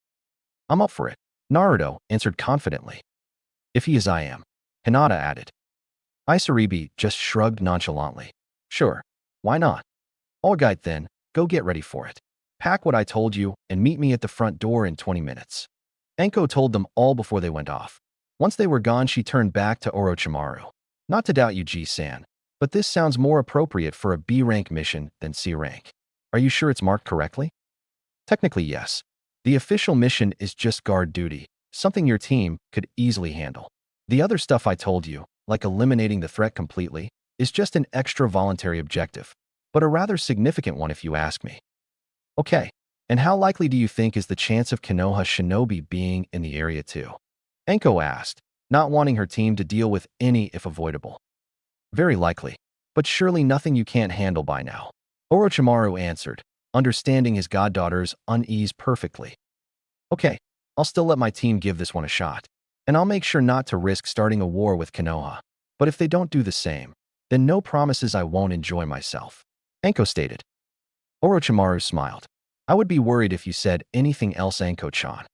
I'm up for it. Naruto answered confidently. If he is, I am. Hinata added. Isaribi just shrugged nonchalantly. Sure, why not? All right then, go get ready for it. Pack what I told you and meet me at the front door in 20 minutes. Anko told them all before they went off. Once they were gone, she turned back to Orochimaru. Not to doubt you, G-san, but this sounds more appropriate for a B-rank mission than C-rank. Are you sure it's marked correctly? Technically, yes. The official mission is just guard duty, something your team could easily handle. The other stuff I told you, like eliminating the threat completely, is just an extra voluntary objective, but a rather significant one if you ask me. Okay, and how likely do you think is the chance of Konoha shinobi being in the area too? Enko asked, not wanting her team to deal with any if avoidable. Very likely, but surely nothing you can't handle by now. Orochimaru answered, understanding his goddaughter's unease perfectly. Okay, I'll still let my team give this one a shot, and I'll make sure not to risk starting a war with Konoha. But if they don't do the same, then no promises I won't enjoy myself. Enko stated. Orochimaru smiled. I would be worried if you said anything else, Anko-chan.